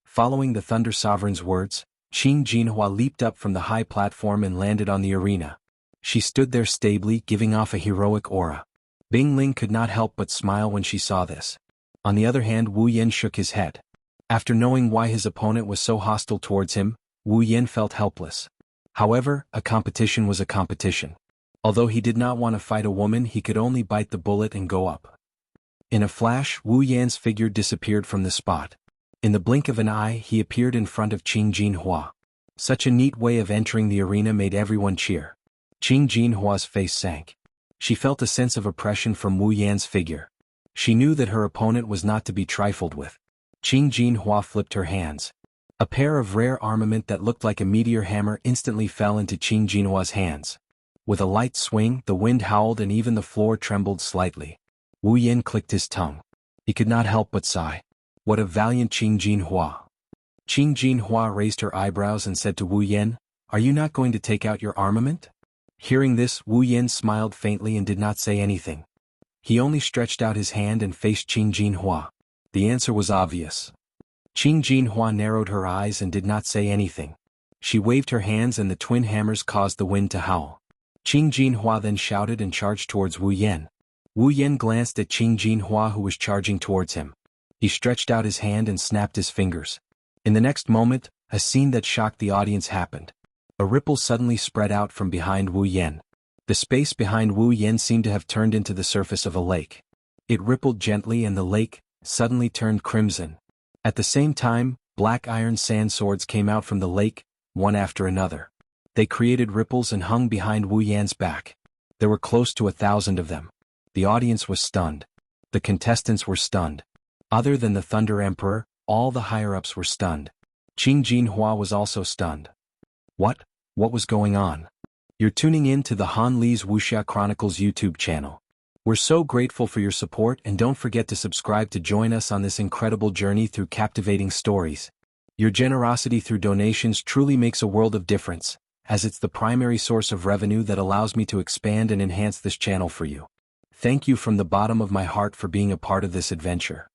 S1: Following the Thunder Sovereign's words, Qing Jinhua leaped up from the high platform and landed on the arena. She stood there stably, giving off a heroic aura. Bingling could not help but smile when she saw this. On the other hand, Wu Yan shook his head. After knowing why his opponent was so hostile towards him, Wu Yan felt helpless. However, a competition was a competition. Although he did not want to fight a woman, he could only bite the bullet and go up. In a flash, Wu Yan's figure disappeared from the spot. In the blink of an eye, he appeared in front of Qing Jinhua. Such a neat way of entering the arena made everyone cheer. Qing Jinhua's face sank. She felt a sense of oppression from Wu Yan's figure. She knew that her opponent was not to be trifled with. Qing Jinhua flipped her hands. A pair of rare armament that looked like a meteor hammer instantly fell into Qing Jinhua's hands. With a light swing, the wind howled and even the floor trembled slightly. Wu Yan clicked his tongue. He could not help but sigh. What a valiant Qing Jinhua. Qing Jinhua raised her eyebrows and said to Wu Yan, "Are you not going to take out your armament?" Hearing this, Wu Yan smiled faintly and did not say anything. He only stretched out his hand and faced Qing Jinhua. The answer was obvious. Qing Jinhua narrowed her eyes and did not say anything. She waved her hands and the twin hammers caused the wind to howl. Qing Jinhua then shouted and charged towards Wu Yan. Wu Yan glanced at Qing Jinhua, who was charging towards him. He stretched out his hand and snapped his fingers. In the next moment, a scene that shocked the audience happened. A ripple suddenly spread out from behind Wu Yan. The space behind Wu Yan seemed to have turned into the surface of a lake. It rippled gently and the lake suddenly turned crimson. At the same time, black iron sand swords came out from the lake, one after another. They created ripples and hung behind Wu Yan's back. There were close to 1,000 of them. The audience was stunned. The contestants were stunned. Other than the Thunder Emperor, all the higher-ups were stunned. Qing Jinhua was also stunned. What was going on? You're tuning in to the Han Li's Wuxia Chronicles YouTube channel. We're so grateful for your support, and don't forget to subscribe to join us on this incredible journey through captivating stories. Your generosity through donations truly makes a world of difference, as it's the primary source of revenue that allows me to expand and enhance this channel for you. Thank you from the bottom of my heart for being a part of this adventure.